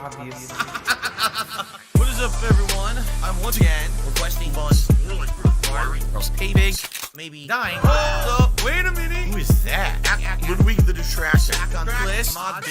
obvious. What is up, everyone? I'm once again requesting funds requiring pay big, maybe dying. Hold up, wait a minute. Who is that? Ludwig the Distraction. Back on the list. Mod the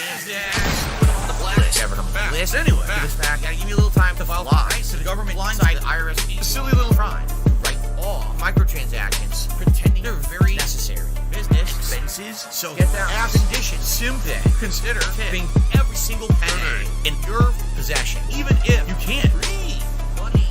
blacklist. Ever on the list. Anyway, to this fact, gotta give you a little time to file lies to the government blindside the IRS. A silly little crime. Right off. Microtransactions, pretending they're very necessary. Business expenses. So get that ass condition. Simply consider tipping every single penny in your possession, even if you can't read money.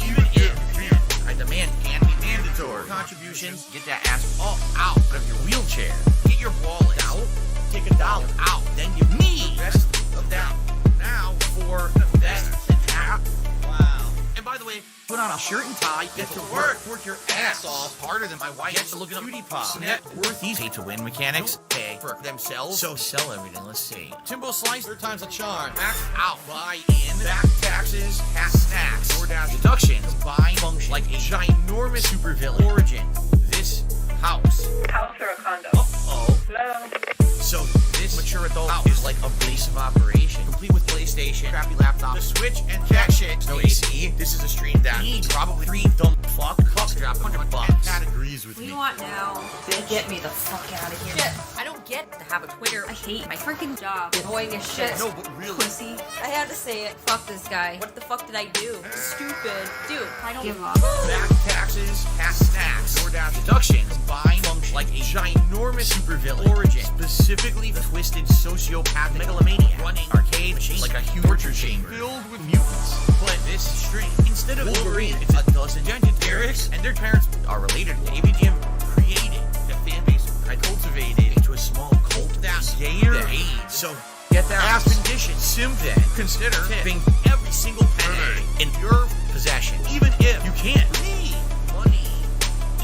Even if you can't. I demand can be mandatory contributions. Get that ass all out of your wheelchair. Get your wallet out. Take $1 out. Then give me the rest of that now for the best app. Wow. And by the way, put on a shirt and tie, get to work your ass off harder than my wife gets to look at a beauty pop. Net worth these pay to win mechanics pay for themselves. So sell everything. Let's see. Timbo slice, 3 times a charm. Max out, buy in, back taxes, half snacks, DoorDash deductions, combined function like a ginormous supervillain. Origin. This house. House or a condo? Uh-oh. Hello? So this mature adult house is like a base of operation, complete with PlayStation, crappy laptop, the Switch, and jack shit. No AC. This is a stream that needs probably 3 dumb fuck cups drop $100. That agrees with What do me. you want now? Get me the fuck out of here. Shit, I don't get to have a Twitter. I hate my freaking job. Annoying as shit. No, but really. Pussy. I had to say it. Fuck this guy. What the fuck did I do? Stupid. Dude, I don't give up. Back taxes, half snacks, DoorDash deductions, combined function like a ginormous supervillain. Origin. Specifically the twisted sociopathic megalomaniac running arcade machines like a huge torture chamber filled with mutants. But this stream, instead of Wolverine, it's a dozen Derricks, and their parents are related. AVGM created the fan base I cultivated into a small cult that's gayer than AIDS. So get that ass condition. Simply consider tipping every single penny in your possession, even if you can't read money.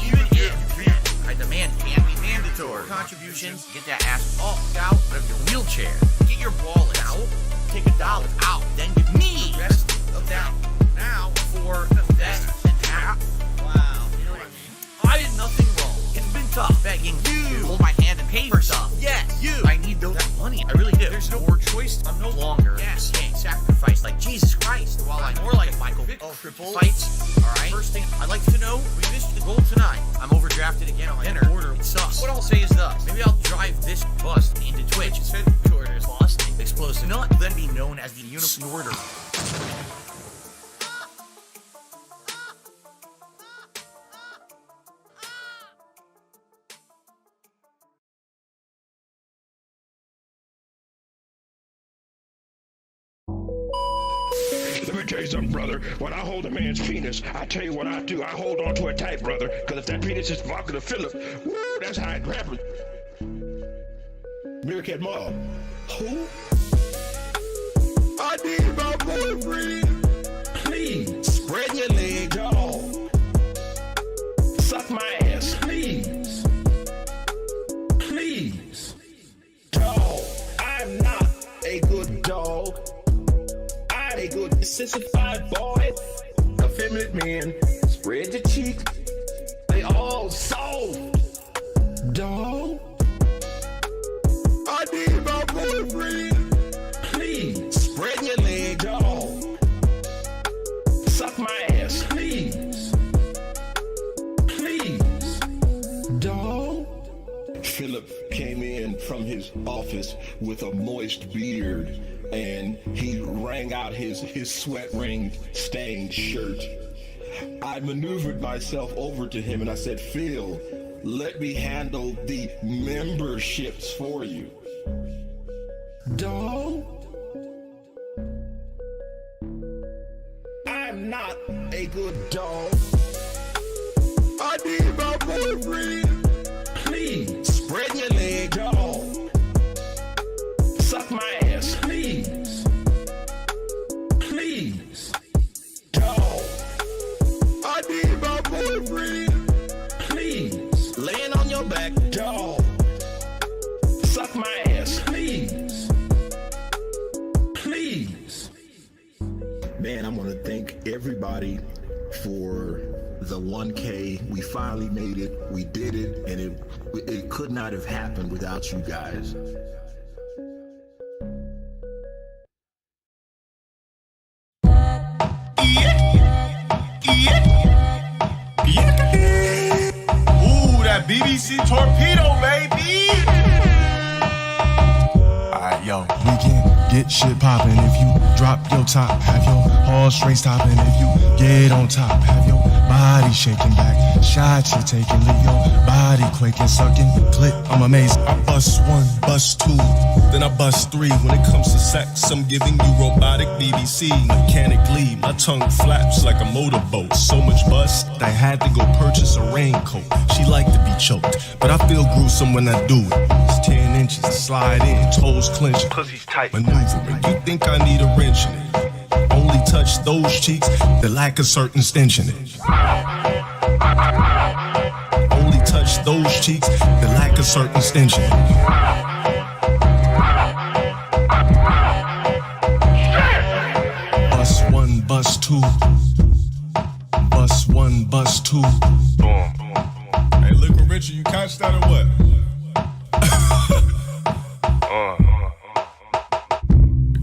Even if you can't. I demand can be mandatory contributions. Get that ass all out of your wheelchair. Get your wallet out. Take $1 out. Then give me the rest of that now for the best app. Wow. You know what I mean? I did nothing wrong. It's been tough begging you to hold my hand and pay for stuff. Yes, you. I need that money. I really do. There's no more choice. I'm no longer getting sacrificed like Jesus Christ. While I'm more like Michael Vick. Triple fights. Alright. First thing I'd like to know, we missed the goal tonight. I'm overdrafted again on dinner. Order. It sucks. What I'll say is this. Maybe I'll drive this bus into Twitch. Its headquarters lost explosive. Not then be known as the Unisnorter. Let me tell you something, brother. When I hold a man's penis, I tell you what I do. I hold on to it tight, brother. Because if that penis is vodka to Philip, woo, that's how it happens. Meerkat Mall. Who? I need my boyfriend. Please, spread your legs, y'all. Suck my ass, please. Please. Dog, I'm not a good dog. A good sissified boy, effeminate man, spread your cheek, they all soft. Dog, I need my boyfriend. Please, spread your leg, dog. Suck my ass, please. Please. Dog. Philip came in from his office with a moist beard, and he rang out his sweat ring stained shirt. I maneuvered myself over to him and I said, Phil, let me handle the memberships for you. Dog, I'm not a good dog. I need my boyfriend. Please, spread your leg, dog. Suck my ass, please. Please. Dog. I need my boyfriend. Please. Laying on your back, dog. Suck my ass, please. Please. Man, I want to thank everybody for the 1K. We finally made it. We did it, and it could not have happened without you guys. BBC torpedo, baby! Alright, yo, we can get shit poppin' if you drop your top, have your heartstrings stopping. If you get on top, have your body shaking back. Shots you taking, leave your body quaking, sucking. Click, I'm amazing. I bust one, bust two, then I bust three. When it comes to sex, I'm giving you robotic BBC. Mechanically, my tongue flaps like a motorboat. So much bust, I had to go purchase a raincoat. She like to be choked, but I feel gruesome when I do it. It's 10 inches, slide in, toes clenched, pussy's tight, maneuvering. You think I need a wrench in it? Only touch those cheeks that lack a certain stench in it. Only touch those cheeks that lack a certain stench in it. Bust one, bust two. Bust one, bust two. Hey, Liquid Richard, you catch that or what?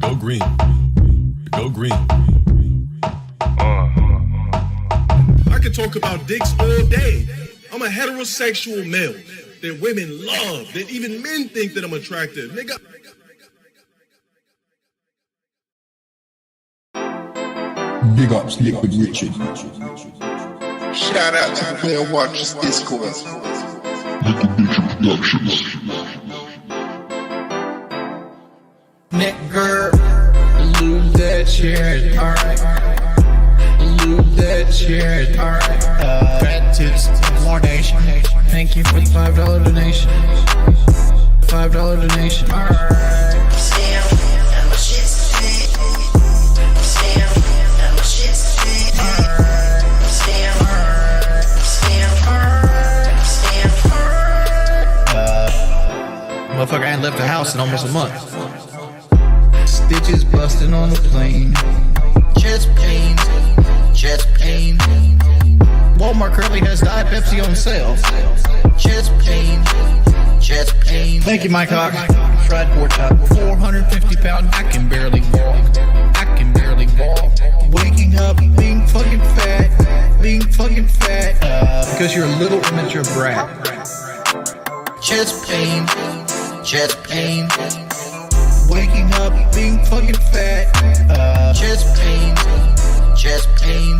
Go green. Go green. I could talk about dicks all day. I'm a heterosexual male that women love, that even men think that I'm attractive. Nigga. Big ups, Liquid Richard. Shout out to the Whale Watchers Discord. Liquid Richard Productions. Nigger, lose that shit, alright. Lose that shit, alright. Fat tits, more nation. Thank you for the $5 donation. $5 donation, alright. Motherfucker, I ain't left the house in almost a month. Stitches busting on the plane. Chest pain, chest pain. Walmart currently has Diet Pepsi on sale. Chest pain, chest pain. Thank you, Mike Hawk. Fried pork chop. 450 pounds. I can barely walk. I can barely walk. Waking up, being fucking fat. Being fucking fat. Because you're a little immature brat. Chest pain. Chest pain, waking up, being fucking fat. Chest pain,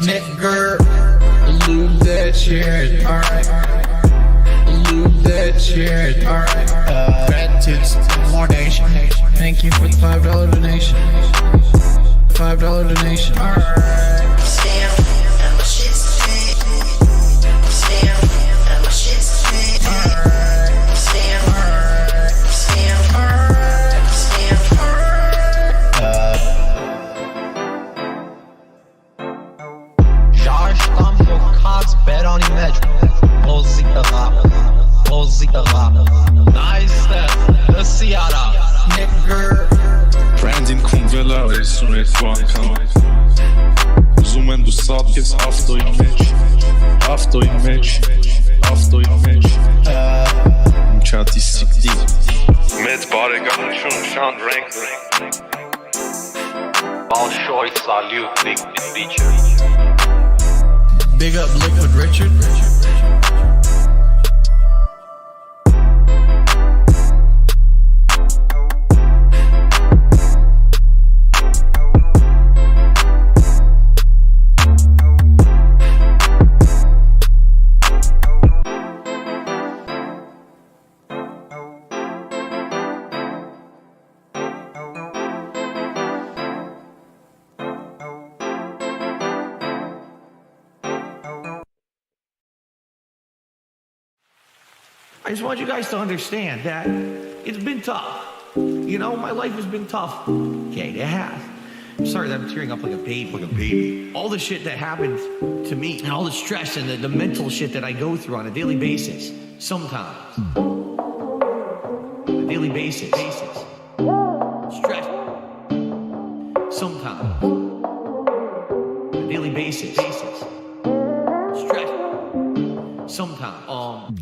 nigger, lose that shit, alright. Lose that shit, alright. Fat tits, more nation. Thank you for the $5 donation. $5 donation, alright. Branding Kunvela, Restream Bankan. Zoomendo Sapkes, After Image. After Image. After Image. İmkâtı sikti. Met Baregan, Şun Renk. Baldur salute, liquid feature. Big up Liquid Richard. I just want you guys to understand that it's been tough. You know, my life has been tough. Okay, it has. I'm sorry that I'm tearing up like a baby. All the shit that happened to me and all the stress and the mental shit that I go through on a daily basis. Sometimes. On a daily basis. Stress. Sometimes. On a daily basis. Stress. Sometimes.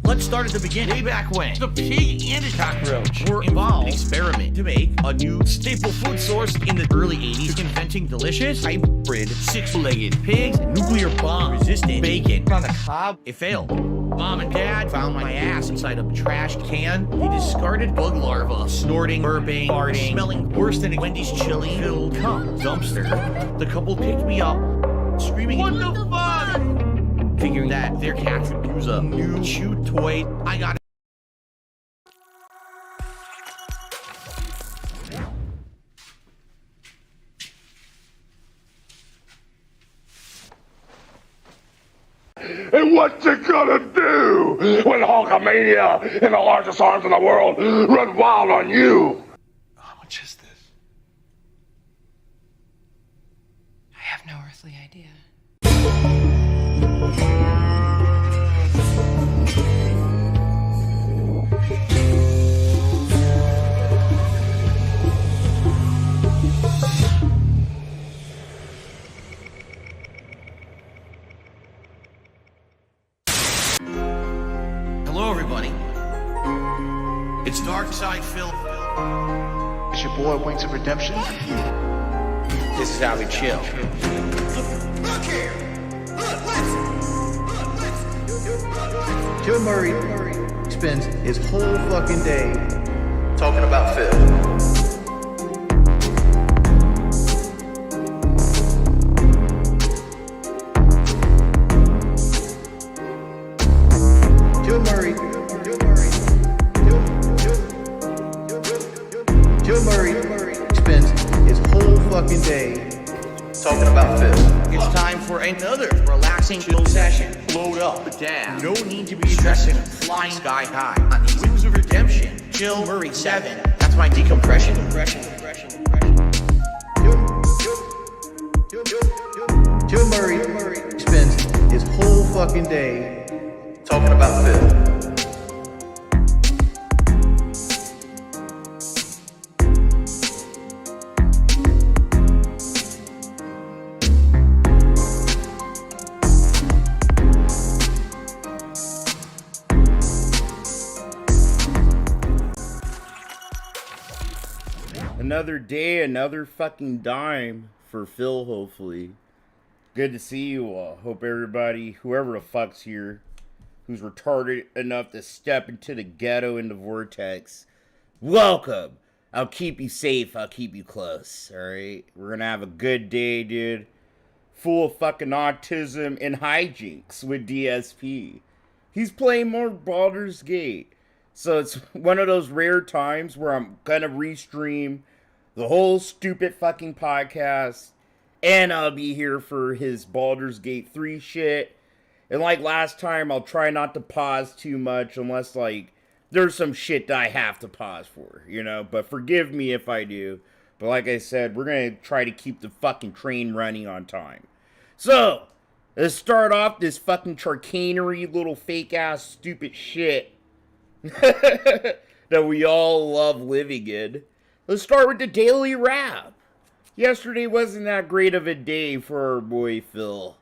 Let's start at the beginning. Way back when the pig and the cockroach were involved in an experiment to make a new staple food source in the early 80s, inventing delicious hybrid six-legged pigs and nuclear bomb resistant bacon on the cob. It failed. Mom and Dad found my ass inside a trash can. They discarded bug larvae, snorting, burping, farting, smelling worse than a Wendy's chili-filled cum dumpster. The couple picked me up, screaming, "What the fuck?" Figuring that their cat could use a new chew toy. I got it. And what you gonna do when Hulkamania and the largest arms in the world run wild on you? How much is this? I have no earthly idea. Hello, everybody. It's Dark Side Phil. It's your boy, Wings of Redemption. This is how we chill. Joe Murray spends his whole fucking day talking about Phil. Joe Murray spends his whole fucking day talking about Phil. It's time for another relaxing chill session. Load up, down. No need to be stressing, flying sky high. On the Wings of Redemption, Chill Murray 7. That's my decompression. Joe Murray spends his whole fucking day talking about Phil. Another day, another fucking dime for Phil, hopefully. Good to see you all. Hope everybody, whoever the fuck's here, who's retarded enough to step into the ghetto in the vortex, welcome. I'll keep you safe. I'll keep you close, alright? We're gonna have a good day, dude. Full of fucking autism and hijinks with DSP. He's playing more Baldur's Gate. So it's one of those rare times where I'm gonna restream the whole stupid fucking podcast, and I'll be here for his Baldur's Gate 3 shit. And like last time, I'll try not to pause too much unless, like, there's some shit that I have to pause for, you know? But forgive me if I do. But like I said, we're gonna try to keep the fucking train running on time. So, let's start off this fucking charcanery little fake-ass stupid shit that we all love living in. Let's start with the daily wrap. Yesterday wasn't that great of a day for our boy Phil.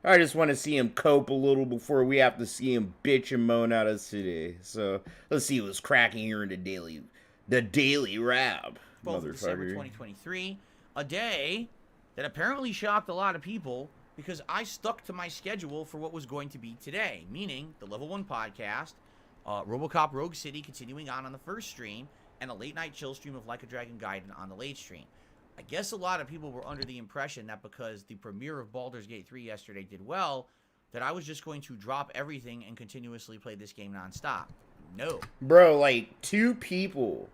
I just want to see him cope a little before we have to see him bitch and moan at us today. So let's see what's cracking here in the daily wrap. 12th of December 2023, a day that apparently shocked a lot of people because I stuck to my schedule for what was going to be today, meaning the Level 1 podcast, RoboCop Rogue City continuing on the first stream, and a late-night chill stream of Like a Dragon Gaiden on the late stream. I guess a lot of people were under the impression that because the premiere of Baldur's Gate 3 yesterday did well, that I was just going to drop everything and continuously play this game nonstop. No. Bro, like, 2 people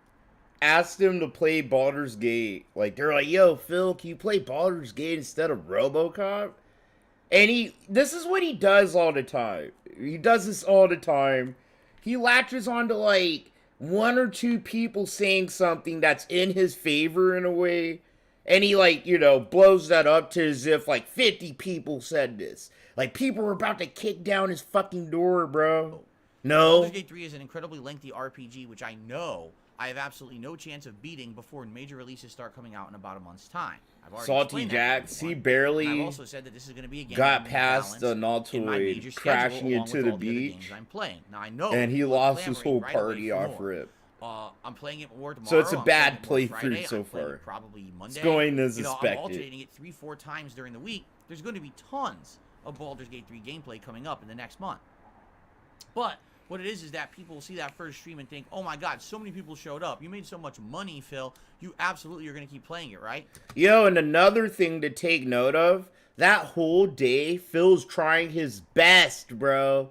asked him to play Baldur's Gate. Like, they're like, yo, Phil, can you play Baldur's Gate instead of RoboCop? And this is what he does all the time. He does this all the time. He latches onto, like, 1 or 2 people saying something that's in his favor in a way, and he, like, you know, blows that up to as if, like, 50 people said this. Like, people were about to kick down his fucking door, bro. No. Baldur's Gate 3 is an incredibly lengthy RPG, which I know I have absolutely no chance of beating before major releases start coming out in about a month's time. I've already Salty Jax, he barely I've also said that this is going to be a game got past the Nautoid crashing into the beach, I'm playing. Now, I know and he lost his whole party off rip. I'm playing it more tomorrow. So it's a bad playthrough so far. Probably Monday. It's going as I'm expected. alternating it 3-4 times during the week. There's going to be tons of Baldur's Gate 3 gameplay coming up in the next month. But what it is that people see that first stream and think, oh my god, so many people showed up. You made so much money, Phil. You absolutely are going to keep playing it, right? Yo, and another thing to take note of, that whole day, Phil's trying his best, bro.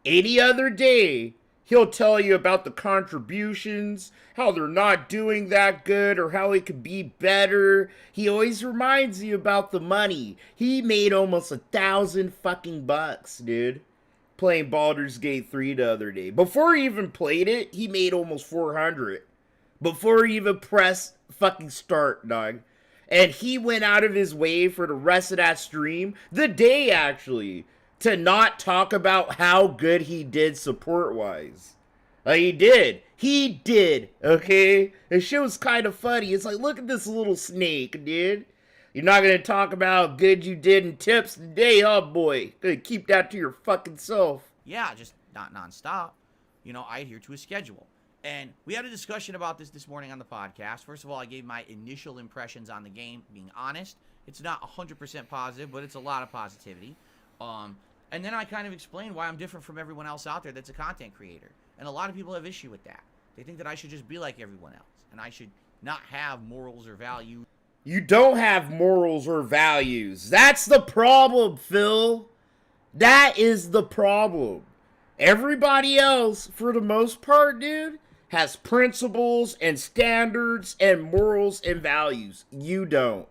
Any other day, he'll tell you about the contributions, how they're not doing that good, or how it could be better. He always reminds you about the money. He made almost 1,000 fucking bucks, dude, playing Baldur's Gate 3 the other day. Before he even played it, he made almost 400. Before he even pressed fucking start, dog. And he went out of his way for the rest of that stream, the day actually, to not talk about how good he did support-wise. He did, okay? The shit was kind of funny. It's like, look at this little snake, dude. You're not gonna talk about how good you did in tips today, huh, boy? Gonna keep that to your fucking self. Yeah, just not nonstop. You know, I adhere to a schedule. And we had a discussion about this morning on the podcast. First of all, I gave my initial impressions on the game, being honest. It's not 100% positive, but it's a lot of positivity. And then I kind of explained why I'm different from everyone else out there that's a content creator. And a lot of people have issue with that. They think that I should just be like everyone else. And I should not have morals or values. You don't have morals or values. That's the problem, Phil. That is the problem. Everybody else, for the most part, dude, has principles and standards and morals and values. You don't.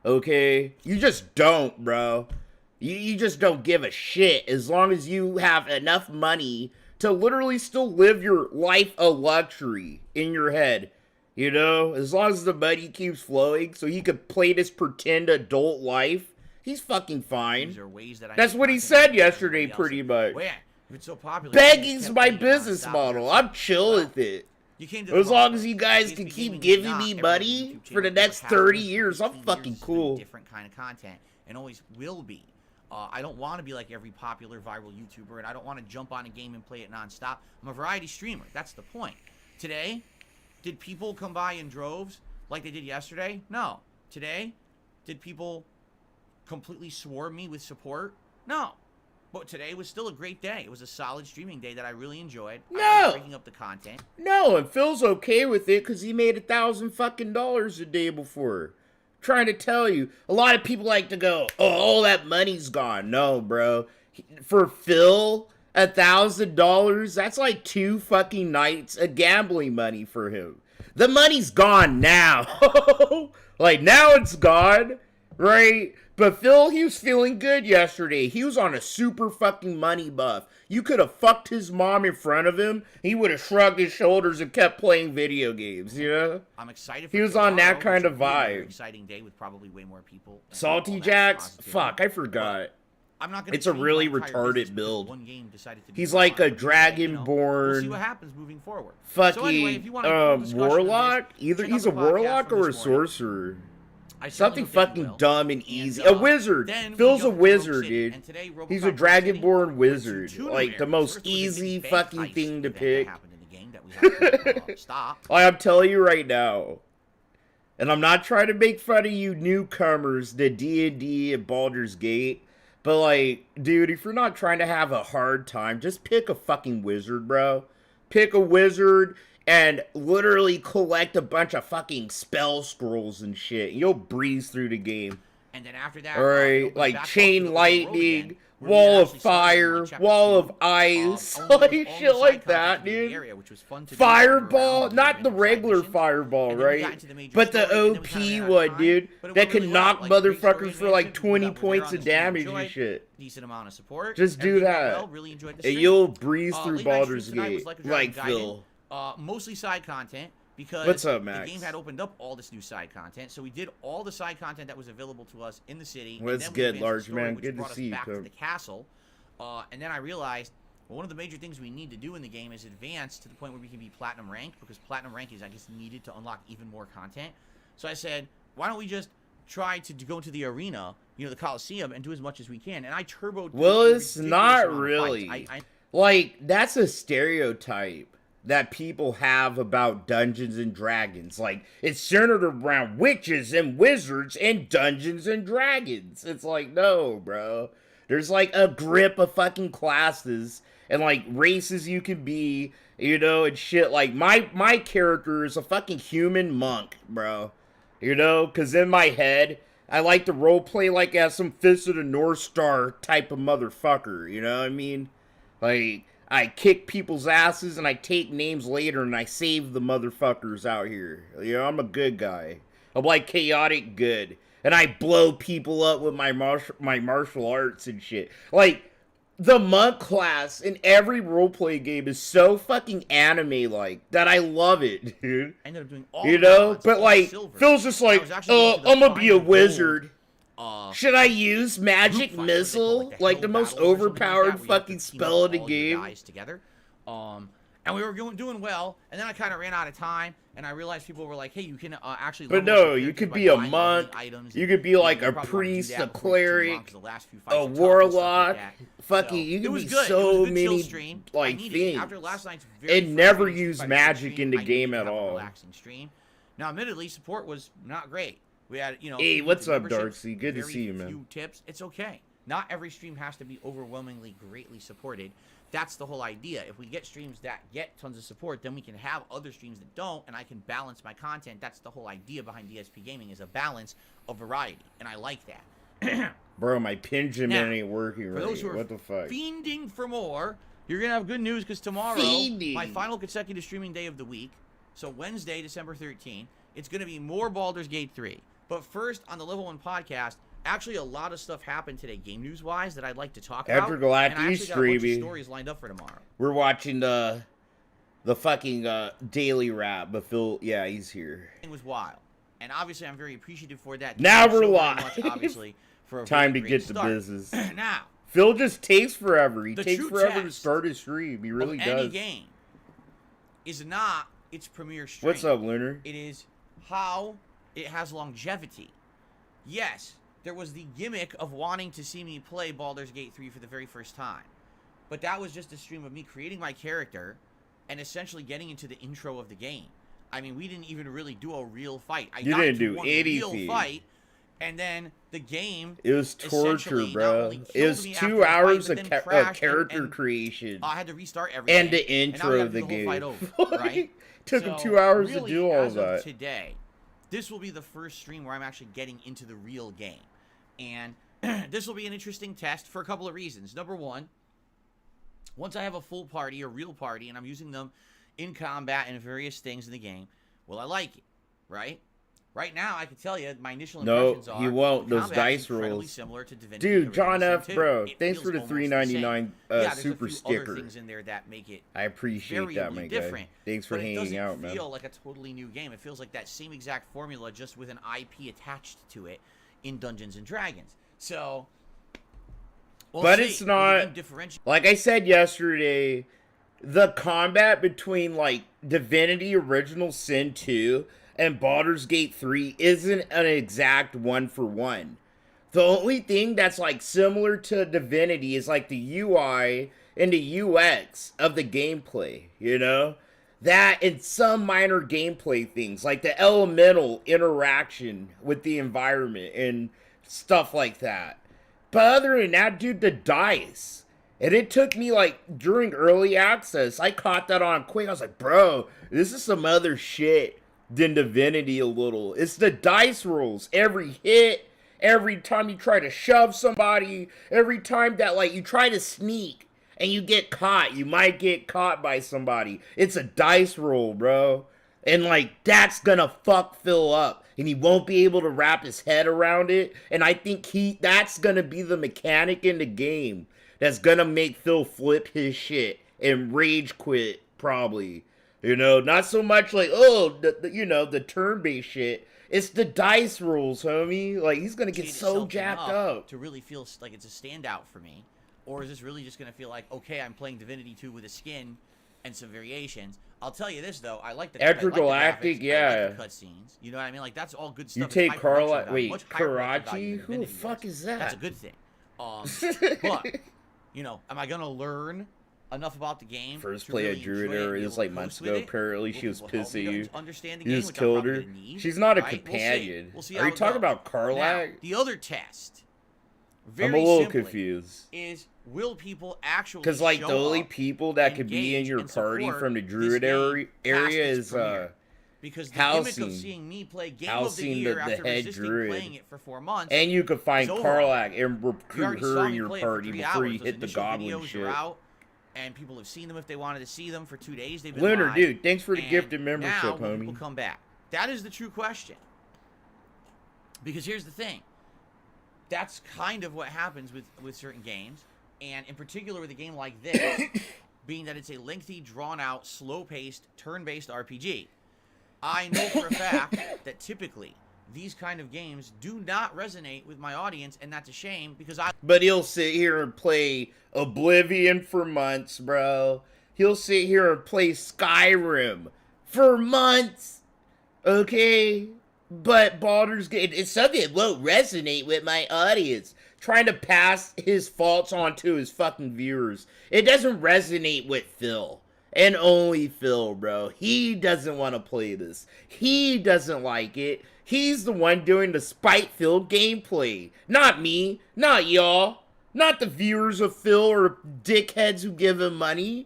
Okay? You just don't, bro. You just don't give a shit as long as you have enough money to literally still live your life a luxury in your head. You know? As long as the money keeps flowing so he could play this pretend adult life, he's fucking fine. That's what he said yesterday, pretty much. It's so popular. Begging's my business model. I'm chill with it. As long as you guys can keep giving me money for the next 30 years, I'm fucking cool. Different kind of content, and always will be. I don't want to be like every popular viral YouTuber, and I don't want to jump on a game and play it nonstop. I'm a variety streamer. That's the point. Today, did people come by in droves like they did yesterday? No. Today, did people completely swarm me with support? No. But today was still a great day. It was a solid streaming day that I really enjoyed. I was breaking up the content. No, and Phil's okay with it because he made $1,000 a day before. Trying to tell you, a lot of people like to go, oh, all that money's gone. No, bro. For Phil, $1,000, that's like 2 fucking nights of gambling money for him. The money's gone now. Like, now it's gone, right? But Phil, he was feeling good yesterday. He was on a super fucking money buff. You could have fucked his mom in front of him. He would have shrugged his shoulders and kept playing video games, you know? I'm excited for He was tomorrow, on that kind of which will be a very vibe. exciting day with probably way more people. Salty Jacks? Fuck, I forgot. I'm not gonna It's a change really my entire business retarded because build. one game decided to do He's well. like a We'll see dragonborn what happens moving forward. fucking So anyway, if you want a full discussion of warlock? this, Either check out he's the a podcast warlock from or a this morning. sorcerer. I Something certainly think you fucking will. dumb and And, easy. A wizard. then we Phil's a jump to Rogue wizard, City, dude. and today, He's a Robocop Rogue City dragonborn was wizard. two Like, the numerous. most First was a easy big fucking heist thing to event that pick. happened in the game that we had to, stop. I'm telling you right now, and I'm not trying to make fun of you newcomers to D&D and Baldur's Gate, but like, dude, if you're not trying to have a hard time, just pick a fucking wizard, bro. Pick a wizard and literally collect a bunch of fucking spell scrolls and shit. You'll breeze through the game. And then after that, Alright, like chain lightning, wall of fire, wall of ice, like shit like that, dude. Fireball, not the regular fireball, right? But the OP one, dude, that can knock motherfuckers for like 20 points of damage and shit. Decent amount of support. Just do that. Really enjoyed the And stream. you'll breeze through Late night Baldur's stream tonight was Gate, a like Dragon Phil. Gaiden. Mostly side content because What's up, Max? the game had opened up all this new side content. So we did all the side content that was available to us in the city. What's and then we good, advanced the large story, man? which Good to brought us see you, back to Coop. the castle. And then I realized, well, one of the major things we need to do in the game is advance to the point where we can be platinum ranked, because platinum rank is, I guess, needed to unlock even more content. So I said, why don't we just try to go into the arena, you know, the Coliseum, and do as much as we can. And I turboed. Well, a it's ridiculous not amount of really. fights. Like, that's a stereotype that people have about Dungeons and Dragons. Like, it's centered around witches and wizards and Dungeons and Dragons. It's like, no, bro. There's like a grip of fucking classes and like races you can be, you know, and shit. Like my character is a fucking human monk, bro. You know, because in my head, I like to roleplay like as some Fist of the North Star type of motherfucker. You know what I mean? Like, I kick people's asses and I take names later and I save the motherfuckers out here. You know, I'm a good guy. I'm like chaotic good. And I blow people up with my martial arts and shit. Like, the monk class in every roleplay game is so fucking anime-like that I love it, dude. I ended up doing all you know? mods, But all like, silver. Phil's just like, I'm gonna be a wizard. Gold, Should I use magic group fight, missile? like Like the most overpowered fucking spell in the game? Guys together. And we were doing well, and then I kind of ran out of time, and I realized people were like, "Hey, you can actually." But no, you could be a monk. You could be like a priest, a cleric, a warlock. Fucking, you can be so many like things, and never use magic in the game at all. Stream. Now, admittedly, support was not great. We had, you know. Hey, what's up, Darksy? Good to see you, man. Few tips. It's okay. Not every stream has to be overwhelmingly greatly supported. That's the whole idea. If we get streams that get tons of support, then we can have other streams that don't, and I can balance my content. That's the whole idea behind DSP Gaming, is a balance of variety, and I like that. Bro, my Pinjamin ain't working right. For those who are what the fuck? fiending for more, you're going to have good news, because tomorrow, my final consecutive streaming day of the week, so Wednesday, December 13th, it's going to be more Baldur's Gate 3. But first, on the Level 1 podcast, actually, a lot of stuff happened today, game news-wise, that I'd like to talk about. After Galactic and I actually got a bunch of streaming, stories lined up for tomorrow. We're watching the fucking daily wrap, but Phil, yeah, he's here. It was wild, and obviously, I'm very appreciative for that. Now we're so live. much, obviously, for a time to great get start. to business. Now, Phil just takes forever. He the takes true forever to test start his stream. He really of does. any game is not its premiere stream. What's up, Lunar? It is how it has longevity. Yes, there was the gimmick of wanting to see me play Baldur's Gate 3 for the very first time. But that was just a stream of me creating my character and essentially getting into the intro of the game. I mean, we didn't even really do a real fight. You didn't do anything. Real fight, and then the game. It was torture, bro. It was 2 hours of character creation. I had to restart everything. And the intro of the game. Right? Took him 2 hours really, to do all as that. Of today, this will be the first stream where I'm actually getting into the real game. And this will be an interesting test for a couple of reasons. Number one, once I have a full party, a real party, and I'm using them in combat and various things in the game, will I like it? Right? Right now, I can tell you my initial impressions are... No, you won't. Those dice rolls. Similar to Divinity Dude, John F, bro. It thanks for the $3.99 super sticker. Other things in there that make it I appreciate that, my guy. Thanks for hanging out, man. It doesn't feel like a totally new game. It feels like that same exact formula, just with an IP attached to it in Dungeons and Dragons. So, but it's not, like I said yesterday, the combat between like Divinity Original Sin 2 and Baldur's Gate 3 isn't an exact 1-for-1. The only thing that's like similar to Divinity is like the UI and the UX of the gameplay, you know? That and some minor gameplay things, like the elemental interaction with the environment and stuff like that. But other than that, dude, the dice. And it took me, like, during early access, I caught that on quick. I was like, bro, this is some other shit than Divinity a little. It's the dice rolls. Every hit, every time you try to shove somebody, every time that, like, you try to sneak and you get caught, you might get caught by somebody. It's a dice roll, bro. And, like, that's gonna fuck Phil up. And he won't be able to wrap his head around it. And I think that's gonna be the mechanic in the game that's gonna make Phil flip his shit and rage quit, probably. You know, not so much like, oh, the turn-based shit. It's the dice rolls, homie. Like, he's gonna get so jacked up. To really feel like it's a standout for me. Or is this really just gonna feel like, okay, I'm playing Divinity 2 with a skin and some variations? I'll tell you this though, I like the Galactic, graphics, yeah. I like the cutscenes. You know what I mean? Like that's all good stuff. You take Carla, wait, Karachi? Who the fuck is that? That's a good thing. But you know, am I gonna learn enough about the game? First play at Druid era is like months ago. Apparently, she was pissing you. Understand the You game, just killed her. She's not a companion. Are you talking about Karlak? The other test very I'm a little simply, confused. Is will people actually Because, like, show the only up, people that could be in engage, your and party support from the this Druid game area past its is, premiere? Because the gimmick of seeing me play Game of the Year after resisting playing it for 4 months, and you could find is over. Karlak and You recruit already saw her in me your play it for party 3 before hours. you Those hit the initial goblin videos shit. are out, and people have seen them if they wanted to see them for 2 days. They've been Lunar, live, dude, thanks for the and gifted membership, now, when homie. people come back. That is the true question. Because here's the thing. That's kind of what happens with certain games, and in particular with a game like this, being that it's a lengthy, drawn-out, slow-paced, turn-based RPG. I know for a fact that typically these kind of games do not resonate with my audience, and that's a shame because But he'll sit here and play Oblivion for months, bro. He'll sit here and play Skyrim for months, okay? But Baldur's Gate, it's something that won't resonate with my audience. Trying to pass his faults on to his fucking viewers. It doesn't resonate with Phil. And only Phil, bro. He doesn't want to play this. He doesn't like it. He's the one doing the spite-filled gameplay. Not me. Not y'all. Not the viewers of Phil or dickheads who give him money.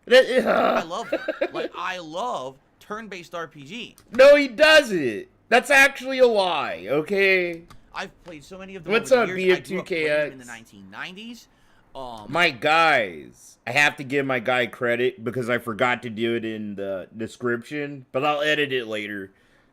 I love it. Like, I love turn-based RPG. No, he doesn't. That's actually a lie, okay? I've played so many of them. What's over up, the years. I grew up playing them BF2KX? in the 1990s. My guys, I have to give my guy credit because I forgot to do it in the description, but I'll edit it later.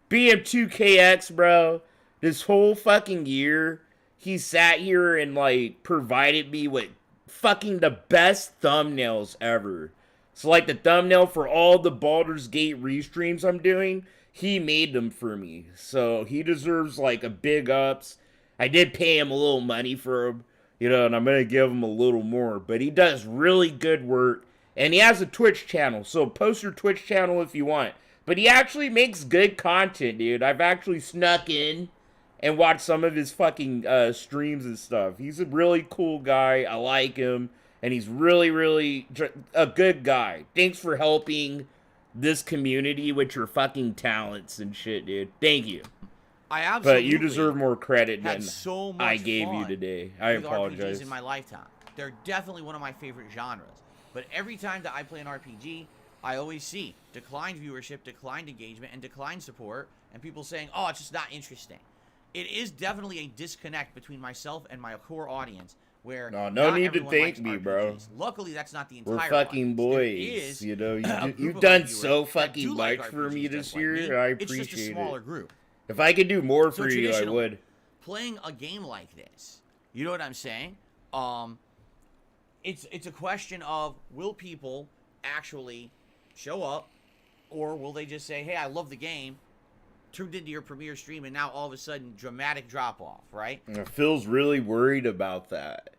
BM2KX, bro, this whole fucking year, he sat here and, like, provided me with fucking the best thumbnails ever. So, like, the thumbnail for all the Baldur's Gate restreams I'm doing, he made them for me. So, he deserves, like, a big ups. I did pay him a little money for him. You know, and I'm going to give him a little more. But he does really good work. And he has a Twitch channel. So post your Twitch channel if you want. But he actually makes good content, dude. I've actually snuck in and watched some of his fucking streams and stuff. He's a really cool guy. I like him. And he's really, really a good guy. Thanks for helping this community with your fucking talents and shit, dude. Thank you. I absolutely But you deserve more credit than so much I gave fun you today. I with apologize. RPGs in my lifetime. They're definitely one of my favorite genres. But every time that I play an RPG, I always see declined viewership, declined engagement, and declined support, and people saying, oh, it's just not interesting. It is definitely a disconnect between myself and my core audience, where no not need to everyone thank likes me, RPGs. bro. Luckily, that's not the entire We're fucking audience. boys, There you know. is You've of done my viewers so that fucking do like much for RPGs me just this like year. me. I It's appreciate just a smaller it. group. If I could do more So for you, I traditionally, would. Playing a game like this, you know what I'm saying? It's a question of, will people actually show up, or will they just say, hey, I love the game, tuned into your premiere stream, and now all of a sudden dramatic drop off, right? Phil's really worried about that.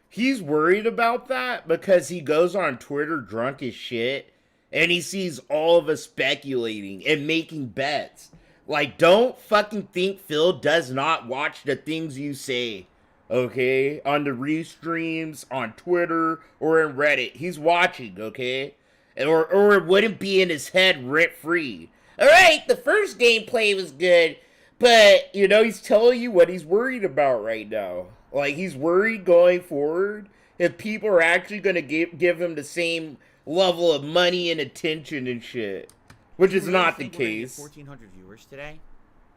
He's worried about that because he goes on Twitter drunk as shit and he sees all of us speculating and making bets. Like, don't fucking think Phil does not watch the things you say, okay? On the restreams, on Twitter, or in Reddit. He's watching, okay? Or it wouldn't be in his head rent-free. Alright, the first gameplay was good, but, you know, he's telling you what he's worried about right now. Like, he's worried going forward if people are actually going to give him the same level of money and attention and shit. Which is not the case. 1,400 viewers today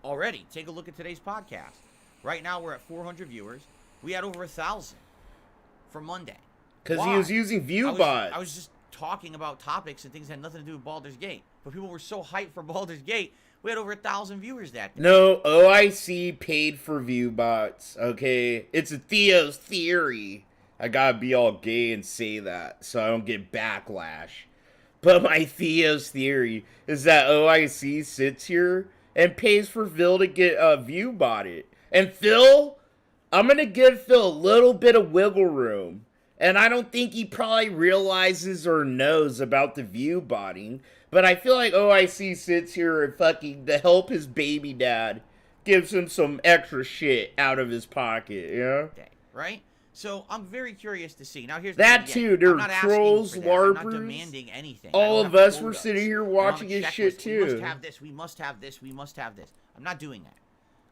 already. Take a look at today's podcast. Right now we're at 400 viewers. We had over 1,000 for Monday. Because he was using ViewBots. I was just talking about topics and things that had nothing to do with Baldur's Gate. But people were so hyped for Baldur's Gate, we had over 1,000 viewers that day. No, OIC paid for ViewBots, okay? It's a Theo's theory. I gotta be all gay and say that so I don't get backlash. But my Theo's theory is that OIC sits here and pays for Phil to get ViewBotted. And Phil, I'm going to give Phil a little bit of wiggle room. And I don't think he probably realizes or knows about the ViewBotting. But I feel like OIC sits here and fucking, to help his baby dad, gives him some extra shit out of his pocket, you know? Right? So I'm very curious to see. Now here's that the too. There are trolls, LARPers. I'm not LARPers. demanding anything. All of us were sitting here watching his shit too. We must have this. We must have this. We must have this. I'm not doing that.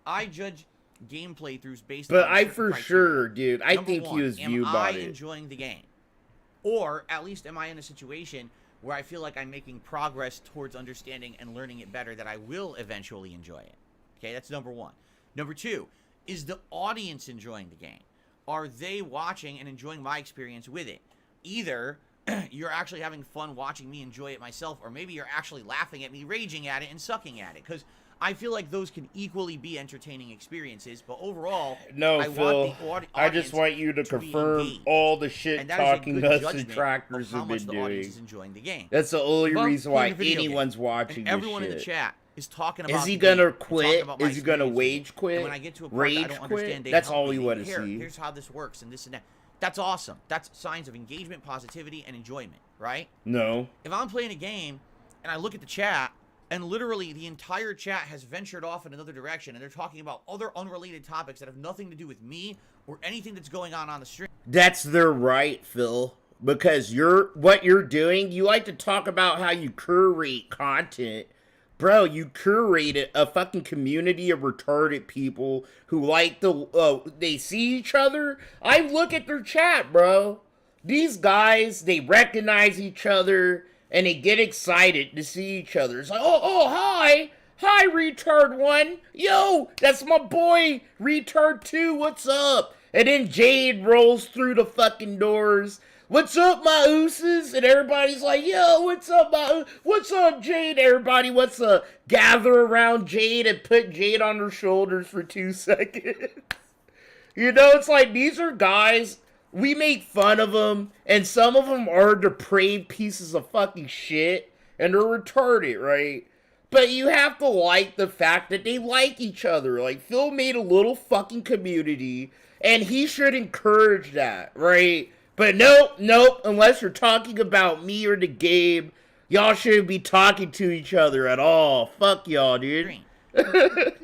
I judge game playthroughs based But on I certain for criteria. sure, dude, I Number think he one, was am view I about it. enjoying the game? Or at least am I in a situation where I feel like I'm making progress towards understanding and learning it better that I will eventually enjoy it? Okay, that's number one. Number two, is the audience enjoying the game? Are they watching and enjoying my experience with it? Either you're actually having fun watching me enjoy it myself, or maybe you're actually laughing at me, raging at it, and sucking at it. Because I feel like those can equally be entertaining experiences, but overall, No, I Phil, want the I just want you to confirm all the shit talking us detractors have been doing. Is enjoying the game. That's the only If I'm reason why playing a video game, anyone's watching and this everyone shit. in the chat is talking about Is he the game gonna and talking quit? about my Is he gonna experience with it. wage quit? And when I get to a part Rage that I don't quit? understand, they That's help all me. we want to Here, see. Here's how this works and this and that. That's awesome. That's signs of engagement, positivity, and enjoyment, right? No. If I'm playing a game and I look at the chat and literally the entire chat has ventured off in another direction and they're talking about other unrelated topics that have nothing to do with me or anything that's going on the stream. That's their right, Phil. Because what you're doing, you like to talk about how you curate content. Bro, you curated a fucking community of retarded people who like they see each other. I look at their chat, bro. These guys, they recognize each other and they get excited to see each other. It's like, hi, retard one. Yo, that's my boy, retard two. What's up? And then Jade rolls through the fucking doors. What's up, my ooses? And everybody's like, yo, what's up, what's up, Jade? Everybody wants to gather around Jade and put Jade on their shoulders for 2 seconds. You know, it's like, these are guys, we make fun of them, and some of them are depraved pieces of fucking shit, and they're retarded, right? But you have to like the fact that they like each other. Like, Phil made a little fucking community, and he should encourage that, right? But nope, unless you're talking about me or the game, y'all shouldn't be talking to each other at all. Fuck y'all, dude.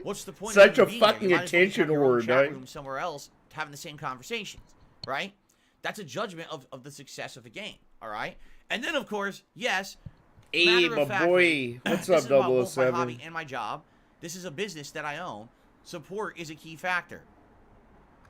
What's the point Such of a being there? fucking You might as well just attention have your own whore, chat right? room somewhere else having the same conversations, right? That's a judgment of the success of the game, all right? And then, of course, yes, Hey, matter of my fact, boy. What's this up, is about both my 007? hobby and my job. This is a business that I own. Support is a key factor.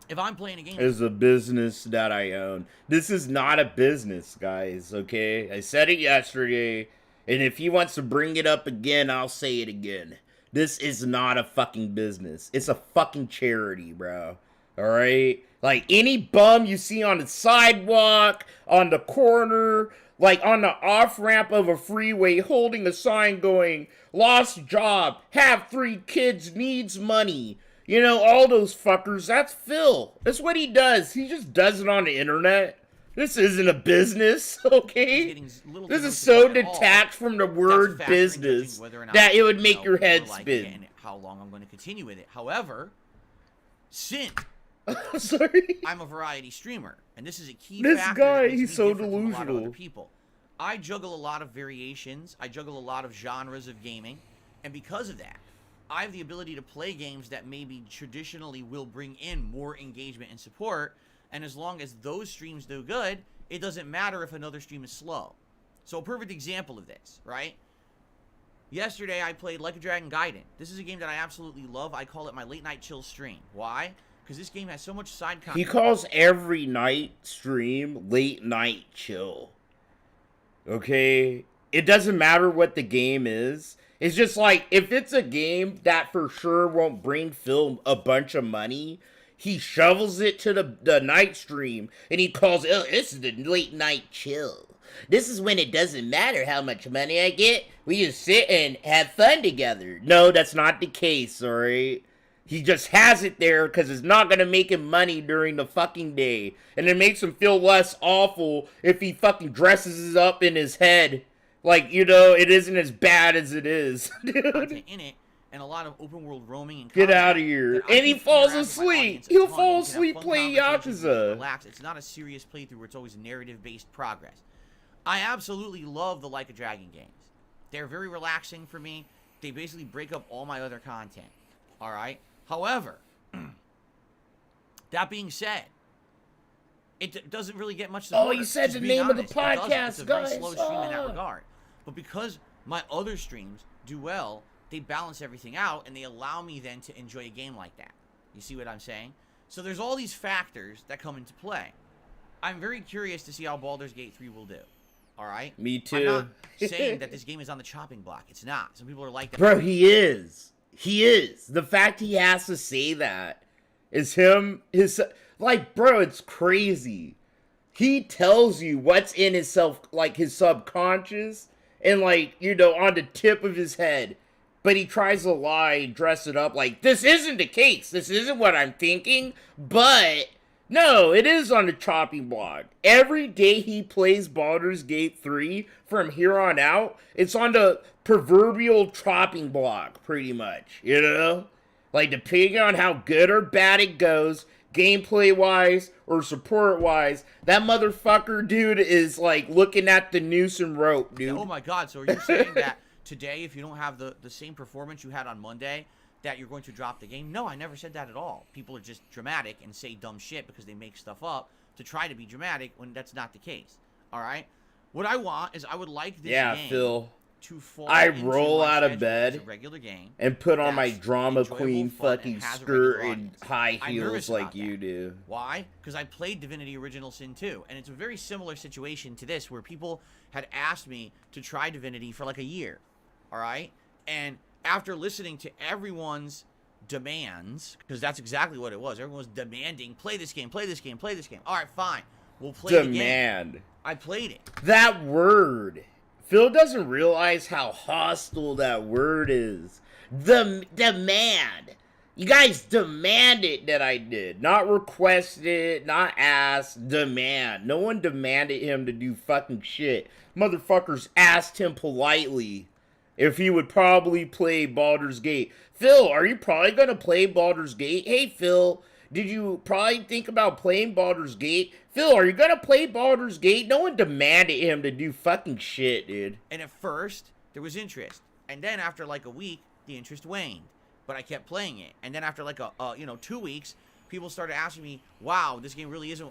If I'm playing a game... Is a business that I own. This is not a business, guys, okay? I said it yesterday, and if he wants to bring it up again, I'll say it again. This is not a fucking business. It's a fucking charity, bro. Alright? Like, any bum you see on the sidewalk, on the corner, like on the off-ramp of a freeway holding a sign going, lost job, have 3 kids, needs money. You know, all those fuckers, that's Phil. That's what he does. He just does it on the internet. This isn't a business, okay? This is so detached from the word business that it would make your head spin. And how long I'm going to continue with it. However, since Sorry. I'm a variety streamer, and this is a key This factor guy, that makes he's me so different from a lot of delusional. other people. I juggle a lot of variations. I juggle a lot of genres of gaming, and because of that, I have the ability to play games that maybe traditionally will bring in more engagement and support, and as long as those streams do good, it doesn't matter if another stream is slow. So a perfect example of this, right? Yesterday I played Like a Dragon Gaiden. This is a game that I absolutely love. I call it my late night chill stream. Why? Because this game has so much side content. He calls every night stream late night chill. Okay? It doesn't matter what the game is. It's just like, if it's a game that for sure won't bring Phil a bunch of money, he shovels it to the night stream, and he calls it, oh, this is the late night chill. This is when it doesn't matter how much money I get. We just sit and have fun together. No, that's not the case, alright? He just has it there because it's not going to make him money during the fucking day. And it makes him feel less awful if he fucking dresses up in his head. Like, you know, it isn't as bad as it is. Content in it, and a lot of open world roaming and Get combat out of here. that I And he can falls interact with my asleep. audience a He'll ton. fall We can have asleep fun playing conversations, we can Yakuza. relax. It's not a serious playthrough where it's always narrative-based progress. I absolutely love the Like a Dragon games. They're very relaxing for me. They basically break up all my other content. Alright? However, that being said, it doesn't really get much support. Oh, you said just the being name of the honest. It doesn't. podcast, It's a very guys. slow stream in that Ah. regard. But because my other streams do well, they balance everything out, and they allow me then to enjoy a game like that. You see what I'm saying? So there's all these factors that come into play. I'm very curious to see how Baldur's Gate 3 will do. All right? Me too. I'm not saying that this game is on the chopping block. It's not. Some people are like that. Bro, he is. He is. The fact he has to say that is him. Like, bro, it's crazy. He tells you what's in his his subconscious, and like, you know, on the tip of his head. But he tries to lie, dress it up like, this isn't the case. This isn't what I'm thinking. But no, it is on the chopping block. Every day he plays Baldur's Gate 3 from here on out, it's on the proverbial chopping block, pretty much. You know? Like, depending on how good or bad it goes, gameplay-wise or support-wise, that motherfucker, dude, is, like, looking at the noose and rope, dude. Oh my god, so are you saying that today, if you don't have the same performance you had on Monday, that you're going to drop the game? No, I never said that at all. People are just dramatic and say dumb shit because they make stuff up to try to be dramatic when that's not the case. All right? What I want is I would like this game Phil, to fall I into roll my out of schedule as a bed regular game and put on my that's drama enjoyable, queen fun, fucking and has a skirt regular and audience. high I'm heels nervous like about you that. do. Why? Because I played Divinity Original Sin 2, and it's a very similar situation to this, where people had asked me to try Divinity for like a year. All right? And after listening to everyone's demands, because that's exactly what it was. Everyone was demanding, play this game, play this game, play this game. All right, fine. We'll play the game. I played it. That word. Phil doesn't realize how hostile that word is. Demand. You guys demanded that I did. Not requested, not asked, demand. No one demanded him to do fucking shit. Motherfuckers asked him politely if he would probably play Baldur's Gate. Phil, are you probably going to play Baldur's Gate? Hey, Phil, did you probably think about playing Baldur's Gate? Phil, are you going to play Baldur's Gate? No one demanded him to do fucking shit, dude. And at first, there was interest. And then after like a week, the interest waned. But I kept playing it. And then after like 2 weeks, people started asking me, wow, this game really isn't,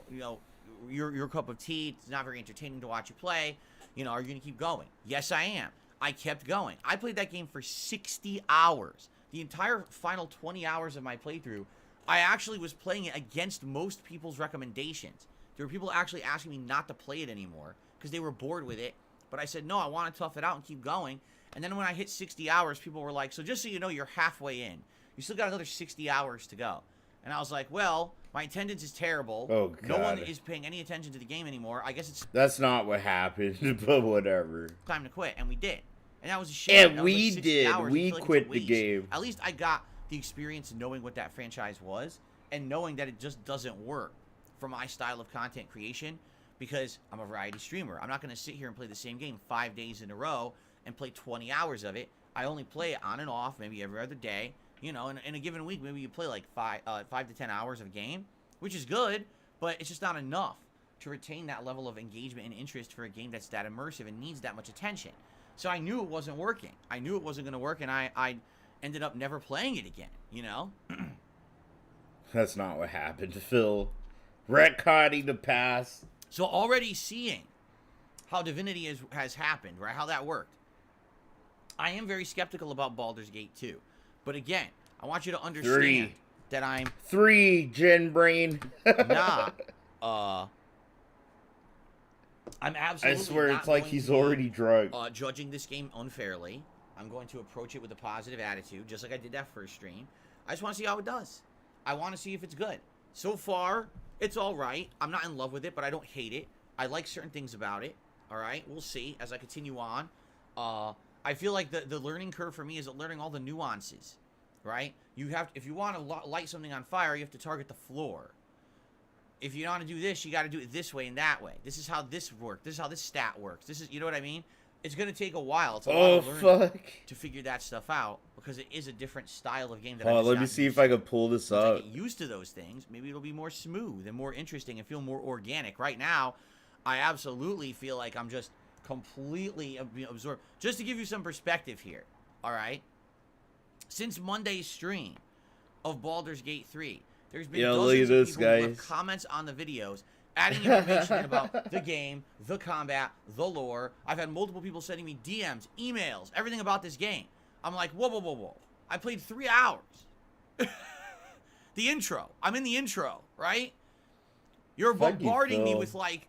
your cup of tea. It's not very entertaining to watch you play. Are you going to keep going? Yes, I am. I kept going. I played that game for 60 hours. The entire final 20 hours of my playthrough, I actually was playing it against most people's recommendations. There were people actually asking me not to play it anymore because they were bored with it. But I said, no, I want to tough it out and keep going. And then when I hit 60 hours, people were like, so just so you know, you're halfway in. You still got another 60 hours to go. And I was like, well, my attendance is terrible. Oh, God. No one is paying any attention to the game anymore. I guess it's That's not what happened, but whatever. time to quit. And we did. And that was a shame. And That was we like 60 did. hours. I We feel like it's a quit the waste. game. At least I got the experience of knowing what that franchise was and knowing that it just doesn't work for my style of content creation because I'm a variety streamer. I'm not going to sit here and play the same game 5 days in a row and play 20 hours of it. I only play it on and off, maybe every other day. In a given week, maybe you play like 5 to 10 hours of a game, which is good, but it's just not enough to retain that level of engagement and interest for a game that's that immersive and needs that much attention. So I knew it wasn't working. I knew it wasn't going to work, and I ended up never playing it again, That's not what happened, Phil. Retconning the past. So already seeing how Divinity has happened, right, how that worked, I am very skeptical about Baldur's Gate 2. But again, I want you to understand that I'm 3, Gen Brain. not, I'm absolutely I swear not it's like going he's to be, already drunk. Judging this game unfairly. I'm going to approach it with a positive attitude, just like I did that first stream. I just want to see how it does. I want to see if it's good. So far, it's all right. I'm not in love with it, but I don't hate it. I like certain things about it. All right, we'll see as I continue on. I feel like the learning curve for me is learning all the nuances, right? If you want to light something on fire, you have to target the floor. If you want to do this, you got to do it this way and that way. This is how this works. This is how this stat works. This is, you know what I mean? It's going to take a while. It's a lot of learning to figure that stuff out because it is a different style of game that I'm just let me not see used if I to. can pull this Once I up. get used to those things, maybe it'll be more smooth and more interesting and feel more organic. Right now, I absolutely feel like I'm just completely absorbed. Just to give you some perspective here, all right? Since Monday's stream of Baldur's Gate 3, there's been dozens of people who left comments on the videos adding information about the game, the combat, the lore. I've had multiple people sending me DMs, emails, everything about this game. I'm like, whoa, whoa, whoa, whoa. I played 3 hours. The intro. I'm in the intro, right? You're Fuck you, bombarding me Phil. with like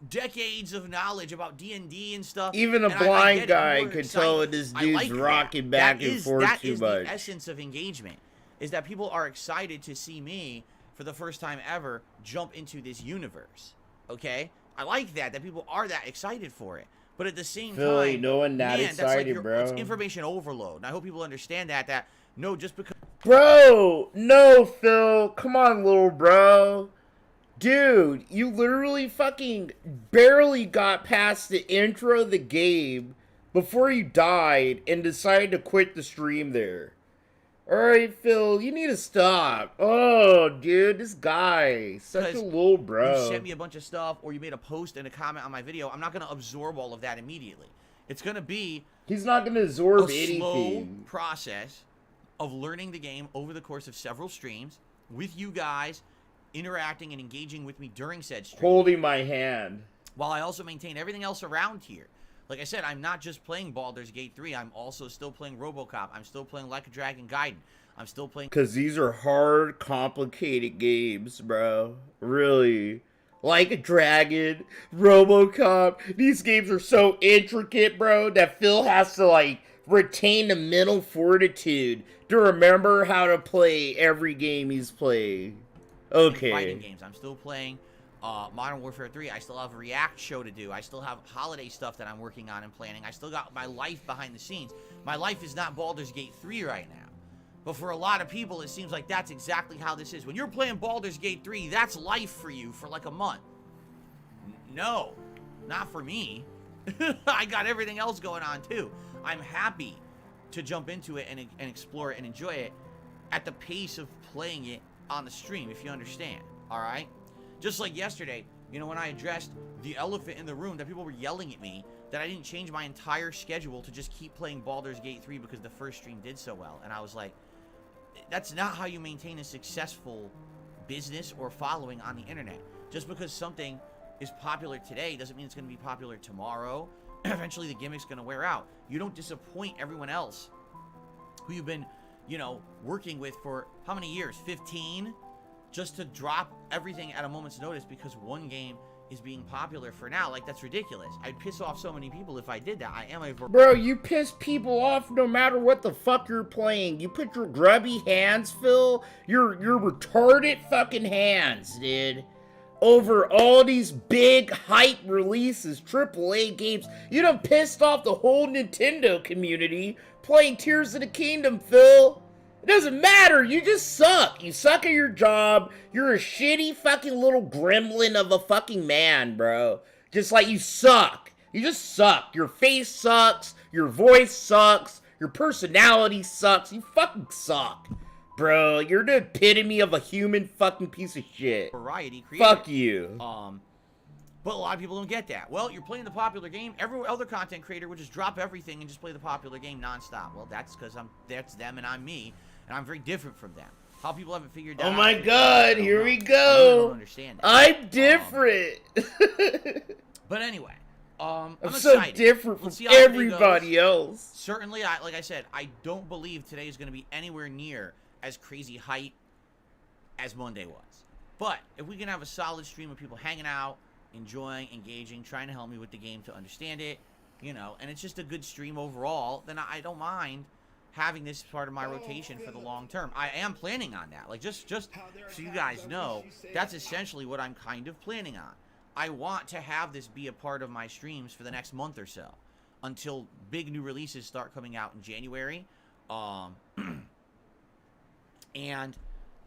decades of knowledge about D&D and stuff. Even a and blind get it. guy You're could excited. tell that this I dude's like rocking that. back and forth that too is much. the essence of engagement, is that people are excited to see me for the first time ever jump into this universe. Okay? I like that people are that excited for it. But at the same Philly, time, no one that man, excited, that's like bro. it's information overload. And I hope people understand that no, just because Bro, no, Phil. Come on, little bro. Dude, you literally fucking barely got past the intro of the game before you died and decided to quit the stream there. Alright, Phil, you need to stop. Oh, dude, this guy, such a little bro. you sent me a bunch of stuff or you made a post and a comment on my video, I'm not going to absorb all of that immediately. It's going to be He's not going to absorb a slow anything. process of learning the game over the course of several streams with you guys interacting and engaging with me during said stream. Holding my hand. While I also maintain everything else around here. Like I said, I'm not just playing Baldur's Gate 3. I'm also still playing RoboCop. I'm still playing Like a Dragon Gaiden. I'm still playing... Because these are hard, complicated games, bro. Really. Like a Dragon, RoboCop. These games are so intricate, bro, that Phil has to, like, retain the mental fortitude to remember how to play every game he's played. Okay. Fighting games. I'm still playing Modern Warfare 3. I still have a React show to do. I still have holiday stuff that I'm working on and planning. I still got my life behind the scenes. My life is not Baldur's Gate 3 right now. But for a lot of people, it seems like that's exactly how this is. When you're playing Baldur's Gate 3, that's life for you for like a month. No, not for me. I got everything else going on too. I'm happy to jump into it and explore it and enjoy it at the pace of playing it on the stream, if you understand. All right? Just like yesterday, you know, when I addressed the elephant in the room that people were yelling at me that I didn't change my entire schedule to just keep playing Baldur's Gate 3 because the first stream did so well. And I was like, that's not how you maintain a successful business or following on the internet. Just because something is popular today doesn't mean it's going to be popular tomorrow. Eventually the gimmick's going to wear out. You don't disappoint everyone else who you've been, you know, working with for how many years? 15? Just to drop everything at a moment's notice because one game is being popular for now. Like, that's ridiculous. I'd piss off so many people if I did that. I am a... Bro, you piss people off no matter what the fuck you're playing. You put your grubby hands, Phil, your retarded fucking hands, dude, over all these big hype releases, AAA games. You done pissed off the whole Nintendo community playing Tears of the Kingdom, Phil. It doesn't matter. You just suck. You suck at your job. You're a shitty fucking little gremlin of a fucking man, bro. Just like you suck. You just suck. Your face sucks. Your voice sucks. Your personality sucks. You fucking suck. Bro, you're the epitome of a human fucking piece of shit. Variety created. Fuck you. But a lot of people don't get that. Well, you're playing the popular game. Every other content creator would just drop everything and just play the popular game nonstop. Well, that's because that's them and I'm me, and I'm very different from them. How people haven't figured that out. Oh my god, here we go. I don't understand that. I'm different. But anyway, I'm so excited. different from Let's see how today everybody goes. else. Certainly, like I said, I don't believe today is going to be anywhere near as crazy hype as Monday was. But if we can have a solid stream of people hanging out, enjoying, engaging, trying to help me with the game to understand it, you know, and it's just a good stream overall, then I don't mind having this part of my rotation for the long term. I am planning on that. Like, just so you guys know, that's essentially what I'm kind of planning on. I want to have this be a part of my streams for the next month or so until big new releases start coming out in January. And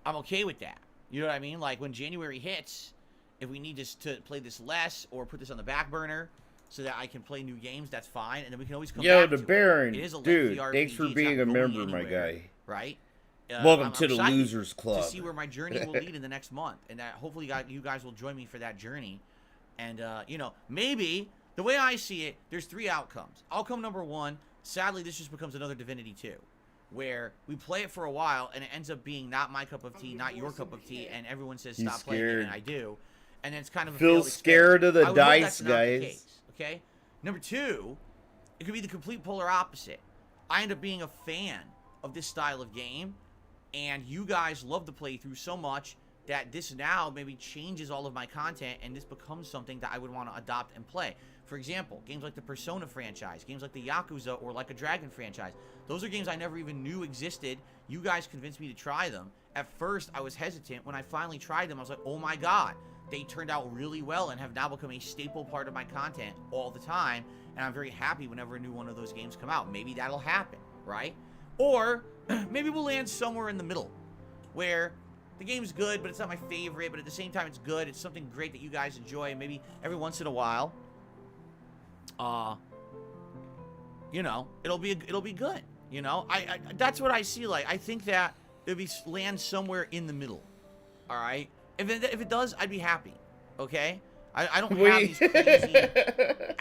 I'm okay with that. You know what I mean? Like, when January hits, if we need to play this less or put this on the back burner so that I can play new games, that's fine. And then we can always come back to the Baron. it. It is a Dude, lengthy thanks RPG. for It's being not a going member, my anywhere, guy. Right? Welcome I'm to the excited Losers Club. to see where my journey will lead in the next month. And that hopefully you guys will join me for that journey. And, you know, maybe, the way I see it, there's 3 outcomes. Outcome number 1, sadly, this just becomes another Divinity 2. Where we play it for a while, and it ends up being not my cup of tea, not your cup of tea, and everyone says stop playing it, and I do. And then it's kind of a failed Feels scared of the I would hope dice, that's not the guys. case, okay? Number 2, it could be the complete polar opposite. I end up being a fan of this style of game, And you guys love the playthrough so much that this now maybe changes all of my content, and this becomes something that I would want to adopt and play. For example, games like the Persona franchise, games like the Yakuza or like a Dragon franchise. Those are games I never even knew existed. You guys convinced me to try them. At first, I was hesitant. When I finally tried them, I was like, oh my god. They turned out really well and have now become a staple part of my content all the time. And I'm very happy whenever a new one of those games come out. Maybe that'll happen, right? Or maybe we'll land somewhere in the middle where the game's good, but it's not my favorite, but at the same time it's good. It's something great that you guys enjoy, and maybe every once in a while, you know, it'll be good. You know, I that's what I see. Like, I think that it'll be land somewhere in the middle. All right, if it does, I'd be happy. Okay, I don't have these crazy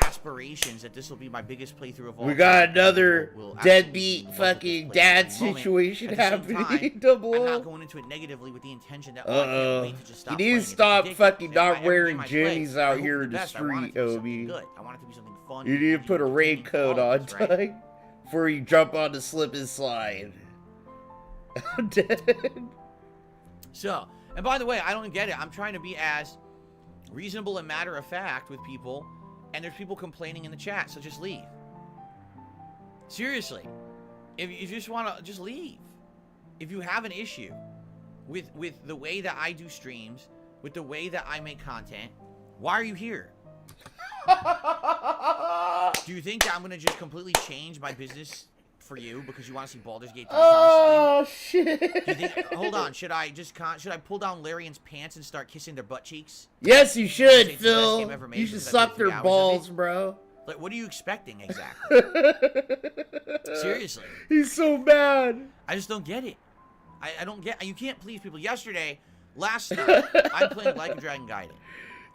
aspirations that this will be my biggest playthrough of all. We got time. another We'll deadbeat fucking dad situation happening. Double I'm O. not going into it negatively with the intention that I can't wait to just stop. You need to playing. stop It's fucking ridiculous. not wearing Every game I jammies play, I out hope here for in the best. I want it street, to be something Obi. good. I want it to be something fun. You need to put a raincoat on, right? Doug, before you jump on the slip and slide. I'm dead. So, and by the way, I don't get it. I'm trying to be as reasonable and matter of fact with people, and there's people complaining in the chat, so just leave. Seriously, if you just want to, just leave. If you have an issue with the way that I do streams, with the way that I make content, why are you here? Do you think that I'm gonna just completely change my business for you because you want to see Baldur's Gate 3 Oh shit! Do you think, hold on, should I pull down Larian's pants and start kissing their butt cheeks? Yes, you should, It's the best Phil. game ever made You should because I suck played 3 their hours of balls, it. bro. Like, what are you expecting exactly? Seriously. He's so mad. I just don't get it. I don't get. You can't please people. Last night, I'm playing Like a Dragon Gaiden.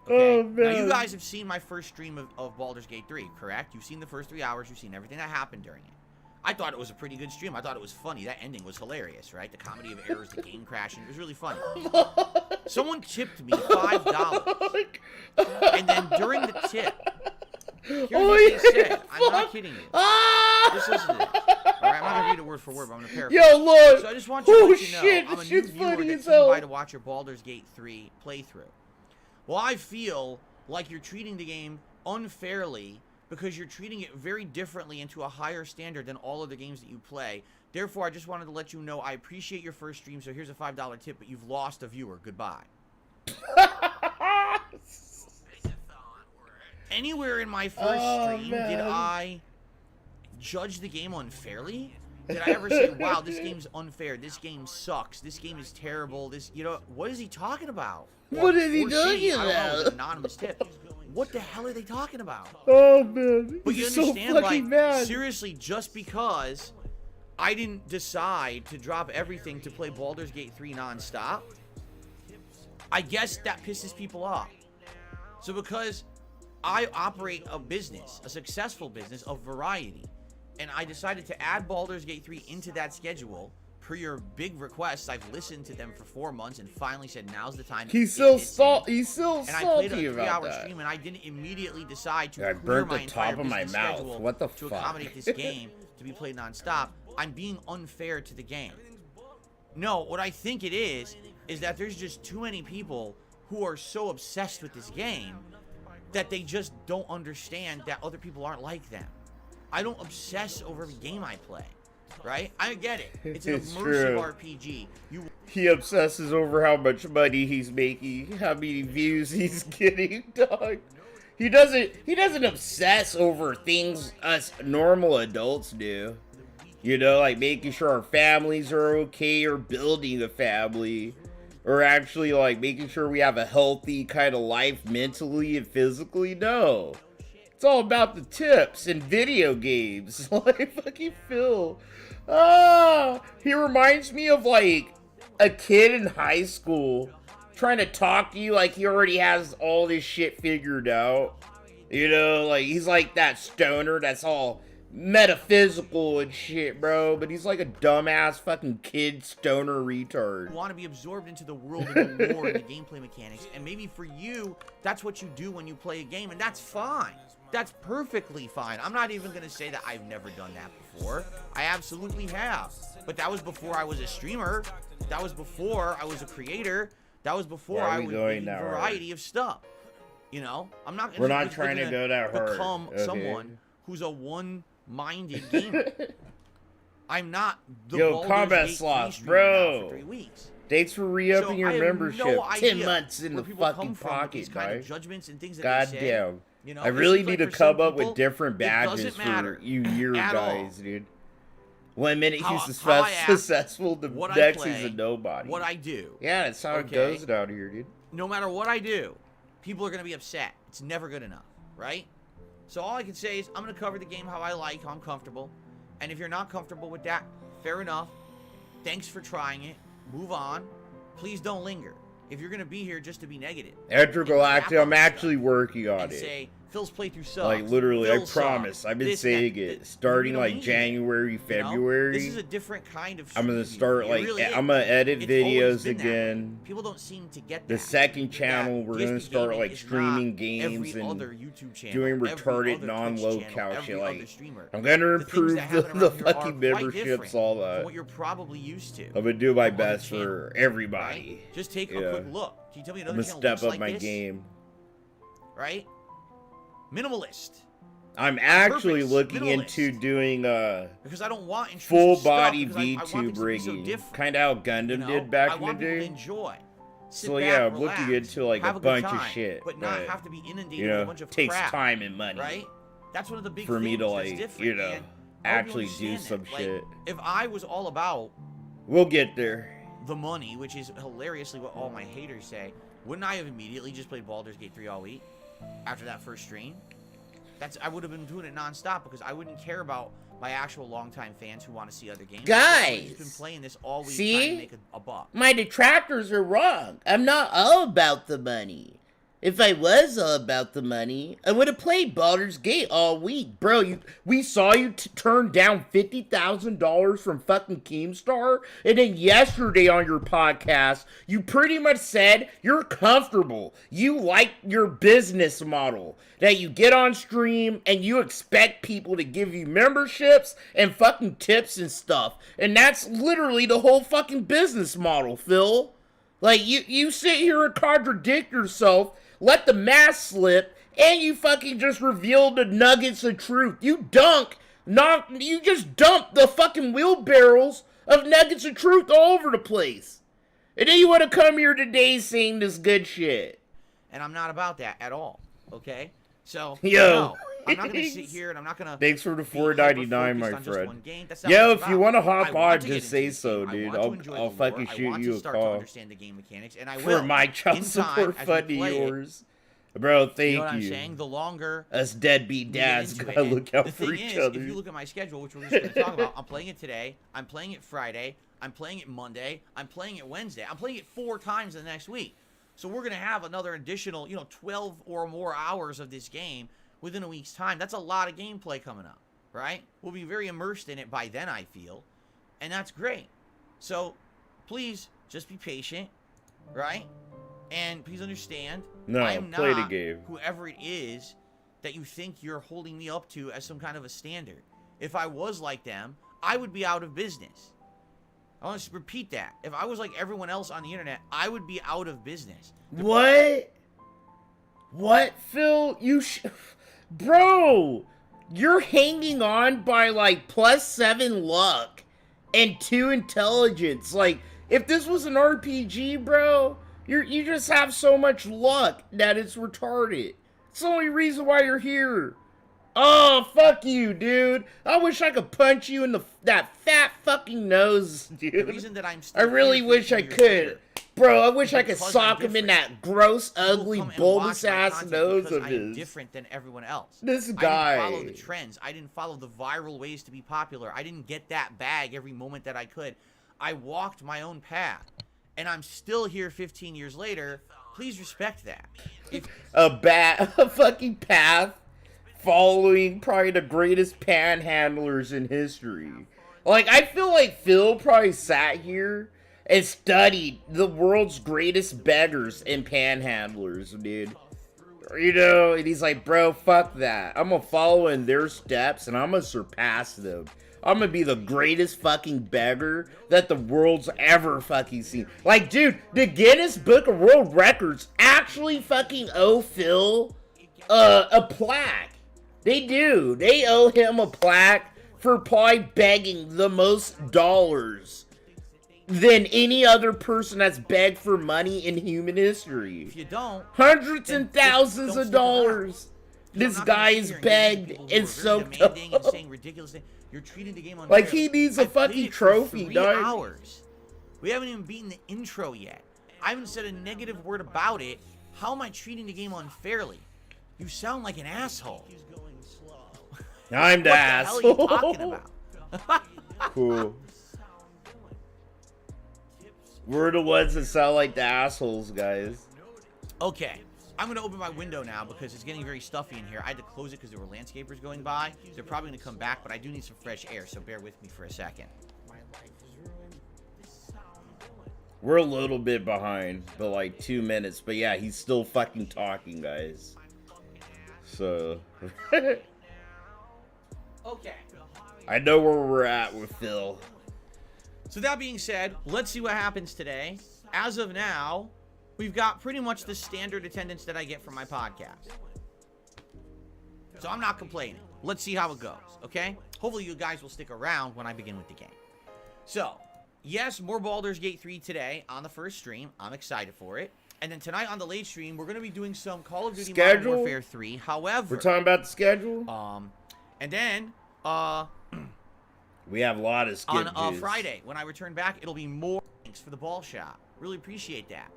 Okay? Oh, man. Now, you guys have seen my first stream of Baldur's Gate 3, correct? You've seen the first 3 hours. You've seen everything that happened during it. I thought it was a pretty good stream. I thought it was funny. That ending was hilarious, right? The comedy of errors, the game crashing. It was really funny. Someone tipped me $5. And then during the tip, here's what they said. I'm not kidding you. Just listen to this. All right, I'm not going to read it word for word, but I'm going to paraphrase. Yo, look. So I just want you to let you know, shit, I'm a this new shit's viewer funny that as came hell. by to watch your Baldur's Gate 3 playthrough. Well, I feel like you're treating the game unfairly because you're treating it very differently and to a higher standard than all other games that you play. Therefore, I just wanted to let you know I appreciate your first stream, so here's a $5 tip, but you've lost a viewer. Goodbye. Anywhere in my first stream did I judge the game unfairly? Did I ever say, wow, this game's unfair, this game sucks, this game is terrible, this, you know, what is he talking about? What is he Or talking she, I don't know, about? it was an anonymous tip. What the hell are they talking about? Oh man, But you he's so understand, fucking like, mad. seriously, just because I didn't decide to drop everything to play Baldur's Gate 3 non-stop, I guess that pisses people off. So because I operate a business, a successful business of variety, and I decided to add Baldur's Gate 3 into that schedule, per your big requests, I've listened to them for 4 months and finally said now's the time. He's still He's still salty and I played a about 3-hour that. stream, and I didn't immediately decide to I clear burnt my the top entire of my business mouth. schedule What the to fuck? accommodate this game to be played nonstop. I'm being unfair to the game. No, what I think it is that there's just too many people who are so obsessed with this game that they just don't understand that other people aren't like them. I don't obsess over every game I play, right? I get it. It's an It's immersive true. RPG. He obsesses over how much money he's making, how many views he's getting, dog. He doesn't obsess over things us normal adults do. You know, like making sure our families are okay or building a family. Or actually like making sure we have a healthy kind of life mentally and physically. No. It's all about the tips and video games. Like fucking Phil. He reminds me of like a kid in high school trying to talk to you like he already has all this shit figured out. You know, like he's like that stoner that's all metaphysical and shit, bro. But he's like a dumbass fucking kid stoner retard. Want to be absorbed into the world and the lore and the gameplay mechanics, and maybe for you, that's what you do when you play a game, and that's fine. That's perfectly fine. I'm not even going to say that I've never done that before. I absolutely have. But that was before I was a streamer. That was before I was a creator. That was before I was doing a variety of stuff. You know, I'm not. We're not trying to go that hard. Become someone who's a one-minded gamer. I'm not the Baldur's combat Gate slots, 3 bro. for 3 weeks. Thanks for re-upping your membership. No 10 months in the fucking pocket, guys. Judgments and things that God they say, damn. you know, I really seems need like to for some come up people, with different badges for you guys, dude. 1 minute he's successful, the next he's a nobody. What I do. Yeah, that's how it goes down here, dude. No matter what I do, people are going to be upset. It's never good enough, right? So all I can say is I'm going to cover the game how I like, how I'm comfortable. And if you're not comfortable with that, fair enough. Thanks for trying it. Move on. Please don't linger. If you're going to be here just to be negative. Intergalactic, I'm actually working on it. Say, Phil's playthrough sucks. Like, literally, I Phil promise. sucks. I've been This, saying that, it. Starting, like, January, February. This is a different kind of I'm gonna start, like, really I'm gonna edit it's always videos been that again. way. People don't seem to get that. The second channel, we're gonna DSP start, gaming like, is streaming not games every and other YouTube channel, doing every retarded other non-low Twitch channel, cow every shit. other Like, streamer. I'm gonna The things improve that happen the around here are fucking quite memberships, different all from that. what you're probably used to. I'm gonna do my on the best channel, for everybody. right? Just take a quick look. Can you tell me I'm another gonna channel step looks up like my this? game. Right? Minimalist. I'm actually Purpose, looking minimalist. into doing Because I don't want full stuff, body because I want things VTube to be so rigging, different. kind of how Gundam You know? did back I in the want people to day. enjoy. Sit So back, yeah, I'm relax, looking into like have a good bunch of time, shit, but not have to be inundated you with know, a bunch of takes crap, time and money, right? That's one of the big for things me to that's like, different, you know, man. actually do Understand some that. Like, shit. if I was all about We'll get there. the money, which is hilariously what all my haters say, wouldn't I have immediately just played Baldur's Gate 3 all week after that first stream? I would have been doing it nonstop because I wouldn't care about my actual longtime fans who want to see other games. Guys, I've been playing this all week see? trying to make a buck. My detractors are wrong. I'm not all about the money. If I was all about the money, I would have played Baldur's Gate all week. Bro, we saw you turn down $50,000 from fucking Keemstar, and then yesterday on your podcast, you pretty much said you're comfortable. You like your business model, that you get on stream and you expect people to give you memberships and fucking tips and stuff. And that's literally the whole fucking business model, Phil. Like, you sit here and contradict yourself, let the mask slip, and you fucking just revealed the nuggets of truth. You just dump the fucking wheelbarrows of nuggets of truth all over the place. And then you want to come here today saying this good shit. And I'm not about that at all, okay? So, Yo. no, I'm not going to sit here and I'm not going to... Thanks for the $4.99, my friend. Yo, Yo, if you want to hop on, just say so, dude. I'll fucking shoot you a call. The game mechanics, and I for will, my child support fund to yours. Bro, thank you. Know what I'm saying? The longer us deadbeat dads gotta look out for each other. If you look at my schedule, which we're just going to talk about, I'm playing it today, I'm playing it Friday, I'm playing it Monday, I'm playing it Wednesday, I'm playing it 4 times the next week. So we're going to have another additional, 12 or more hours of this game within a week's time. That's a lot of gameplay coming up, right? We'll be very immersed in it by then, I feel. And that's great. So please just be patient, right? And please understand, I am play not the game. whoever it is that you think you're holding me up to as some kind of a standard. If I was like them, I would be out of business. I want to repeat that. If I was like everyone else on the internet, I would be out of business. What? What, Phil? Bro, you're hanging on by like +7 luck and 2 intelligence. Like, if this was an RPG, bro, you just have so much luck that it's retarded. It's the only reason why you're here. Oh, fuck you, dude. I wish I could punch you in that fat fucking nose, dude. The reason that I'm still I really wish I could. Bro, I wish I could because sock I'm him in that gross, ugly, come and bulbous watch my ass content nose because of I am his. different than everyone else. This I guy. didn't follow the trends. I didn't follow the viral ways to be popular. I didn't get that bag every moment that I could. I walked my own path. And I'm still here 15 years later. Please respect that. A fucking path following probably the greatest panhandlers in history. Like, I feel like Phil probably sat here and studied the world's greatest beggars and panhandlers, dude. And he's like, bro, fuck that. I'm gonna follow in their steps and I'm gonna surpass them. I'm gonna be the greatest fucking beggar that the world's ever fucking seen. Like, dude, the Guinness Book of World Records actually fucking owe Phil a plaque. They do. They owe him a plaque for probably begging the most dollars than any other person that's begged for money in human history. If you don't, hundreds and thousands of dollars. This guy is begged and soaked up. And saying ridiculous things. You're treating the game unfairly. Like he needs a fucking trophy, dog. 3 hours. We haven't even beaten the intro yet. I haven't said a negative word about it. How am I treating the game unfairly? You sound like an asshole. I'm the asshole. What the hell are you talking about? Cool. We're the ones that sound like the assholes, guys. Okay. I'm going to open my window now because it's getting very stuffy in here. I had to close it because there were landscapers going by. They're probably going to come back, but I do need some fresh air, so bear with me for a second. We're a little bit behind, but like 2 minutes. But yeah, he's still fucking talking, guys. So. Okay. I know where we're at with Phil. So that being said, let's see what happens today. As of now, we've got pretty much the standard attendance that I get from my podcast. So I'm not complaining. Let's see how it goes, okay? Hopefully you guys will stick around when I begin with the game. So, yes, more Baldur's Gate 3 today on the first stream. I'm excited for it. And then tonight on the late stream, we're going to be doing some Call of Duty Modern Warfare 3. However, we're talking about the schedule? And then, we have a lot of schedules. On Friday, when I return back, it'll be more thanks for the ball shot. Really appreciate that.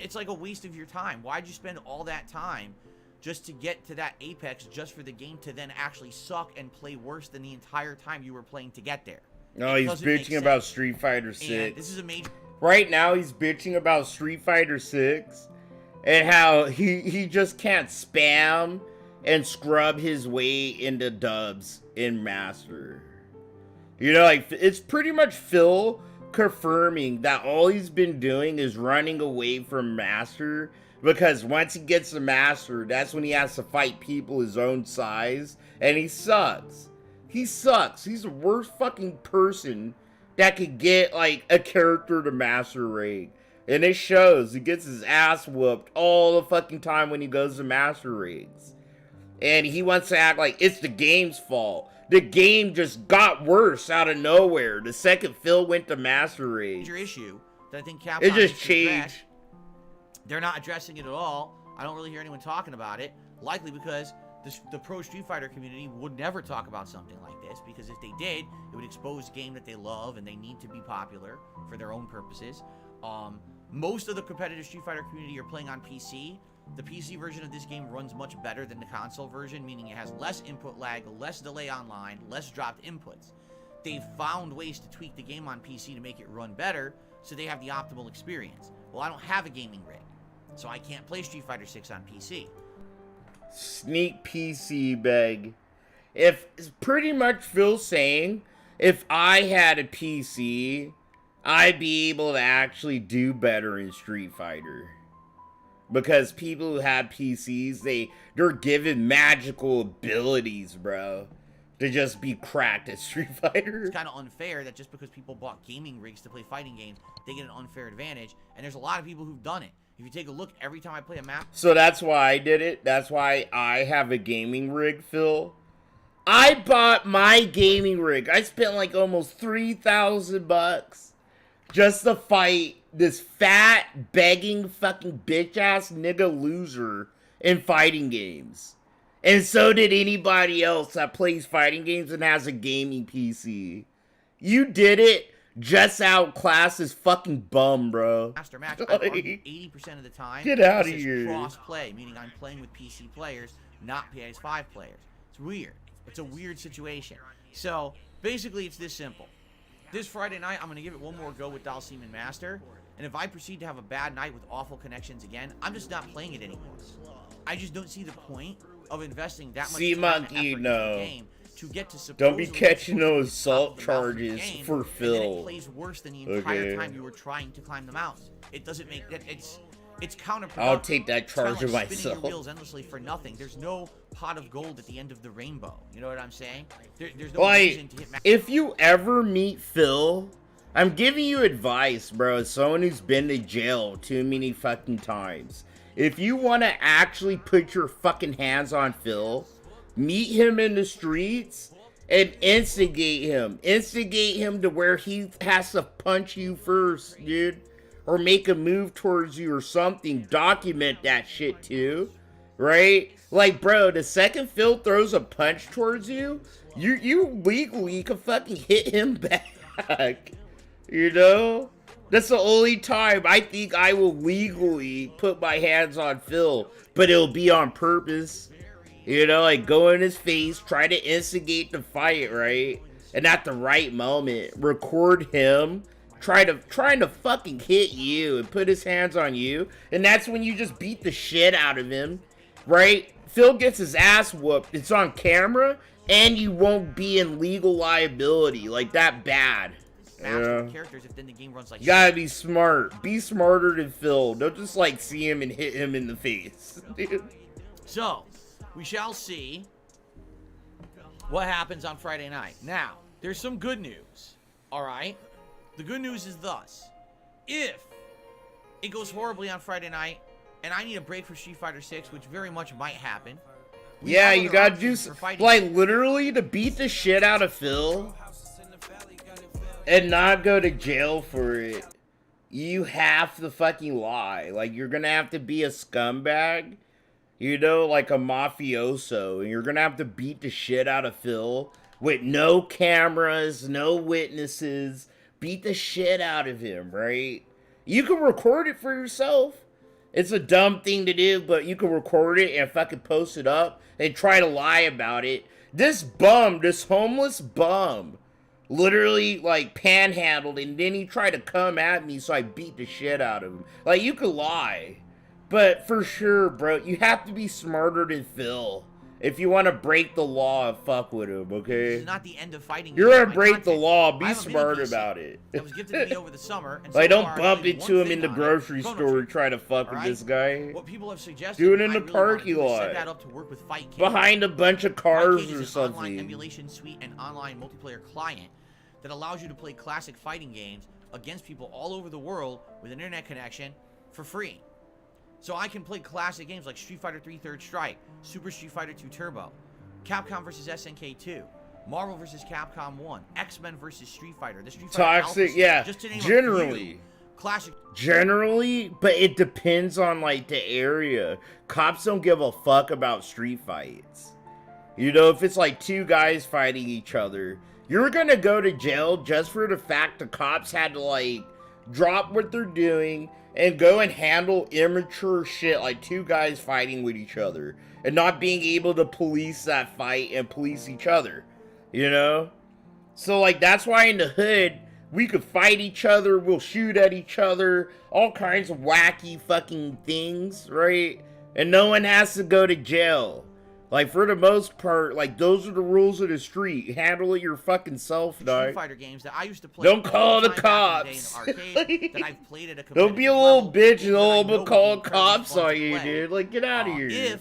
It's like a waste of your time. Why'd you spend all that time just to get to that apex just for the game to then actually suck and play worse than the entire time you were playing to get there? No, he's bitching about Street Fighter 6. And this is a major... Right now, he's bitching about Street Fighter 6 and how he just can't spam and scrub his way into dubs in Master. You know, like, it's pretty much Phil confirming that all he's been doing is running away from Master, because once he gets to Master, that's when he has to fight people his own size, and he sucks. He sucks. He's the worst fucking person that could get, like, a character to Master rank. And it shows. He gets his ass whooped all the fucking time when he goes to Master ranks. And he wants to act like it's the game's fault. The game just got worse out of nowhere the second Phil went to Master Race. Major issue that I think Capcom it just changed. They're not addressing it at all. I don't really hear anyone talking about it. Likely because the pro Street Fighter community would never talk about something like this, because if they did, it would expose a game that they love and they need to be popular for their own purposes. Most of the competitive Street Fighter community are playing on PC. The PC version of this game runs much better than the console version, meaning it has less input lag, less delay online, less dropped inputs. They've found ways to tweak the game on PC to make it run better, so they have the optimal experience. Well, I don't have a gaming rig, so I can't play Street Fighter 6 on PC. Sneak PC beg. If it's pretty much Phil saying, if I had a PC, I'd be able to actually do better in Street Fighter. Because people who have PCs, they're given magical abilities, bro, to just be cracked at Street Fighter. It's kind of unfair that just because people bought gaming rigs to play fighting games, they get an unfair advantage. And there's a lot of people who've done it. If you take a look, every time I play a map... So that's why I did it. That's why I have a gaming rig, Phil. I bought my gaming rig. I spent like almost $3,000 just to fight this fat, begging, fucking bitch-ass nigga loser in fighting games. And so did anybody else that plays fighting games and has a gaming PC. You did it just outclass this fucking bum, bro. Master match, I argue 80% of the time. Get out of this is here. Cross-play, meaning I'm playing with PC players, not PS5 players. It's weird. It's a weird situation. So, basically, it's this simple. This Friday night, I'm going to give it one more go with Dalsim and Master. And if I proceed to have a bad night with awful connections again, I'm just not playing it anymore. I just don't see the point of investing that much time and effort into the game to get to don't be catching those assault charges for Phil. And then it plays worse than the entire time you were trying to climb the mountain. It doesn't make that. It's counterproductive. I'll take that charge of Spinning your myself. wheels endlessly for nothing. There's no pot of gold at the end of the rainbow. You know what I'm saying? There's no reason to hit. If you ever meet Phil, I'm giving you advice, bro. As someone who's been to jail too many fucking times. If you want to actually put your fucking hands on Phil, meet him in the streets and instigate him. Instigate him to where he has to punch you first, dude. Or make a move towards you or something. Document that shit too. Right? Like, bro, the second Phil throws a punch towards you, you legally can fucking hit him back. You know? That's the only time I think I will legally put my hands on Phil. But it'll be on purpose. You know, like go in his face, try to instigate the fight, right? And at the right moment, record him trying to fucking hit you and put his hands on you. And that's when you just beat the shit out of him, right? Phil gets his ass whooped. It's on camera, and you won't be in legal liability like that bad. Characters if then the game runs like you gotta be smart. Be smarter than Phil. Don't just like see him and hit him in the face. So, we shall see what happens on Friday night. Now, there's some good news. Alright? The good news is thus. If it goes horribly on Friday night, and I need a break for Street Fighter 6, which very much might happen. Yeah, you gotta do like literally to beat the shit out of Phil and not go to jail for it. You have to fucking lie. Like, you're gonna have to be a scumbag, you know, like a mafioso, and you're gonna have to beat the shit out of Phil with no cameras, no witnesses. Beat the shit out of him, right? You can record it for yourself. It's a dumb thing to do, but you can record it and fucking post it up and try to lie about it. This bum, this homeless bum, literally, like, panhandled, and then he tried to come at me, so I beat the shit out of him. Like, you could lie. But for sure, bro, you have to be smarter than Phil. If you want to break the law, fuck with him, okay? This is not the end of fighting. You're gonna break the law. Be smart about it. That was gifted to me over the summer. And like, don't bump into him in the grocery store and try to fuck with this guy. What people have suggested, do it in the parking lot. Set that up to work with Fightcade. Behind a bunch of cars Fightcade or is an something. online emulation suite and online multiplayer client that allows you to play classic fighting games against people all over the world with an internet connection for free. So I can play classic games like Street Fighter 3 Third Strike, Super Street Fighter 2 Turbo, Capcom vs SNK 2, Marvel vs Capcom 1, X-Men vs Street Fighter, the Street Fighter Toxic, Alpha, yeah. just to name generally. A few. Classic. Generally, but it depends on, like, the area. Cops don't give a fuck about street fights. You know, if it's like two guys fighting each other, you're gonna go to jail just for the fact the cops had to, like, drop what they're doing and go and handle immature shit like two guys fighting with each other and not being able to police that fight and police each other, you know? So, like, that's why in the hood, we could fight each other, we'll shoot at each other, all kinds of wacky fucking things, right? And no one has to go to jail. Like, for the most part, like, those are the rules of the street. Handle it your fucking self, dog. Street Fighter games that I used to play. Don't call the cops. That I've played at a don't be a little bitch and they'll call cops on you, dude. Like, get out of here. If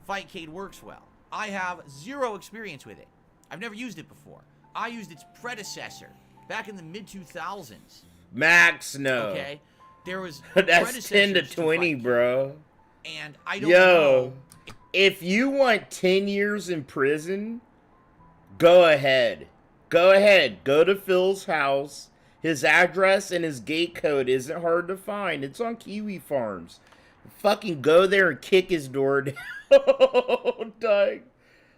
Fightcade works well, I have zero experience with it. I've never used it before. I used its predecessor back in the mid-2000s. Max, no. Okay? There was that's 10 to 20, bro. And I don't know. If you want 10 years in prison, go ahead. Go ahead. Go to Phil's house. His address and his gate code isn't hard to find. It's on Kiwi Farms. Fucking go there and kick his door down. Dang.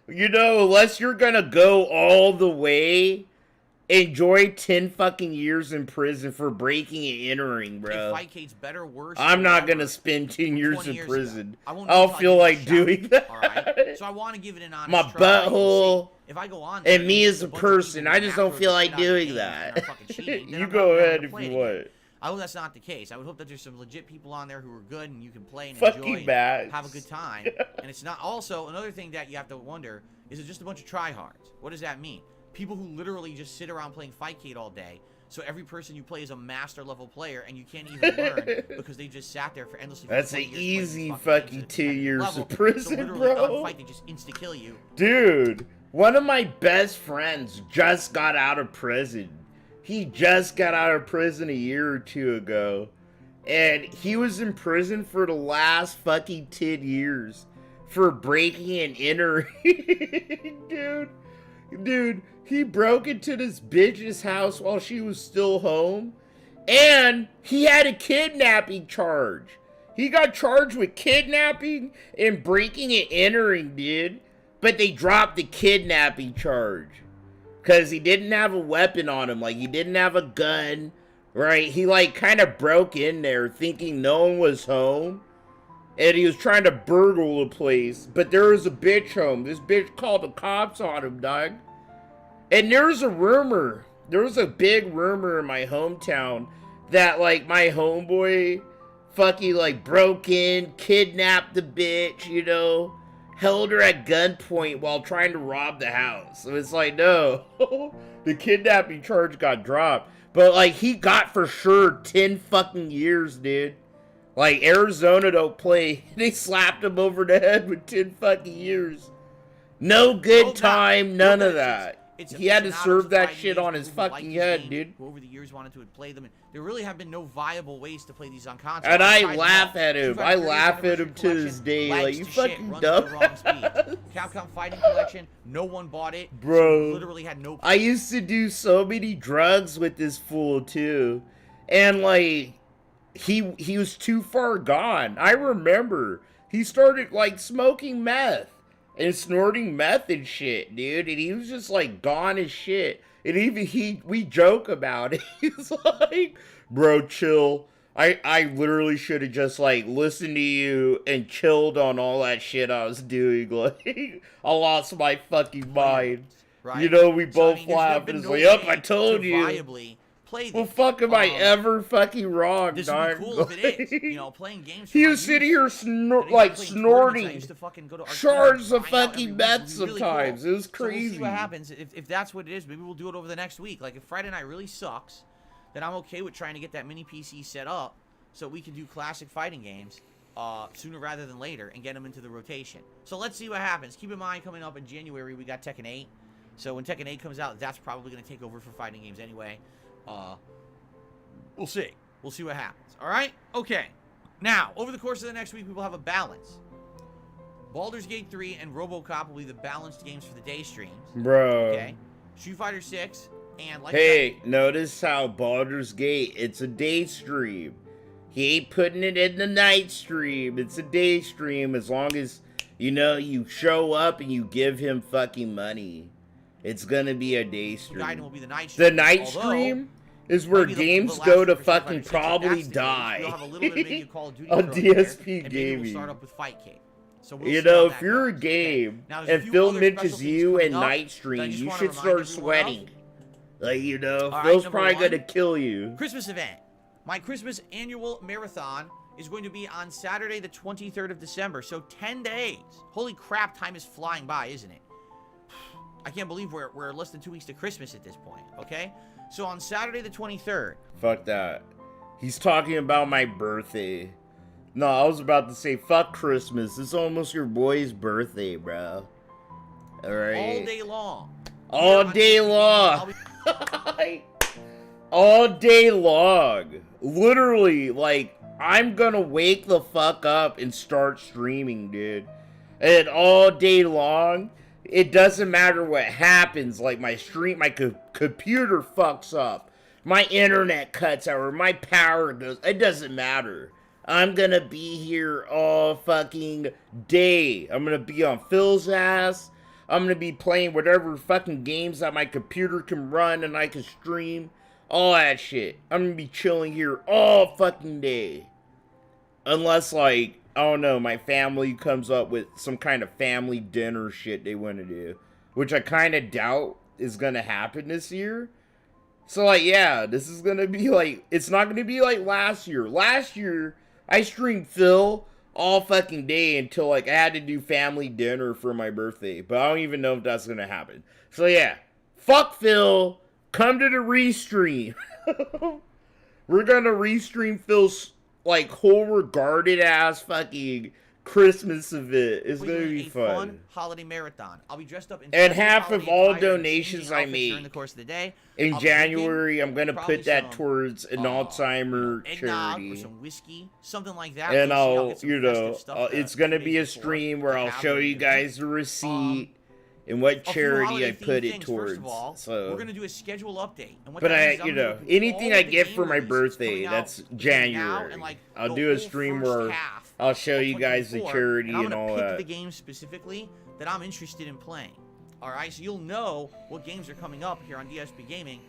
You know, unless you're gonna go all the way, enjoy 10 fucking years in prison for breaking and entering, bro. Fightcade's better, worse. I'm not gonna spend 10 years in prison. I don't feel like doing that. Alright? So I want to give it an honest my try. butthole. If I go on and me as a person, I just don't feel like doing that. You go ahead if you want. I hope that's not the case. I would hope that there's some legit people on there who are good and you can play and fucking enjoy bad. Have a good time. And it's not also another thing that you have to wonder, is it just a bunch of tryhards? What does that mean? People who literally just sit around playing Fightcade all day, So every person you play is a master level player, and you can't even learn because they just sat there for endlessly. That's an easy fucking 2 years level. of prison, so literally bro. on fight, they just insta kill you. Dude, one of my best friends just got out of prison. He just got out of prison a year or two ago. And he was in prison for the last fucking 10 years for breaking and entering. Dude, he broke into this bitch's house while she was still home. And he had a kidnapping charge. He got charged with kidnapping and breaking and entering, dude. But they dropped the kidnapping charge. Because he didn't have a weapon on him. Like, he didn't have a gun. Right? He, like, kind of broke in there thinking no one was home. And he was trying to burgle the place. But there was a bitch home. This bitch called the cops on him, dog. And there's a rumor. There was a big rumor in my hometown that, like, my homeboy fucking, like, broke in, kidnapped the bitch, you know, held her at gunpoint while trying to rob the house. So it's like, no, the kidnapping charge got dropped. But, like, he got for sure 10 fucking years, dude. Like, Arizona don't play. They slapped him over the head with 10 fucking years. No good time, none of that. He had to serve that shit on his fucking head, dude. Who over the years wanted to play them. There really have been no viable ways to play these on console. And I laugh at him. I laugh at him to this day. Like, you fucking dumb. Capcom Fighting Collection, no one bought it. Bro, so literally had no. I used to do so many drugs with this fool, too. And, like, he was too far gone. I remember he started, like, smoking meth. And snorting meth and shit, dude. And he was just, like, gone as shit. And even we joke about it. He's like, bro, chill. I literally should have just, like, listened to you and chilled on all that shit I was doing. Like, I lost my fucking mind. Right. You know, we both laugh and it's like, yep, I told you. Well, fuck, am I ever fucking wrong, this darn? Would be cool if it is. You know, playing games. He was sitting here snorting shards of fucking meth sometimes. It was crazy. So we'll see what happens. If that's what it is, maybe we'll do it over the next week. Like, if Friday night really sucks, then I'm okay with trying to get that mini PC set up so we can do classic fighting games sooner rather than later and get them into the rotation. So let's see what happens. Keep in mind, coming up in January, we got Tekken 8. So when Tekken 8 comes out, that's probably going to take over for fighting games anyway. We'll see. We'll see what happens. All right? Okay. Now, over the course of the next week, we will have a balance. Baldur's Gate 3 and RoboCop will be the balanced games for the day streams. Bro. Okay? Street Fighter 6 and... like hey, notice how Baldur's Gate, it's a day stream. He ain't putting it in the night stream. It's a day stream as long as, you know, you show up and you give him fucking money. It's gonna be a day stream. Will be the night stream. The night stream is where games go to fucking probably die. We'll have a little bit of maybe Call of Duty on DSP and gaming. We'll start up with Fightcade. So we'll you know, if you're a game and Phil mentions you in night stream, you should start sweating. Like, you know, Phil's probably gonna kill you. Christmas event. My Christmas annual marathon is going to be on Saturday, the 23rd of December. So 10 days. Holy crap, time is flying by, isn't it? I can't believe we're less than 2 weeks to Christmas at this point, okay? So on Saturday the 23rd. Fuck that. He's talking about my birthday. No, I was about to say, fuck Christmas. It's almost your boy's birthday, bro. Alright? All day long. All day long. All day long. Literally, like, I'm gonna wake the fuck up and start streaming, dude. And all day long... It doesn't matter what happens, like my computer fucks up, my internet cuts out, or my power goes, it doesn't matter. I'm gonna be here all fucking day. I'm gonna be on Phil's ass. I'm gonna be playing whatever fucking games that my computer can run and I can stream. All that shit. I'm gonna be chilling here all fucking day. Unless, like, I don't know, my family comes up with some kind of family dinner shit they want to do. Which I kind of doubt is going to happen this year. So, like, yeah, this is going to be like, it's not going to be like last year. Last year, I streamed Phil all fucking day until, like, I had to do family dinner for my birthday. But I don't even know if that's going to happen. So, yeah, fuck Phil. Come to the Restream. We're gonna restream Phil's like whole regarded ass fucking Christmas event. It's gonna be fun. Holiday marathon. I'll be dressed up in and half of all donations I make during the course of the day. in January, I'm gonna probably put that some, towards an Alzheimer eggnog charity. or some whiskey, something like that. And I'll I'll, get some you know, festive stuff to it's gonna make be a it for, stream where to I'll have show during you the event. guys the receipt and what A few charity I holiday-themed put it things. towards. First of all, So, we're gonna do a schedule update. And what but that I, means is you I'm gonna know, look at anything all I of the get game for my releases birthday, coming out that's between now January. and, like, I'll the do a whole stream first where half I'll show of you guys the 2024, charity and I'm and gonna all pick that. the games specifically that I'm interested in playing. All right, so you'll know what games are coming up here on DSP Gaming,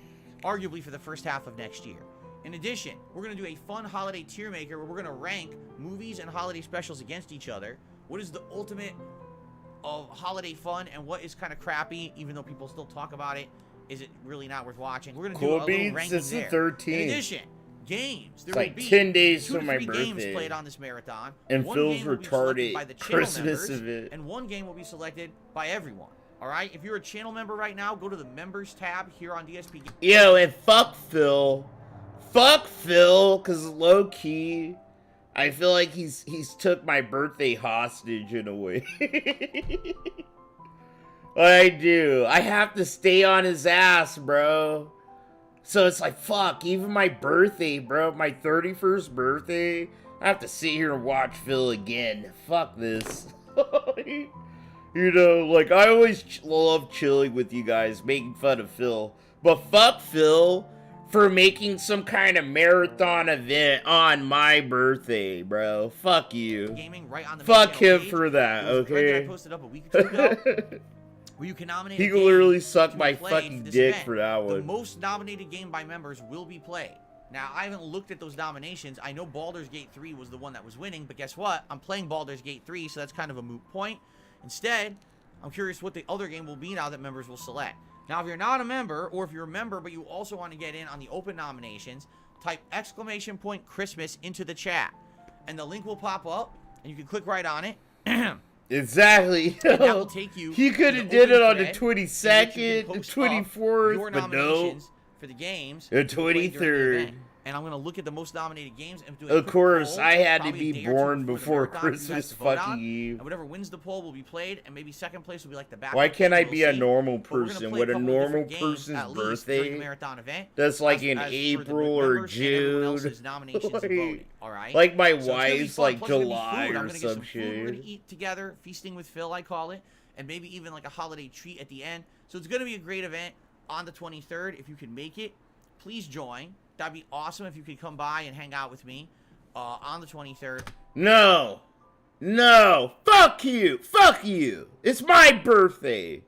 arguably for the first half of next year. In addition, we're going to do a fun holiday tier maker where we're going to rank movies and holiday specials against each other. What is the ultimate of holiday fun and what is kind of crappy, even though people still talk about it? Is it really not worth watching? We're going to do a little Beats, ranking it's the there. 13th. In addition, games. There It's will like be 10 days 2 to to my 3 games birthday. played on this marathon. And One Phil's game will be selected retarded by the channel Christmas members, event. and one game will be selected by everyone. All right? If you're a channel member right now, go to the members tab here on DSP. Yo, and fuck Phil. Fuck Phil, because low key, I feel like he's took my birthday hostage in a way. I do. I have to stay on his ass, bro. So it's like, fuck, even my birthday, bro, my 31st birthday, I have to sit here and watch Phil again. Fuck this. You know, like, I always love chilling with you guys, making fun of Phil. But fuck Phil for making some kind of marathon event on my birthday, bro. Fuck you. Gaming right on the fuck him page. for that, It was a thread that I okay? posted up a week or two ago, where you can nominate He a can game literally suck to my be played fucking for this dick event. for that The one. most nominated game by members will be played. Now, I haven't looked at those nominations. I know Baldur's Gate 3 was the one that was winning, but guess what? I'm playing Baldur's Gate 3, so that's kind of a moot point. Instead, I'm curious what the other game will be now that members will select. Now, if you're not a member, or if you're a member but you also want to get in on the open nominations, type !Christmas into the chat, and the link will pop up, and you can click right on it. Exactly. And that will take you He could to have the did it open on the thread, 22nd, in the which you can post up your 24th, but no. nominations for the games. The to play during the 23rd. event. And I'm going to look at the most nominated games and do a Of quick course, poll, I had to probably a be day or two born the before marathon for you guys Christmas to vote fucking on. Eve. And whatever wins the poll will be played, and maybe second place will be like the back. Why can't I we'll be a see. normal But we're gonna person? play Would a couple of normal different games, person's at least, during the birthday? marathon event, That's like as in for the April or members and everyone June. else's nominations and voting, all right? Like my So it's gonna be wife's fun. like Plus, there's gonna be July food. I'm or gonna get some some food. We're shit. gonna eat together, feasting with Phil, I call it, and maybe even like a holiday treat at the end. So it's gonna be a great event on the 23rd. If you can make it, please join. That'd be awesome if you could come by and hang out with me on the 23rd. No. No. Fuck you. Fuck you. It's my birthday.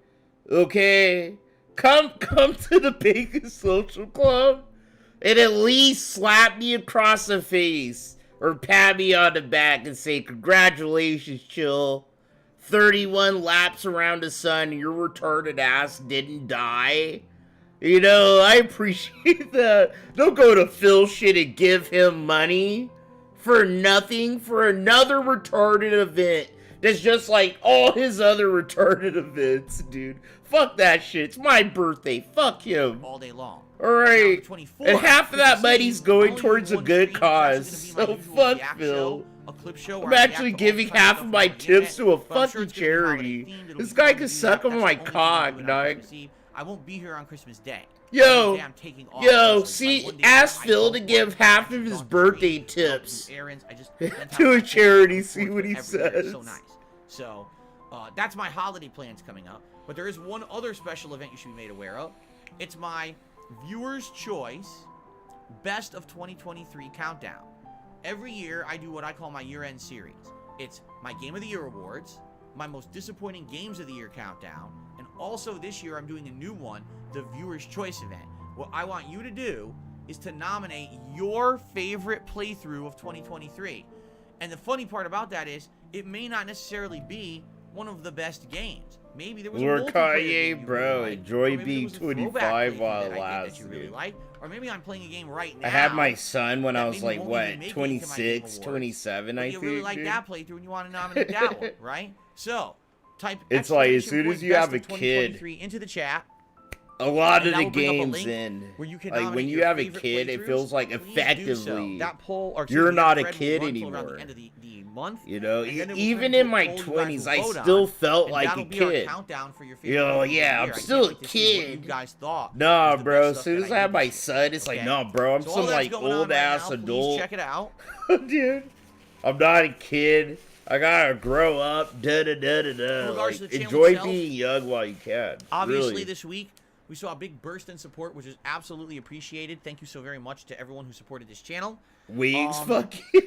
Okay? Come to the Bacon Social Club and at least slap me across the face or pat me on the back and say, congratulations, Chill. 31 laps around the sun, your retarded ass didn't die. You know, I appreciate that. Don't go to Phil shit and give him money for nothing for another retarded event that's just like all his other retarded events, dude. Fuck that shit. It's my birthday. Fuck him. All day long. Alright. Now, the 24th, And half of that Christmas money's Eve, going only towards a one good stream. cause. It's actually So gonna be my usual fuck react Phil. show, a clip show where I'm I react actually to all giving kinds of half stuff of my on the tips internet, to a but I'm sure fucking it's gonna be holiday charity. themed. It'll This be guy fun can to do suck that. on That's my the only thing I'm cock, doing on dog. Christmas Eve. I won't be here on Christmas Day. Yo, Day I'm taking off, yo, essentially. see, My one day ask I Phil don't to give work. half I of his don't birthday read, I don't do tips errands. I just spend time to a with my charity, family. see what he Every year. It's says. so nice. So, that's my holiday plans coming up. But there is one other special event you should be made aware of. It's my Viewer's Choice Best of 2023 Countdown. Every year, I do what I call my year-end series. It's my Game of the Year awards, my most disappointing Games of the Year countdown, and also this year I'm doing a new one, the Viewer's Choice event. What I want you to do is to nominate your favorite playthrough of 2023. And the funny part about that is, it may not necessarily be one of the best games. Maybe there was a Lord multiplayer Kanye, game you bro, really liked, enjoy or maybe there being was a throwback 25 playthrough while that it I did that lasts, you really dude. liked, or maybe I'm playing a game right now. I had my son when I that was maybe like, won't what, even make it into my Game 26, Awards, 27, but I you really think, like dude. that playthrough and you want to nominate that one, right? So, type It's like, as exclamation soon point as you best have a of kid. 2023 into the chat, a lot And of that the will bring up a games link in, where you can like when nominate you your have a favorite kid, it playthroughs. feels like Please do effectively so. That poll, or you're not a thread will kid run till around anymore. the end of the month. You know, And then it will even turn in to a my poll you guys 20s, will I vote still on, felt and like that'll a be our kid. countdown for your Yo, favorite playthrough of the yeah, year. I'm I can't still a wait to see what you kid. guys thought Nah, was the bro, best as stuff soon that as I have did my this son, year. it's like, Okay? nah, bro, I'm So all some that's like going on old right ass now. Please adult. check it out. Dude, I'm not a kid. I gotta grow up. Da da da da da. In regards Like, to the channel enjoy itself, being young while you can. Obviously, really. this week we saw a big burst in support, which is absolutely appreciated. Thank you so very much to everyone who supported this channel. Weeks, fuck you.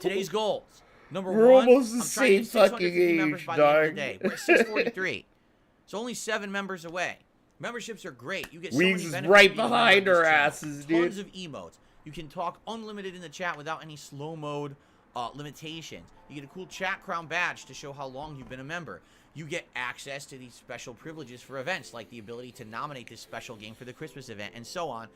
Today's goals. Number We're one, almost the I'm trying to get same fucking 650 members age, by the end of the dog. day. We're at 643. So only 7 members away. Memberships are great. You get so Weeks many is benefits right of being a behind member of our this channel. asses, dude. Tons of emotes. You can talk unlimited in the chat without any slow mode limitations. You get a cool chat crown badge to show how long you've been a member. You get access to these special privileges for events, like the ability to nominate this special game for the Christmas event, and so on.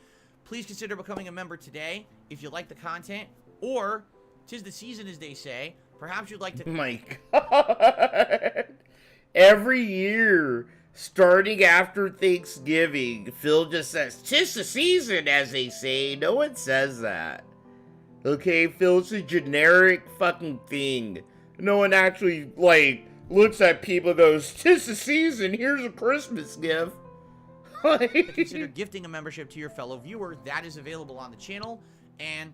Please consider becoming a member today if you like the content, or 'tis the season, as they say. Perhaps you'd like to... My God. Every year, starting after Thanksgiving, Phil just says, "'Tis the season," as they say. No one says that. Okay, Phil, it's a generic fucking thing. No one actually, like, looks at people and goes, "'Tis the season, here's a Christmas gift." Consider gifting a membership to your fellow viewer. That is available on the channel, and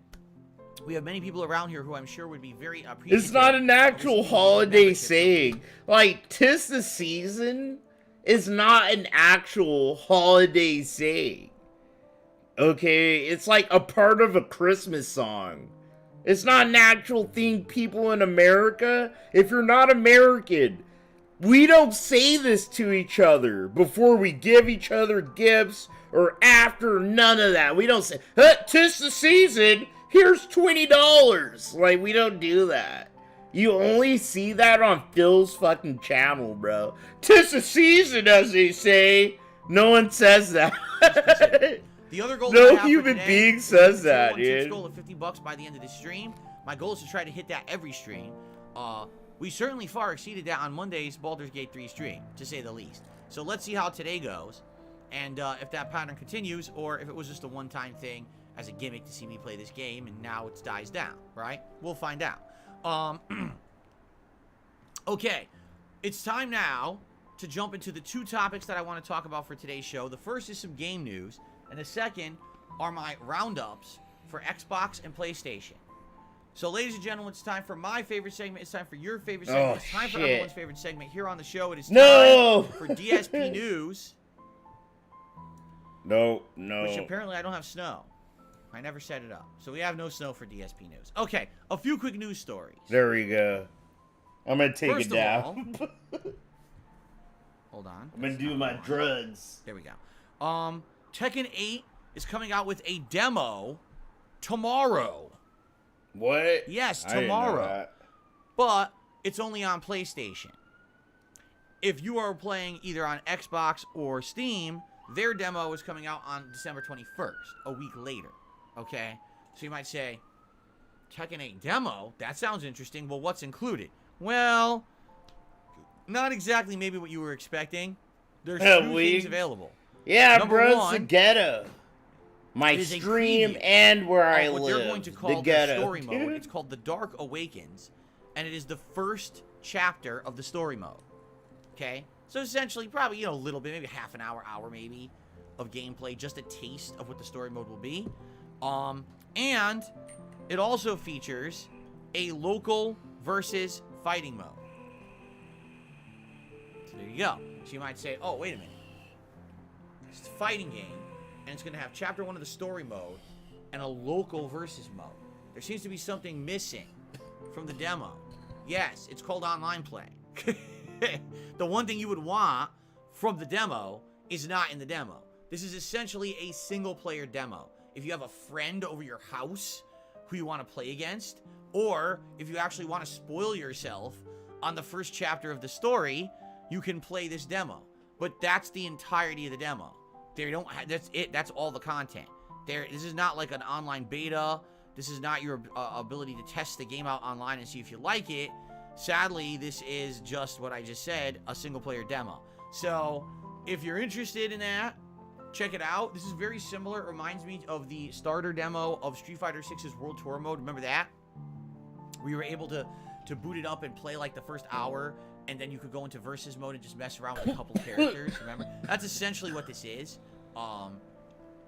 we have many people around here who I'm sure would be very appreciative. It's not an actual holiday saying. Like, "'Tis the season" is not an actual holiday saying. Okay? It's like a part of a Christmas song. It's not an actual thing, people in America. If you're not American, we don't say this to each other before we give each other gifts or after. None of that. We don't say, "'Tis the season, here's $20. Like, we don't do that. You only see that on Phil's fucking channel, bro. "'Tis the season," as they say. No one says that. The other goal No that I have human for today being is says the that, tier 1 tips dude. goal of $50 by the end of this stream. My goal is to try to hit that every stream. We certainly far exceeded that on Monday's Baldur's Gate 3 stream, to say the least. So let's see how today goes, and if that pattern continues, or if it was just a one-time thing as a gimmick to see me play this game, and now it dies down, right? We'll find out. Okay, it's time now to jump into the 2 topics that I want to talk about for today's show. The first is some game news, and the second are my roundups for Xbox and PlayStation. So, ladies and gentlemen, it's time for my favorite segment. It's time for your favorite segment. Oh, it's time for shit. everyone's favorite segment here on the show. It is No! time for DSP news, No. which apparently I don't have snow. I never set it up. So we have no snow for DSP news. Okay, a few quick news stories. There we go. I'm gonna take First it of down. Hold on. I'm gonna do my drugs. There we go. Tekken 8 is coming out with a demo tomorrow. What? Yes, I didn't know tomorrow. that. But it's only on PlayStation. If you are playing either on Xbox or Steam, their demo is coming out on December 21st, a week later. Okay? So you might say, Tekken 8 demo? That sounds interesting. Well, what's included? Well, not exactly maybe what you were expecting. There's 2 things available. Yeah, Number bro, it's the one, ghetto. My it is a stream preview and where I of what live. they're going to the call ghetto. their story mode. Dude. It's called The Dark Awakens, and it is the first chapter of the story mode. Okay? So essentially, probably, a little bit, maybe half an hour maybe, of gameplay, just a taste of what the story mode will be. And it also features a local versus fighting mode. So there you go. So you might say, oh, wait a minute. It's a fighting game, and it's going to have chapter 1 of the story mode and a local versus mode. There seems to be something missing from the demo. Yes, it's called online play. The one thing you would want from the demo is not in the demo. This is essentially a single-player demo. If you have a friend over your house who you want to play against, or if you actually want to spoil yourself on the first chapter of the story, you can play this demo. But that's the entirety of the demo. They don't. That's it. That's all the content. This is not like an online beta. This is not your ability to test the game out online and see if you like it. Sadly, this is just what I just said, a single-player demo. So, if you're interested in that, check it out. This is very similar. It reminds me of the starter demo of Street Fighter 6's World Tour mode. Remember that? We were able to boot it up and play like the first hour, and then you could go into versus mode and just mess around with a couple characters. Remember? That's essentially what this is.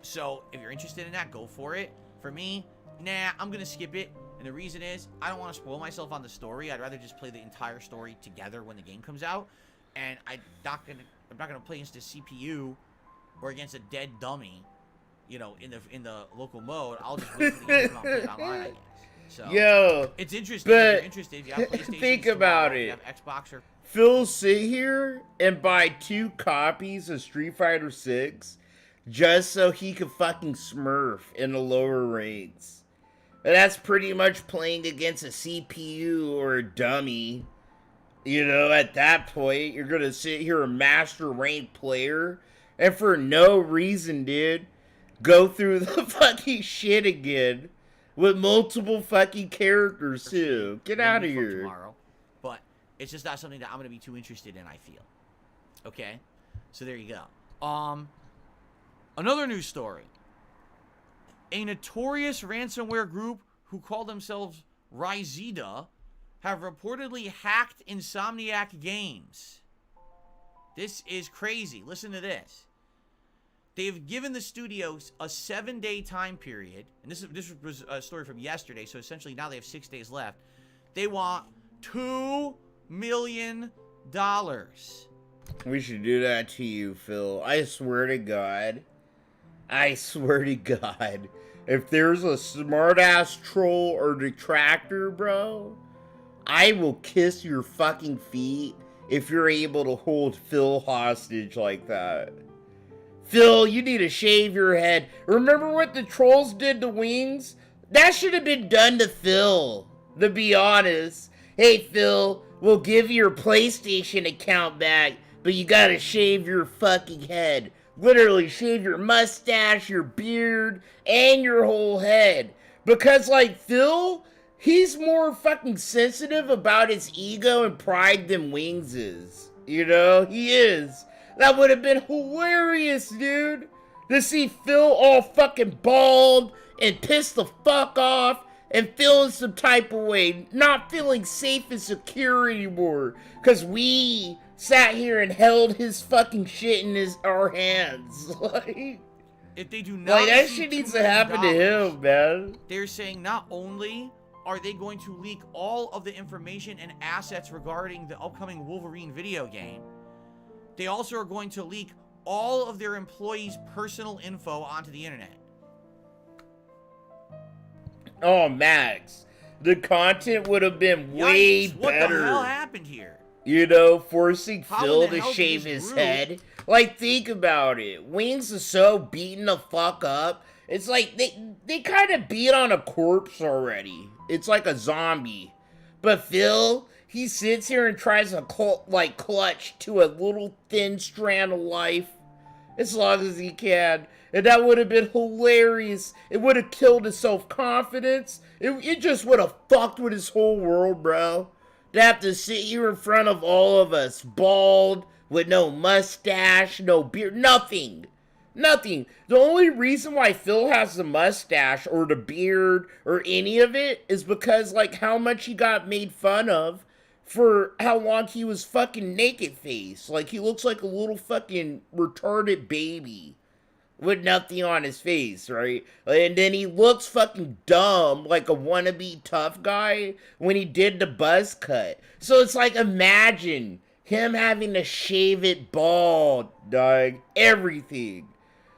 So if you're interested in that, go for it. For me, nah, I'm gonna skip it. And the reason is, I don't want to spoil myself on the story. I'd rather just play the entire story together when the game comes out. And I'm not gonna play against a CPU or against a dead dummy, you know, in the local mode. I'll just wait for the game to come out and play it online, I guess. So, yo, it's interesting. If you're interested, if you have PlayStation, think about it. If you have Xbox or Phil sit here and buy 2 copies of Street Fighter 6 just so he could fucking smurf in the lower ranks. And that's pretty much playing against a CPU or a dummy. You know, at that point, you're gonna sit here a master ranked player and for no reason, dude, go through the fucking shit again with multiple fucking characters too. Get out of here. Tomorrow. But it's just not something that I'm gonna be too interested in, I feel. Okay? So there you go. Another news story. A notorious ransomware group who call themselves Ryzeda have reportedly hacked Insomniac Games. This is crazy. Listen to this. They've given the studios a 7-day time period, and this was a story from yesterday, so essentially now they have 6 days left. They want $2 million. We should do that to you, Phil. I swear to God. I swear to God. If there's a smart-ass troll or detractor, bro, I will kiss your fucking feet if you're able to hold Phil hostage like that. Phil, you need to shave your head. Remember what the trolls did to Wings? That should have been done to Phil, to be honest. Hey, Phil, we'll give you your PlayStation account back, but you gotta shave your fucking head. Literally shave your mustache, your beard, and your whole head. Because, like, Phil, he's more fucking sensitive about his ego and pride than Wings is. You know? He is. That would have been hilarious, dude. To see Phil all fucking bald and pissed the fuck off and feeling some type of way. Not feeling safe and secure anymore. Because we sat here and held his fucking shit in our hands. Like, if they do not, like, that shit needs to happen to him, man. They're saying not only are they going to leak all of the information and assets regarding the upcoming Wolverine video game, they also are going to leak all of their employees' personal info onto the internet. Oh, Max, the content would have been way better. What the hell happened here? You know, forcing Phil to hell shave did this his group- head. Like, think about it. Wings is so beaten the fuck up. It's like they kind of beat on a corpse already. It's like a zombie. But Phil, he sits here and tries to clutch to a little thin strand of life as long as he can. And that would have been hilarious. It would have killed his self-confidence. It just would have fucked with his whole world, bro. To have to sit here in front of all of us, bald, with no mustache, no beard, nothing. Nothing. The only reason why Phil has the mustache or the beard or any of it is because, like, how much he got made fun of for how long he was fucking naked face. Like, he looks like a little fucking retarded baby with nothing on his face, right? And then he looks fucking dumb, like a wannabe tough guy, when he did the buzz cut. So it's like, imagine him having to shave it bald, dog. Everything.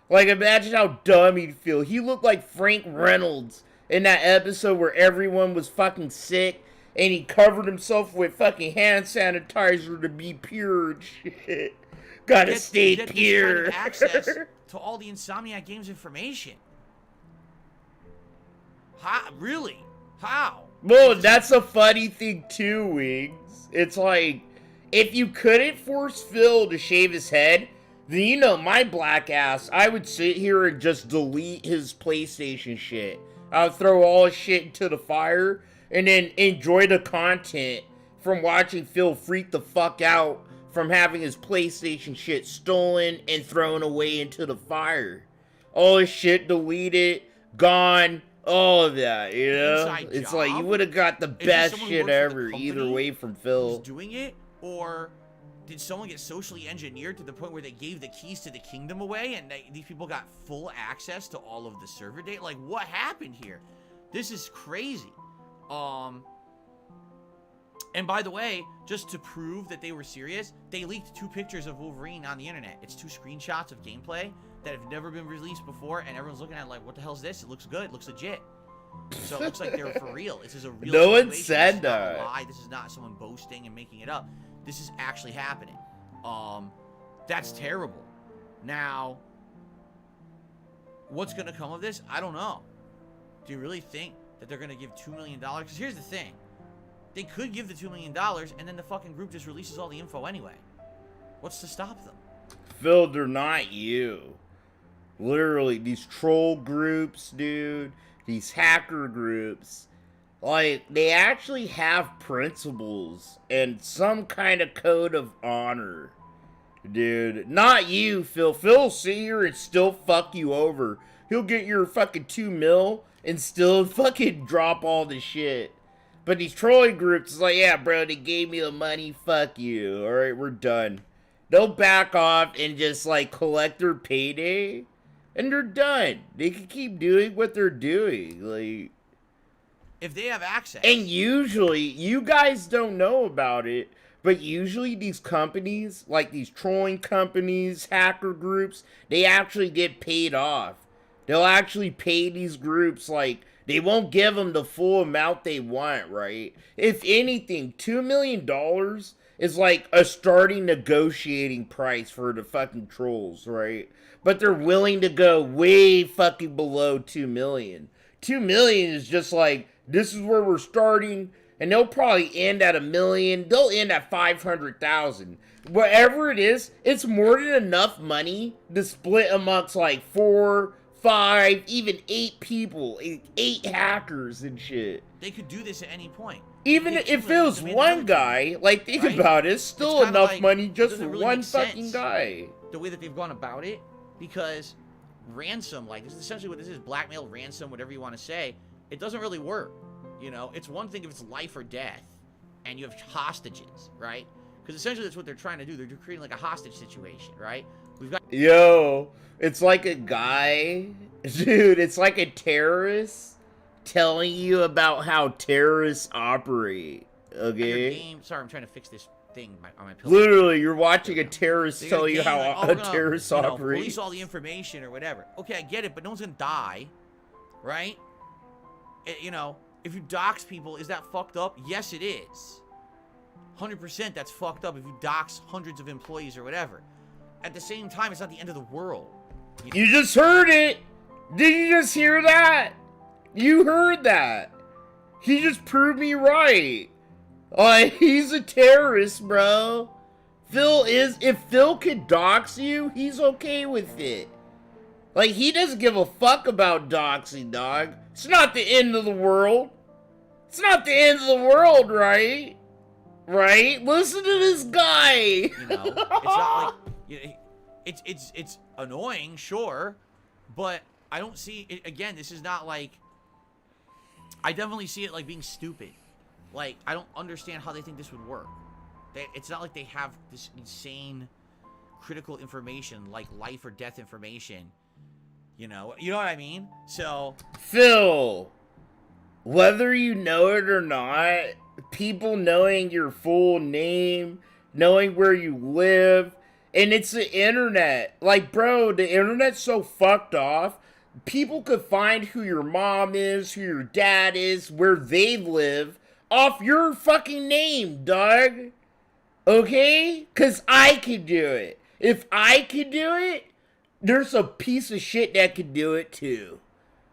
Like, imagine how dumb he'd feel. He looked like Frank Reynolds in that episode where everyone was fucking sick, and he covered himself with fucking hand sanitizer to be pure and shit. Gotta stay pure. Access to all the Insomniac Games information. How? Really? How? Well, that's a funny thing too, Wings. It's like, if you couldn't force Phil to shave his head, then you know my black ass, I would sit here and just delete his PlayStation shit. I would throw all his shit into the fire and then enjoy the content from watching Phil freak the fuck out from having his PlayStation shit stolen and thrown away into the fire. All his shit deleted, gone, all of that, you know? Inside It's job? like you would have got the Is this best someone who shit works for the ever, either company way from Phil. who's doing it, or did someone get socially engineered to the point where they gave the keys to the kingdom away and these people got full access to all of the server data? Like, what happened here? This is crazy. And by the way, just to prove that they were serious, they leaked 2 pictures of Wolverine on the internet. It's 2 screenshots of gameplay that have never been released before, and everyone's looking at it like, what the hell is this? It looks good. It looks legit. So it looks like they're for real. This is a real No one situation. said This is not that. a lie. This is not someone boasting and making it up. This is actually happening. That's terrible. Now, what's going to come of this? I don't know. Do you really think that they're going to give $2 million? Because here's the thing. They could give the $2 million, and then the fucking group just releases all the info anyway. What's to stop them? Phil, they're not you. Literally, these troll groups, dude, these hacker groups, like, they actually have principles and some kind of code of honor. Dude, not you, Phil. Phil'll sit here and still fuck you over. He'll get your fucking 2 mil and still fucking drop all the shit. But these trolling groups is like, yeah, bro, they gave me the money, fuck you. Alright, we're done. They'll back off and just, like, collect their payday, and they're done. They can keep doing what they're doing, like... If they have access... And usually, you guys don't know about it, but usually these companies, like these trolling companies, hacker groups, they actually get paid off. They'll actually pay these groups, like... They won't give them the full amount they want, right? If anything, $2 million is like a starting negotiating price for the fucking trolls, right? But they're willing to go way fucking below 2 million. 2 million is just like, this is where we're starting, and they'll probably end at 1 million. They'll end at 500,000. Whatever it is, it's more than enough money to split amongst like 4, 5, even 8 people, 8 hackers and shit. They could do this at any point. Even if it was one guy, like, think about it, it's still enough like, money just for really one make fucking sense guy. The way that they've gone about it, because ransom, like, this is essentially what this is, blackmail, ransom, whatever you want to say, it doesn't really work. You know, it's one thing if it's life or death, and you have hostages, right? Because essentially that's what they're trying to do. They're creating like a hostage situation, right? We've got... Yo, it's like a guy, dude, it's like a terrorist telling you about how terrorists operate, okay? Sorry, I'm trying to fix this thing on my pillow. Literally, you're watching a terrorist tell you how like, a terrorist operates. Release all the information or whatever. Okay, I get it, but no one's gonna die, right? You know, if you dox people, is that fucked up? Yes, it is. 100% that's fucked up if you dox hundreds of employees or whatever. At the same time, it's not the end of the world. You just heard it! Did you just hear that? You heard that. He just proved me right. He's a terrorist, bro. If Phil could dox you, he's okay with it. Like, he doesn't give a fuck about doxing, dog. It's not the end of the world. It's not the end of the world, right? Right? Listen to this guy. You know, it's not like... It's annoying, sure, but I don't see it. Again, this is not like... I definitely see it like being stupid. Like, I don't understand how they think this would work. It's not like they have this insane critical information, like life or death information. You know what I mean? So... Phil, whether you know it or not, people knowing your full name, knowing where you live, and it's the internet. Like, bro, the internet's so fucked off. People could find who your mom is, who your dad is, where they live, off your fucking name, dog. Okay? Because I could do it. If I could do it, there's a piece of shit that could do it too.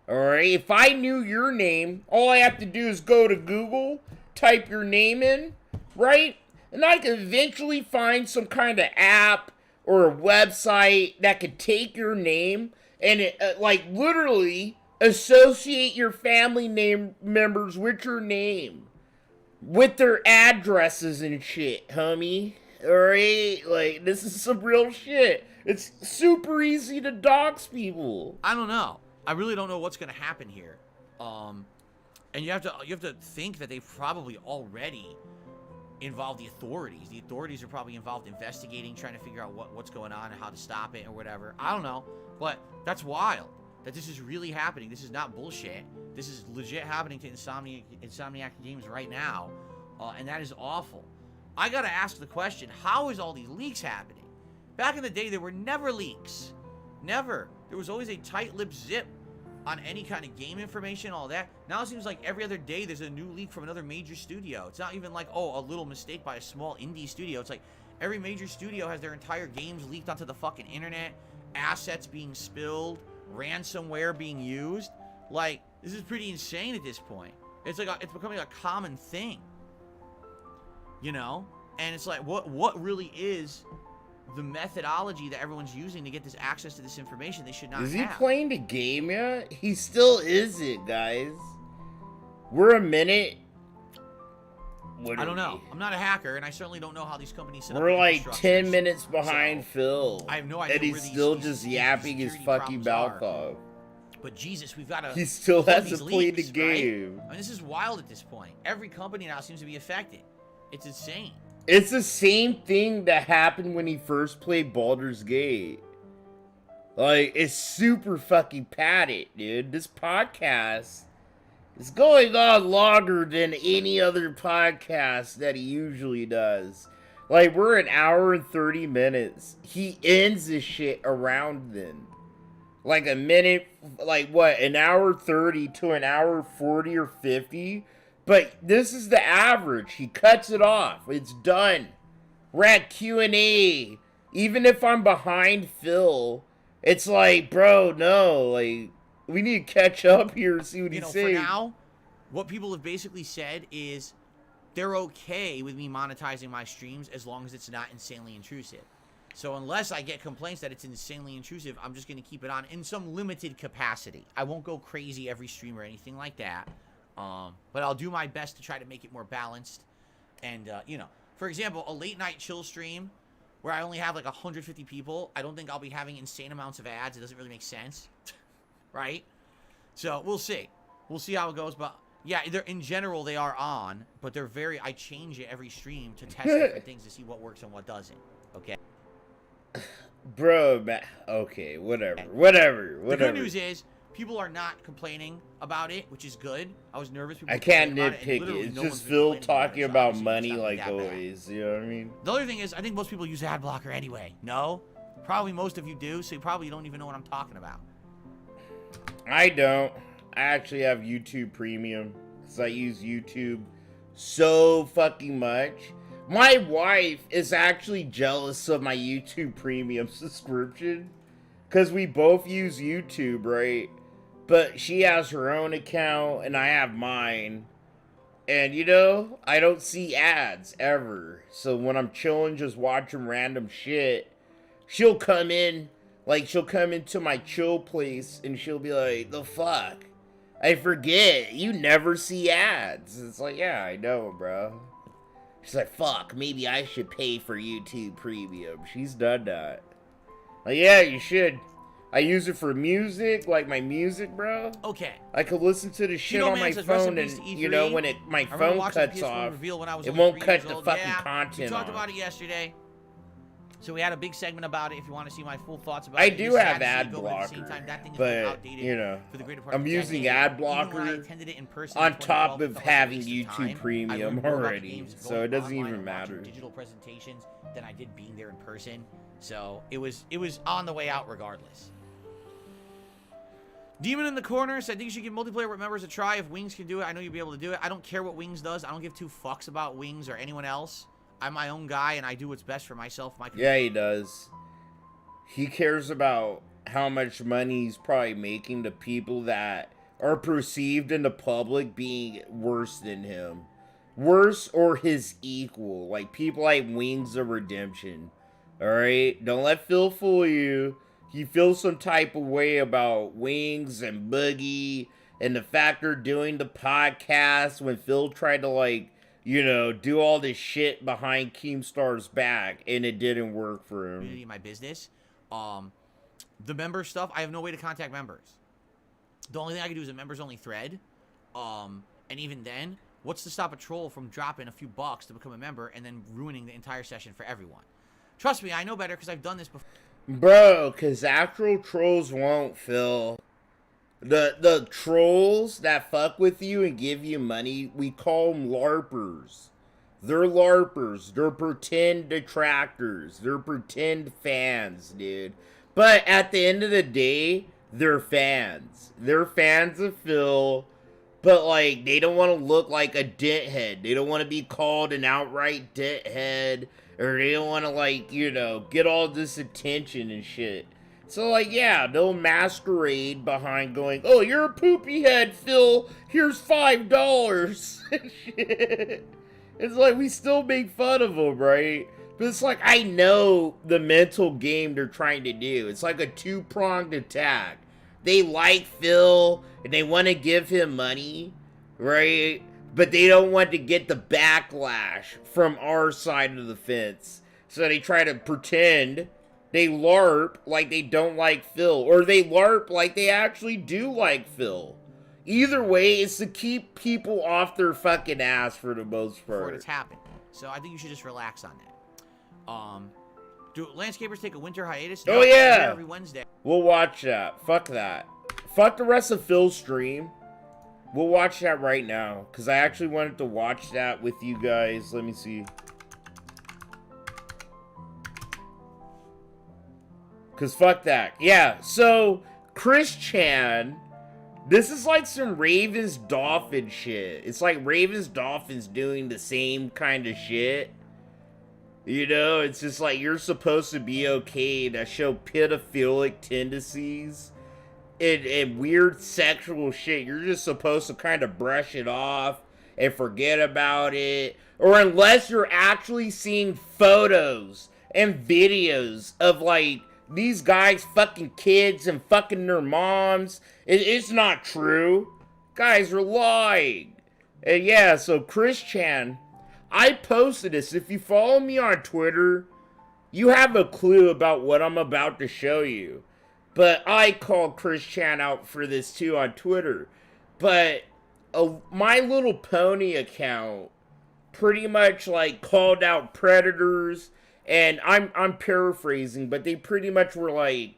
Alright? If I knew your name, all I have to do is go to Google, type your name in, right? And I could eventually find some kind of app or a website that could take your name and like literally associate your family name members with your name, with their addresses and shit, homie. alright? Like, this is some real shit. It's super easy to dox people. I don't know. I really don't know what's going to happen here. And you have to think that they've probably already involved the authorities. The authorities are probably involved investigating, trying to figure out what's going on and how to stop it or whatever. I don't know. But that's wild that this is really happening. This is not bullshit. This is legit happening to Insomniac Games right now. And that is awful. I got to ask the question, how is all these leaks happening? Back in the day, there were never leaks. Never. There was always a tight-lipped zip on any kind of game information, all that. Now it seems like every other day there's a new leak from another major studio. It's not even like, oh, a little mistake by a small indie studio. It's like every major studio has their entire games leaked onto the fucking internet, assets being spilled, ransomware being used. Like, this is pretty insane at this point. It's like it's becoming a common thing. You know? And it's like, what really is the methodology that everyone's using to get this access to this information they should not have? Is he playing the game yet? He still isn't, guys. We're a minute. I don't know. I'm not a hacker, and I certainly don't know how these companies set up. We're like 10 minutes behind Phil. I have no idea. And he's still just yapping his fucking mouth off. But Jesus, we've got to. He still hasn't played the game. Right? I mean, this is wild at this point. Every company now seems to be affected. It's insane. It's the same thing that happened when he first played Baldur's Gate. Like, it's super fucking padded, dude. This podcast is going on longer than any other podcast that he usually does. Like, we're an hour and 30 minutes. He ends this shit around then. Like a minute, like what, an hour 30 to an hour 40 or 50? But this is the average. He cuts it off. It's done. We're at Q&A. Even if I'm behind Phil, it's like, bro, no. Like, we need to catch up here and see what he's saying. For now, what people have basically said is they're okay with me monetizing my streams as long as it's not insanely intrusive. So unless I get complaints that it's insanely intrusive, I'm just going to keep it on in some limited capacity. I won't go crazy every stream or anything like that. But I'll do my best to try to make it more balanced. And, you know, for example, a late night chill stream where I only have like 150 people, I don't think I'll be having insane amounts of ads. It doesn't really make sense. Right? So we'll see. We'll see how it goes. But yeah, in general, they are on, but they're I change it every stream to test different things to see what works and what doesn't. Okay. Bro, man. Okay, whatever. The good news is, people are not complaining about it, which is good. I was nervous. I can't nitpick it. It's just Phil talking about money like always. You know what I mean? The other thing is, I think most people use ad blocker anyway. No? Probably most of you do, so you probably don't even know what I'm talking about. I don't. I actually have YouTube Premium because I use YouTube so fucking much. My wife is actually jealous of my YouTube Premium subscription because we both use YouTube, right? But she has her own account and I have mine. And, you know, I don't see ads ever. So when I'm chilling, just watching random shit, she'll come in, like, she'll come into my chill place and she'll be like, the fuck? I forget, you never see ads. It's like, yeah, I know, bro. She's like, fuck, maybe I should pay for YouTube Premium. She's done that. Like, yeah, you should. I use it for music, like my music, bro. Okay. I could listen to the shit on my phone and, you know, when my phone cuts off, it won't cut the fucking content off. We talked about it yesterday. So we had a big segment about it. If you want to see my full thoughts about it. I do have ad blocker, but, you know, I'm using ad blocker on top of having YouTube Premium already, so it doesn't even matter. Digital presentations than I did being there in person. So it was on the way out regardless. Demon in the corner said, I think you should give multiplayer with members a try. If Wings can do it, I know you'll be able to do it. I don't care what Wings does. I don't give two fucks about Wings or anyone else. I'm my own guy, and I do what's best for myself. Yeah, he does. He cares about how much money he's probably making to people that are perceived in the public being worse than him. Worse or his equal. Like, people like Wings of Redemption. Alright? Don't let Phil fool you. He feels some type of way about Wings and Boogie and the fact they're doing the podcast when Phil tried to, like, you know, do all this shit behind Keemstar's back, and it didn't work for him. My business. The member stuff, I have no way to contact members. The only thing I can do is a members-only thread. And even then, what's to stop a troll from dropping a few bucks to become a member and then ruining the entire session for everyone? Trust me, I know better because I've done this before. Bro, because actual trolls won't, Phil. The trolls that fuck with you and give you money, we call them LARPers. They're LARPers. They're pretend detractors. They're pretend fans, dude. But at the end of the day, they're fans. They're fans of Phil, but, like, they don't want to look like a denthead. They don't want to be called an outright denthead, or they don't want to, like, you know, get all this attention and shit. So, like, yeah, they'll masquerade behind going, oh, you're a poopy head, Phil. Here's $5. Shit. It's like, we still make fun of them, right? But it's like, I know the mental game they're trying to do. It's like a two-pronged attack. They like Phil, and they want to give him money, right? But they don't want to get the backlash from our side of the fence. So they try to pretend they LARP like they don't like Phil. Or they LARP like they actually do like Phil. Either way, it's to keep people off their fucking ass for the most part. Before it's happened. So I think you should just relax on that. Do landscapers take a winter hiatus? Oh, yeah. Every Wednesday. We'll watch that. Fuck that. Fuck the rest of Phil's stream. We'll watch that right now. Because I actually wanted to watch that with you guys. Let me see. Because fuck that. Yeah, so Chris Chan, this is like some Ravens Dolphin shit. It's like Ravens Dolphins doing the same kind of shit. You know, it's just like you're supposed to be okay to show pedophilic tendencies and weird sexual shit. You're just supposed to kind of brush it off and forget about it. Or unless you're actually seeing photos and videos of, like, these guys fucking kids and fucking their moms. It's not true. Guys are lying. And yeah, so Chris Chan, I posted this. If you follow me on Twitter, you have a clue about what I'm about to show you. But I called Chris Chan out for this too on Twitter. But My Little Pony account pretty much like called out predators, and I'm paraphrasing, but they pretty much were like,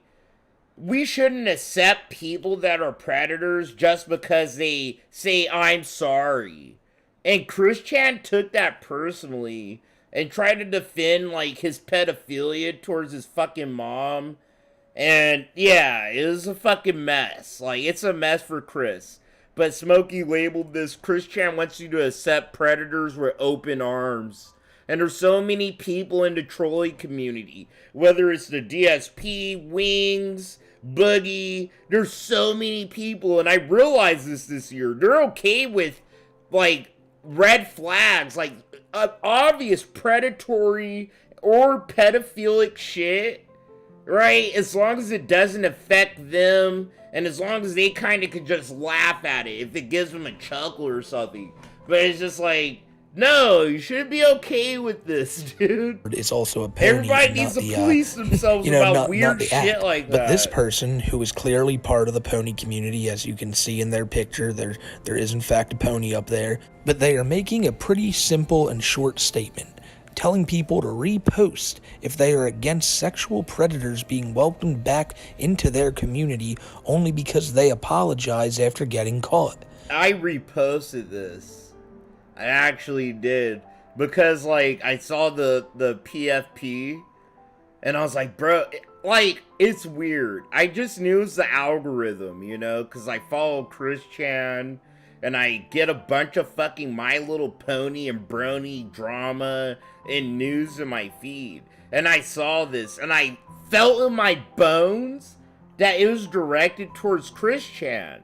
we shouldn't accept people that are predators just because they say I'm sorry. And Chris Chan took that personally and tried to defend, like, his pedophilia towards his fucking mom. And, yeah, it was a fucking mess. Like, it's a mess for Chris. But Smokey labeled this, Chris Chan wants you to accept predators with open arms. And there's so many people in the trolling community. Whether it's the DSP, Wings, Boogie, there's so many people. And I realized this year. They're okay with, like, red flags, like obvious predatory or pedophilic shit, right? As long as it doesn't affect them, and as long as they kind of could just laugh at it, if it gives them a chuckle or something. But it's just like, no, you shouldn't be okay with this, dude. It's also a pony. Everybody needs to police themselves about weird shit like that. But this person, who is clearly part of the pony community, as you can see in their picture, there is in fact a pony up there. But they are making a pretty simple and short statement, telling people to repost if they are against sexual predators being welcomed back into their community only because they apologize after getting caught. I reposted this. I actually did, because, like, I saw the PFP, and I was like, bro, like, it's weird. I just knew it was the algorithm, you know, because I follow Chris Chan, and I get a bunch of fucking My Little Pony and brony drama and news in my feed. And I saw this, and I felt in my bones that it was directed towards Chris Chan.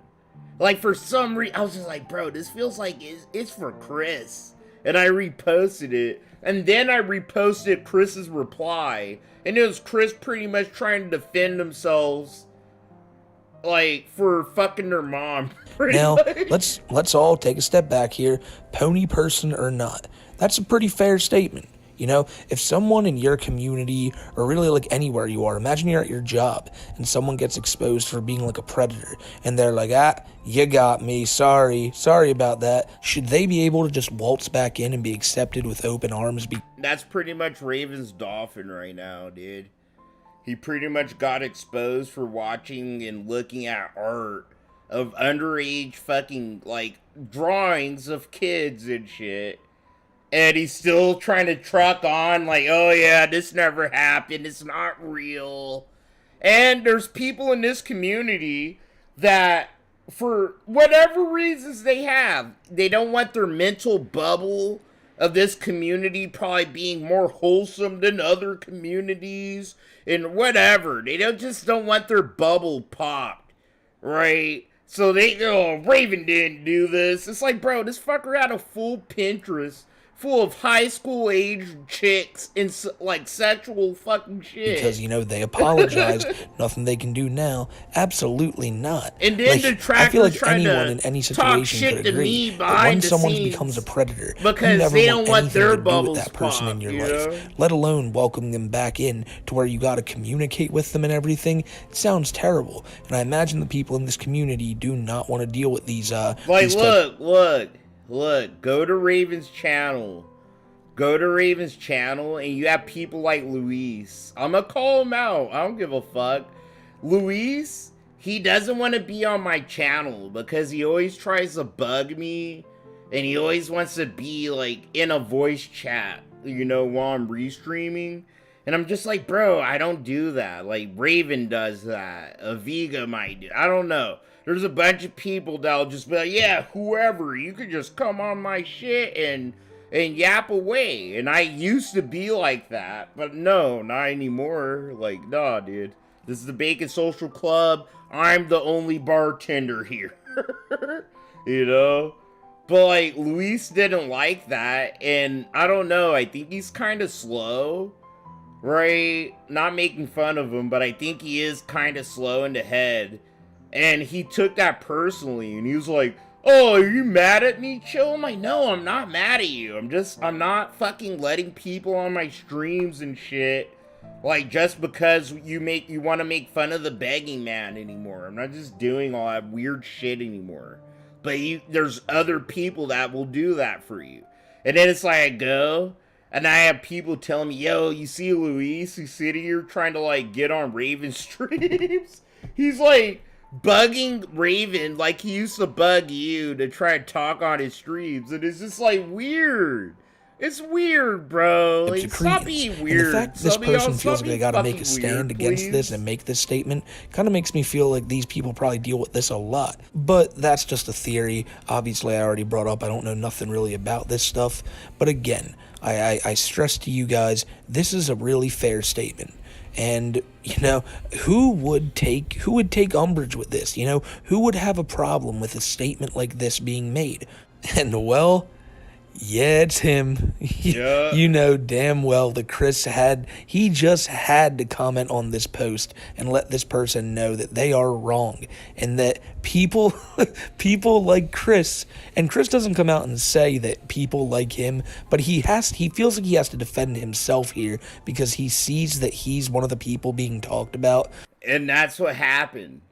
Like, for some reason, I was just like, bro, this feels like it's for Chris. And I reposted it. And then I reposted Chris's reply. And it was Chris pretty much trying to defend themselves like, for fucking their mom. Now, much. let's all take a step back here, pony person or not. That's a pretty fair statement. You know, if someone in your community, or really like anywhere you are, imagine you're at your job and someone gets exposed for being like a predator and they're like, you got me, sorry about that. Should they be able to just waltz back in and be accepted with open arms? That's pretty much Raven's Dolphin right now, dude. He pretty much got exposed for watching and looking at art of underage fucking, like, drawings of kids and shit. And he's still trying to truck on, like, oh yeah, this never happened, it's not real. And there's people in this community that, for whatever reasons they have, they don't want their mental bubble of this community probably being more wholesome than other communities, and whatever. They just don't want their bubble popped, right? So Raven didn't do this. It's like, bro, this fucker had a full Pinterest full of high school age chicks and like sexual fucking shit. Because, you know, they apologize. Nothing they can do now. Absolutely not. And then the tracker, I feel like anyone in any situation could agree that when someone becomes a predator, because they don't want their bubbles with that person in your life, know? Let alone welcome them back in to where you got to communicate with them and everything. It sounds terrible. And I imagine the people in this community do not want to deal with these. Look, go to Raven's channel. Go to Raven's channel, and you have people like Luis. I'm gonna call him out. I don't give a fuck. Luis, he doesn't want to be on my channel because he always tries to bug me, and he always wants to be, like, in a voice chat, you know, while I'm restreaming. And I'm just like, bro, I don't do that. Like, Raven does that. Aviga might do. I don't know. There's a bunch of people that'll just be like, yeah, whoever, you could just come on my shit and yap away. And I used to be like that, but no, not anymore. Like, nah, dude. This is the Bacon Social Club. I'm the only bartender here. You know? But, like, Luis didn't like that, and I don't know, I think he's kind of slow, right? Not making fun of him, but I think he is kind of slow in the head. And he took that personally, and he was like, oh, are you mad at me, Chill? I'm like, no, I'm not mad at you. I'm not fucking letting people on my streams and shit, like, just because you want to make fun of the begging man anymore. I'm not just doing all that weird shit anymore. But there's other people that will do that for you. And then it's like, I go, and I have people telling me, yo, you see Luis, who's sitting here trying to, like, get on Raven streams? He's like, bugging Raven like he used to bug you to try and talk on his streams, and it's just like weird. It's weird, bro. Like, stop being weird. And the fact this person feels like they gotta make a stand against this and make this statement kind of makes me feel like these people probably deal with this a lot. But that's just a theory. Obviously, I already brought up I don't know nothing really about this stuff. But again, I stress to you guys, this is a really fair statement. And, you know, who would take umbrage with this? You know, who would have a problem with a statement like this being made? And, well, yeah, it's him. Yeah. You know damn well that he just had to comment on this post and let this person know that they are wrong. And that people like Chris, and Chris doesn't come out and say that people like him, but he feels like he has to defend himself here because he sees that he's one of the people being talked about. And that's what happened.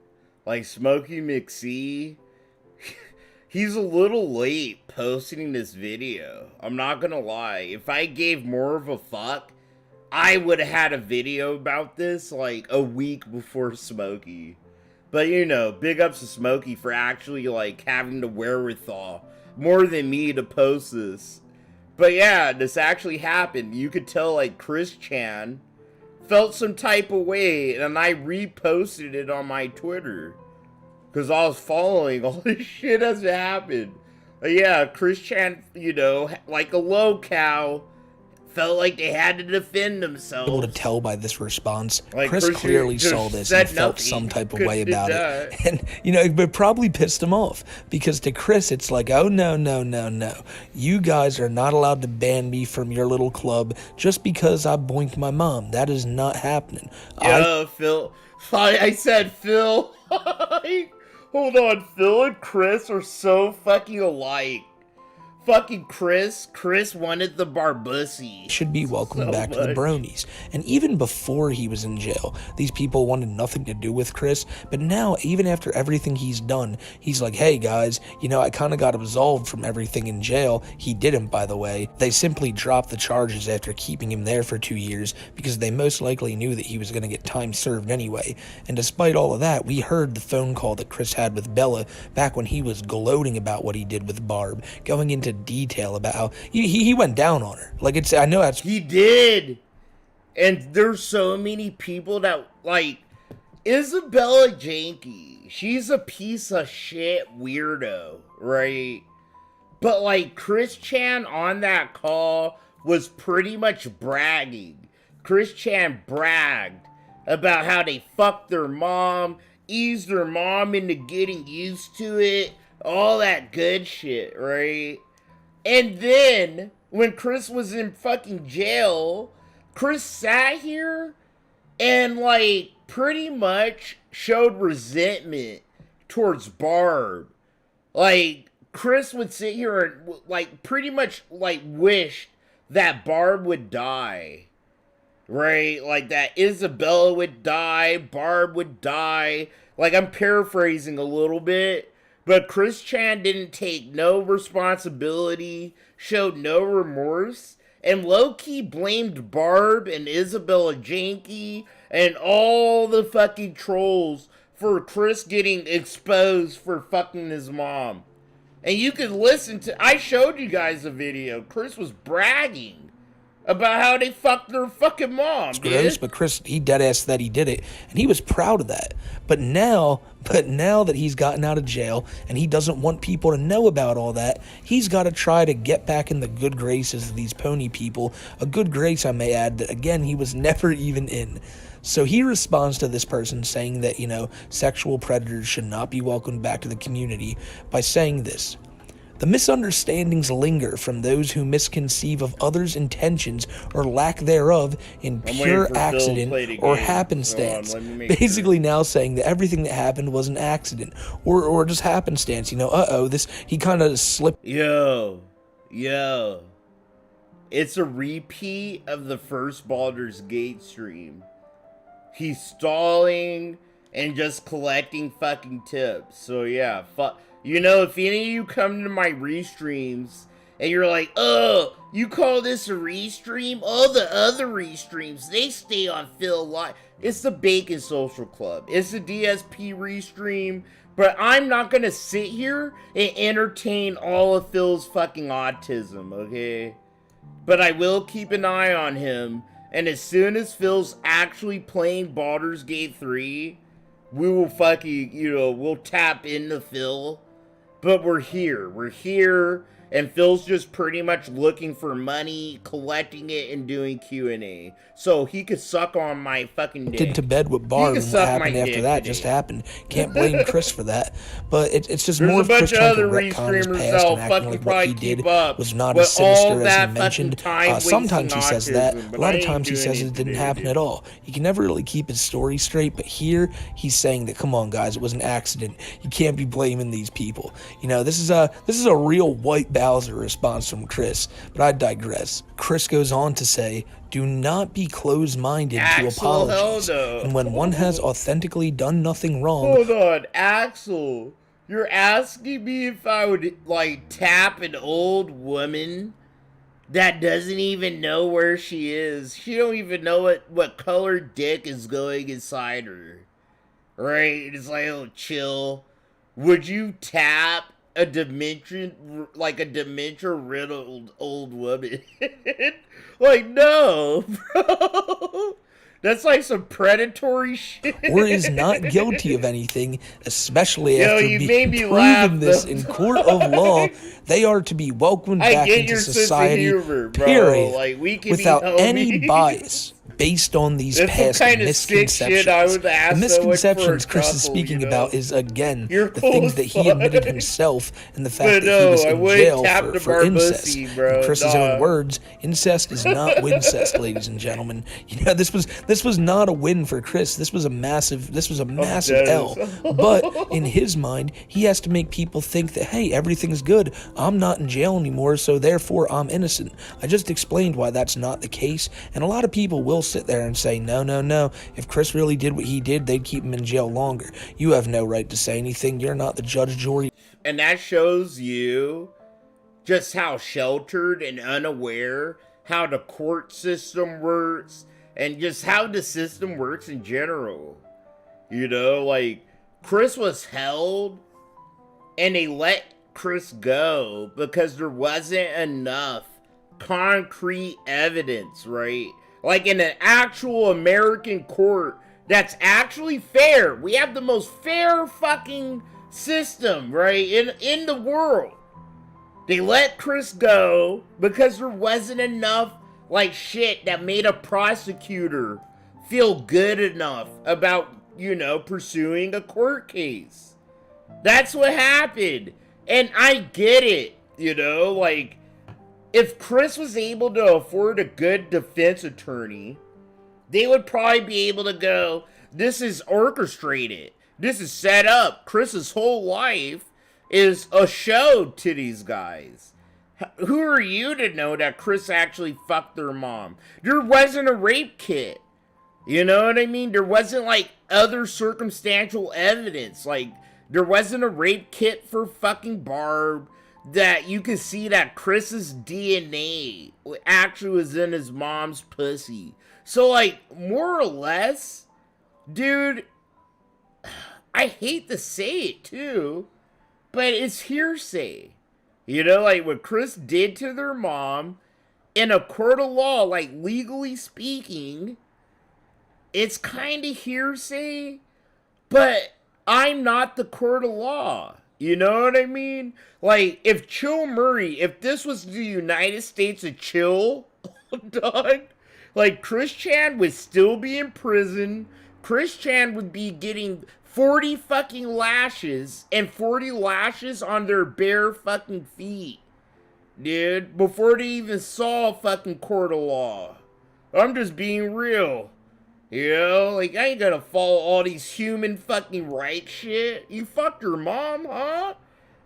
Like, Smokey McSee, he's a little late posting this video. I'm not gonna lie. If I gave more of a fuck, I would have had a video about this like a week before Smokey. But, you know, big ups to Smokey for actually, like, having the wherewithal more than me to post this. But yeah, this actually happened. You could tell, like, Chris Chan felt some type of way, and I reposted it on my Twitter. Because I was following all this shit as it happened. But yeah, Chris Chan, you know, like a low cow, felt like they had to defend themselves. Able to tell by this response, like, Chris clearly saw this and felt some type of way about it. And, you know, it probably pissed him off. Because to Chris, it's like, oh, no. You guys are not allowed to ban me from your little club just because I boinked my mom. That is not happening. Yeah, Phil. I said Phil. like, hold on, Phil and Chris are so fucking alike. Fucking Chris wanted the Barbussy. Should be welcomed back to the bronies. And even before he was in jail, these people wanted nothing to do with Chris. But now, even after everything he's done, he's like, hey guys, you know, I kind of got absolved from everything in jail. He didn't, by the way. They simply dropped the charges after keeping him there for 2 years because they most likely knew that he was going to get time served anyway. And despite all of that, we heard the phone call that Chris had with Bella back when he was gloating about what he did with Barb, going into detail about how he went down on her. Like, it's, I know that's... He did. And there's so many people that, like, Isabella Janke, she's a piece of shit weirdo, right? But, like, Chris Chan on that call was pretty much bragging. Chris Chan bragged about how they fucked their mom, eased their mom into getting used to it, all that good shit, right? And then, when Chris was in fucking jail, Chris sat here and, like, pretty much showed resentment towards Barb. Like, Chris would sit here and, like, pretty much, like, wished that Barb would die. Right? Like, that Isabella would die, Barb would die. Like, I'm paraphrasing a little bit. But Chris Chan didn't take no responsibility, showed no remorse, and low-key blamed Barb and Isabella Janke and all the fucking trolls for Chris getting exposed for fucking his mom. And you can listen to... I showed you guys a video. Chris was bragging about how they fucked their fucking mom, it's gross, but Chris, he deadass that he did it, and he was proud of that. But now that he's gotten out of jail, and he doesn't want people to know about all that, he's got to try to get back in the good graces of these pony people, a good grace, I may add, that, again, he was never even in. So he responds to this person saying that, you know, sexual predators should not be welcomed back to the community by saying this: the misunderstandings linger from those who misconceive of others' intentions or lack thereof in pure accident or happenstance. Basically now saying that everything that happened was an accident or just happenstance. You know, he kind of slipped. Yo. It's a repeat of the first Baldur's Gate stream. He's stalling and just collecting fucking tips. So yeah, you know, if any of you come to my restreams and you're like, oh, you call this a restream? All the other restreams, they stay on Phil Live. It's the Bacon Social Club. It's a DSP restream, but I'm not gonna sit here and entertain all of Phil's fucking autism, okay? But I will keep an eye on him, and as soon as Phil's actually playing Baldur's Gate 3, we will fucking, you know, we'll tap into Phil. But we're here, and Phil's just pretty much looking for money, collecting it, and doing Q&A. So he could suck on my fucking dick. To bed with Barb, and what happened after that just happened. Can't blame Chris for that. But it's just more of Chris trying to retcon his past and acting like what he did was not as sinister as he mentioned. Sometimes he says that. A lot of times he says it didn't happen at all. He can never really keep his story straight, but here he's saying that, come on guys, it was an accident. You can't be blaming these people. You know, this is a real white Bowser response from Chris, but I digress. Chris goes on to say, do not be closed-minded to apologies, and when one has authentically done nothing wrong... Hold on, Axel, you're asking me if I would, like, tap an old woman that doesn't even know where she is. She don't even know what color dick is going inside her, right? It's like, oh, chill. Would you tap a dementia-riddled old woman? Like, no, bro. That's like some predatory shit. Or is not guilty of anything, especially after being proven this in court of law. They are to be welcomed back into society, period, like, we can without any bias. based on these That's past some kind of sick shit I would ask the misconceptions someone for a Chris is couple, speaking you know? about is, again, You're the cool things as that he fuck. admitted himself and the fact But that he was no, I in wouldn't jail tap the for bar incest. pussy, bro. In Chris's Nah. own words, incest is not wincest, ladies and gentlemen. You know, this was not a win for Chris. This was a massive L. But in his mind, he has to make people think that, hey, everything's good. I'm not in jail anymore, so therefore I'm innocent. I just explained why that's not the case, and a lot of people will sit there and say, no. If Chris really did what he did, they'd keep him in jail longer. You have no right to say anything. You're not the judge, jury. And that shows you just how sheltered and unaware how the court system works and just how the system works in general. You know, like, Chris was held and they let Chris go because there wasn't enough concrete evidence, right? Like in an actual American court that's actually fair. We have the most fair fucking system, right, in the world. They let Chris go because there wasn't enough, like, shit that made a prosecutor feel good enough about, you know, pursuing a court case. That's what happened. And I get it, you know, like, if Chris was able to afford a good defense attorney, they would probably be able to go, this is orchestrated. This is set up. Chris's whole life is a show to these guys. Who are you to know that Chris actually fucked their mom? There wasn't a rape kit. You know what I mean? There wasn't, like, other circumstantial evidence. Like, there wasn't a rape kit for fucking Barb that you could see that Chris's DNA actually was in his mom's pussy. So, like, more or less, dude, I hate to say it too, but it's hearsay. You know, like what Chris did to their mom in a court of law, like legally speaking, it's kind of hearsay, but I'm not the court of law. You know what I mean? Like, if Chill Murray, if this was the United States of Chill, dog, like, Chris Chan would still be in prison. Chris Chan would be getting 40 fucking lashes and 40 lashes on their bare fucking feet, dude, before they even saw a fucking court of law. I'm just being real. You know, like, I ain't gonna follow all these human fucking rights shit. You fucked your mom, huh?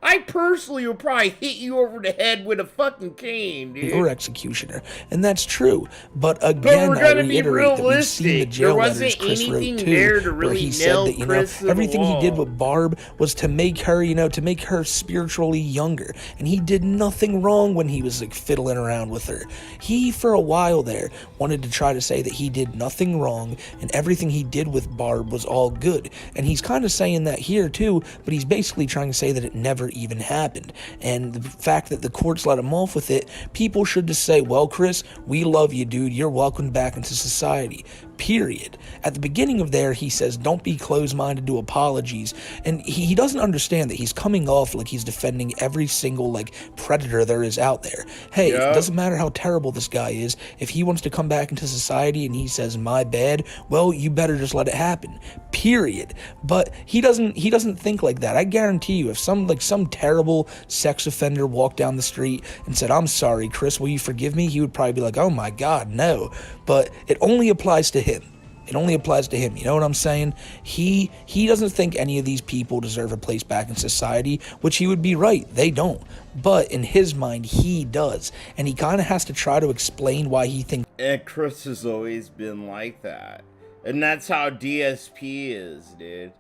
I personally will probably hit you over the head with a fucking cane, dude. Or executioner, and that's true. But again, I reiterate that we've seen the jail letters Chris wrote too, where he said that, you know, everything he did with Barb was to make her, you know, to make her spiritually younger, and he did nothing wrong when he was like fiddling around with her. He, for a while there, wanted to try to say that he did nothing wrong and everything he did with Barb was all good, and he's kind of saying that here too, but he's basically trying to say that it never even happened. And the fact that the courts let him off with it, people should just say, well, Chris, we love you, dude. You're welcome back into society. Period. At the beginning of there, he says, don't be closed-minded to apologies. And he doesn't understand that he's coming off like he's defending every single, like, predator there is out there. Hey, it doesn't matter how terrible this guy is. If he wants to come back into society and he says, my bad, well, you better just let it happen. Period. But he doesn't think like that. I guarantee you, if some terrible sex offender walked down the street and said, I'm sorry, Chris, will you forgive me? He would probably be like, oh my God, no. But it only applies to him. It only applies to him. You know what I'm saying? He doesn't think any of these people deserve a place back in society, which he would be right. They don't. But in his mind, he does. And he kind of has to try to explain why he thinks. And Chris has always been like that. And that's how DSP is, dude.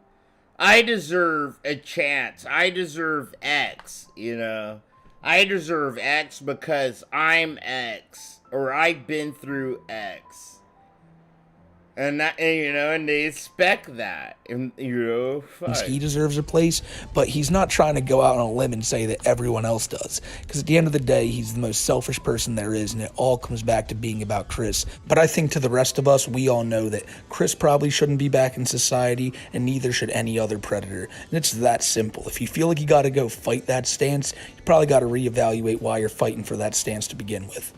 I deserve a chance. I deserve X, you know? I deserve X because I'm X. Or I've been through X. And that, and, you know, and they expect that, and, you know, fuck. He deserves a place, but he's not trying to go out on a limb and say that everyone else does, because at the end of the day, he's the most selfish person there is, and it all comes back to being about Chris. But I think to the rest of us, we all know that Chris probably shouldn't be back in society, and neither should any other predator, and it's that simple. If you feel like you gotta go fight that stance, you probably gotta reevaluate why you're fighting for that stance to begin with.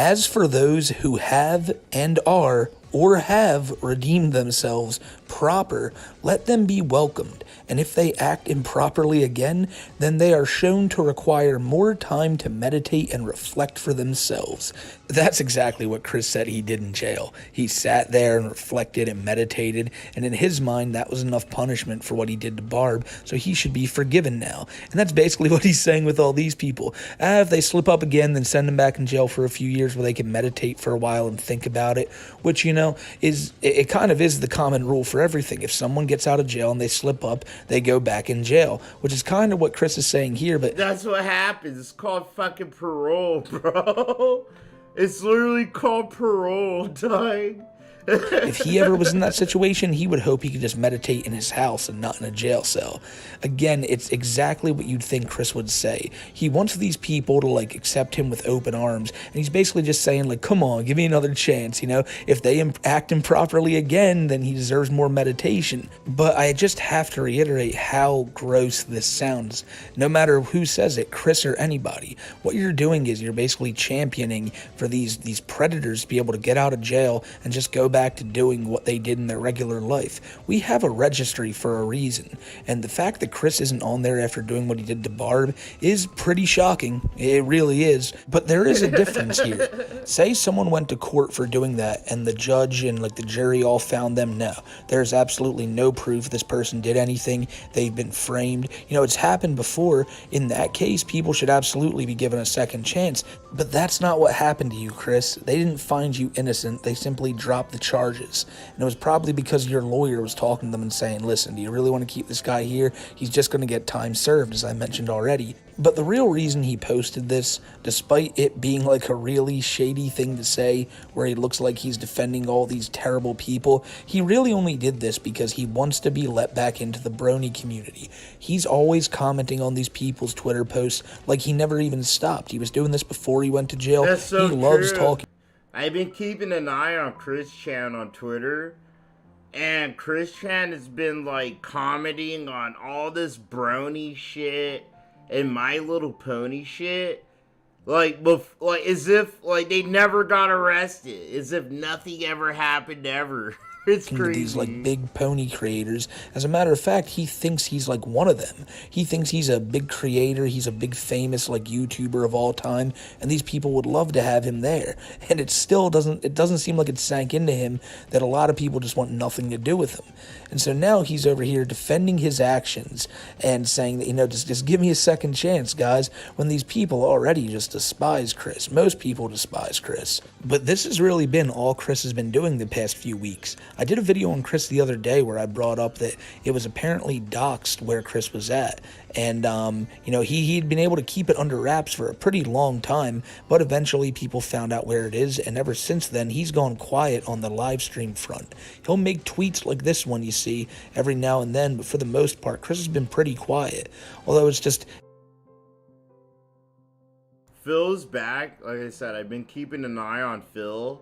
As for those who have and are or have redeemed themselves proper, let them be welcomed, and if they act improperly again, then they are shown to require more time to meditate and reflect for themselves. That's exactly what Chris said he did in jail. He sat there and reflected and meditated, and in his mind, that was enough punishment for what he did to Barb, so he should be forgiven now. And that's basically what he's saying with all these people. If they slip up again, then send them back in jail for a few years where they can meditate for a while and think about it, which, you know, it kind of is the common rule for everything. If someone gets out of jail and they slip up, they go back in jail, which is kind of what Chris is saying here. But that's what happens. It's called fucking parole, bro. It's literally called parole, dog. If he ever was in that situation, he would hope he could just meditate in his house and not in a jail cell. Again, it's exactly what you'd think Chris would say. He wants these people to, like, accept him with open arms, and he's basically just saying, like, come on, give me another chance, you know? If they act improperly again, then he deserves more meditation. But I just have to reiterate how gross this sounds. No matter who says it, Chris or anybody, what you're doing is you're basically championing for these predators to be able to get out of jail and just go back to doing what they did in their regular life. We have a registry for a reason, and the fact that Chris isn't on there after doing what he did to Barb is pretty shocking. It really is. But there is a difference here. Say someone went to court for doing that, and the judge and like the jury all found them. No, there's absolutely no proof this person did anything. They've been framed. You know, it's happened before. In that case, people should absolutely be given a second chance. But that's not what happened to you, Chris. They didn't find you innocent. They simply dropped the charges. And it was probably because your lawyer was talking to them and saying, listen, do you really want to keep this guy here? He's just going to get time served, as I mentioned already. But the real reason he posted this, despite it being like a really shady thing to say, where he looks like he's defending all these terrible people, he really only did this because he wants to be let back into the brony community. He's always commenting on these people's Twitter posts like he never even stopped. He was doing this before he went to jail. That's so he loves true. talking. I've been keeping an eye on Chris Chan on Twitter, and Chris Chan has been like commenting on all this brony shit and My Little Pony shit, like as if like they never got arrested, as if nothing ever happened ever. It's crazy. These like big pony creators. As a matter of fact, he thinks he's like one of them. He thinks he's a big creator. He's a big famous like YouTuber of all time, and these people would love to have him there. And it still doesn't seem like it sank into him that a lot of people just want nothing to do with him. And so now he's over here defending his actions and saying that, you know, just give me a second chance, guys, when these people already just despise Chris. Most people despise Chris. But this has really been all Chris has been doing the past few weeks. I did a video on Chris the other day where I brought up that it was apparently doxed where Chris was at. And, you know, he'd been able to keep it under wraps for a pretty long time, but eventually people found out where it is, and ever since then, he's gone quiet on the live stream front. He'll make tweets like this one you see every now and then, but for the most part, Chris has been pretty quiet. Although it's just... Phil's back. Like I said, I've been keeping an eye on Phil,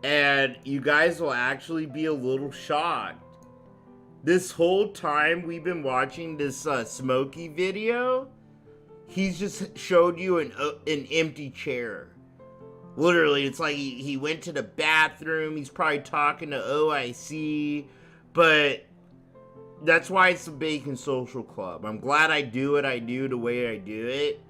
and you guys will actually be a little shocked. This whole time we've been watching this Smokey video, he's just showed you an empty chair. Literally, it's like he went to the bathroom. He's probably talking to OIC, but that's why it's the Bacon Social Club. I'm glad I do what I do the way I do it,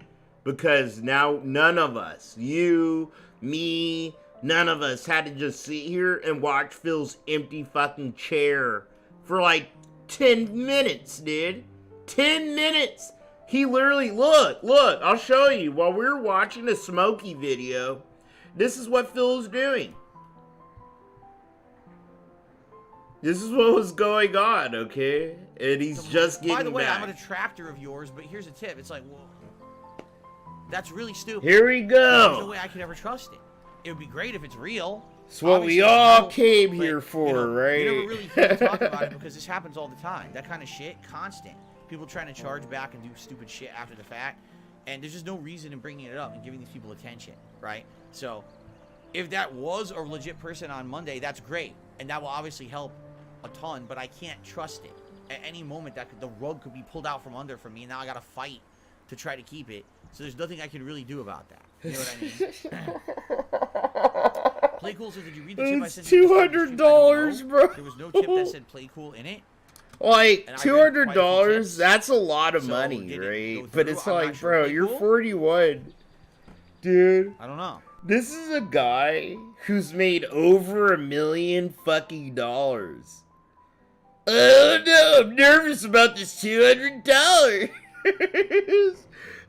because now none of us, you, me, none of us had to just sit here and watch Phil's empty fucking chair for like 10 minutes, dude. 10 minutes. He literally, look, I'll show you. While we were watching the Smokey video, this is what Phil's doing. This is what was going on, okay? And he's just getting back. By the way, I'm a detractor of yours, but here's a tip. It's like, well, that's really stupid. Here we go. There's no way I could ever trust it. It would be great if it's real. It's what we all came here for, right? We never really hear talk about it because this happens all the time. That kind of shit, constant. People trying to charge back and do stupid shit after the fact. And there's just no reason in bringing it up and giving these people attention, right? So, if that was a legit person on Monday, that's great. And that will obviously help a ton, but I can't trust it. At any moment, the rug could be pulled out from under for me, and now I gotta fight to try to keep it. So there's nothing I can really do about that. You know what I mean? Play cool. So did you read the tip I sent you? $200, bro. There was no tip that said play cool in it. Like $200, that's a lot of money, right? But it's like, bro, you're 41, dude. I don't know. This is a guy who's made over $1 million fucking dollars. Oh no, I'm nervous about this $200.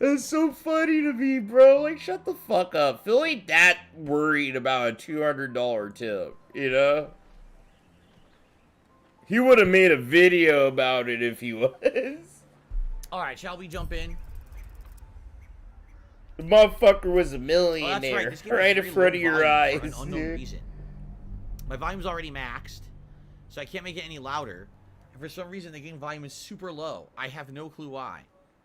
That's so funny to me, bro. Like, shut the fuck up. Phil ain't that worried about a $200 tip, you know? He would have made a video about it if he was. Alright, shall we jump in? The motherfucker was a millionaire right in front of your eyes, for an unknown dude. reason. My volume's already maxed, so I can't make it any louder. And for some reason, the game volume is super low. I have no clue why.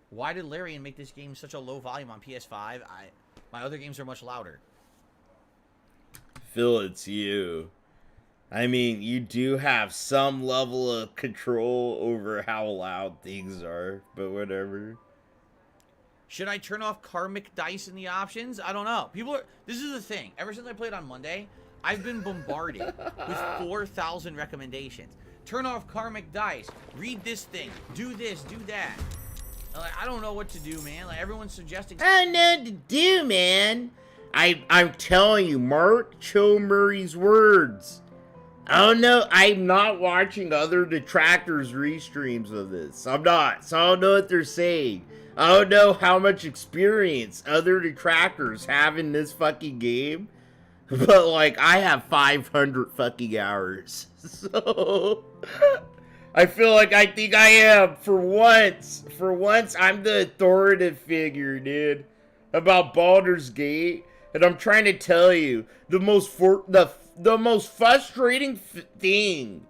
Why did Larian make this game such a low volume on PS5? My other games are much louder. Phil, it's you. I mean, you do have some level of control over how loud things are, but whatever. Should I turn off karmic dice in the options? I don't know. This is the thing. Ever since I played on Monday, I've been bombarded with 4,000 recommendations. Turn off karmic dice. Read this thing. Do this. Do that. Like, I don't know what to do, man. Like, everyone's suggesting. I don't know what to do, man. I'm telling you, mark Cho Murray's words. I don't know. I'm not watching other detractors' restreams of this. I'm not. So I don't know what they're saying. I don't know how much experience other detractors have in this fucking game. But, like, I have 500 fucking hours. So, I feel like I think I am. For once, I'm the authoritative figure, dude. About Baldur's Gate. And I'm trying to tell you, the most frustrating thing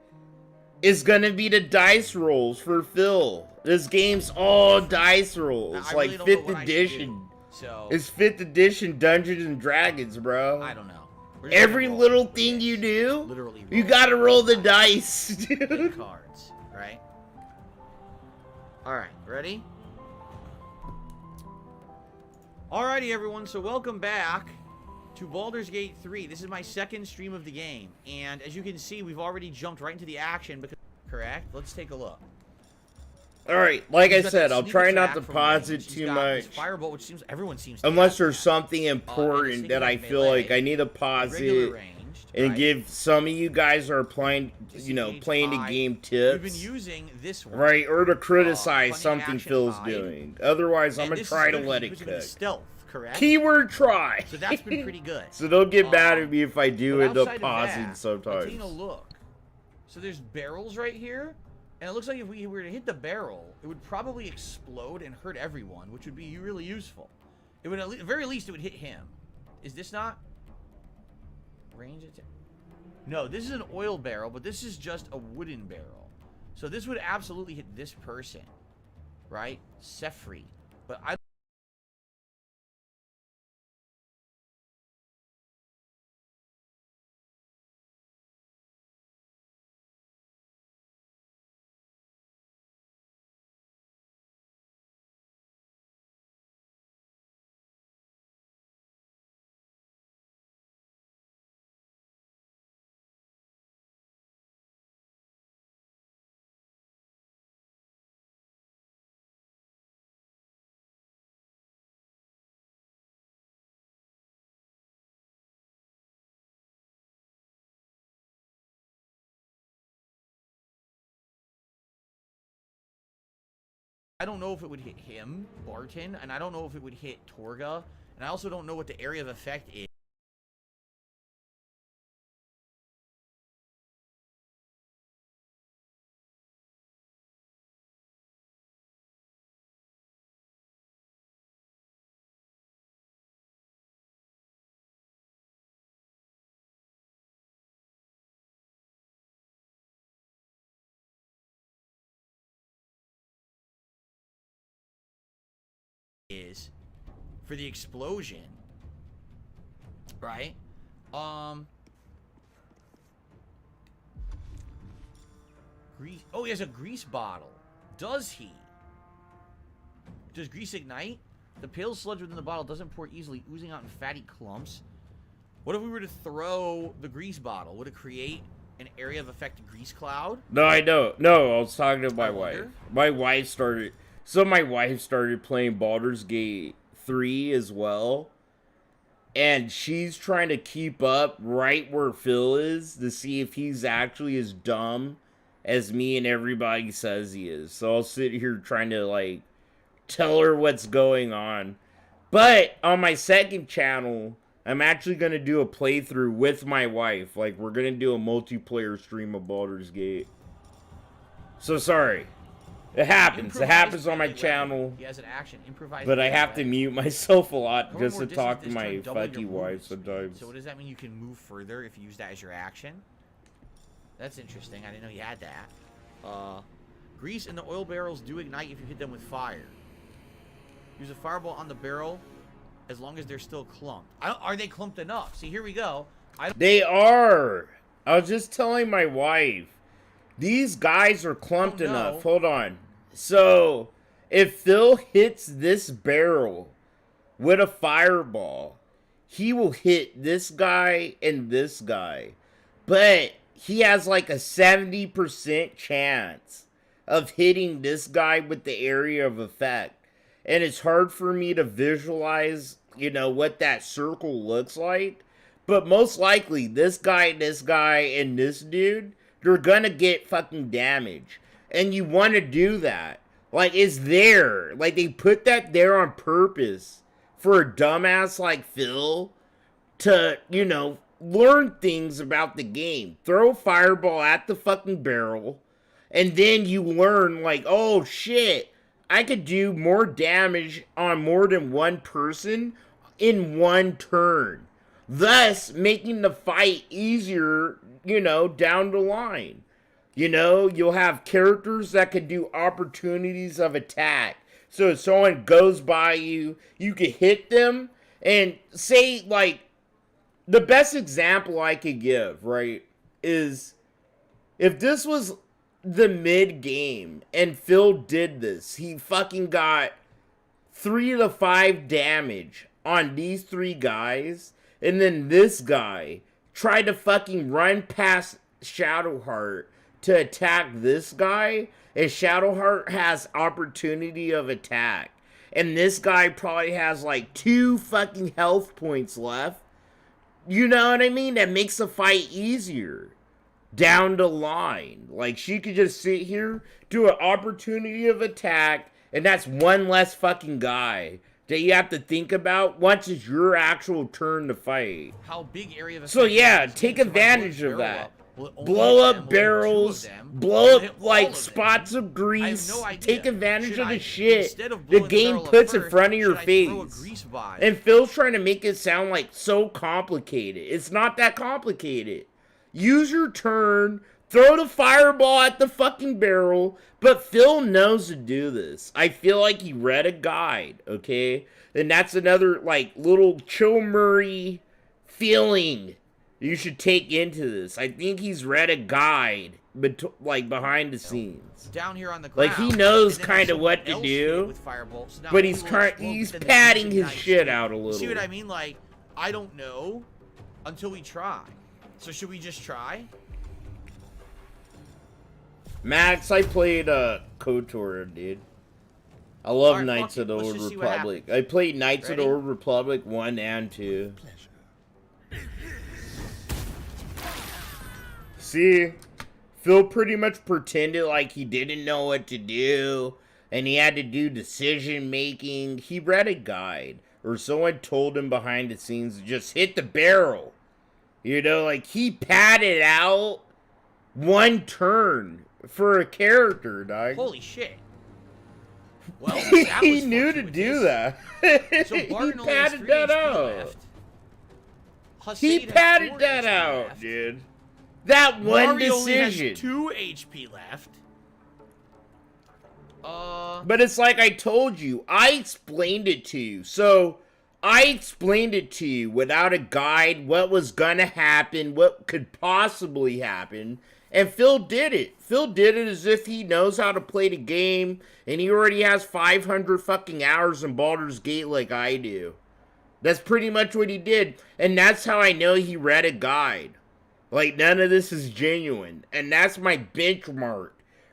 is gonna be the dice rolls for Phil. This game's all dice rolls, like really 5th edition. So It's 5th edition Dungeons and Dragons, bro. I don't know. Every little thing you do, literally you gotta roll the dice, dude. Cards, right? All right, ready? Alrighty, everyone. So welcome back to Baldur's Gate 3. This is my second stream of the game, and as you can see, we've already jumped right into the action. Because correct. Let's take a look. All right, like I He's got said, that I'll sneak try not attack to from pause range. it He's too got his much. Firebolt, which seems everyone seems to Unless have there's that. something And important his that I thing feel melee, like I need to pause regular it ranged, and right? give some of you guys are playing, you know, playing the game tips. We've been using this one, right, or to criticize Funny something Action Phil's Hide. doing. Otherwise, I'm And gonna this try is to good let because it we're doing cook. stealth, correct? Keyword try. So that's been pretty good. So don't get mad at me if I do But end up outside of pausing that, sometimes. Taking a look. So there's barrels right here, and it looks like if we were to hit the barrel, it would probably explode and hurt everyone, which would be really useful. It would, at the very least, it would hit him. Is this not range attack? No, this is an oil barrel, but this is just a wooden barrel. So this would absolutely hit this person, right? Sefri. But I don't know if it would hit him, Barton, and I don't know if it would hit Torga, and I also don't know what the area of effect is. Is for the explosion, right? Grease. Oh, he has a grease bottle. Does he? Does grease ignite? The pale sludge within the bottle doesn't pour easily, oozing out in fatty clumps. What if we were to throw the grease bottle? Would it create an area of affected grease cloud? No, I don't. No, I was talking to my wife. My wife started playing Baldur's Gate 3 as well. And she's trying to keep up right where Phil is to see if he's actually as dumb as me and everybody says he is. So I'll sit here trying to, like, tell her what's going on. But on my second channel, I'm actually going to do a playthrough with my wife. Like, we're going to do a multiplayer stream of Baldur's Gate. So, sorry. It happens. It happens on my channel. He has an action. Improvise. But I have to mute myself a lot just to talk to my fucking wife sometimes. So what does that mean? You can move further if you use that as your action? That's interesting. I didn't know you had that. Grease and the oil barrels do ignite if you hit them with fire. Use a fireball on the barrel as long as they're still clumped. Are they clumped enough? See, here we go. They are. I was just telling my wife. These guys are clumped enough. Hold on. So, if Phil hits this barrel with a fireball, he will hit this guy and this guy. But he has like a 70% chance of hitting this guy with the area of effect. And it's hard for me to visualize, you know, what that circle looks like. But most likely, this guy, and this dude, they're gonna get fucking damage. And you want to do that. Like, it's there. Like, they put that there on purpose for a dumbass like Phil to, you know, learn things about the game. Throw a fireball at the fucking barrel. And then you learn, like, oh, shit. I could do more damage on more than one person in one turn. Thus, making the fight easier, you know, down the line. You know, you'll have characters that can do opportunities of attack. So if someone goes by you, you can hit them. And say, like, the best example I could give, right, is if this was the mid-game and Phil did this, he fucking got 3 to 5 damage on these 3 guys. And then this guy tried to fucking run past Shadowheart to attack this guy, and Shadowheart has opportunity of attack. And this guy probably has like 2 fucking health points left. You know what I mean? That makes the fight easier down the line. Like, she could just sit here, do an opportunity of attack, and that's one less fucking guy that you have to think about once it's your actual turn to fight. How big area of so yeah, take advantage of that. Blow up barrels, blow up like spots of grease. Take advantage of the shit the game puts in front of your face. And Phil's trying to make it sound like so complicated. It's not that complicated. Use your turn, throw the fireball at the fucking barrel, but Phil knows to do this. I feel like he read a guide, okay? And that's another, like, little Chill Murray feeling you should take into this. I think he's read a guide, like, behind the scenes. Down here on the ground, like, he knows kind of what to do, but he's padding his shit out a little. See what I mean? Like, I don't know until we try. So should we just try? Max, I played KOTOR, dude. I love Knights of the Old Republic. I played Knights of the Old Republic 1 and 2. See? Phil pretty much pretended like he didn't know what to do, and he had to do decision making. He read a guide, or someone told him behind the scenes to just hit the barrel. You know, like, he padded out one turn for a character, dog. Holy shit. Well, he knew to do that. So he padded that out. He padded that out, dude. That one Mario decision. Only has 2 HP left. But it's like I told you. I explained it to you. So, I explained it to you without a guide, what was gonna happen, what could possibly happen, and Phil did it. Phil did it as if he knows how to play the game, and he already has 500 fucking hours in Baldur's Gate like I do. That's pretty much what he did, and that's how I know he read a guide. Like, none of this is genuine, and that's my benchmark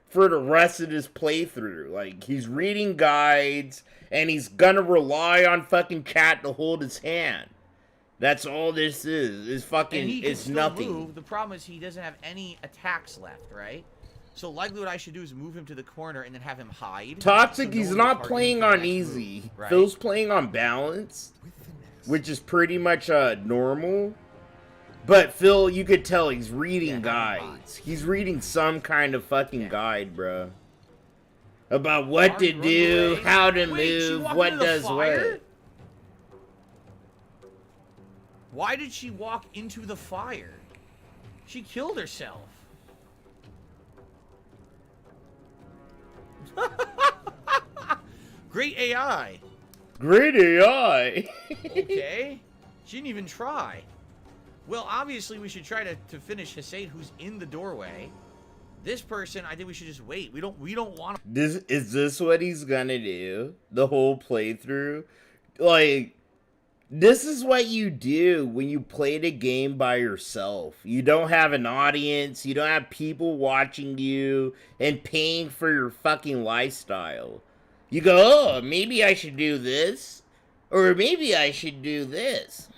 for the rest of this playthrough. Like, he's reading guides, and he's gonna rely on fucking chat to hold his hand. That's all this is. It's fucking, it's nothing. Move. The problem is he doesn't have any attacks left, right? So likely what I should do is move him to the corner and then have him hide. Toxic, he's not playing on easy. Right? Phil's playing on balance, which is pretty much normal. But Phil, you could tell he's reading guides. He's reading some kind of fucking guide, bro. About what to do, how to move, what does what. Why did she walk into the fire? She killed herself. Great AI. Great AI. Okay. She didn't even try. Well, obviously we should try to finish Hussein, who's in the doorway. This person, I think we should just wait. We don't want to. Is this what he's gonna do? The whole playthrough? Like, this is what you do when you play the game by yourself. You don't have an audience, you don't have people watching you and paying for your fucking lifestyle. You go, oh, maybe I should do this. Or maybe I should do this.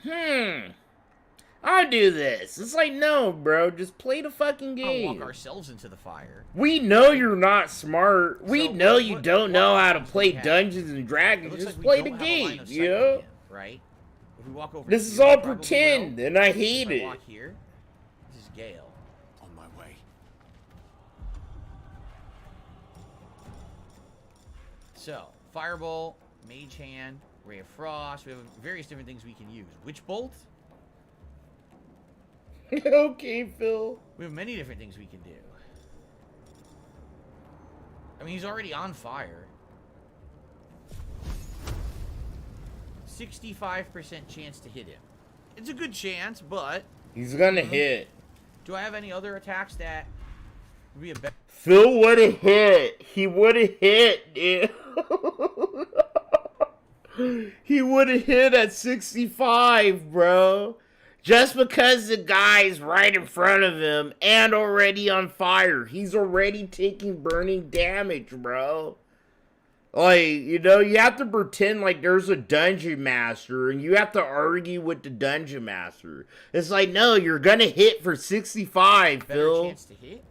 I'll do this. It's like, no, bro, just play the fucking game. I'll walk ourselves into the fire. We know you're not smart. We know you don't know how to play Dungeons and Dragons. Just play the game, you know? Right? If we walk over this is all pretend, and I hate it. Walk here. This is Gale. On my way. So, Fireball, Mage Hand, Ray of Frost. We have various different things we can use. Witch Bolt. Okay, Phil. We have many different things we can do. I mean, he's already on fire. 65% chance to hit him. It's a good chance, but... he's gonna hit. Do I have any other attacks that would be a better... Phil would have hit. He would have hit, dude. He would have hit at 65, bro. Just because the guy's right in front of him and already on fire. He's already taking burning damage, bro. Like, you know, you have to pretend like there's a dungeon master and you have to argue with the dungeon master. It's like, no, you're gonna hit for 65, Phil. Better chance to hit?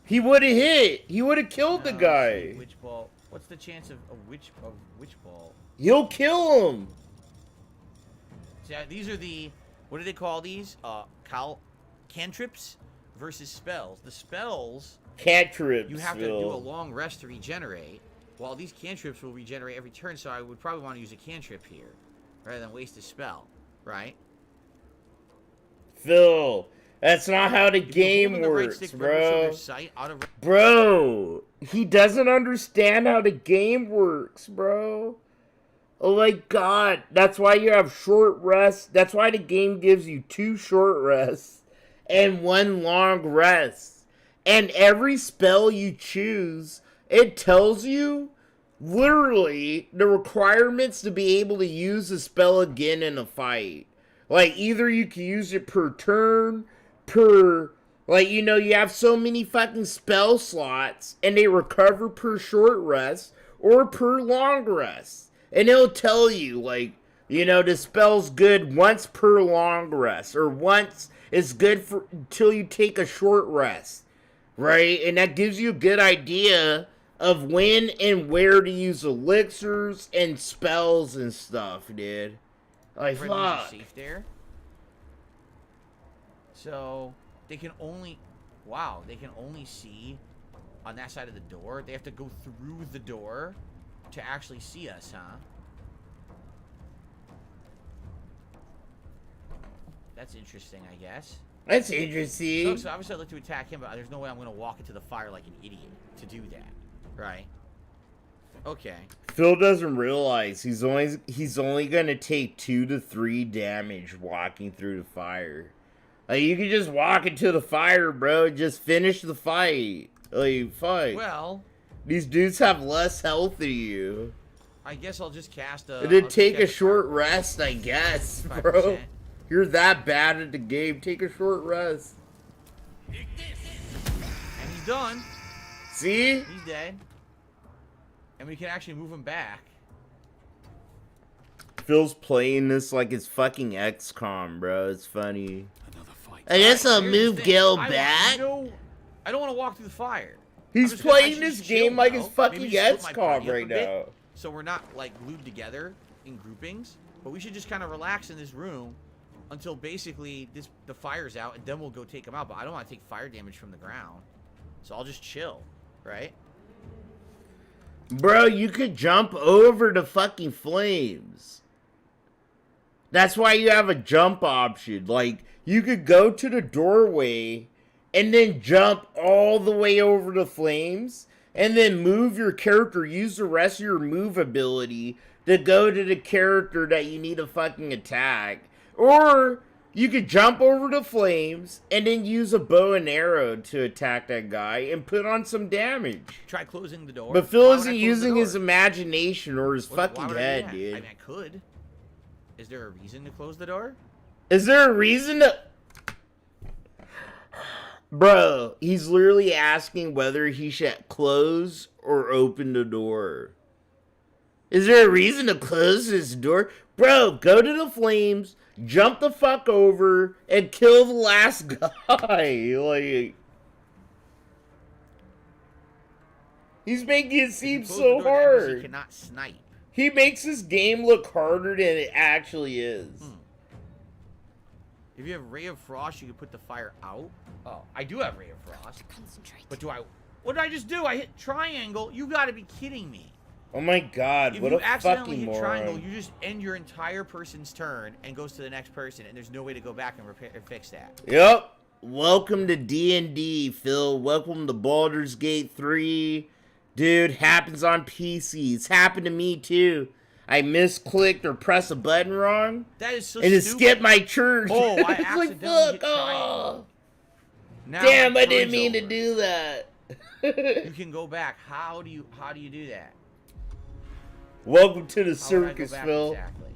He would have hit. He would have killed the guy. Witch Ball. What's the chance of a witch ball? You'll kill him. See, these are the... what do they call these? Cantrips versus spells. The spells... cantrips. You have to do a long rest to regenerate, while these cantrips will regenerate every turn, so I would probably want to use a cantrip here, rather than waste a spell, right? Phil, that's not how the game works, bro. Bro, he doesn't understand how the game works, bro. Oh my god, that's why you have short rests. That's why the game gives you 2 short rests and 1 long rest. And every spell you choose, it tells you literally the requirements to be able to use the spell again in a fight. Like, either you can use it per turn, like, you know, you have so many fucking spell slots and they recover per short rest or per long rest. And it'll tell you, like, you know, the spell's good once per long rest. Or once it's good for until you take a short rest. Right? And that gives you a good idea of when and where to use elixirs and spells and stuff, dude. Like, fuck. Safe there. So, they can only... wow, they can only see on that side of the door. They have to go through the door to actually see us, huh? That's interesting, I guess. That's interesting. So obviously I'd like to attack him, but there's no way I'm going to walk into the fire like an idiot to do that. Right? Okay. Phil doesn't realize he's only gonna take 2 to 3 damage walking through the fire. Like, you can just walk into the fire, bro. Just finish the fight. Like, fuck. Well, these dudes have less health than you. I guess I'll just cast a... And then take a short rest, I guess, bro. You're that bad at the game. Take a short rest. And he's done. See? He's dead. And we can actually move him back. Phil's playing this like it's fucking XCOM, bro. It's funny. I guess I'll move Gil back. I don't want to walk through the fire. He's playing this game like it's fucking XCOM right now. So we're not, like, glued together in groupings. But we should just kind of relax in this room until basically the fire's out, and then we'll go take them out. But I don't want to take fire damage from the ground. So I'll just chill, right? Bro, you could jump over the fucking flames. That's why you have a jump option. Like, you could go to the doorway and then jump all the way over the flames and then move your character, use the rest of your move ability to go to the character that you need to fucking attack. Or you could jump over the flames and then use a bow and arrow to attack that guy and put on some damage. Try closing the door. But Phil isn't using his imagination or his fucking head, dude. I mean, I could. Is there a reason to close the door? Is there a reason to... Bro, he's literally asking whether he should close or open the door. Is there a reason to close this door? Bro, go to the flames, jump the fuck over, and kill the last guy. Like... He's making it seem so hard. He cannot snipe. He makes this game look harder than it actually is. If you have Ray of Frost, you can put the fire out. Oh, I do have Ray of Frost. Concentrate. But what did I just do? I hit triangle. You gotta be kidding me. Oh my god, what a fucking moron. If you accidentally hit triangle, you just end your entire person's turn and goes to the next person, and there's no way to go back and repair or fix that. Yep. Welcome to D&D, Phil. Welcome to Baldur's Gate 3. Dude, happens on PCs. Happened to me too. I misclicked or pressed a button wrong. That is so and stupid. it skipped my turn. Oh, I accidentally like, fuck, hit triangle. Damn, I didn't mean to do that. You can go back. How do you do that? Welcome to the circus, Phil. Exactly.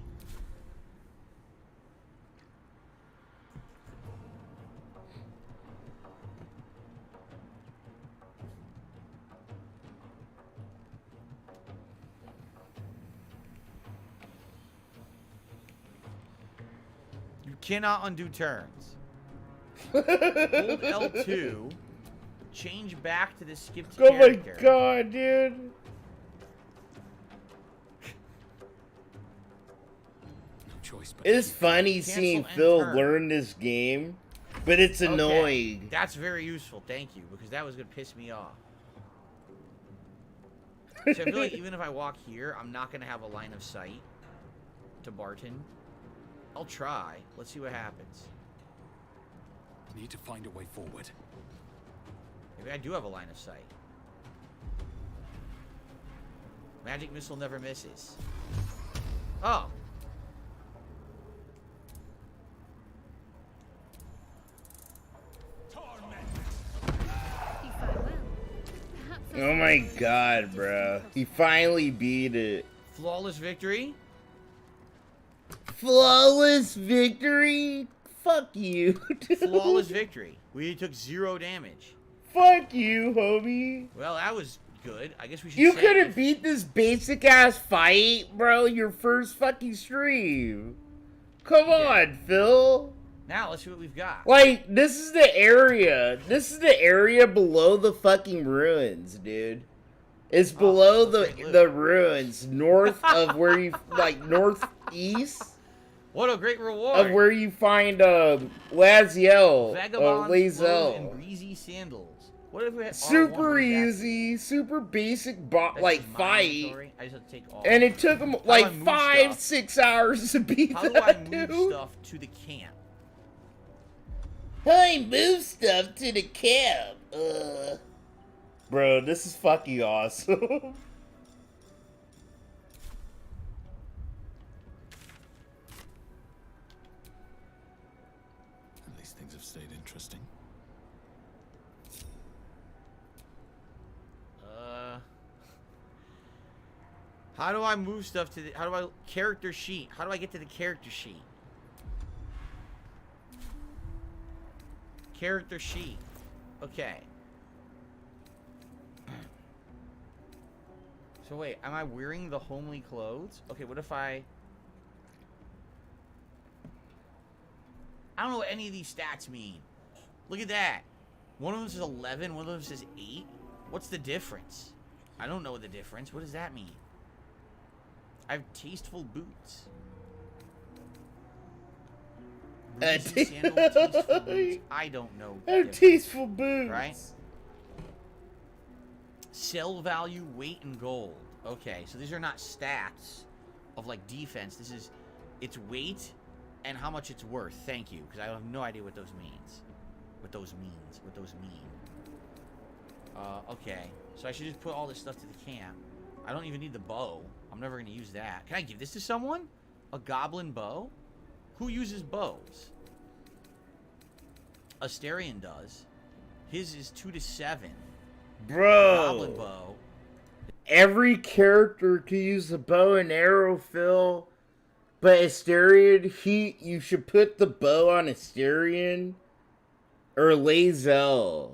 You cannot undo turns. Hold L2. Change back to the skip to character. Oh my god, dude. It's funny seeing Phil learn this game, but it's annoying. That's very useful, thank you, because that was going to piss me off. So I feel like even if I walk here, I'm not going to have a line of sight to Barton. I'll try. Let's see what happens. Need to find a way forward. Maybe I do have a line of sight. Magic missile never misses. Oh. Oh my god, bro. He finally beat it. Flawless victory? Flawless victory? Fuck you, dude. Flawless victory. We took 0 damage. Fuck you, homie. Well, that was good. I guess we should You could have beat this basic ass fight, bro, your first fucking stream. Come on, Phil. Now, let's see what we've got. Like, this is the area. This is the area below the fucking ruins, dude. It's below the ruins, north of where you, like, northeast. What a great reward. Of where you find, Laziel. Vagabond Lazel. and greasy sandals. What if we had super easy, super basic, like, fight. I just have to take all. And it took him, like, 5-6 hours to beat How do that, I move dude. stuff to the camp? I move stuff to the camp. Bro, this is fucking awesome. How do I move stuff to the... How do I... Character sheet. How do I get to the character sheet? Character sheet. Okay. So wait, am I wearing the homely clothes? Okay, what if I don't know what any of these stats mean. Look at that. One of them says 11, one of them says 8. What's the difference? I don't know the difference. What does that mean? I have tasteful boots. Greasy sandal, tasteful boots. I don't know. Tasteful boots. Right? Sell value, weight, and gold. Okay, so these are not stats of like defense. This is its weight and how much it's worth. Thank you, because I have no idea what those means. What those mean. Okay, so I should just put all this stuff to the camp. I don't even need the bow. I'm never going to use that. Can I give this to someone? A goblin bow? Who uses bows? Asterion does. His is 2 to 7. Bro. Goblin bow. Every character can use a bow and arrow, Phil. But Asterion, you should put the bow on Asterion. Or Lae'zel.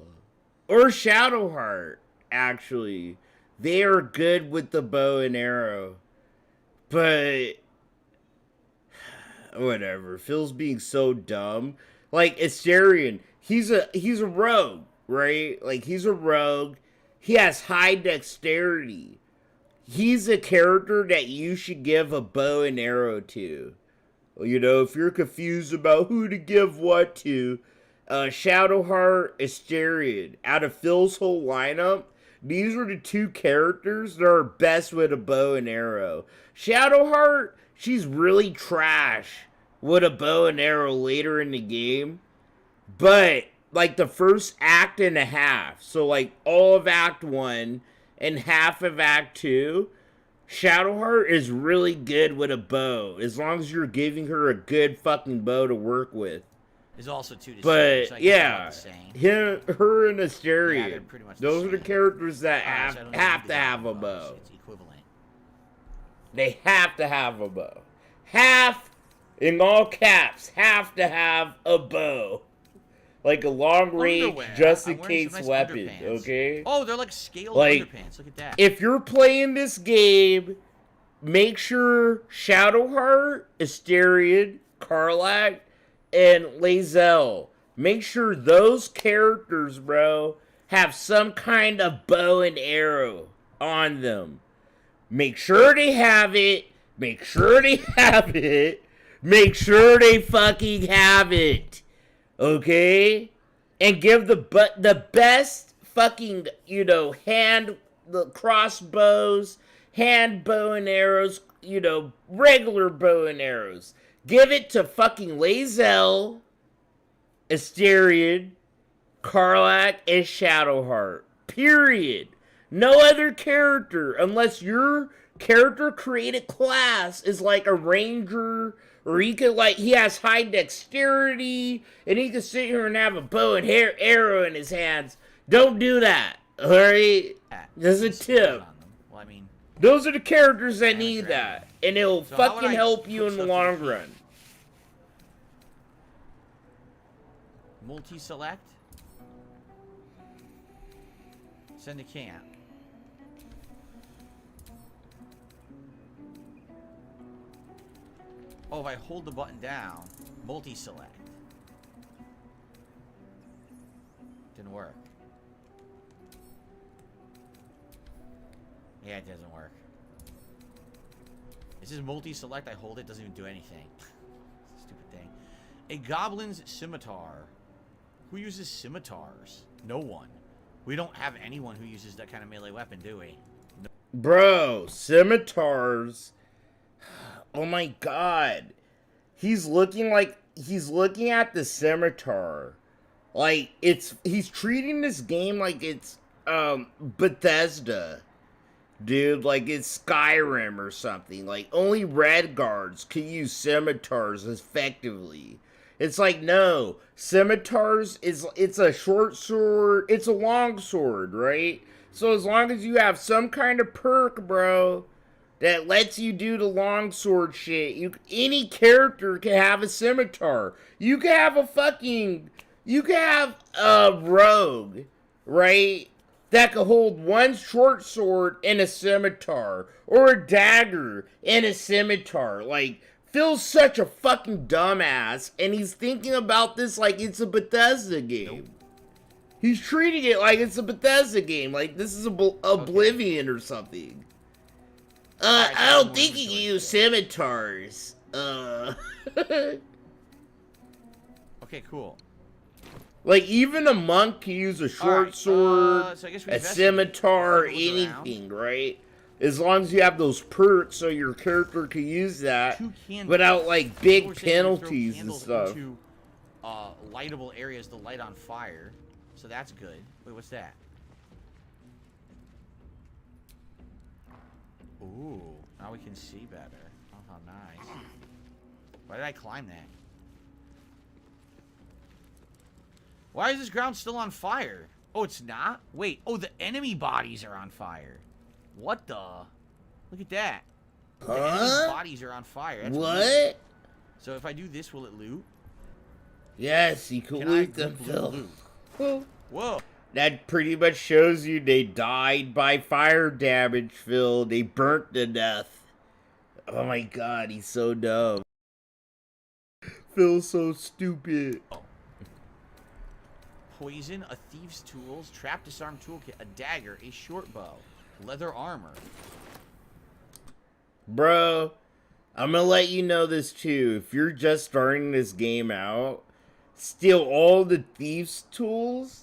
Or Shadowheart, actually. They are good with the bow and arrow. But whatever. Phil's being so dumb. Like Asterion, he's a rogue, right? Like he's a rogue. He has high dexterity. He's a character that you should give a bow and arrow to. You know, if you're confused about who to give what to, Shadowheart, Asterion. Out of Phil's whole lineup, these are the two characters that are best with a bow and arrow. Shadowheart, she's really trash with a bow and arrow later in the game. But, like, the first act and a half, so, like, all of Act 1 and half of Act 2, Shadowheart is really good with a bow, as long as you're giving her a good fucking bow to work with. Is also 2 to 7. But, so yeah, her and Yeah, Asterion, they're pretty much the those are the same. characters that Alright, so I don't have need to the have a goblin bow, bow. so it's equivalent. They have to have a bow. Half, in all caps, have to have a bow. Like a long range, Underwear. just I'm in wearing case some nice weapon, underpants. okay? Oh, they're like scaled Like, underpants. Look at that. if you're playing this game, make sure Shadowheart, Asterion, Karlach, and Lae'zel, make sure those characters, bro, have some kind of bow and arrow on them. Make sure they have it. Make sure they have it. Make sure they fucking have it. Okay? And give the best fucking, the crossbows, hand bow and arrows, regular bow and arrows. Give it to fucking Lae'zel, Asterion, Karlach, and Shadowheart. Period. No other character, unless your character created class is like a ranger, or he has high dexterity, and he can sit here and have a bow and arrow in his hands. Don't do that, alright? There's a tip. Well, I mean, those are the characters that need that, and it'll So how would fucking I help put you in the stuff to long the run. multi-select. Send to camp. Oh, if I hold the button down, multi-select. Didn't work. Yeah, it doesn't work. It says multi-select, I hold it, doesn't even do anything. Stupid thing. A goblin's scimitar. Who uses scimitars? No one. We don't have anyone who uses that kind of melee weapon, do we? No. Bro, scimitars. Oh my god. He's looking at the scimitar. Like he's treating this game like it's Bethesda. Dude, like it's Skyrim or something. Like only red guards can use scimitars effectively. It's like, no, scimitars it's a short sword, it's a long sword, right? So as long as you have some kind of perk, bro, that lets you do the longsword shit. Any character can have a scimitar. You can have a rogue, right? That could hold one short sword and a scimitar, or a dagger and a scimitar. Like, Phil's such a fucking dumbass, and he's thinking about this like it's a Bethesda game. He's treating it like it's a Bethesda game, like this is Oblivion or something. I don't think you can use scimitars. Okay, cool. Like, even a monk can use a short sword, so a scimitar, anything, right? As long as you have those perks so your character can use that without, like, big penalties and stuff. Into, lightable areas to light on fire. So that's good. Wait, what's that? Ooh, now we can see better. Oh, how nice. Why did I climb that? Why is this ground still on fire? Oh, it's not? Wait. Oh, the enemy bodies are on fire. What the? Look at that. The enemy bodies are on fire. That's what? Weird. So if I do this, will it loot? Yes, you can loot them, Phil. Whoa. That pretty much shows you they died by fire damage, Phil. They burnt to death. Oh my god, he's so dumb. Phil's so stupid. Poison, a thief's tools, trap disarm toolkit, a dagger, a short bow, leather armor. Bro, I'm gonna let you know this too. If you're just starting this game out, steal all the thief's tools.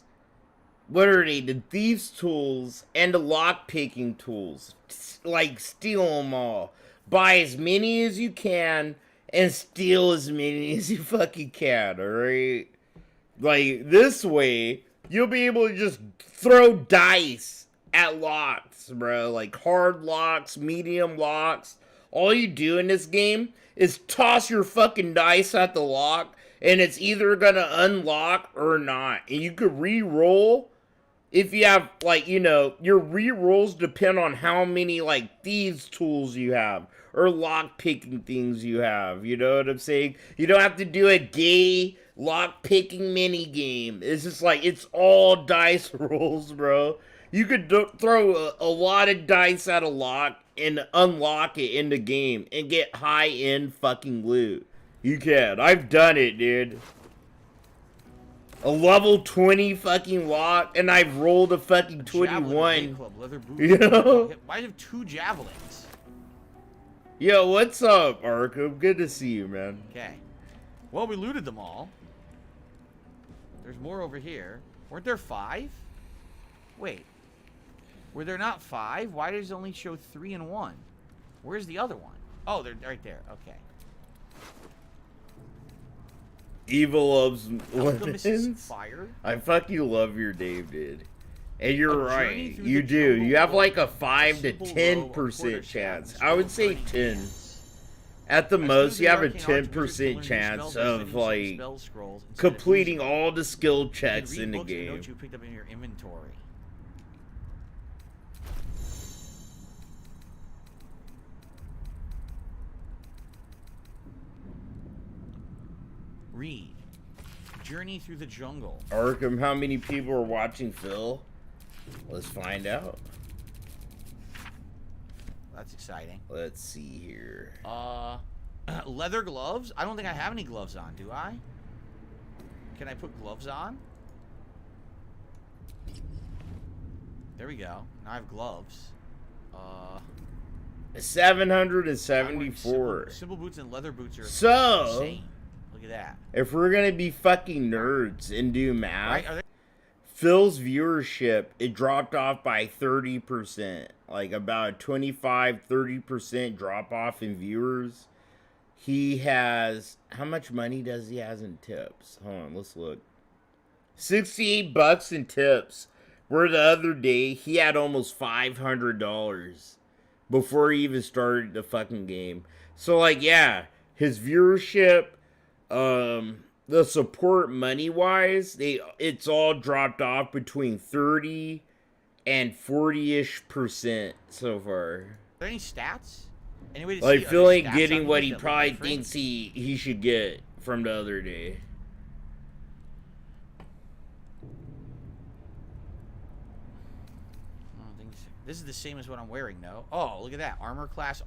What are they? The thief's tools and the lock-picking tools. Like, steal them all. Buy as many as you can and steal as many as you fucking can, alright? Like, this way, you'll be able to just throw dice at locks, bro. Like, hard locks, medium locks. All you do in this game is toss your fucking dice at the lock, and it's either gonna unlock or not. And you could re-roll if you have, like, you know, your re-rolls depend on how many, like, thieves tools you have, or lock-picking things you have, you know what I'm saying? You don't have to do a gay lock-picking mini-game. It's just like, it's all dice rolls, bro. You could throw a lot of dice at a lock and unlock it in the game and get high-end fucking loot. You can. I've done it, dude. A level 20 fucking lock, and I've rolled a fucking 21. You know? Why do you have 2 javelins? Yo, what's up, Arkham? Good to see you, man. Okay. Well, we looted them all. There's more over here. Weren't there 5? Wait. Were there not 5? Why does it only show 3 and 1? Where's the other one? Oh, they're right there. Okay. Evil loves lemons. Fire. I fucking love your name, dude. And you're right. You do. You have like a 5 to 10% chance. I would say 10. At the most, you have a 10% chance of like completing all the skill checks in the game. You picked up in your inventory. Read. Journey through the jungle. Arkham, how many people are watching Phil? Let's find out. That's exciting. Let's see here. Leather gloves? I don't think I have any gloves on, do I? Can I put gloves on? There we go. Now I have gloves. 774. Simple boots and leather boots are insane. Look at that. If we're gonna be fucking nerds and do math, right, Phil's viewership, it dropped off by 30%. Like about 25-30% drop off in viewers. He has, how much money does he has in tips? Hold on, let's look. 68 bucks in tips. Where the other day he had almost $500 before he even started the fucking game. So like, yeah, his viewership, the support money-wise, it's all dropped off between 30 and 40-ish% so far. Are there any stats? Any way to Like see Phil other ain't stats getting on what these he that look probably different? thinks he should get from the other day. I don't think so. This is the same as what I'm wearing, no? Oh, look at that. Armor class.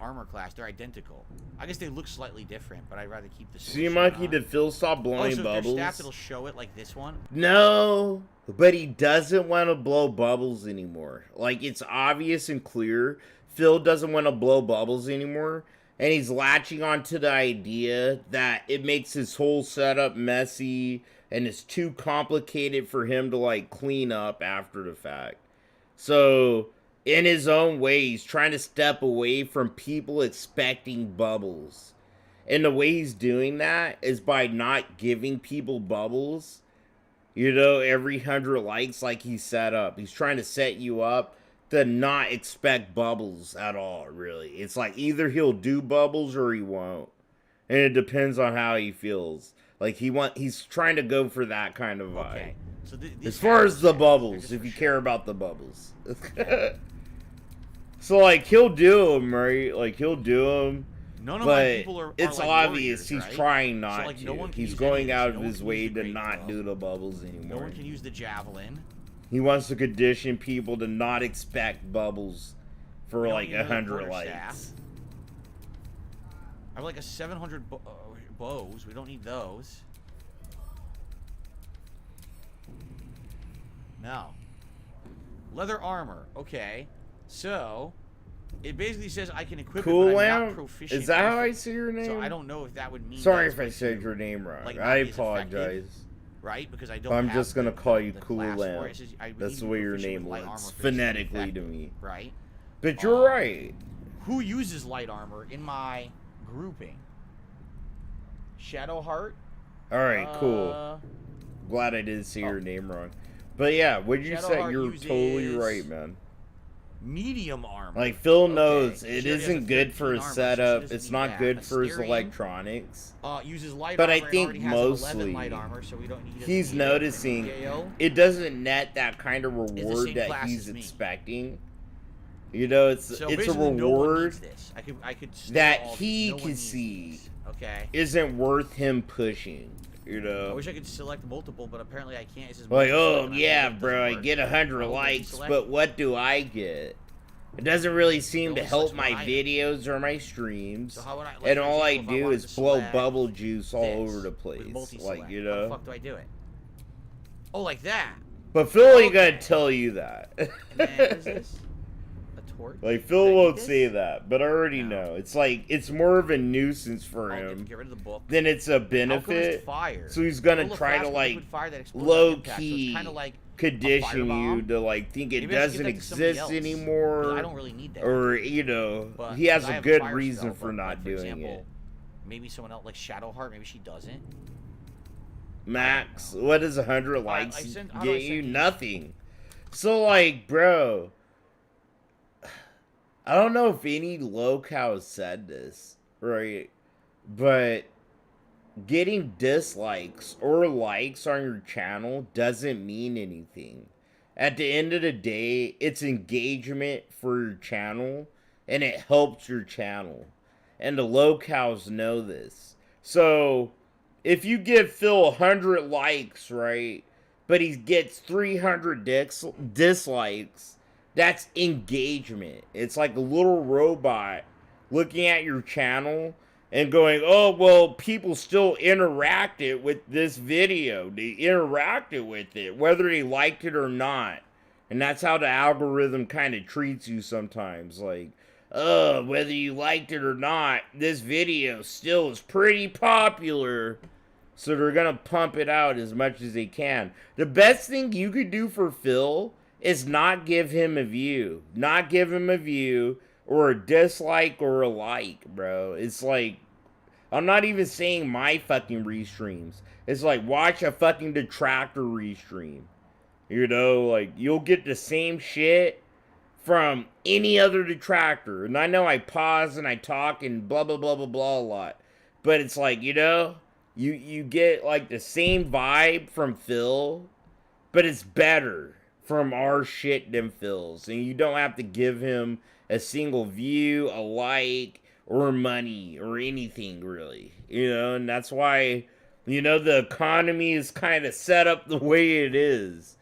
They're identical. I guess they look slightly different, but I'd rather keep the See, Monkey, did Phil stop blowing so bubbles? if they're stats, it'll show it like this one? No, but he doesn't want to blow bubbles anymore. Like, it's obvious and clear. Phil doesn't want to blow bubbles anymore. And he's latching onto the idea that it makes his whole setup messy and it's too complicated for him to, like, clean up after the fact. So, in his own way, he's trying to step away from people expecting bubbles. And the way he's doing that is by not giving people bubbles, you know, every 100 likes like he set up. He's trying to set you up to not expect bubbles at all, really. It's like either he'll do bubbles or he won't. And it depends on how he feels. Like he's trying to go for that kind of vibe. Okay. So as far as the bubbles, if you care about the bubbles. Okay. So like he'll do them, right? Like he'll do them. None of my people are it's like obvious warriors, he's right? trying not So, like, to. no one can He's use going any out of of this. No his one can way use the to great not bow. do the bubbles anymore. No one can use the javelin. He wants to condition people to not expect bubbles for like 100 likes. I have like a 700 bows. We don't need those. No. Leather armor. Okay. So, it basically says I can equip Cool it, but I'm not Lamb? proficient. Is that how in it. I say your name? So I don't know if that would mean. Sorry that's if I what said you- your name wrong. like, I not be as apologize. effective, right? Because I don't. I'm have just gonna the- call the- you the Cool class for it. Lamb. It says I would That's need the to be way your proficient name with light looks armor for it to be phonetically to effective, me. Right. But you're right. Who uses light armor in my grouping? Shadowheart. All right, cool. Glad I didn't say your name wrong. But yeah, what'd you say? Shadowheart You're totally uses right, man. Medium armor. Like Phil knows Okay, it she already has isn't a good for 13 his armor, so she setup. doesn't It's need not that. good for his Asterion, electronics. Uses light But I armor and think already has 11 mostly light armor, so we don't need it. he's noticing Gale. it doesn't net that kind of the reward same that class he's as me. expecting. You know, it's So a basically, no one reward needs this. I could steal that all he these. No one can needs see these. Okay. isn't worth him pushing. You I know, wish I could select multiple, but apparently I can't. It's just like, multiple oh select, and yeah, it doesn't bro, I work. get 100 I'll likes, select. but what do I get? It doesn't really seem It to only help selects my one item. videos or my streams. So how would I, like, And for all I example, if do wanted is to blow select bubble juice all this over the with place. multi-select, Like, you How the know. fuck do I do it? Oh, like that. But Phil ain't gonna tell you that. Man, what is this? A torch? Like, Phil won't say that, but I already know. It's like, it's more of a nuisance for him Get rid of the book. than it's a Alchemist benefit. fire. So he's gonna Full of try to, flash with like, liquid fire that explodes on low impact, so it's key kinda like a condition you firebomb. to, like, think it Maybe I should doesn't give that to somebody exist else, anymore. 'cause I don't really need that. Or, you know, But- he has 'cause I a have good fire reason spell, for but, not like, for doing example, it. Maybe someone else, like Shadowheart, maybe she doesn't. Max, what does 100 I likes sent- how do I get send you? these? Nothing. So, like, bro, I don't know if any locale said this, right? But getting dislikes or likes on your channel doesn't mean anything. At the end of the day, it's engagement for your channel, and it helps your channel. And the locales know this. So, if you give Phil 100 likes, right, but he gets 300 dislikes, that's engagement. It's like a little robot looking at your channel and going, oh, well, people still interacted with this video. They interacted with it, whether they liked it or not. And that's how the algorithm kind of treats you sometimes. Like, whether you liked it or not, this video still is pretty popular. So they're going to pump it out as much as they can. The best thing you could do for Phil is not give him a view. Not give him a view or a dislike or a like, bro. It's like, I'm not even saying my fucking restreams. It's like, watch a fucking detractor restream. You know, like, you'll get the same shit from any other detractor. And I know I pause and I talk and blah, blah, blah, blah, blah a lot. But it's like, you know, you get, like, the same vibe from Phil, but it's better from our shit than Phil's. And you don't have to give him a single view, a like, or money or anything really, you know, and that's why, you know, the economy is kind of set up the way it is.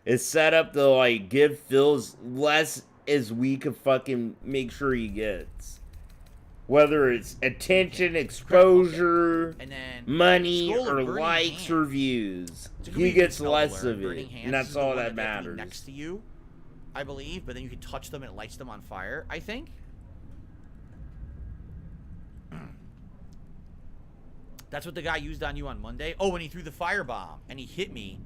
It's set up to like give Phil less as we can fucking make sure he gets. Whether it's attention, exposure, and then money, Skull or of Burning likes Hands. or views. It's a He completely gets spell less word. of Burning it, Hands and that's is the all one that they have to be matters. next to you, I believe, but then you can touch them and it lights them on fire, I think. That's what the guy used on you on Monday. Oh, when he threw the firebomb and he hit me,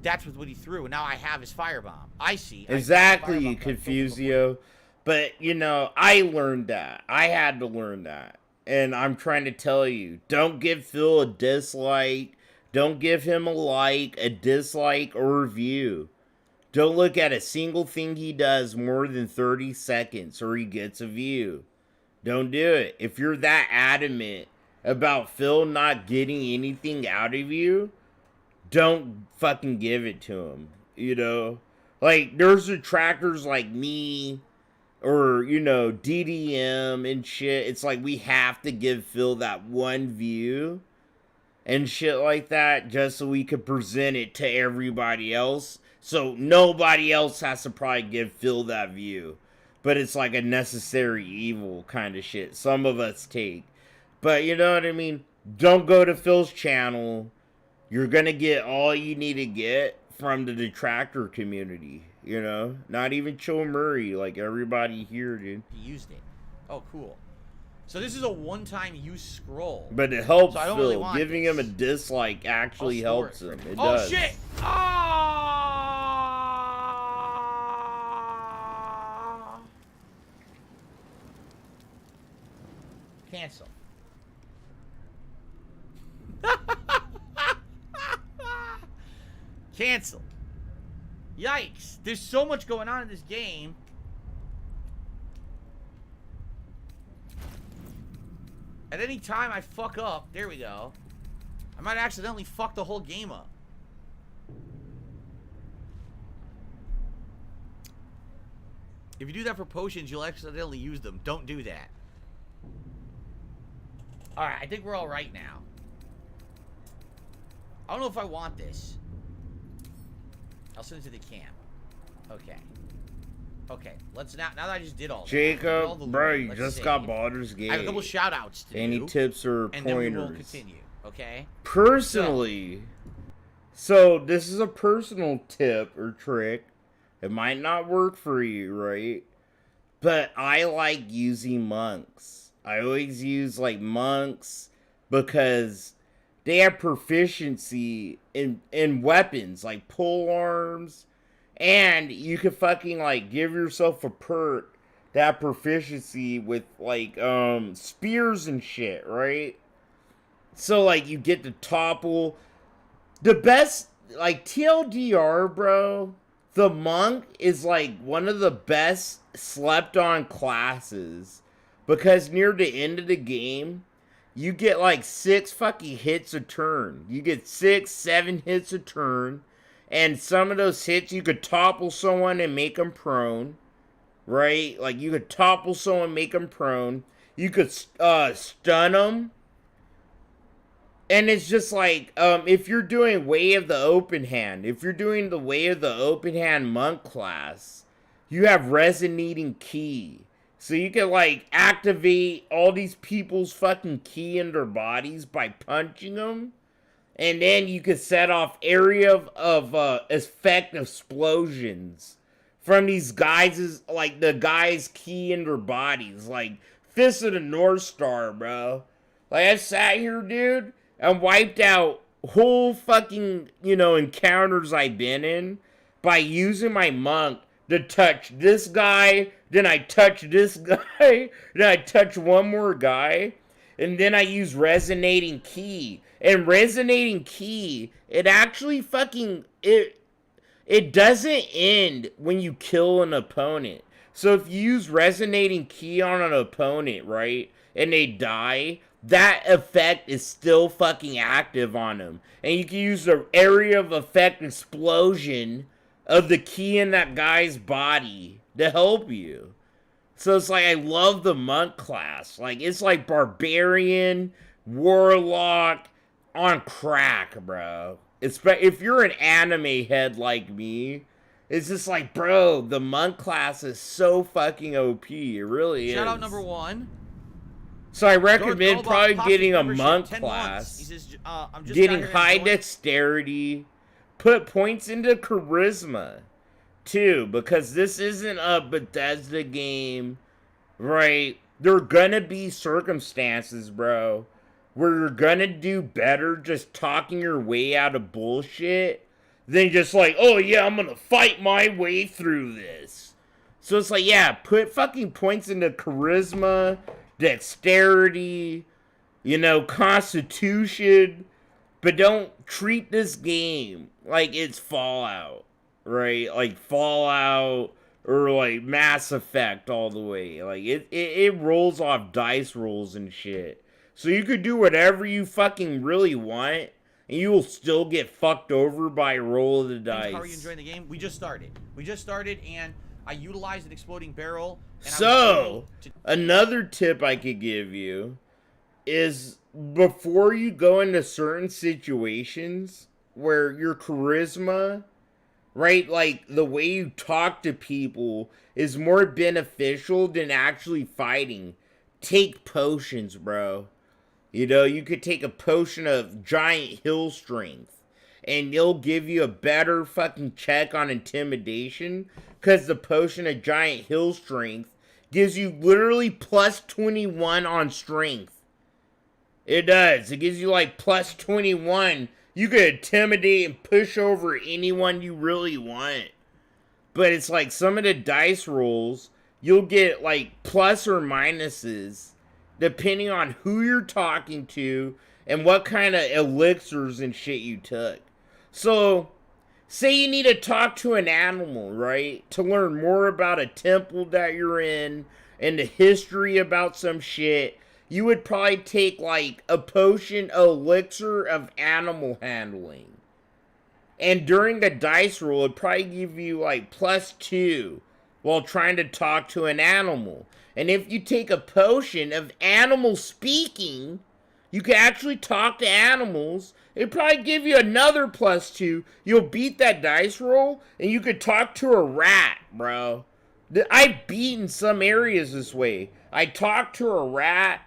that's what he threw, and now I have his firebomb. I see. Exactly, you Confusio. But, you know, I learned that. I had to learn that. And I'm trying to tell you, don't give Phil a dislike. Don't give him a like, a dislike, or review. Don't look at a single thing he does more than 30 seconds or he gets a view. Don't do it. If you're that adamant about Phil not getting anything out of you, don't fucking give it to him. You know? Like, there's detractors like me, or, you know, DDM and shit. It's like we have to give Phil that one view and shit like that just so we could present it to everybody else. So nobody else has to probably give Phil that view. But it's like a necessary evil kind of shit. Some of us take. But you know what I mean? Don't go to Phil's channel. You're gonna get all you need to get from the detractor community. You know? Not even Cho Murray, like everybody here, dude. He used it. Oh, cool. So this is a one-time use scroll. But it helps so I don't Phil. really want Giving this. him a dislike actually helps him. It Oh, does. shit! Ah! Cancel. Cancel. Yikes. There's so much going on in this game. At any time I fuck up, there we go, I might accidentally fuck the whole game up. If you do that for potions, you'll accidentally use them. Don't do that. Alright, I think we're all right now. I don't know if I want this. I'll send it to the camp. Okay. Okay, let's now that I just did all that. Jacob, bro, you just got Baldur's Gate. I have a couple shout outs to Any do, tips or and pointers? then we will continue, okay? Personally, so this is a personal tip or trick. It might not work for you, right? But I like using monks. I always use like monks because they have proficiency in weapons like pole arms. And you can fucking, like, give yourself a perk that proficiency with, like, spears and shit, right? So, like, you get to topple. The best, like, TLDR, bro, the monk is, like, one of the best slept-on classes. Because near the end of the game, you get, like, 6 fucking hits a turn. You get 6, 7 hits a turn. And some of those hits, you could topple someone and make them prone, right? Like, you could topple someone, make them prone. You could stun them. And it's just like, if you're doing Way of the Open Hand, if you're doing the Way of the Open Hand monk class, you have Resonating Key. So you can, like, activate all these people's fucking ki in their bodies by punching them. And then you can set off area of effect explosions from these guys, like the guys' ki in their bodies. Like Fist of the North Star, bro. Like I sat here, dude, and wiped out whole fucking, you know, encounters I've been in by using my monk to touch this guy, then I touch this guy, then I touch one more guy, and then I use Resonating Key. And Resonating Key, it actually fucking, it doesn't end when you kill an opponent. So if you use Resonating Key on an opponent, right, and they die, that effect is still fucking active on them. And you can use the area of effect explosion of the key in that guy's body to help you. So it's like, I love the monk class. Like, it's like barbarian, warlock, on crack, bro. If you're an anime head like me, it's just like, bro, the monk class is so fucking OP. It really is. Shout out number 1. So I recommend probably getting a monk class. He says, I'm just getting high dexterity. Put points into charisma, too, because this isn't a Bethesda game, right? There are gonna be circumstances, bro, where you're gonna do better just talking your way out of bullshit than just like, oh yeah, I'm gonna fight my way through this. So it's like, yeah, put fucking points into charisma, dexterity, you know, constitution, but don't treat this game like it's Fallout, right? Like Fallout or like Mass Effect all the way. Like it rolls off dice rolls and shit. So you could do whatever you fucking really want, and you will still get fucked over by a roll of the dice. How are you enjoying the game? We just started, and I utilized an exploding barrel. And so, another tip I could give you is before you go into certain situations where your charisma, right, like the way you talk to people is more beneficial than actually fighting, take potions, bro. You know, you could take a potion of giant hill strength, and it'll give you a better fucking check on intimidation, because the potion of giant hill strength gives you literally plus 21 on strength. It does. It gives you like plus 21. You could intimidate and push over anyone you really want. But it's like some of the dice rolls, you'll get like plus or minuses depending on who you're talking to and what kind of elixirs and shit you took. So, say you need to talk to an animal, right? To learn more about a temple that you're in and the history about some shit. You would probably take like a potion elixir of animal handling. And during the dice roll, it'd probably give you like plus 2 while trying to talk to an animal. And if you take a potion of animal speaking, you can actually talk to animals. It'd probably give you another plus 2. You'll beat that dice roll, and you could talk to a rat, bro. I've beaten some areas this way. I talked to a rat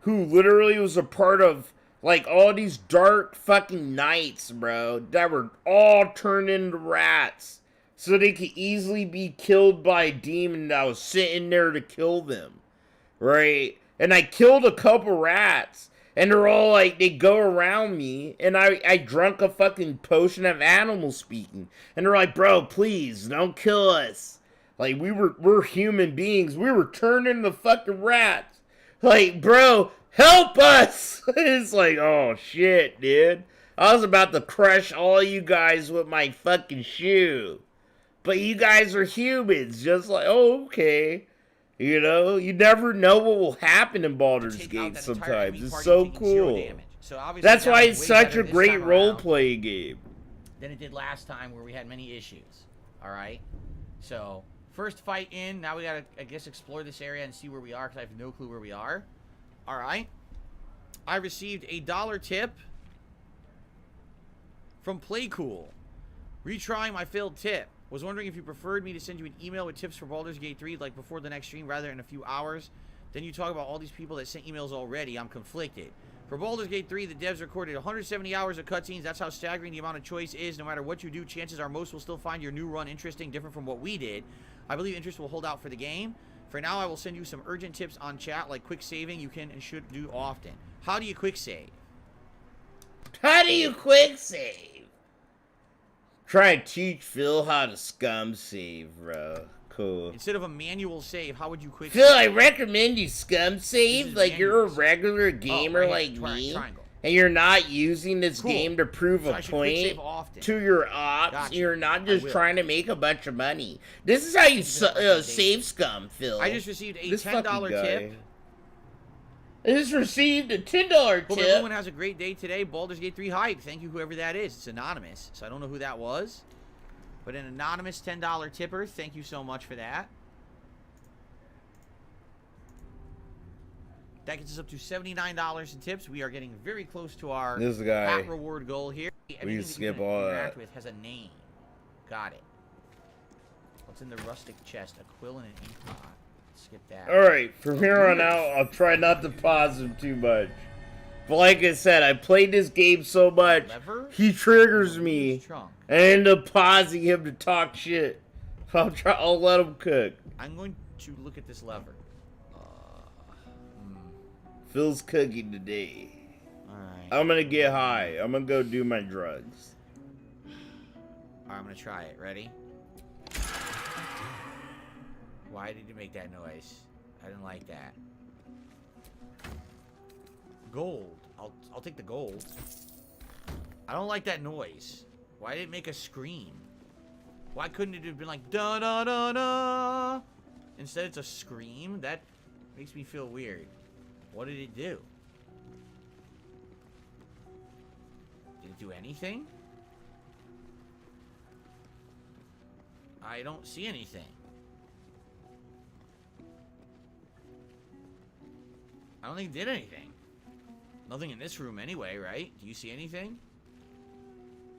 who literally was a part of, like, all these dark fucking nights, bro, that were all turned into rats, so they could easily be killed by a demon that was sitting there to kill them, right? And I killed a couple rats, and they're all like, they go around me, and I drank a fucking potion of animal speaking, and they're like, bro, please, don't kill us. Like, we're human beings. We were turned into fucking rats. Like, bro, help us! It's like, oh shit, dude. I was about to crush all you guys with my fucking shoe. But you guys are humans, just like, oh, okay. You know, you never know what will happen in Baldur's Gate sometimes. It's so cool. So that's why it's such a great role-play game. Than it did last time where we had many issues. Alright? So, first fight in. Now we gotta, I guess, explore this area and see where we are, because I have no clue where we are. Alright. I received a $1 tip from Playcool. Retrying my failed tip. Was wondering if you preferred me to send you an email with tips for Baldur's Gate 3, like before the next stream, rather in a few hours. Then you talk about all these people that sent emails already. I'm conflicted. For Baldur's Gate 3, the devs recorded 170 hours of cutscenes. That's how staggering the amount of choice is. No matter what you do, chances are most will still find your new run interesting, different from what we did. I believe interest will hold out for the game. For now, I will send you some urgent tips on chat, like quick saving you can and should do often. How do you quick save? How do you quick save? Try and teach Phil how to scum save, bro. Cool. Instead of a manual save, how would you quick Phil, save? I recommend you scum save. Like, you're a regular gamer like me. And you're not using this game to prove a point to your ops. Gotcha. You're not just trying to make a bunch of money. This is how you save scum, Phil. I just received a $10 tip. I just received a $10 tip. Hope everyone has a great day today. Baldur's Gate 3 hype. Thank you, whoever that is. It's anonymous, so I don't know who that was. But an anonymous $10 tipper. Thank you so much for that. That gets us up to $79 in tips. We are getting very close to our This guy. hat reward goal here. We can skip all interact that. with has a name. Got it. What's in the rustic chest? A quill and an ink pot. Skip that. Alright, from here on out, I'll try not to pause him too much. But like I said, I played this game so much, he triggers me. I end up pausing him to talk shit. I'll let him cook. I'm going to look at this lever. Phil's cooking today. Alright. I'm gonna get high. I'm gonna go do my drugs. Alright, I'm gonna try it. Ready? Why did you make that noise? I didn't like that. Gold. I'll take the gold. I don't like that noise. Why did it make a scream? Why couldn't it have been like da da da da? Instead it's a scream? That makes me feel weird. What did it do? Did it do anything? I don't see anything. I don't think it did anything. Nothing in this room anyway, right? Do you see anything?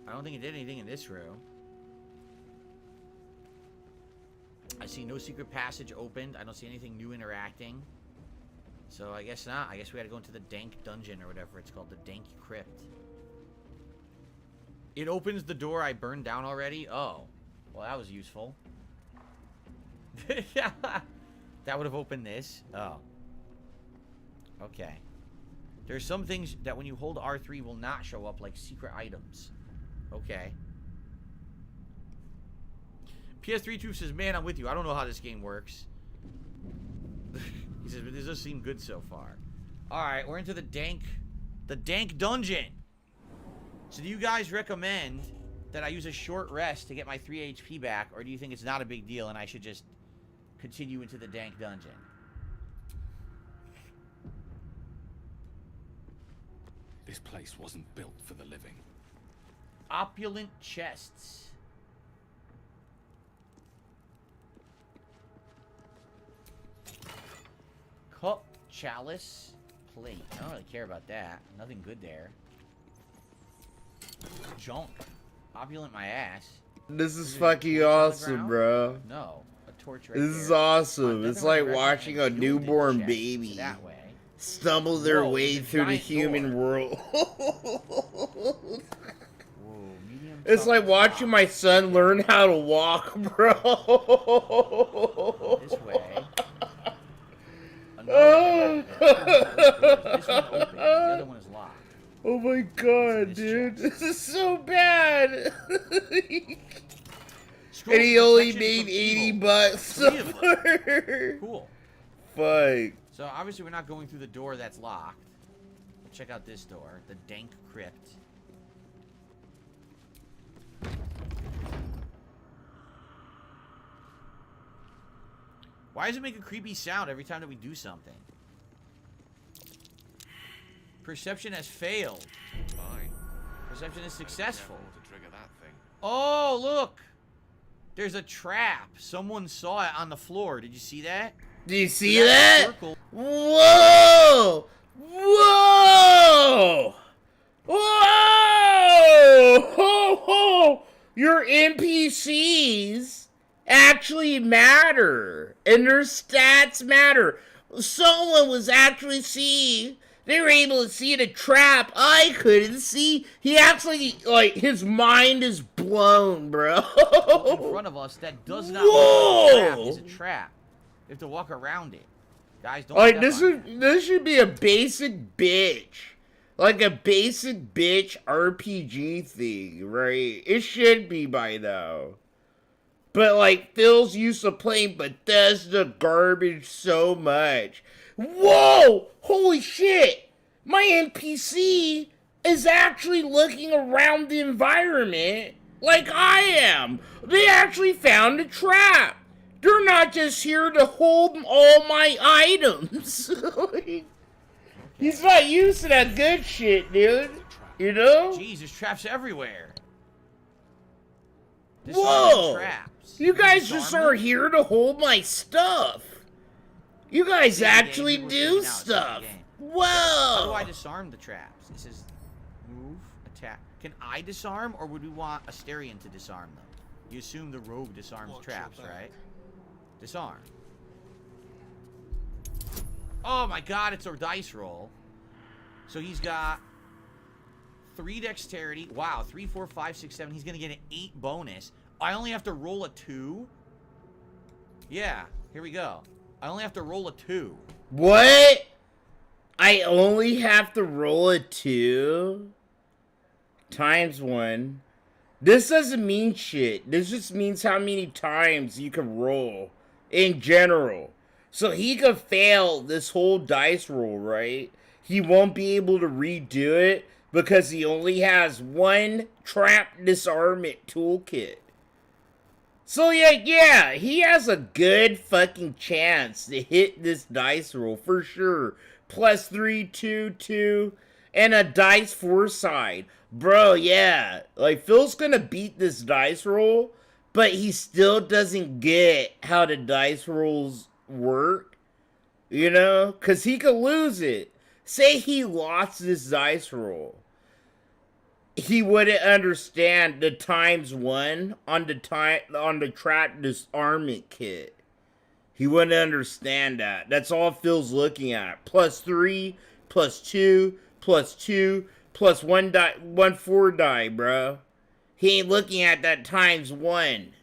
I don't think it did anything in this room. I see no secret passage opened. I don't see anything new interacting. So I guess not. I guess we gotta go into the dank dungeon or whatever it's called. The dank crypt. It opens the door I burned down already? Oh. Well, that was useful. That would have opened this. Oh. Okay. There's some things that when you hold R3 will not show up, like secret items. Okay. PS3 Truth says, man, I'm with you. I don't know how this game works. He says, but this does seem good so far. Alright, we're into the dank dungeon. So do you guys recommend that I use a short rest to get my 3 HP back, or do you think it's not a big deal and I should just continue into the dank dungeon? This place wasn't built for the living. Opulent chests. Cup, chalice, plate. I don't really care about that. Nothing good there. Junk. Opulent my ass. This is fucking awesome, bro. No. A torch right This is there. awesome. It's like watching a newborn baby That way. stumble their Whoa, way there's a through the giant human door. world. Whoa, medium It's like watching my son learn how to walk, bro. This way. This one open. The other one is locked. Oh my god, dude. This is so bad. And he only made 80 bucks. Cool. Fuck. So obviously we're not going through the door that's locked. Check out this door, the dank crypt. Why does it make a creepy sound every time that we do something? Perception has failed. Fine. Perception is successful. To trigger that thing. Oh, look! There's a trap. Someone saw it on the floor. Did you see that? Do you see that? Circle. Whoa! Whoa! Whoa! Ho, ho! Your NPCs actually matter, and their stats matter. Someone was actually seeing. They were able to see the trap I couldn't see. He actually, like, his mind is blown, bro. In front of us that does not look like a trap is a trap. You have to walk around it. Guys, don't like, step on it. this should be a basic bitch. Like a basic bitch RPG thing, right? It should be by now. But, like, Phil's used to playing Bethesda garbage so much. Whoa! Holy shit! My NPC is actually looking around the environment like I am. They actually found a trap. They're not just here to hold all my items. He's not used to that good shit, dude. You know? Jeez, there's traps everywhere. Whoa! Traps. You guys just are here to hold my stuff. You guys Yeah, actually game, do now, stuff. How do Whoa! I disarm the traps? This is move, attack. Can I disarm, or would we want Asterion to disarm them? You assume the rogue disarms traps, right? Disarm. Oh my god, it's a dice roll. So he's got 3 dexterity. Wow, 3, 4, 5, 6, 7. He's gonna get an 8 bonus. I only have to roll a 2? Yeah, here we go. I only have to roll a 2. What? I only have to roll a 2? Times 1. This doesn't mean shit. This just means how many times you can roll in general. So he could fail this whole dice roll, right? He won't be able to redo it because he only has 1 trap disarmament toolkit. So yeah, he has a good fucking chance to hit this dice roll for sure. Plus 3, 2, 2, and a dice 4 side. Bro, yeah. Like, Phil's gonna beat this dice roll, but he still doesn't get how the dice rolls work. You know? Because he could lose it. Say he lost this dice roll. He wouldn't understand the times 1 on the trap disarmament kit. He wouldn't understand that. That's all Phil's looking at. Plus 3, plus 2, plus 2, plus 1 die, 1 4 die, bro. He ain't looking at that times 1.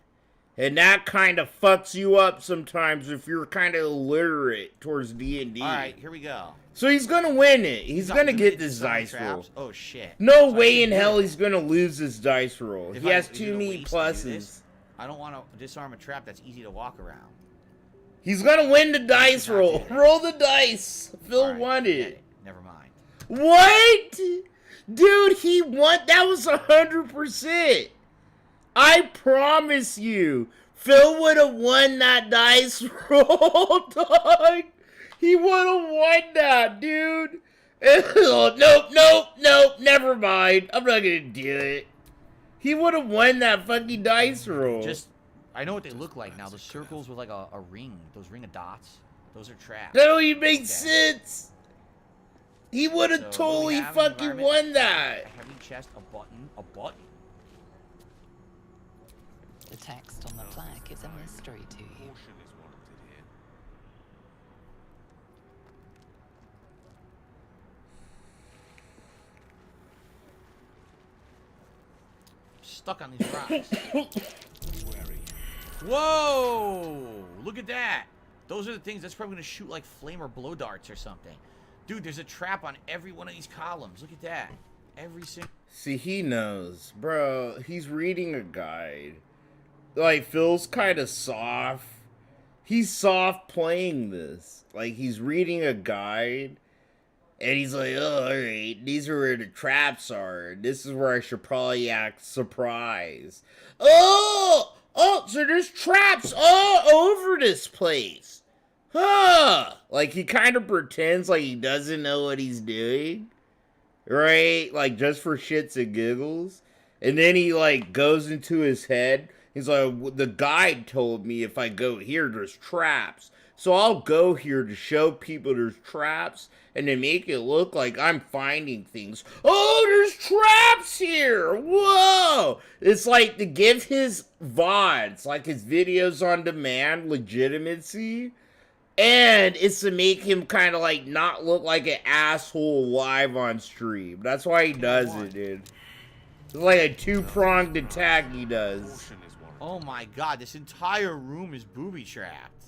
And that kind of fucks you up sometimes if you're kind of illiterate towards D&D. Alright, here we go. So he's gonna win it. He's gonna get this dice roll. Oh shit. No way in hell he's gonna lose this dice roll. If He has is too it a many waste to do pluses. this? I don't want to disarm a trap that's easy to walk around. He's gonna win the dice roll. Roll the dice. Phil won it. Never mind. What? Dude, he won. That was 100%. I promise you. Phil would have won that dice roll, dog. He would have won that, dude. Nope, never mind. I'm not gonna do it. He would have won that fucking dice roll. I know what they look like now. The circles with like a ring. Those ring of dots. Those are traps. That don't even make sense. He would have totally fucking won that. A heavy chest, a button. The text on the plaque is a mystery to you. Stuck on these rocks. Whoa! Look at that. Those are the things that's probably gonna shoot like flame or blow darts or something. Dude, there's a trap on every one of these columns. Look at that. Every single. See, he knows, bro. He's reading a guide. Like, Phil's kind of soft. He's soft playing this. Like, he's reading a guide. And he's like, oh, alright, these are where the traps are. This is where I should probably act surprised. Oh, so there's traps all over this place. Huh. Like, he kind of pretends like he doesn't know what he's doing. Right? Like, just for shits and giggles. And then he, like, goes into his head. He's like, the guide told me if I go here, there's traps. So I'll go here to show people there's traps and to make it look like I'm finding things. Oh, there's traps here! Whoa! It's like to give his VODs, like his videos on demand, legitimacy. And it's to make him kind of like not look like an asshole live on stream. That's why he does it, dude. It's like a two-pronged attack he does. Oh my god, this entire room is booby trapped.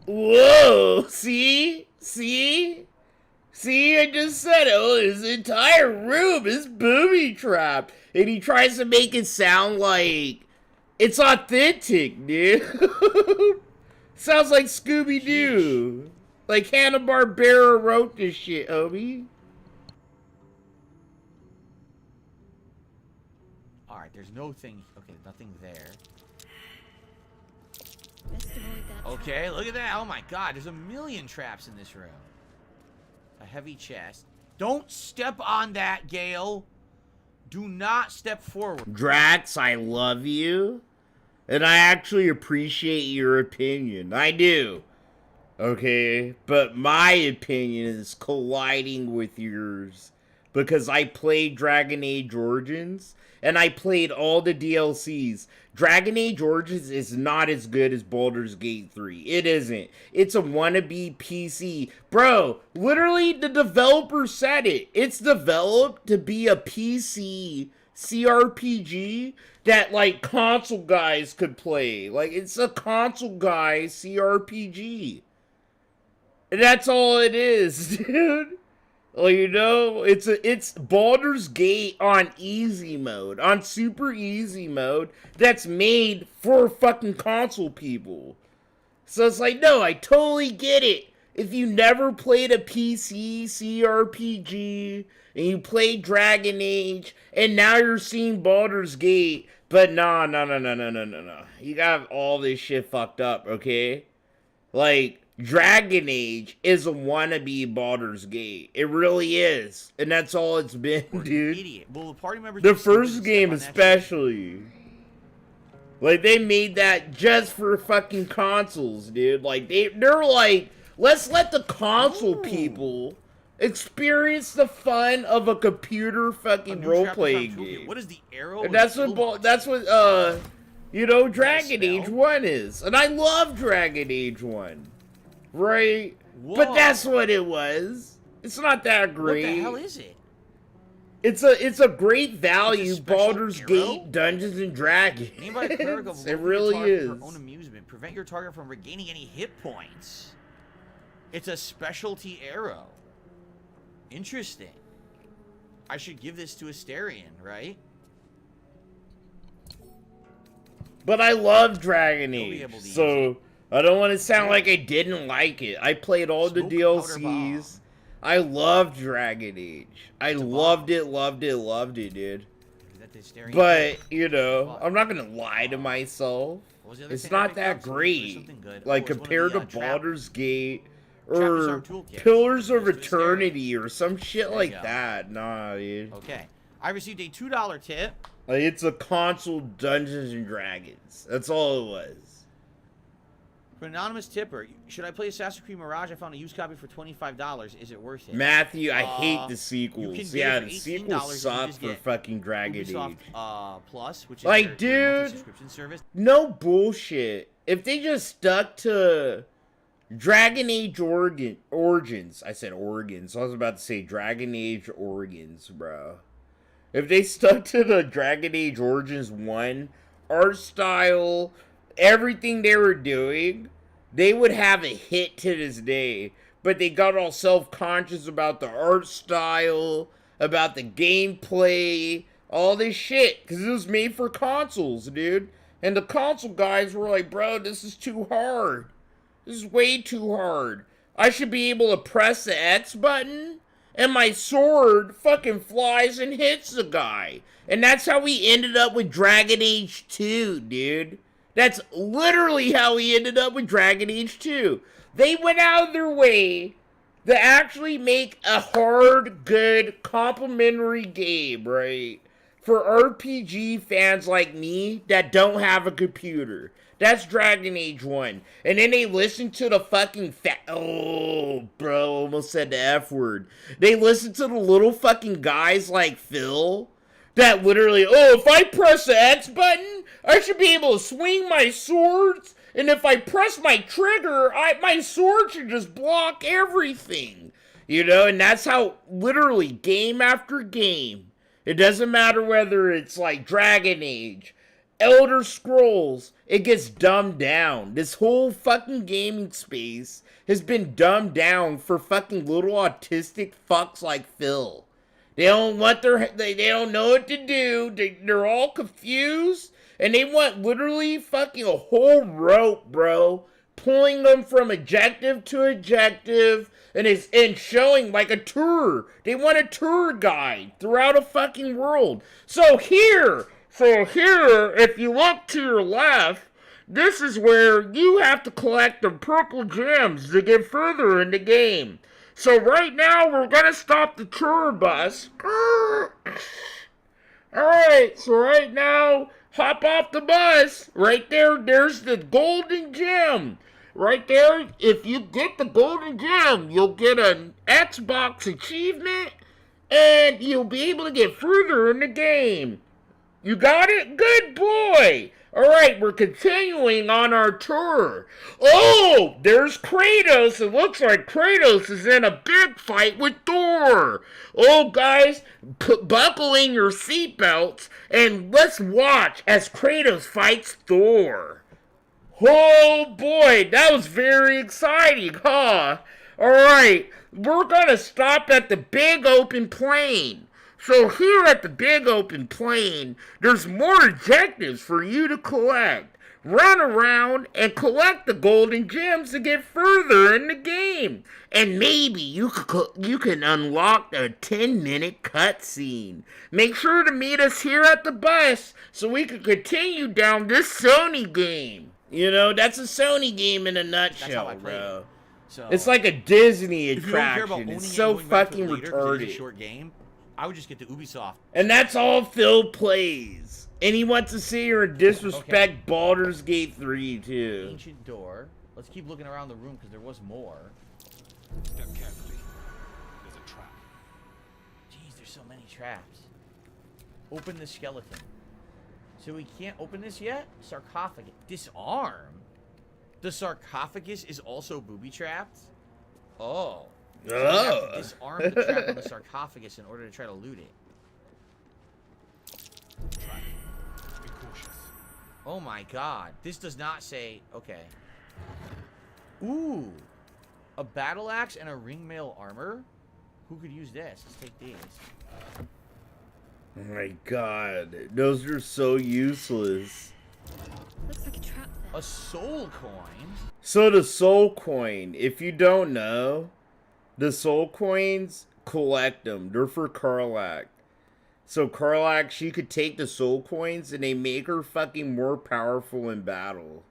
Whoa! See? See? See, I just said it. Oh, this entire room is booby trapped. And he tries to make it sound like it's authentic, dude. Sounds like Scooby-Doo. Like Hanna-Barbera wrote this shit, homie. Alright, there's no thing. Okay, nothing there. Okay, look at that. Oh my god, there's a million traps in this room. A heavy chest. Don't step on that, Gale. Do not step forward. Drax, I love you. And I actually appreciate your opinion. I do. Okay, but my opinion is colliding with yours because I played Dragon Age Origins and I played all the DLCs. Dragon Age Origins is not as good as Baldur's Gate 3. It isn't. It's a wannabe PC. Bro, literally the developer said it. It's developed to be a PC CRPG that like console guys could play. Like it's a console guy CRPG. And that's all it is, dude. Well, you know, it's Baldur's Gate on easy mode, on super easy mode, that's made for fucking console people. So it's like, no, I totally get it. If you never played a PC CRPG, and you played Dragon Age, and now you're seeing Baldur's Gate, but no. You got all this shit fucked up, okay? Like, Dragon Age is a wannabe Baldur's Gate. It really is. And that's all it's been, dude. Idiot. Well, the party members the first game especially. Like, they made that just for fucking consoles, dude. Like, they're like, let's let the console people experience the fun of a computer fucking role-playing game. What is the arrow? And that's what, you know, Dragon Age 1 is. And I love Dragon Age 1. Right? Whoa. But that's what it was. It's not that great. What the hell is it? It's a great value Baldur's Gate Dungeons and Dragons. It really is. For own amusement. Prevent your target from regaining any hit points. It's a specialty arrow. Interesting. I should give this to Asterion, right? But I love Dragon Age, so I don't want to sound like I didn't like it. I played all the DLCs. I loved Dragon Age. I loved it, dude. But, you know, I'm not going to lie to myself. It's not that great. Like, compared to Baldur's Gate or Pillars of Eternity or some shit like that. Nah, dude. Okay. I received a $2 tip. Like, it's a console Dungeons and Dragons. That's all it was. For an anonymous tipper, should I play Assassin's Creed Mirage? I found a used copy for $25. Is it worth it? Matthew, I hate the sequels. Yeah, the sequels suck for fucking Dragon Ubisoft, Age. Plus, which is like, dude, subscription service. No bullshit. If they just stuck to Dragon Age Origins, I said Origins. I was about to say Dragon Age Origins, bro. If they stuck to the Dragon Age Origins 1 art style, everything they were doing, they would have a hit to this day. But they got all self-conscious about the art style, about the gameplay, all this shit. Because it was made for consoles, dude. And the console guys were like, bro, this is too hard. This is way too hard. I should be able to press the X button, and my sword fucking flies and hits the guy. And that's how we ended up with Dragon Age 2, dude. That's literally how we ended up with Dragon Age 2. They went out of their way to actually make a hard, good, complimentary game, right? For RPG fans like me that don't have a computer. That's Dragon Age 1. And then they listen to the fucking oh, bro, almost said the F word. They listen to the little fucking guys like Phil that literally, oh, if I press the X button, I should be able to swing my swords. And if I press my trigger, my sword should just block everything. You know, and that's how literally game after game. It doesn't matter whether it's like Dragon Age, Elder Scrolls, it gets dumbed down. This whole fucking gaming space has been dumbed down for fucking little autistic fucks like Phil. They don't want they don't know what to do. They're all confused, and they want literally fucking a whole rope, bro, pulling them from objective to objective, and showing like a tour. They want a tour guide throughout a fucking world. So here, if you look to your left, this is where you have to collect the purple gems to get further in the game. So right now, we're gonna stop the tour bus. Alright, so right now, hop off the bus. Right there, there's the golden gem. right there, if you get the golden gem, you'll get an Xbox achievement, and you'll be able to get further in the game. You got it? Good boy! Alright, we're continuing on our tour. Oh, there's Kratos. It looks like Kratos is in a big fight with Thor. Oh, guys, buckle in your seatbelts and let's watch as Kratos fights Thor. Oh, boy, that was very exciting, huh? Alright, we're gonna stop at the big open plain. So here at the big open plain, there's more objectives for you to collect. Run around and collect the golden gems to get further in the game. And maybe you can unlock a 10-minute cutscene. Make sure to meet us here at the bus so we can continue down this Sony game. You know, that's a Sony game in a nutshell, bro. So, it's like a Disney if you don't care about attraction. owning It's it so and going back to fucking it later 'cause it's retarded. a short game, I would just get the Ubisoft. And that's all Phil plays. And he wants to see her disrespect Baldur's Gate 3 too. Ancient door. Let's keep looking around the room because there was more. Step carefully. There's a trap. Jeez, there's so many traps. Open the skeleton. So we can't open this yet? Sarcophagus. Disarm? The sarcophagus is also booby-trapped? Oh. So we have to disarm the trap on the sarcophagus in order to try to loot it. Trap. Be cautious. Oh my god. This does not say... Okay. Ooh. A battle axe and a ringmail armor? Who could use this? Let's take these. Oh my god. Those are so useless. Looks like a trap there. A soul coin? So the soul coin, if you don't know, the soul coins, collect them. They're for Karlach. So Karlach, she could take the soul coins and they make her fucking more powerful in battle.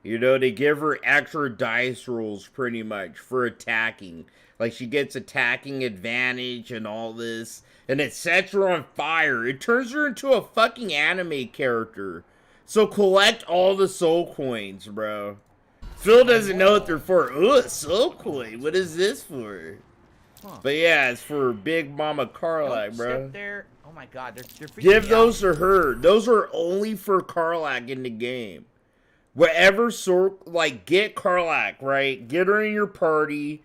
You know, they give her extra dice rolls pretty much for attacking. Like she gets attacking advantage and all this. And it sets her on fire. It turns her into a fucking anime character. So collect all the soul coins, bro. Phil doesn't know what they're for. Ooh, a soul coin. What is this for? Huh. But yeah, it's for Big Mama Karlach, Nope, bro. step there. Oh my god, they're freaking Give me those out. to her. Those are only for Karlach in the game. Whatever sort, like, get Karlach, right? Get her in your party.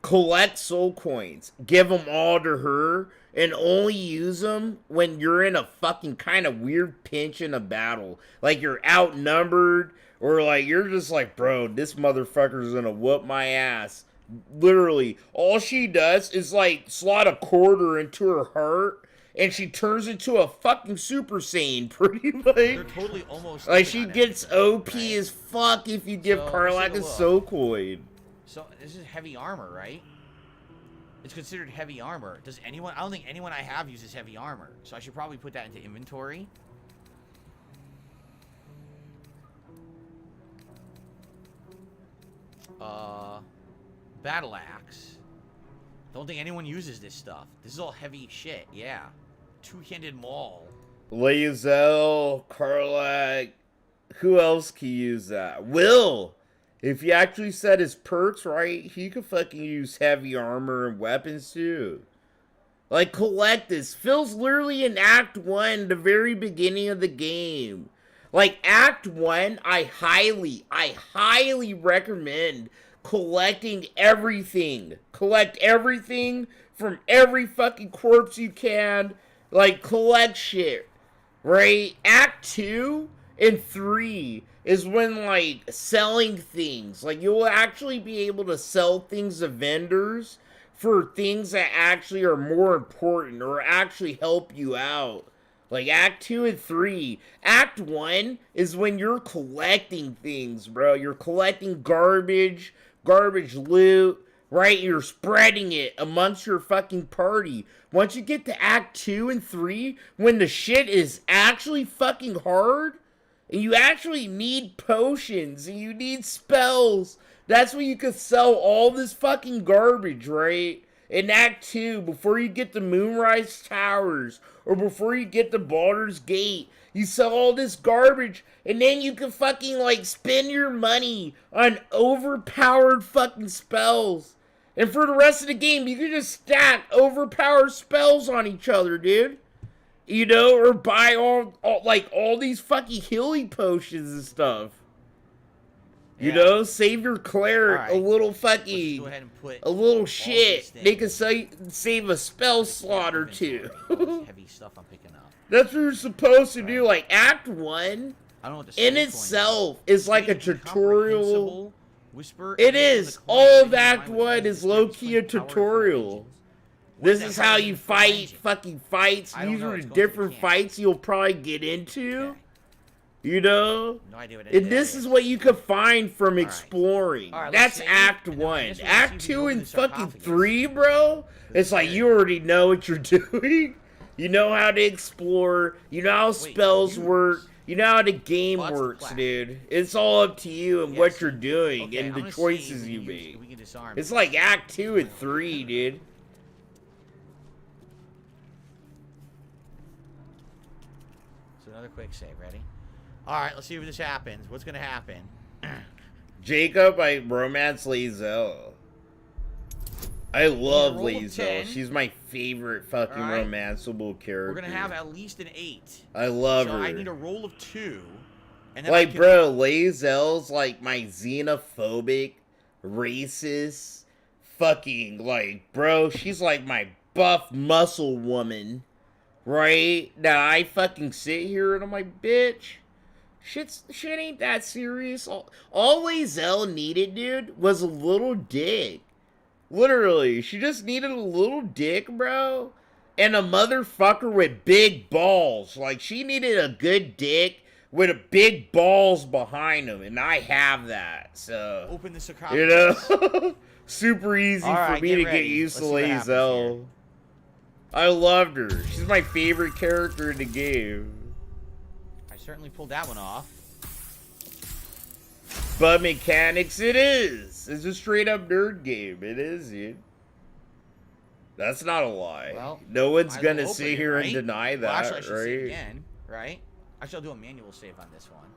Collect soul coins. Give them all to her. And only use them when you're in a fucking kind of weird pinch in a battle. Like you're outnumbered. Or like you're just like, bro, this motherfucker's gonna whoop my ass. Literally, all she does is like slot a quarter into her heart. And she turns into a fucking Super Saiyan, pretty much. They're totally almost... Like she gets OP right? as fuck if you give So, Karlach let's take a a look. soul coin. So, this is heavy armor, right? It's considered heavy armor. Does anyone... I don't think anyone I have uses heavy armor. So I should probably put that into inventory. Battle axe. Don't think anyone uses this stuff. This is all heavy shit, yeah. Two-handed maul. Lae'zel, Karlach. Who else can use that? Will. If you actually set his perks right, he could fucking use heavy armor and weapons too. Like, collect this. Phil's literally in Act 1, the very beginning of the game. Like, Act 1, I highly recommend collecting everything. Collect everything from every fucking corpse you can. Like, collect shit. Right? Act 2 and 3 is when, like, selling things. Like, you'll actually be able to sell things to vendors for things that actually are more important or actually help you out. Like Act 2 and 3. Act 1 is when you're collecting things, bro. You're collecting garbage loot, right? You're spreading it amongst your fucking party. Once you get to Act 2 and 3, when the shit is actually fucking hard, and you actually need potions, and you need spells, that's when you can sell all this fucking garbage, right? In Act 2, before you get the Moonrise Towers, or before you get the Baldur's Gate, You sell all this garbage, and then you can fucking, like, spend your money on overpowered fucking spells. And for the rest of the game, you can just stack overpowered spells on each other, dude. You know, or buy all these fucking healing potions and stuff. You know, save your cleric a little fucking, a little shit. They can save a spell slot or two. Heavy stuff I'm picking up. That's what you're supposed to do. Like, Act 1 in itself is like a tutorial. It is. All of Act 1 is low-key a tutorial. This is how you fight fucking fights. These are the different fights you'll probably get into. You know? No idea what and this is what you could find from exploring. That's Act 1. Act 2 and fucking 3, bro? It's like you already know what you're doing. You know how to explore. You know how spells work. You know how the game works, dude. It's all up to you and what you're doing and the choices you make. It's like Act 2 and 3, dude. So another quick save. Ready? Alright, let's see if this happens. What's gonna happen? Jacob, I romance Lae'zel. I love Lae'zel. She's my favorite fucking romanceable character. We're gonna have at least an 8. I love her. So I need a roll of 2. And then like, bro, Lae'zel's like my xenophobic, racist, fucking, like, bro, she's like my buff muscle woman. Right? Now I fucking sit here and I'm like, bitch. Shit ain't that serious. All Lae'zel needed, dude, was a little dick. Literally, she just needed a little dick, bro. And a motherfucker with big balls. Like, she needed a good dick with a big balls behind him. And I have that, so. Open the sarcophagus. You know? Super easy for me to get used to Lae'zel. I loved her. She's my favorite character in the game. Certainly pulled that one off. But mechanics, it is. It's a straight up nerd game. It is, dude. That's not a lie. Well, no one's gonna sit here and deny that, well, actually, I should right? save again, right? Actually, I'll do a manual save on this one.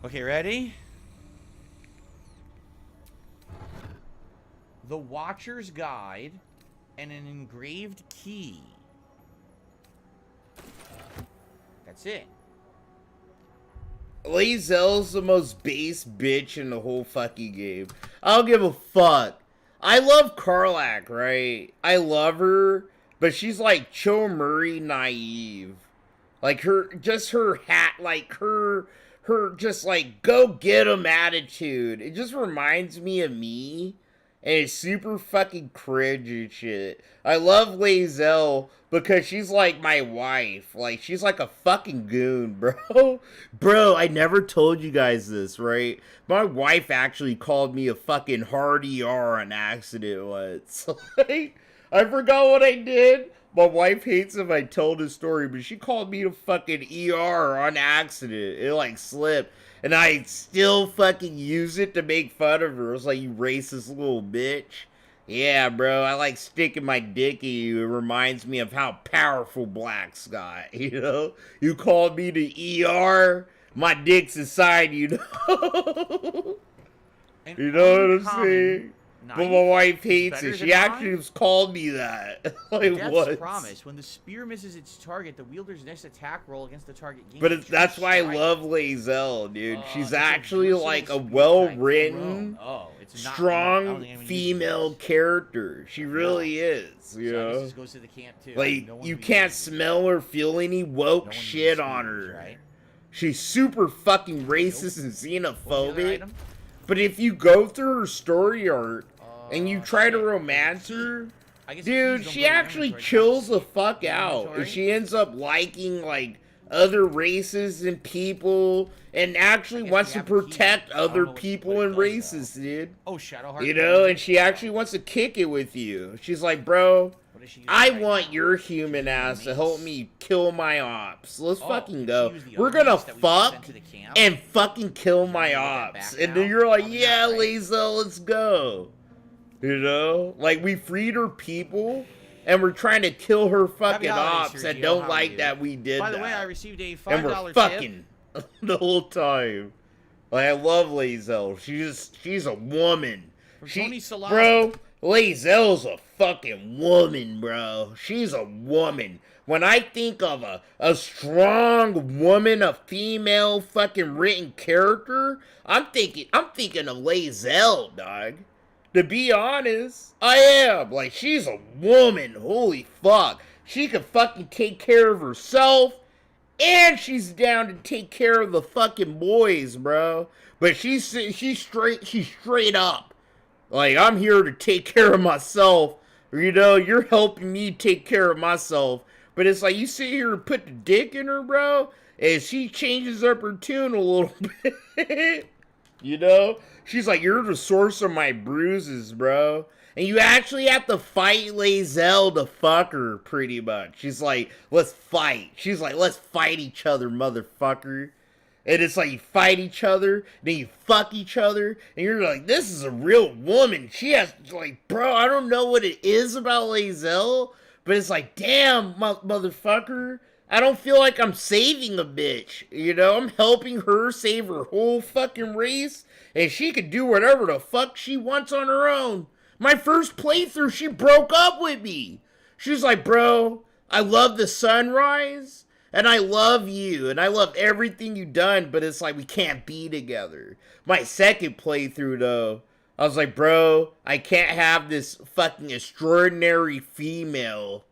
Okay, ready? The Watcher's Guide and an engraved key. That's it. Lae'zel's the most base bitch in the whole fucking game. I don't give a fuck. I love Karlach, right? I love her, but she's like Cho Murray naive. Like her hat, like her just like go get 'em attitude. It just reminds me of me. And it's super fucking cringe and shit. I love Lae'zel because she's like my wife. Like, she's like a fucking goon, bro. Bro, I never told you guys this, right? My wife actually called me a fucking hard ER on accident once. Like, I forgot what I did. My wife hates if I tell this story, but she called me a fucking ER on accident. It, like, slipped. And I still fucking use it to make fun of her. It's like, you racist little bitch. Yeah, bro, I like sticking my dick in you. It reminds me of how powerful blacks got, you know? You called me to ER, my dick's inside, you know? You know what I'm saying? But my wife hates it. She actually called me that. Like, what? Promise. When the spear misses its target, the wielder's next attack roll against the target gains. But that's why I love Lae'zel, dude. She's actually like a well-written, strong female character. She really is, you know? This goes to the camp too. Like, you can't smell or feel any woke shit on her. Right? She's super fucking racist and xenophobic. But if you go through her story arc and you try to romance her, dude, she actually chills the fuck out. And she ends up liking, like, other races and people and actually wants to protect other people and races, dude. Oh, Shadowheart. You know, and she actually wants to kick it with you. She's like, bro, I want your human ass to help me kill my ops. Let's fucking go. We're gonna fuck and fucking kill my ops. And then you're like, yeah, Lae'zel, let's go. You know? Like, we freed her people, and we're trying to kill her fucking holidays, ops and Sergio. don't How are like you? that we did By the that. way, I received a And we're $5 tip. fucking the whole time. Like, I love Lae'zel. She's a woman. Tony Solano. Bro, Lae'zel's a fucking woman, bro. She's a woman. When I think of a strong woman, a female fucking written character, I'm thinking of Lae'zel, dog. To be honest, I am. Like, she's a woman. Holy fuck. She can fucking take care of herself. And she's down to take care of the fucking boys, bro. But she's straight up. Like, I'm here to take care of myself. You know, you're helping me take care of myself. But it's like, you sit here and put the dick in her, bro, and she changes up her tune a little bit. You know? She's like, you're the source of my bruises, bro. And you actually have to fight Lae'zel to fuck her, pretty much. She's like, let's fight. She's like, let's fight each other, motherfucker. And it's like, you fight each other, then you fuck each other, and you're like, this is a real woman. She has, like, bro, I don't know what it is about Lae'zel, but it's like, damn, motherfucker. I don't feel like I'm saving a bitch. You know, I'm helping her save her whole fucking race, and she could do whatever the fuck she wants on her own. My first playthrough, she broke up with me. She was like, bro, I love the sunrise, and I love you, and I love everything you've done, but it's like, we can't be together. My second playthrough, though, I was like, bro, I can't have this fucking extraordinary female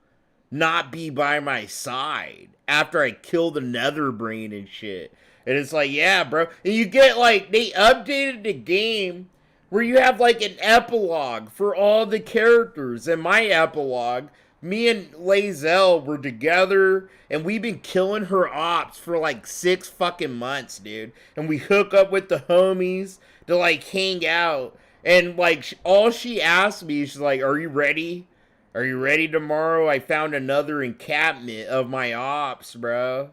not be by my side after I kill the nether brain and shit. And it's like, yeah, bro. And you get, like, they updated the game where you have, like, an epilogue for all the characters. And my epilogue, me and Lae'zel were together, and we've been killing her ops for, like, 6 fucking months, dude. And we hook up with the homies to, like, hang out. And, like, all she asked me, she's like, are you ready? Are you ready tomorrow? I found another encampment of my ops, bro.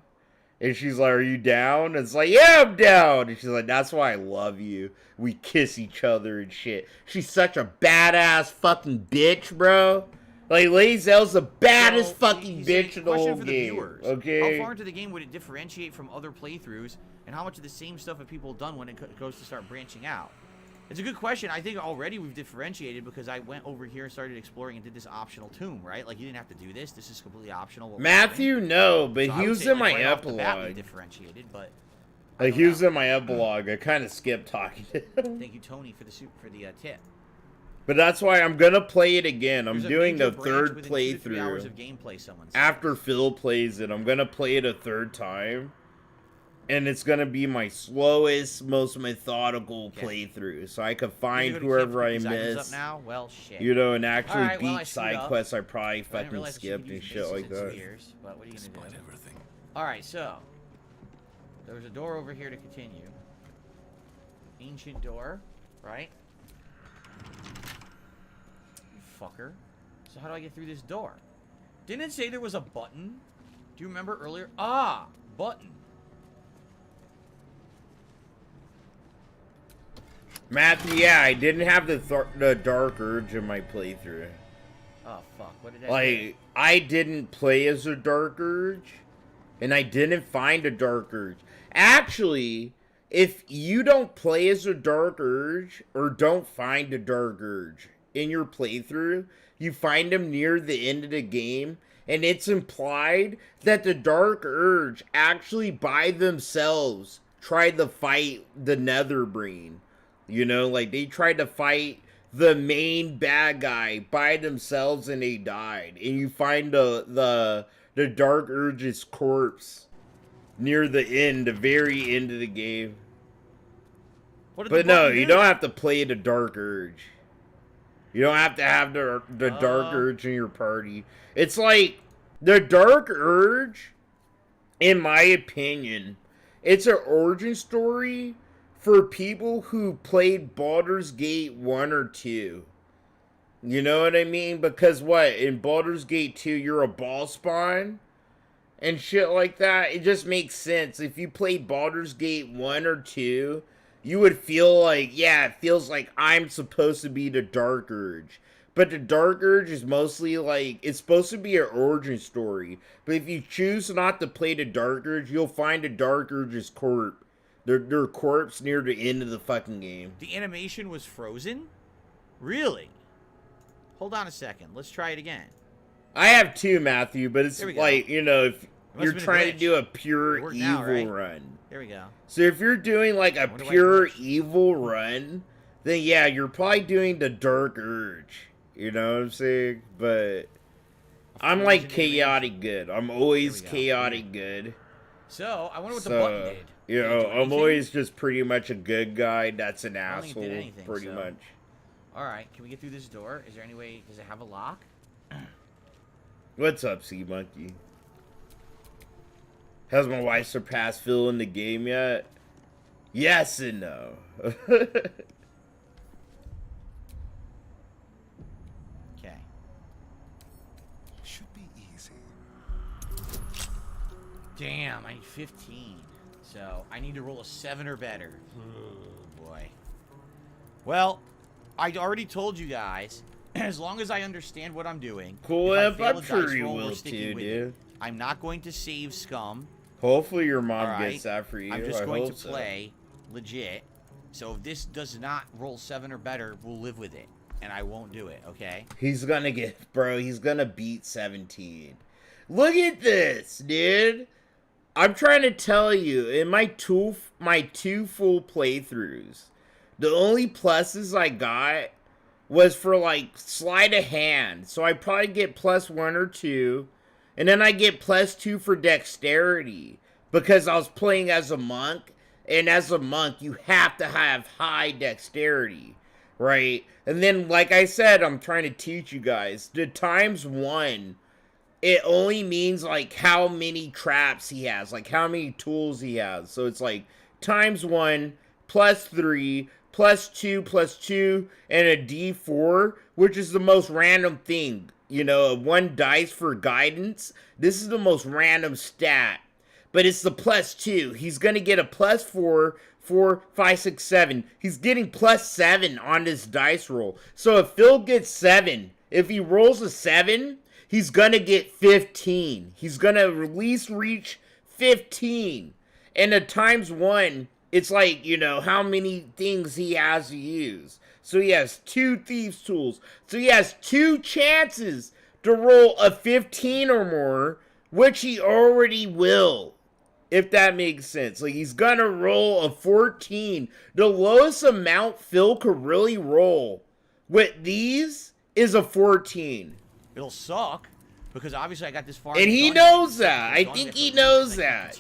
And she's like, are you down? And it's like, yeah, I'm down. And she's like, that's why I love you. We kiss each other and shit. She's such a badass fucking bitch, bro. Like, Lae'zel's the baddest fucking bitch in the whole game. Okay? How far into the game would it differentiate from other playthroughs? And how much of the same stuff have people done when it goes to start branching out? It's a good question. I think already we've differentiated because I went over here and started exploring and did this optional tomb, right? Like, you didn't have to do this. This is completely optional. Matthew, no, but so he was in my epilogue. Differentiated, but like, he was in my epilogue. I kind of skipped talking to him. Thank you, Tony, for the tip. But that's why I'm gonna play it again. I'm doing the third hours playthrough. of gameplay, someone says. After Phil plays it, I'm gonna play it a third time. And it's gonna be my slowest, most methodical playthrough, so I can find whoever I miss. Now? Well, shit. You know, and actually right, beat side quests I probably fucking skipped and shit like that. But what are you gonna do? All right, so there's a door over here to continue. Ancient door, right? You fucker. So how do I get through this door? Didn't it say there was a button? Do you remember earlier? Ah, button. Matthew, yeah, I didn't have the dark urge in my playthrough. Oh, fuck. What did I do? I didn't play as a dark urge, and I didn't find a dark urge. Actually, if you don't play as a dark urge, or don't find a dark urge in your playthrough, you find them near the end of the game, and it's implied that the dark urge actually by themselves tried to fight the nether brain. You know, like, they tried to fight the main bad guy by themselves and they died. And you find the Dark Urge's corpse near the end, the very end of the game. But no, you don't have to play the Dark Urge. You don't have to have the Dark Urge in your party. It's like, the Dark Urge, in my opinion, it's an origin story for people who played Baldur's Gate 1 or 2. You know what I mean? Because what? In Baldur's Gate 2, you're a ball spawn and shit like that. It just makes sense. If you played Baldur's Gate 1 or 2, you would feel like, yeah, it feels like I'm supposed to be the Dark Urge. But the Dark Urge is mostly like, it's supposed to be an origin story. But if you choose not to play the Dark Urge, you'll find the Dark Urge's corpse. Their corpse near the end of the fucking game. The animation was frozen? Really? Hold on a second. Let's try it again. I have two, Matthew, but it's like, you know, if you're trying to do a pure evil now, right? run. There we go. So if you're doing like a pure evil run, then yeah, you're probably doing the Dark Urge. You know what I'm saying? But I'm like chaotic good. I'm always chaotic good. So, I wonder what the button did. You know, I'm always just pretty much a good guy that's an asshole, anything, pretty much. Alright, can we get through this door? Is there any way, does it have a lock? What's up, Sea Monkey? Has my wife surpassed Phil in the game yet? Yes and no. Okay. Should be easy. Damn, I need 15. So, I need to roll a 7 or better. Oh, boy. Well, I already told you guys, as long as I understand what I'm doing, Cool, if I'm sure you will too, dude. I'm not going to save scum. Hopefully your mom gets that for you. I'm just going to play legit. So if this does not roll 7 or better, we'll live with it. And I won't do it, okay? He's gonna get, bro, he's gonna beat 17. Look at this, dude. I'm trying to tell you, in my two full playthroughs, the only pluses I got was for like sleight of hand. So I probably get +1 or 2. And then I get +2 for dexterity. Because I was playing as a monk. And as a monk, you have to have high dexterity. Right? And then, like I said, I'm trying to teach you guys. The ×1, it only means like how many traps he has. Like how many tools he has. So it's like ×1, +3, +2, +2, and a D4, which is the most random thing. You know, 1 dice for guidance. This is the most random stat. But it's the +2. He's going to get a +4, 4, 5, 6, 7. He's getting +7 on this dice roll. So if Phil gets 7, if he rolls a 7, he's going to get 15. He's going to at least reach 15. And the ×1, it's like, you know, how many things he has to use. So he has 2 thieves' tools. So he has 2 chances to roll a 15 or more, which he already will. If that makes sense. Like, he's gonna roll a 14. The lowest amount Phil could really roll with these is a 14. It'll suck, because obviously I got this far. And he knows that. I think he knows that.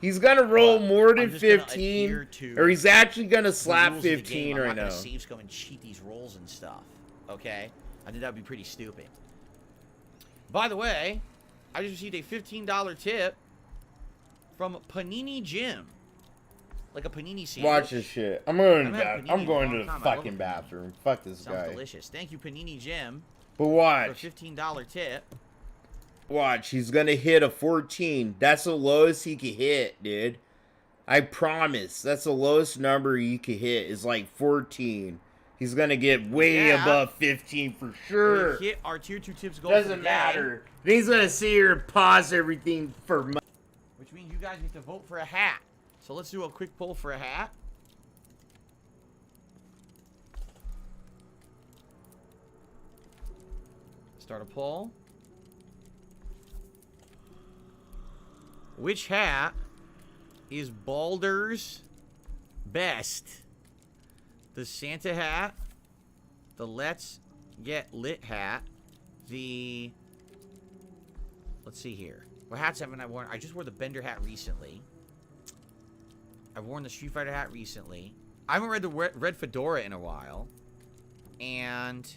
He's gonna roll more than 15, or he's actually gonna slap 15 right now. I'm not gonna save scum and cheat these rolls and stuff. Okay? I think that'd be pretty stupid. By the way, I just received a $15 tip from Panini Jim. Like a panini sandwich. Watch this shit. I'm going to the fucking bathroom. Fuck this guy. Sounds delicious. Thank you, Panini Jim. But watch. For a $15 tip. Watch. He's going to hit a 14. That's the lowest he can hit, dude. I promise. That's the lowest number he can hit is like 14. He's going to get way above 15 for sure. Hit our tier 2 tips goal. Doesn't matter. He's going to sit here and pause everything for money. Which means you guys get to vote for a hat. So let's do a quick poll for a hat. Start a poll. Which hat is Baldur's best? The Santa hat, the Let's Get Lit hat, the... Let's see here. What hats haven't I worn? I just wore the Bender hat recently. I've worn the Street Fighter hat recently. I haven't read the red fedora in a while. And...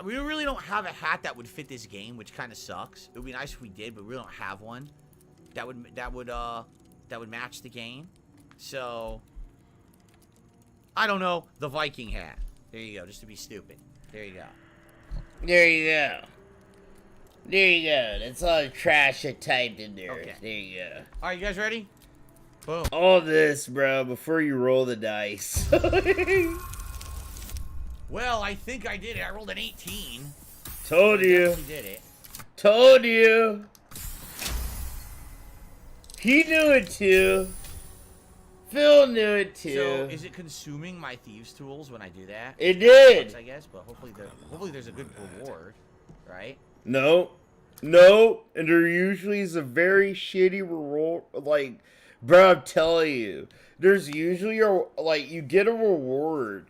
we really don't have a hat that would fit this game, which kind of sucks. It would be nice if we did, but we don't have one that would match the game. So, I don't know. The Viking hat. There you go, just to be stupid. There you go. There you go. There you go. That's all the trash I typed in there. Okay. There you go. All right, you guys ready? Boom. All this, bro, before you roll the dice. Well, I think I did it. I rolled an 18. Told you. I did it. Told you. He knew it too. Phil knew it too. So, is it consuming my thieves' tools when I do that? It did. Sucks, I guess, but hopefully there's a good reward, right? No. No. And there usually is a very shitty reward. Like, bro, I'm telling you. There's usually you get a reward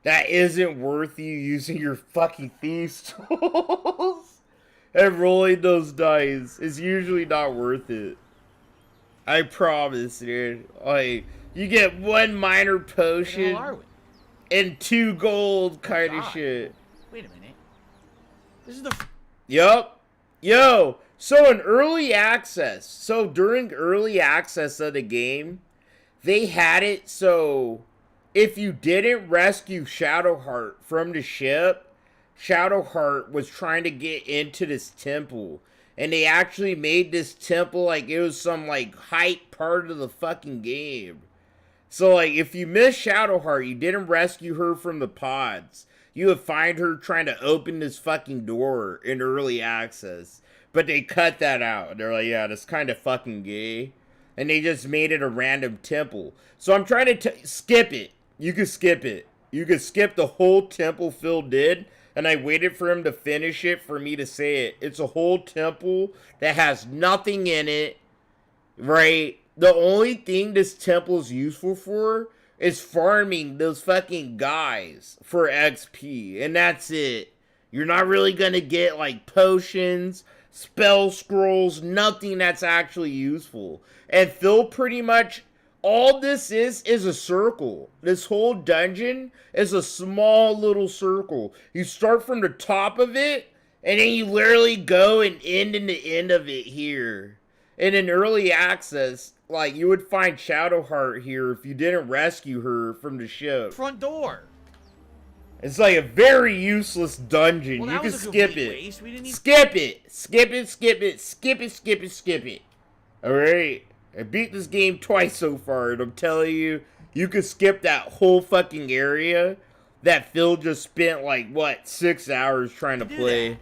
that isn't worth you using your fucking thieves' tools. And rolling those dice is usually not worth it. I promise, dude. Like, you get 1 minor potion and 2 gold kind of shit. Wait a minute. This is the... Yup. Yo, so in early access, so during early access of the game, they had it so if you didn't rescue Shadowheart from the ship, Shadowheart was trying to get into this temple. And they actually made this temple like it was some like hype part of the fucking game. So like if you miss Shadowheart, you didn't rescue her from the pods, you would find her trying to open this fucking door in early access. But they cut that out. They're like, yeah, that's kind of fucking gay. And they just made it a random temple. So I'm trying to skip it. You could skip it. You could skip the whole temple Phil did. And I waited for him to finish it for me to say it. It's a whole temple that has nothing in it, right? The only thing this temple is useful for is farming those fucking guys for XP. And that's it. You're not really going to get like potions, spell scrolls, nothing that's actually useful. And Phil pretty much... all this is a circle. This whole dungeon is a small little circle. You start from the top of it, and then you literally go and end in the end of it here. And in early access, like, you would find Shadowheart here if you didn't rescue her from the ship. Front door. It's like a very useless dungeon. Well, you can was a skip complete it. waste. We didn't even... Skip it. Skip it, skip it, skip it, skip it, skip it. Alright? I beat this game twice so far, and I'm telling you, you could skip that whole fucking area that Phil just spent, like, what, 6 hours trying to play. That.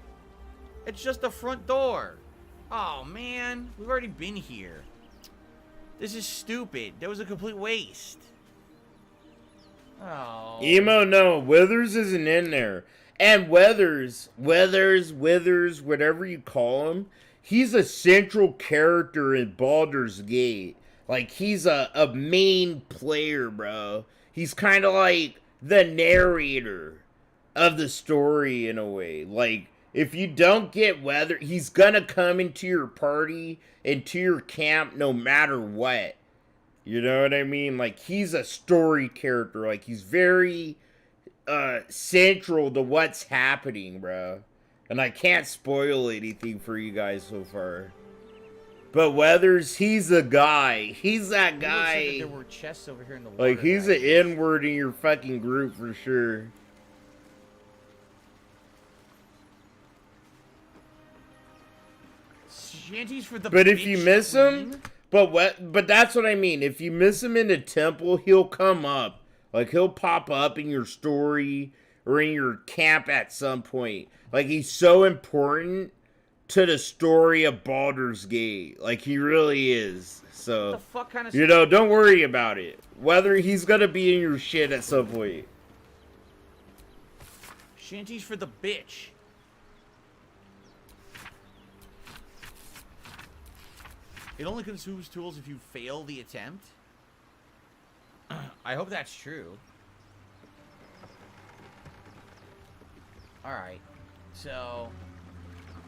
It's just the front door. Oh, man. We've already been here. This is stupid. That was a complete waste. Oh. Emo, no. Withers isn't in there. And Withers, whatever you call him, he's a central character in Baldur's Gate. Like, he's a main player, bro. He's kind of like the narrator of the story in a way. Like, if you don't get Weather, he's gonna come into your party, into your camp, no matter what. You know what I mean? Like, he's a story character. Like, he's very central to what's happening, bro. And I can't spoil anything for you guys so far. But Weathers, he's a guy. He's that guy. That there were chests over here in the water. Like, he's an N-word in your fucking group for sure. Shanties for the But if you miss queen? him, but that's what I mean. If you miss him in the temple, he'll come up. Like, he'll pop up in your story or in your camp at some point. Like, he's so important to the story of Baldur's Gate. Like, he really is. So, What the fuck kind of you know, don't worry about it. Whether he's gonna be in your shit at some point. Shanties for the bitch. It only consumes tools if you fail the attempt. I hope that's true. Alright. So,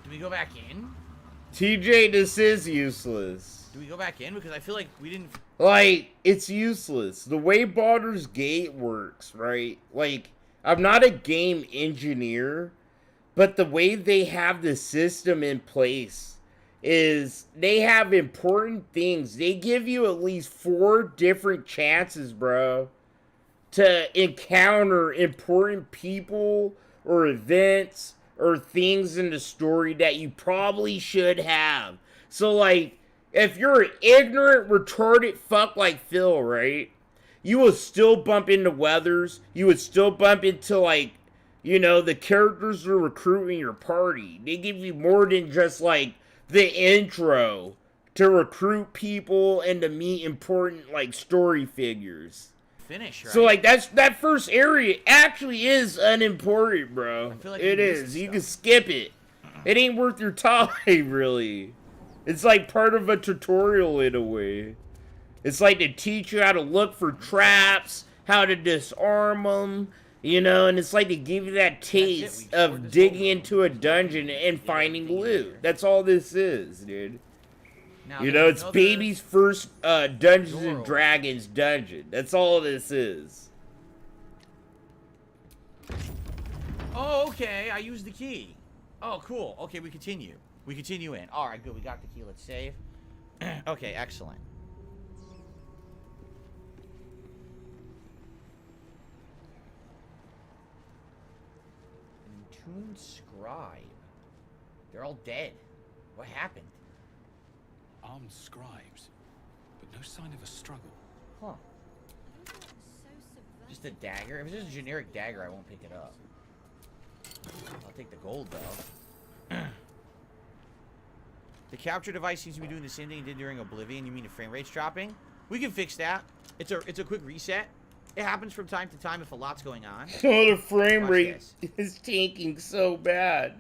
do we go back in? TJ, this is useless. Do we go back in? Because I feel like we didn't... Like, it's useless. The way Baldur's Gate works, right? Like, I'm not a game engineer, but the way they have the system in place is they have important things. They give you at least 4 different chances, bro, to encounter important people or events or things in the story that you probably should have. So, like, if you're an ignorant, retarded fuck like Phil, right? You will still bump into Weathers. You would still bump into, like, you know, the characters are recruiting your party. They give you more than just, like, the intro to recruit people and to meet important, like, story figures. Finish, right? So, like, that first area actually is unimportant, bro. I feel like it you is. missed You stuff. can skip it. It ain't worth your time, really. It's like part of a tutorial in a way. It's like to teach you how to look for traps, how to disarm them, you know, and it's like to give you that taste of digging into a dungeon and finding loot. That's all this is, dude. Now, You know, it's baby's first Dungeons and Dragons dungeon. That's all this is. Oh, okay. I used the key. Oh, cool. Okay, we continue. We continue in. All right, good. We got the key. Let's save. Okay, excellent. Entombed scribe. They're all dead. What happened? Armed scribes, but no sign of a struggle. Huh. Just a dagger? If it's just a generic dagger, I won't pick it up. I'll take the gold, though. The capture device seems to be doing the same thing it did during Oblivion. You mean the frame rate's dropping? We can fix that. It's a quick reset. It happens from time to time if a lot's going on. Oh, the frame Watch rate this. is tanking so bad.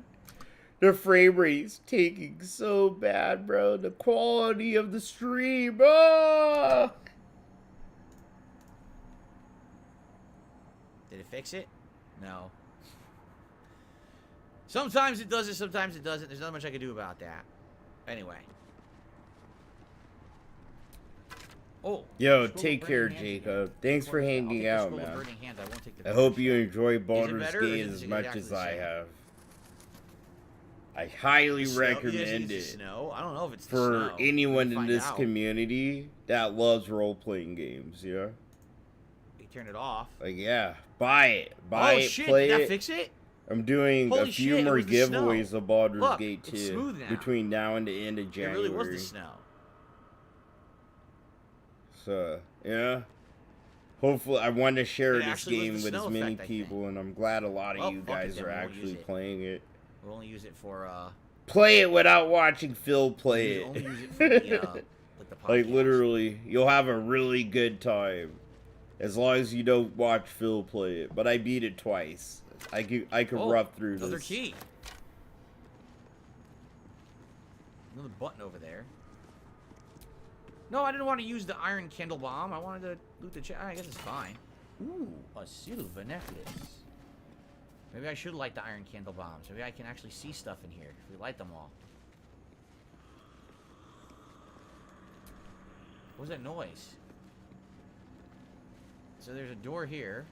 The frame rate's taking so bad, bro. The quality of the stream. Oh! Did it fix it? No. Sometimes it does it, sometimes it doesn't. There's not much I can do about that. Anyway. Oh. Yo, scroll take of care, burning hands Jacob. again. Thanks for I'll take hanging the out, scroll of man. burning hands. I won't take the I hope burning you shit. enjoy Baldur's better, or Gate is as it much exactly as the I same? have. I highly Snow- you guys recommend use the it snow? I don't know if it's the for snow. anyone We'll in find this out. community that loves role-playing games, yeah? You turn it off. Like, yeah, buy it. Buy Oh it, shit, play did that it. fix it? I'm doing a Holy few shit, it more was the snow. giveaways of Baldur's Look, Gate it's 2 smooth now. between now and the end of It January. really was the snow. So, yeah. Hopefully, I wanted to share It this actually was game the with as snow many effect, I people, and I'm glad a lot of Well, you fuck it guys then, are we won't actually use it. playing it. We'll only use it for Play it without watching Phil play We'll only use it. it for the, like the Like, podcast. literally, you'll have a really good time. As long as you don't watch Phil play it. But I beat it twice. I could Oh, rough through another this. key. Another button over there. No, I didn't want to use the iron candle bomb. I wanted to loot the chest. I guess it's fine. Ooh, a silver necklace. Maybe I should light the iron candle bombs. Maybe I can actually see stuff in here if we light them all. What was that noise? So there's a door here.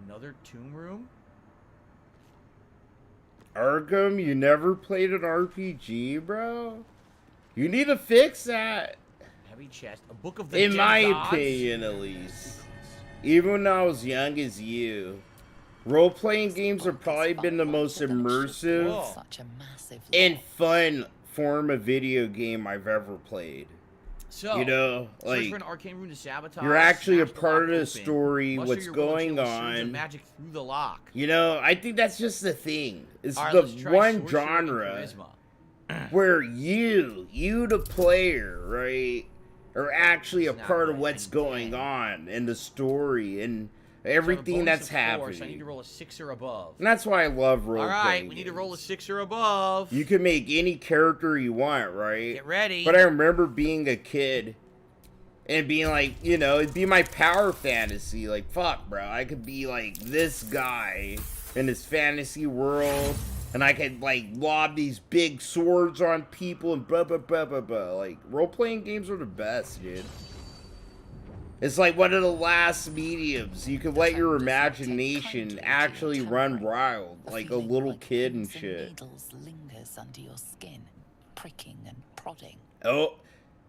Another tomb room? Arkham, you never played an RPG, bro? You need to fix that. Heavy chest. A book of the In dead my gods? opinion, at least. Even when I was young as you. Role-playing games have probably been the most immersive Such a massive and fun form of video game I've ever played. So, you know, search like, for an arcane rune to sabotage. you're actually a smash the part of lock the open, story, muster what's your will and going channel surge of on. magic through the lock. You know, I think that's just the thing. It's All right, the let's try one sorcery and genre charisma. where you the player, right, are actually a It's not part of right, what's and going then- on and the story and So I have a everything bonus that's of 4, happening. So I need to roll a 6 or above. And that's why I love role All right, playing we need to games. roll a 6 or above. You can make any character you want, right? Get ready. But I remember being a kid and being like, you know, it'd be my power fantasy. Like, fuck, bro, I could be like this guy in this fantasy world, and I could like lob these big swords on people and blah blah blah blah blah. Like, role playing games are the best, dude. It's like one of the last mediums. You can let your imagination actually run wild, like a little kid and shit. Needles lingers under your skin, pricking and prodding. Oh,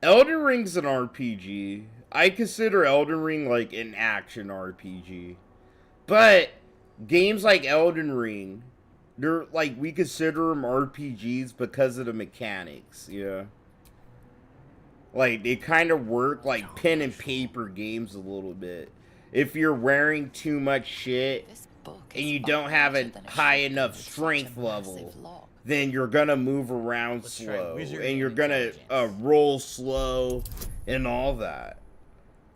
Elden Ring's an RPG. I consider Elden Ring like an action RPG. But games like Elden Ring, they're like, we consider them RPGs because of the mechanics, yeah. Like, they kind of work like pen and paper games a little bit. if you're wearing too much shit and you don't have a high enough strength level, then you're gonna move around slow and you're gonna roll slow and all that,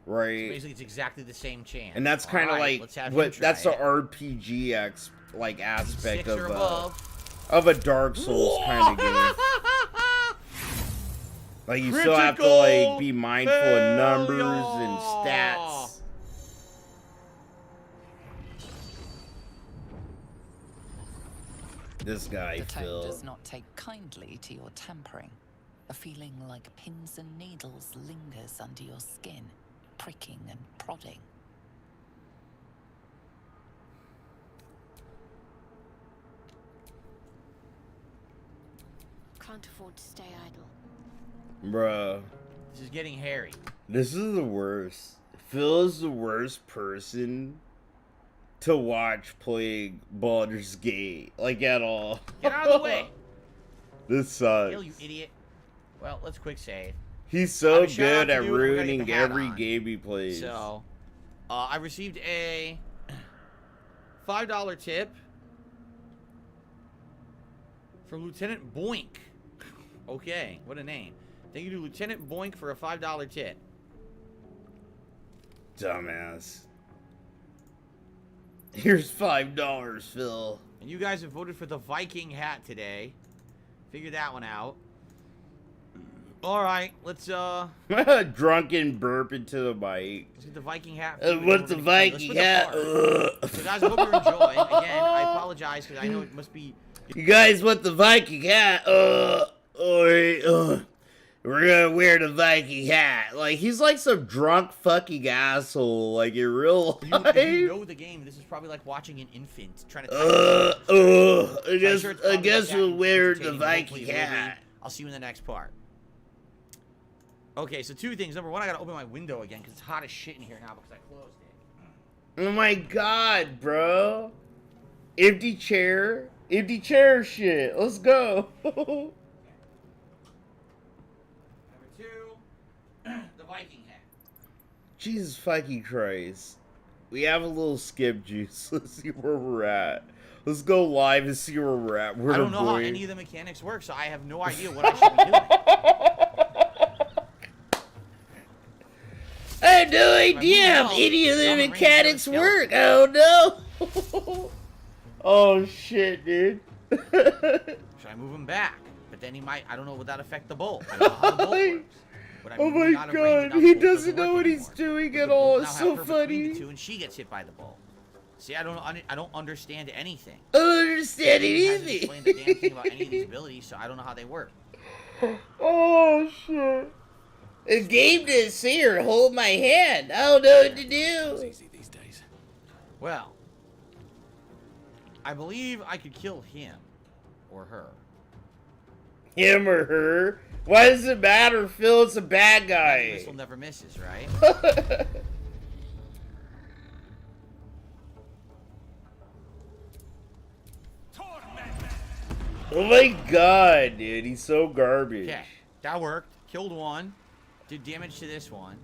right? So basically, it's exactly the same chance. And that's kind of like what that's the RPG aspect of a Dark Souls kind of game. Like you still have to like be mindful of numbers and stats. This guy, the toad Phil. does not take kindly to your tampering. A feeling like pins and needles lingers under your skin, pricking and prodding. Can't afford to stay idle. Bruh. This is getting hairy. This is the worst. Phil is the worst person to watch playing Baldur's Gate, like at all. Get out of the way. This sucks. Kill, you idiot. Well, let's quick save. He's so good at ruining every game he plays. So, I received a $5 tip from Lieutenant Boink. Okay, what a name. Thank you to Lieutenant Boink for a $5 tip. Dumbass. Here's $5, Phil. And you guys have voted for the Viking hat today. Figure that one out. Alright, let's drunken burp into the mic. Let's get the Viking hat. What's the Viking hat? So guys, I hope you enjoy. Again, I apologize because I know it must be... You guys want the Viking hat? We're gonna wear the Viking hat. Like, he's like some drunk fucking asshole, like in real life. If you know the game, this is probably like watching an infant trying to... I guess we'll wear the Viking hat. I'll see you in the next part. Okay, so two things. Number one, I gotta open my window again because it's hot as shit in here now because I closed it. Oh my god, bro. Empty chair shit. Let's go. Number two, the Viking hat. Jesus fucking Christ. We have a little skip juice. Let's see where we're at. Let's go live and see where we're at. I don't know how any of the mechanics work, so I have no idea what I should be doing. I have no idea how any of the mechanics work. I don't know. Oh shit, dude. Should I move him back? But then he might. I don't know. Would that affect the bolt? I don't know how the bolt works. Oh my god, he doesn't know what he's doing at all. It's so funny. And she gets hit by the bolt. See, I don't understand anything. I don't understand He hasn't anything. explained the damn thing about any of these abilities, so I don't know how they work. Oh shit. The game didn't see her hold my hand. I don't know what to do. Easy these days. Well, I believe I could kill him or her. Him or her? Why does it matter, Phil? It's a bad guy. This will never misses, right? Oh my god, dude. He's so garbage. Okay, that worked. Killed one. Did damage to this one.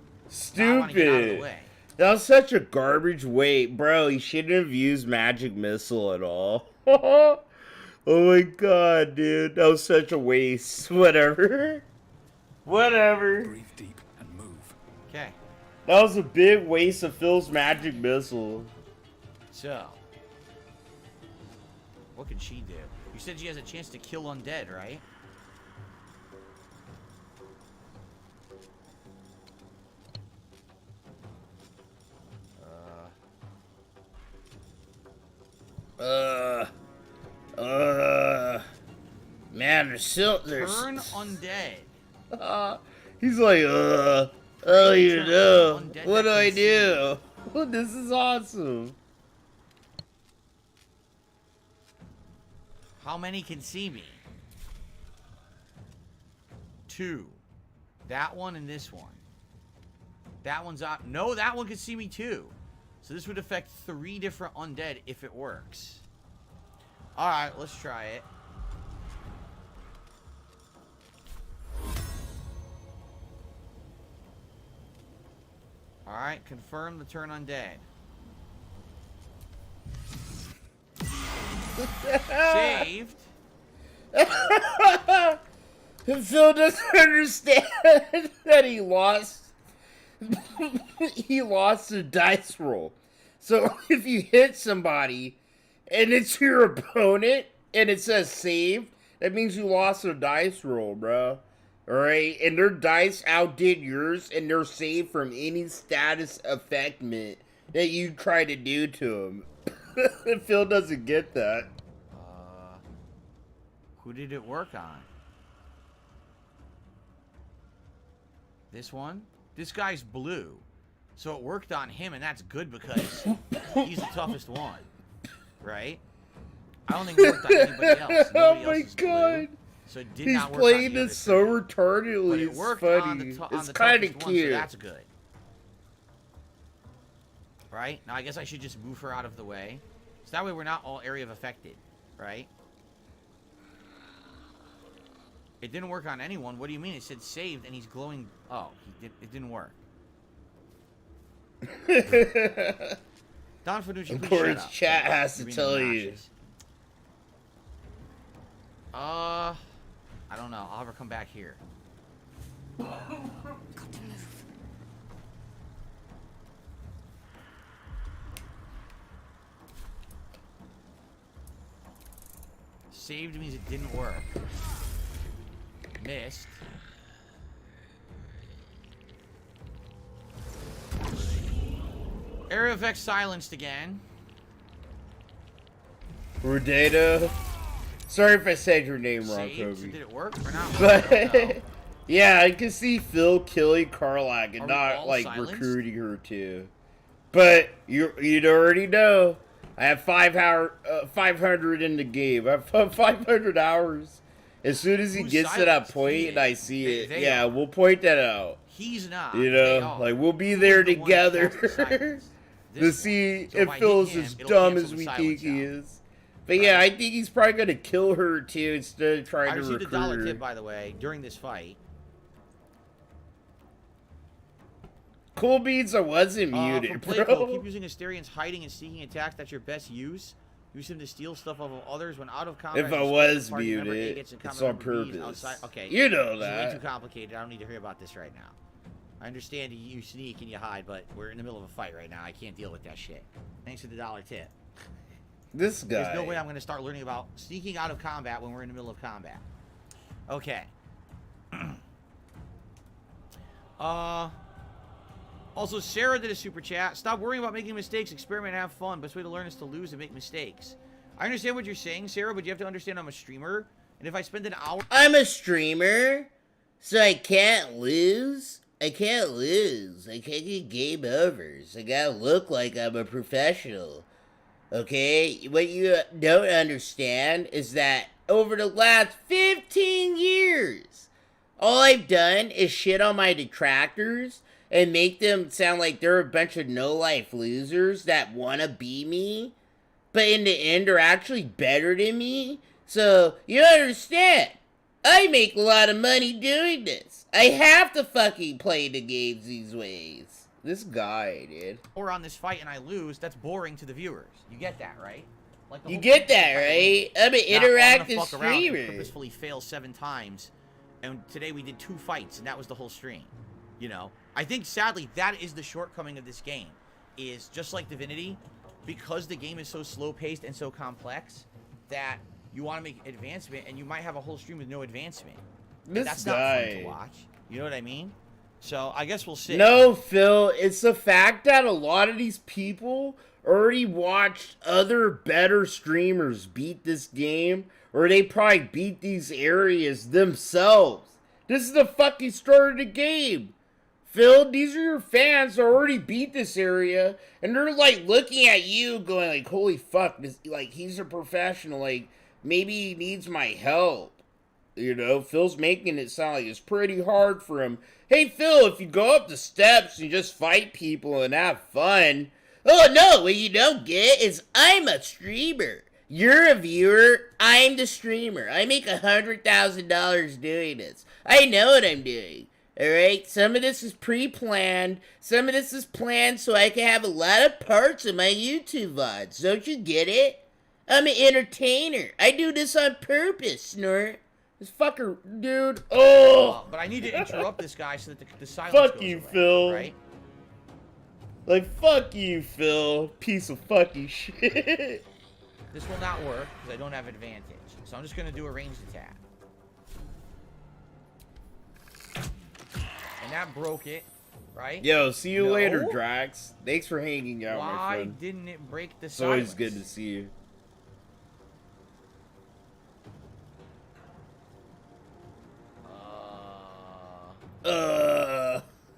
Now I wanna get out of the Stupid. way. That was such a garbage weight. Bro, he shouldn't have used magic missile at all. Oh my god, dude. That was such a waste. Whatever. Whatever. Breathe deep and move. Okay, That was a big waste of Phil's magic missile. so what can she do? You said she has a chance to kill undead, right? Man, there's still Turn undead. He's like, I don't even know. What do I do? This is awesome. How many can see me? 2. That one and this one. That one's up. No, that one can see me too. So this would affect 3 different undead if it works. Alright, let's try it. Alright, confirm the turn undead. Saved. Phil doesn't understand that he lost. He lost a dice roll. So if you hit somebody and it's your opponent and it says saved, that means you lost a dice roll, bro. Alright? And their dice outdid yours and they're saved from any status effectment that you try to do to them. Phil doesn't get that. Who did it work on? This one? This guy's blue. So it worked on him, and that's good because he's the toughest one. Right? I don't think it worked on anybody else. Oh Nobody my else is god. blue, so it did He's not work playing on the this so retardedly. but it It's worked funny. on It's the kind of toughest one, cute. so that's good. Right? Now I guess I should just move her out of the way. So that way we're not all area of affected. Right? It didn't work on anyone. What do you mean? It said saved and he's glowing. Oh, it didn't work. Don Finucci, Of please course, shut up. chat has to You're being tell obnoxious. I don't know. I'll have her come back here. Saved means it didn't work. Missed. Area effects silenced again. Rodata. Sorry if I said your name wrong, Saved. So Kobe. did it work or not? But yeah, I can see Phil killing Karlak and Are we not all like silenced? recruiting her too. But you'd already know. I have 500 in the game. I have 500 hours. As soon as he Who's gets to that silenced? point He and I is. see it, They yeah, are. we'll point that out. He's not. You They know, are. like we'll be Who's there the one that together cast the silence? to This see one. So if I hit Phil's him, as it'll dumb cancel as the we silence think he out. is. But yeah, I think he's probably gonna kill her too instead of trying I to received recruit a dollar her. tip, by the way, during this fight. Cool Beans, I wasn't From muted, Playco, bro. keep using Asterian's hiding and sneaking attacks. That's your best use. Use him to steal stuff of others when out of combat. If I just was the party member A muted, gets in it's combat on member B is purpose. outside. Okay, You know this is that. way too complicated. I don't need to hear about this right now. I understand you sneak and you hide, but we're in the middle of a fight right now. I can't deal with that shit. Thanks for the dollar tip. This guy. There's no way I'm going to start learning about sneaking out of combat when we're in the middle of combat. Okay. Also, Sarah did a super chat. Stop worrying about making mistakes. Experiment and have fun. Best way to learn is to lose and make mistakes. I understand what you're saying, Sarah, but you have to understand I'm a streamer. And if I spend an hour... I'm a streamer, so I can't lose. I can't lose. I can't get game overs. I gotta look like I'm a professional. Okay? What you don't understand is that over the last 15 years, all I've done is shit on my detractors and make them sound like they're a bunch of no-life losers that wanna be me, but in the end are actually better than me. So, you understand. I make a lot of money doing this. I have to fucking play the games these ways. This guy, dude. Or on this fight and I lose, that's boring to the viewers. You get that, right? Like the You whole get point that, is right? I'm an now, I'm gonna interactive fuck around and streamer. purposefully fail 7 times. And today we did 2 fights, and that was the whole stream. You know? I think, sadly, that is the shortcoming of this game. Is, just like Divinity, because the game is so slow-paced and so complex, that you want to make advancement, and you might have a whole stream with no advancement. This That's guy. not fun to watch. You know what I mean? So, I guess we'll see. No, Phil, it's the fact that a lot of these people already watched other better streamers beat this game, or they probably beat these areas themselves. This is the fucking start of the game. Phil, these are your fans who already beat this area, and they're like looking at you going like, holy fuck, this, like, he's a professional, like, maybe he needs my help. You know, Phil's making it sound like it's pretty hard for him. Hey, Phil, if you go up the steps and just fight people and have fun. Oh, no, what you don't get is I'm a streamer. You're a viewer. I'm the streamer. I make $100,000 doing this. I know what I'm doing. Alright, some of this is pre-planned. Some of this is planned so I can have a lot of parts in my YouTube VODs. Don't you get it? I'm an entertainer. I do this on purpose, Snort. This fucker, dude. Oh! But I need to interrupt this guy so that the silence Fuck goes you, away, Phil. right? Like, fuck you, Phil. Piece of fucking shit. This will not work because I don't have advantage. So I'm just going to do a ranged attack. And that broke it, right? Yo, see you later, No. Drax. Thanks for hanging out, my Why friend. didn't it break the It's silence? always good to see you.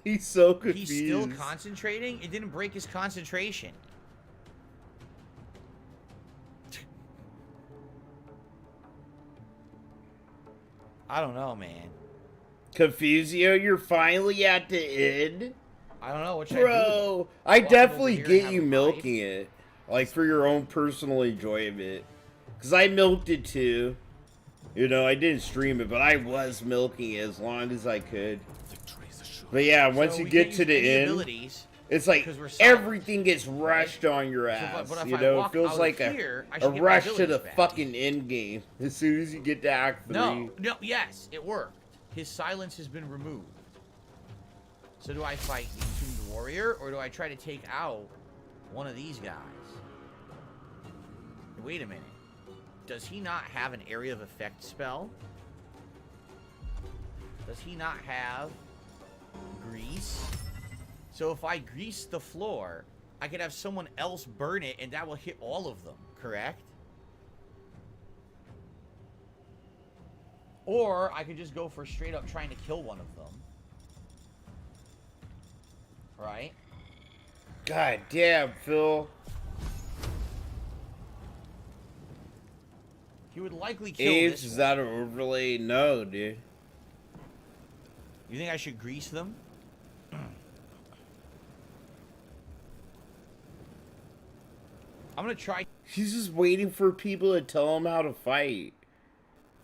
He's so confused. He's still concentrating? It didn't break his concentration. I don't know, man. Confusio, you're finally at the end? I don't know what should I do. Bro, I Walk definitely over here and get have you a milking it. Like, for your own personal enjoyment. Because I milked it too. You know, I didn't stream it, but I was milking it as long as I could. But yeah, once you get to the end, it's like everything gets rushed on your ass. but if You I know, it walk feels out like of here, I a should get my rush to the abilities back. fucking end game as soon as you get to Act 3. No, yes, it worked. His silence has been removed. So do I fight the Entombed Warrior, or do I try to take out one of these guys? Wait a minute. Does he not have an area of effect spell? Does he not have grease? So if I grease the floor, I could have someone else burn it, and that will hit all of them, correct? Or I could just go for straight up trying to kill one of them. Right? God damn, Phil. He would likely kill Aves, this is one. that an overlay? No, dude. You think I should grease them? I'm gonna try. He's just waiting for people to tell him how to fight.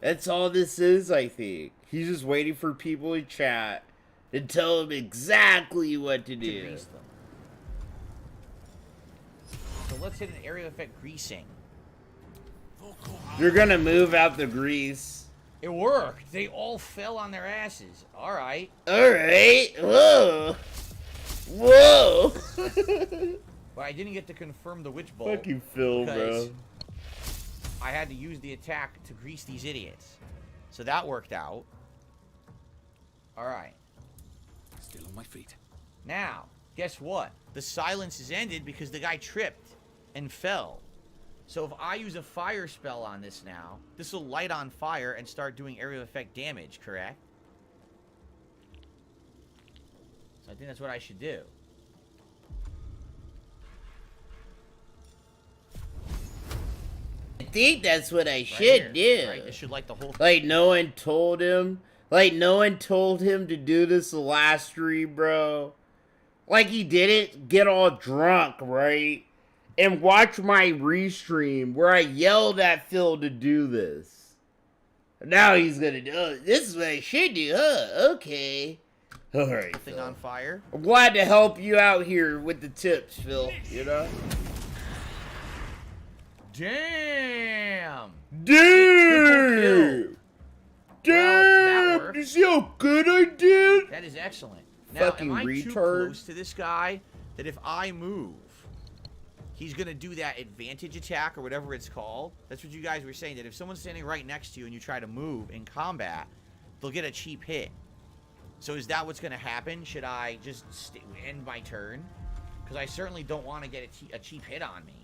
That's all this is, I think. He's just waiting for people to chat and tell him exactly what to do. Grease them. So let's hit an area effect greasing. You're gonna move out the grease. It worked. They all fell on their asses. All right. All right. Whoa. Whoa. But I didn't get to confirm the witch bolt. Fuck you, Phil, because bro. I had to use the attack to grease these idiots. So that worked out. All right. Still on my feet. Now, guess what? The silence is ended because the guy tripped and fell. So if I use a fire spell on this now, this will light on fire and start doing area effect damage, correct? So I think that's what I should do. I think that's what I should do. Right? This should light the whole thing. Like, no one told him. Like, no one told him to do this the last stream, bro. Like, he didn't get all drunk, right? And watch my restream where I yelled at Phil to do this. Now he's gonna do it. This is what I should do, huh? Okay. Alright, thing on fire. I'm glad to help you out here with the tips, Phil. You know? Damn! Dude! Well, Damn! You see how good I did? That is excellent. Now, Fucking am I too retard. close to this guy that if I move, he's going to do that advantage attack or whatever it's called? That's what you guys were saying, that if someone's standing right next to you and you try to move in combat, they'll get a cheap hit. So is that what's going to happen? Should I just end my turn? Because I certainly don't want to get a cheap hit on me.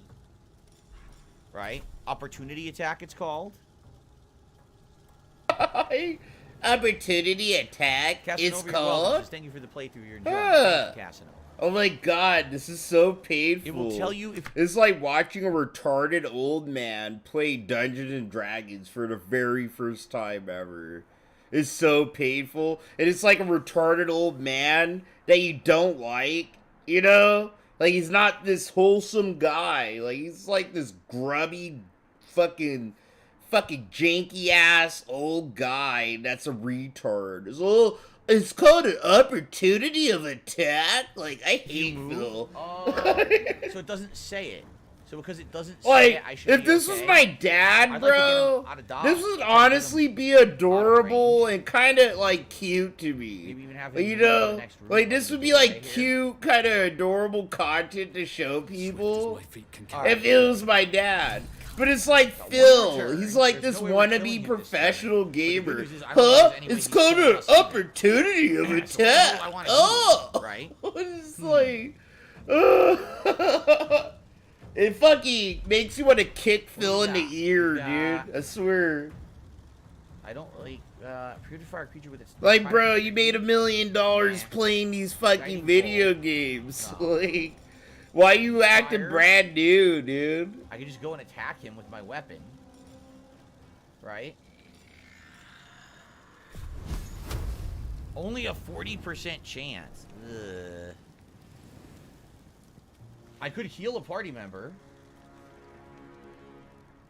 Right? Opportunity attack, it's called. Opportunity attack Casanova, is you're welcome. called? Just thank you for the playthrough you're enjoying. Huh. Casanova. Oh my god, this is so painful. It will tell you if... It's like watching a retarded old man play Dungeons and Dragons for the very first time ever. It's so painful. And it's like a retarded old man that you don't like, you know? Like, he's not this wholesome guy. Like, he's like this grubby fucking janky ass old guy that's a retard. It's, oh, It's called an opportunity of attack. Like, I hate Phil. So it doesn't say it. So because it doesn't Like, say it, I should if be this okay. was my dad, I'd like to get bro, him out of Dodge. this would honestly be adorable and kind of like cute to me. Maybe even have Like, him you move to the know, next room like on this the would be door like right here. cute, kind of adorable content to show people. Alright. If it was my dad. But it's like One Phil. return. He's like There's this no way we're killing wannabe you this professional time. gamer. But the good news is I don't Huh? think there's It's any way called he's an killing us either. opportunity of So attack. I wanna Oh, use, right? It's like, it fucking makes you want to kick Phil in the ear, dude. I swear. I don't like purifier creature with its Like, bro, you made $1 million playing these fucking video games. Like, why you acting brand new, dude? I could just go and attack him with my weapon. Right? Only a 40% chance. Ugh. I could heal a party member.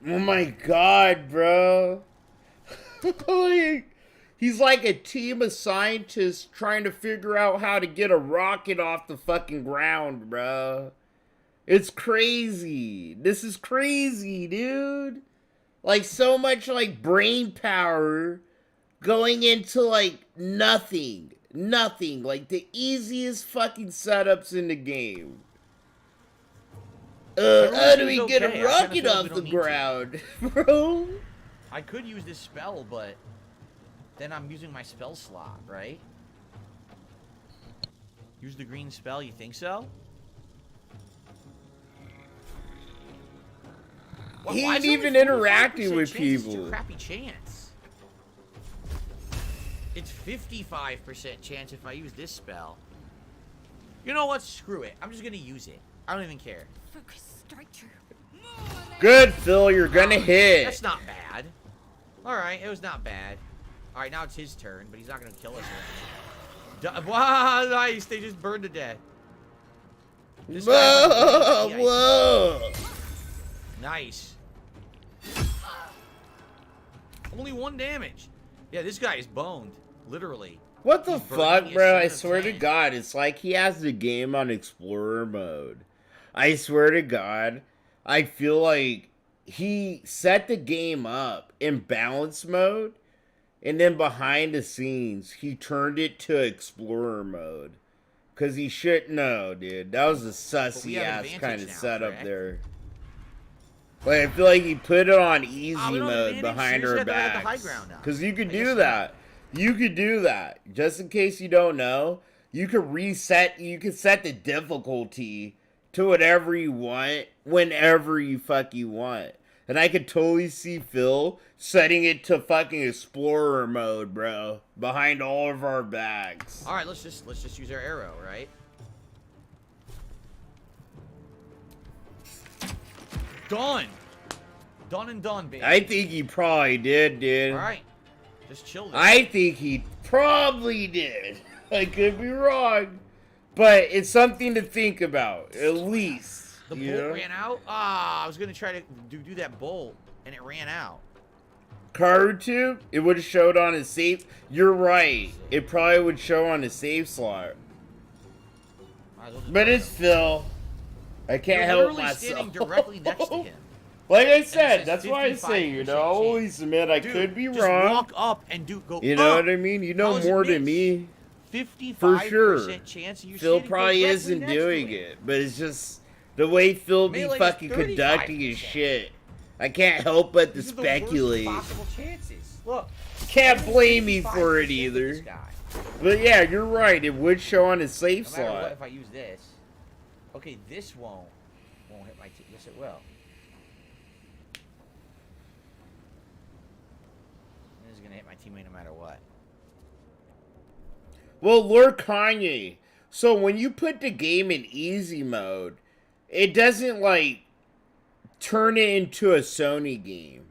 Oh my god, bro. Like, he's like a team of scientists trying to figure out how to get a rocket off the fucking ground, bro. It's crazy. This is crazy, dude. Like, so much, like, brain power going into, like, nothing. Nothing. Like, the easiest fucking setups in the game. How do we get a rocket off the ground, bro? I could use this spell, but then I'm using my spell slot, right? Use the green spell, you think so? He ain't even interacting with people. It's a crappy chance. It's 55% chance if I use this spell. You know what? Screw it. I'm just gonna use it. I don't even care. Focus, strike true. Good, Phil. You're gonna hit. That's not bad. Alright, it was not bad. Alright, now it's his turn, but he's not gonna kill us or anything. Wow, nice. They just burned to death. This guy has like a Whoa. Nice. Only 1 damage. Yeah, this guy is boned. Literally. What the He's burning fuck, his bro? I 7 of swear to 10. God, it's like he has the game on Explorer mode. I swear to God, I feel like he set the game up in balance mode, and then behind the scenes, he turned it to Explorer mode. Because he shouldn't know, dude. That was a sussy-ass kind of setup there. Like, I feel like he put it on easy mode behind our backs. Because you could do that. You could do that. Just in case you don't know, you could reset, you could set the difficulty to whatever you want, whenever you fucking want. And I could totally see Phil setting it to fucking Explorer mode, bro. Behind all of our bags. Alright, let's just use our arrow, right? Done! Done and done, baby. I think he probably did, dude. Alright. Just chill there. I think he probably did. I could be wrong. But it's something to think about, at least. The bolt ran out? Ah, I was gonna try to do that bolt, and it ran out. Card tube? It would have showed on his safe. You're right. It probably would show on his safe slot. But it's Phil. I can't help myself. Standing directly next to him. Like I said, that's why I say, you know, I always admit I could be just wrong. Walk up and go. You know what I mean? You know more than me. 55% For sure. chance you're Phil standing probably directly isn't next doing to it, but it's just the way Phil be Melee is fucking 35%. conducting his shit. I can't help but to These are the worst speculate. possible chances. Look. Can't blame me for it either. But yeah, you're right. It would show on his safe No matter what, slot. if I use this. Okay, this won't hit my team. Yes, it will. This is gonna hit my teammate no matter what. Well, Lord Kanye. So when you put the game in easy mode, it doesn't like turn it into a Sony game.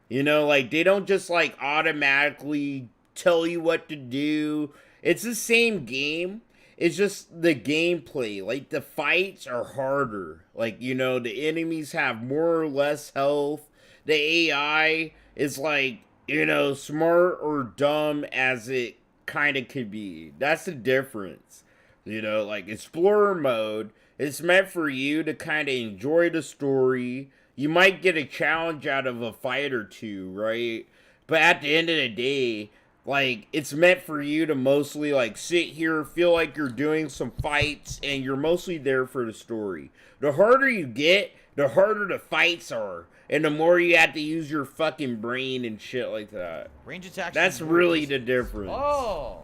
You know, like they don't just like automatically tell you what to do. It's the same game. It's just the gameplay. Like the fights are harder. Like, you know, the enemies have more or less health. The AI is like, you know, smart or dumb as it kind of could be. That's the difference. You know, like explorer mode, it's meant for you to kind of enjoy the story. You might get a challenge out of a fight or two, right? But at the end of the day, like, it's meant for you to mostly, like, sit here, feel like you're doing some fights, and you're mostly there for the story. The harder you get, the harder the fights are, and the more you have to use your fucking brain and shit like that. Range attack. That's really the difference. Oh.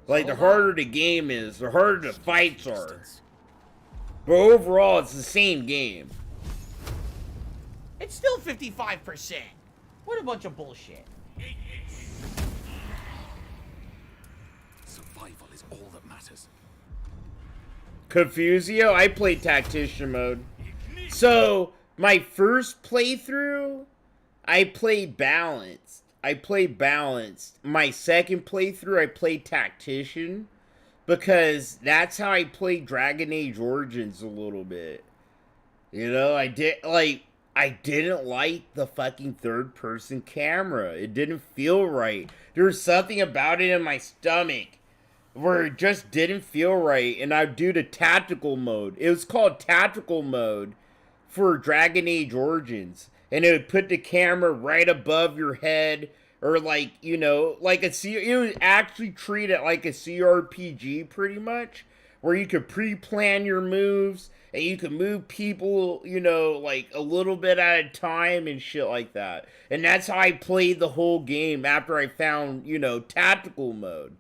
Like, the harder the game is, the harder the fights are. But overall, it's the same game. It's still 55%. What a bunch of bullshit. Survival is all that matters. Confusio, I played Tactician mode. So, my first playthrough, I played balanced. My second playthrough, I played Tactician. Because that's how I played Dragon Age Origins a little bit. You know, I didn't like the fucking third-person camera. It didn't feel right. There was something about it in my stomach where it just didn't feel right, and I'd do the tactical mode. It was called tactical mode for Dragon Age Origins, and it would put the camera right above your head, or like, you know, like it would actually treat it like a CRPG pretty much, where you could pre-plan your moves, and you can move people, you know, like a little bit at a time and shit like that. And that's how I played the whole game after I found, you know, tactical mode.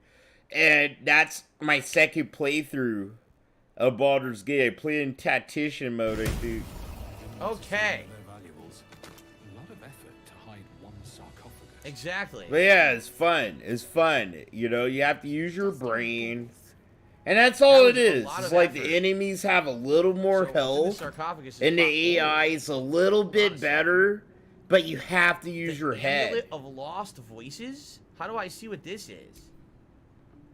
And that's my second playthrough of Baldur's Gate. I played in Tactician mode, I think. Okay. A lot of effort to hide one sarcophagus. Exactly. But yeah, it's fun. It's fun. You know, you have to use your brain. And that's all it is. It's like the enemies have a little more health, and the AI is a little bit better, but you have to use your head. Amulet of Lost Voices? How do I see what this is?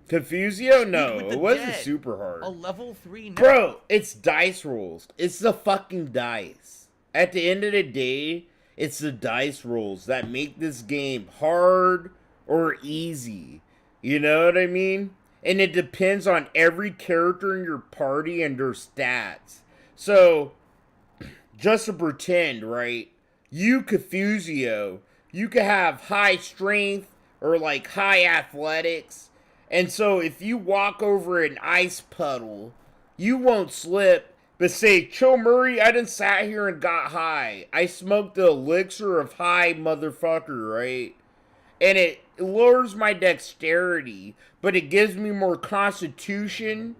Confusio? No, it wasn't super hard. A level 3 Bro, it's dice rolls. It's the fucking dice. At the end of the day, it's the dice rolls that make this game hard or easy. You know what I mean? And it depends on every character in your party and their stats. So, just to pretend, right? You, Confusio, you could have high strength or like high athletics. And so if you walk over an ice puddle, you won't slip. But say, Chill Murray, I done sat here and got high. I smoked the elixir of high, motherfucker, right? And it lowers my dexterity, but it gives me more constitution.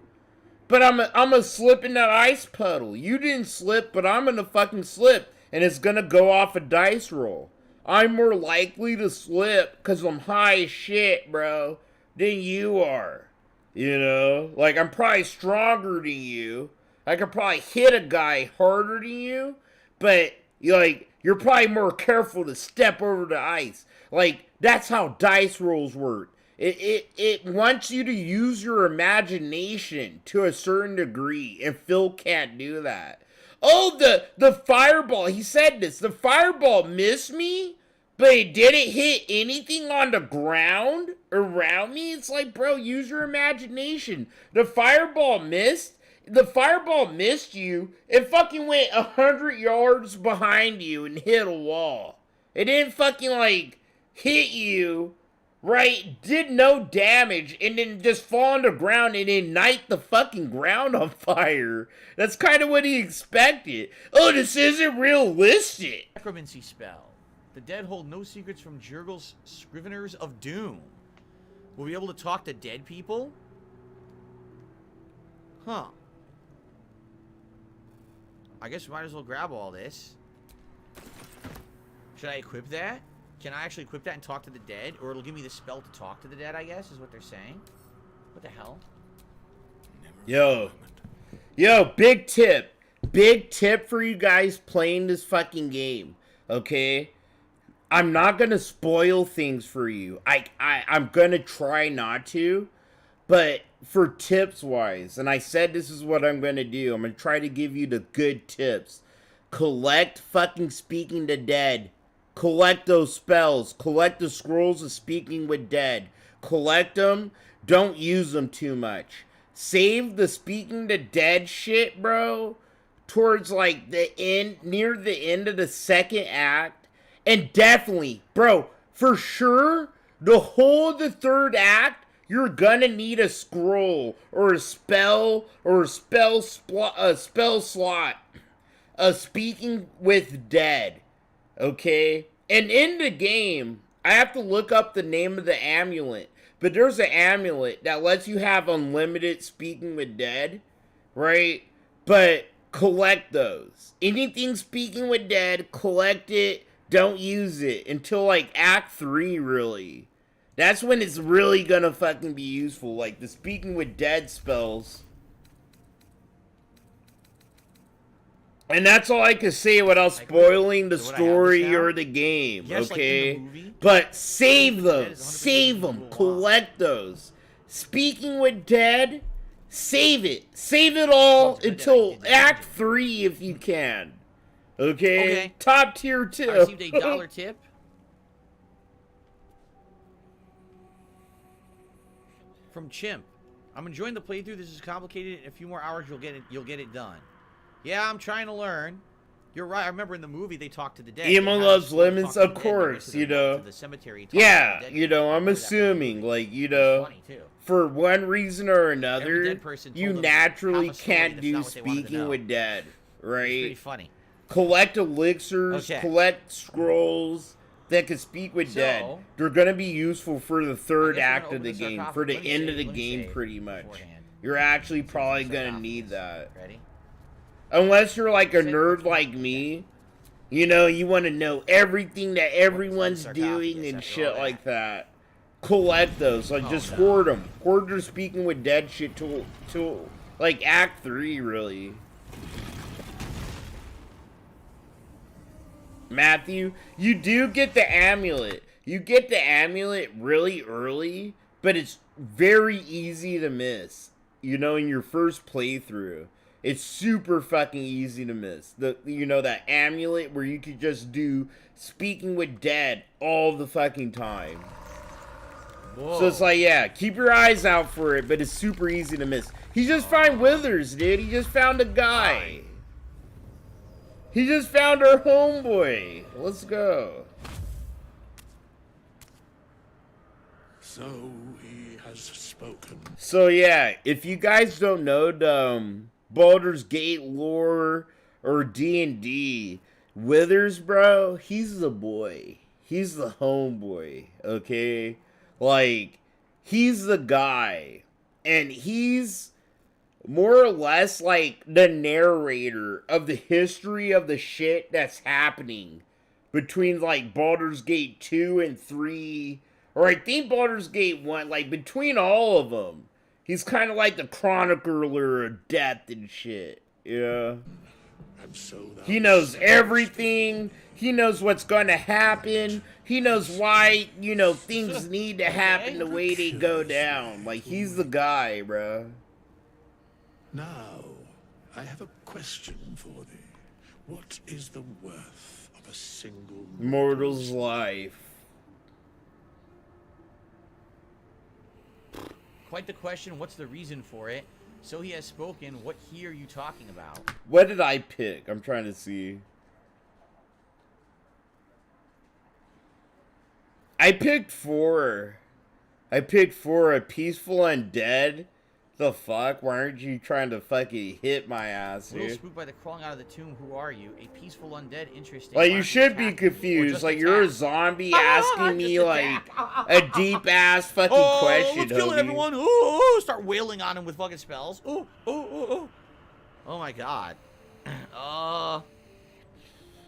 But I'm a slip in that ice puddle. You didn't slip, but I'm gonna fucking slip, and it's gonna go off a dice roll. I'm more likely to slip because I'm high as shit, bro, than you are. You know? Like, I'm probably stronger than you. I could probably hit a guy harder than you, but you're probably more careful to step over the ice. Like, that's how dice rolls work. It wants you to use your imagination to a certain degree, and Phil can't do that. Oh, the fireball, he said this, the fireball missed me, but it didn't hit anything on the ground around me. It's like, bro, use your imagination. The fireball missed you, it fucking went 100 yards behind you and hit a wall. It didn't fucking, like, hit you, right, did no damage, and then just fall on the ground and ignite the fucking ground on fire. That's kind of what he expected. Oh, this isn't realistic. Necromancy spell. The dead hold no secrets from Jurgil's Scriveners of Doom. Will we be able to talk to dead people? Huh. I guess we might as well grab all this. Should I equip that? Can I actually equip that and talk to the dead? Or it'll give me the spell to talk to the dead, I guess, is what they're saying. What the hell? Yo, big tip. Big tip for you guys playing this fucking game. Okay? I'm not gonna spoil things for you. I'm gonna try not to. But for tips wise, and I said this is what I'm gonna do. I'm gonna try to give you the good tips. Collect fucking Speaking to Dead. Collect those spells. Collect the scrolls of Speaking with Dead. Collect them. Don't use them too much. Save the speaking to dead shit, bro, towards like the end, near the end of the second act. And definitely, bro, for sure, the whole of the third act, you're gonna need a scroll or a spell or a spell slot. Speaking with dead. Okay? And in the game, I have to look up the name of the amulet. But there's an amulet that lets you have unlimited speaking with dead, right? But collect those. Anything speaking with dead, collect it. Don't use it until like Act 3, really. That's when it's really gonna fucking be useful. Like the speaking with dead spells. And that's all I can say without spoiling the story or the game, okay? But save them. Save them. Collect those. Speaking with dead, save it. Save it all until Act 3 if you can. Okay? Top tier tip. I received a $1 tip. From Chimp. I'm enjoying the playthrough. This is complicated. In a few more hours you'll get it done. Yeah, I'm trying to learn. You're right. I remember in the movie they talked to the dead. Emo loves lemons, of course, you know. The cemetery. Yeah, you know, I'm assuming, like, you know, for one reason or another, you naturally can't do speaking with dead, right? It's pretty funny. Collect elixirs, collect scrolls that can speak with dead. They're going to be useful for the third act of the game, for the end of the game, pretty much. You're actually probably going to need that. Ready? Unless you're like a nerd like me, you know, you want to know everything that everyone's doing and shit like that. Collect those, like just hoard them. Hoard your speaking with dead shit till like Act 3, really. Matthew, you do get the amulet. You get the amulet really early, but it's very easy to miss, you know, in your first playthrough. It's super fucking easy to miss. You know, that amulet where you could just do speaking with dead all the fucking time. Whoa. So it's like, yeah, keep your eyes out for it, but it's super easy to miss. He just found Withers, dude. He just found a guy. He just found our homeboy. Let's go. So he has spoken. So yeah, if you guys don't know the Baldur's Gate lore or D&D, Withers, bro, he's the boy. He's the homeboy, okay? Like, he's the guy. And he's more or less like the narrator of the history of the shit that's happening between like Baldur's Gate 2 and 3, or I think Baldur's Gate 1, like between all of them. He's kind of like the chronicler of death and shit, yeah. And so he knows everything. He knows what's gonna happen. He knows why, you know, things need to happen the way they go down. Like, he's the guy, bro. Now, I have a question for thee. What is the worth of a single mortal's life? Quite the question. What's the reason for it? So he has spoken. What key are you talking about? What did I pick? I'm trying to see. I picked 4. I picked 4. A peaceful undead. The fuck? Why aren't you trying to fucking hit my ass, A little dude? spooked by the crawling out of the tomb. Who are you? A peaceful undead. Interesting. Like, you should be confused. Like, you're a zombie asking me, like, a deep-ass fucking question, let's kill Hobie. everyone. Ooh, start wailing on him with fucking spells. Ooh. Oh, my God.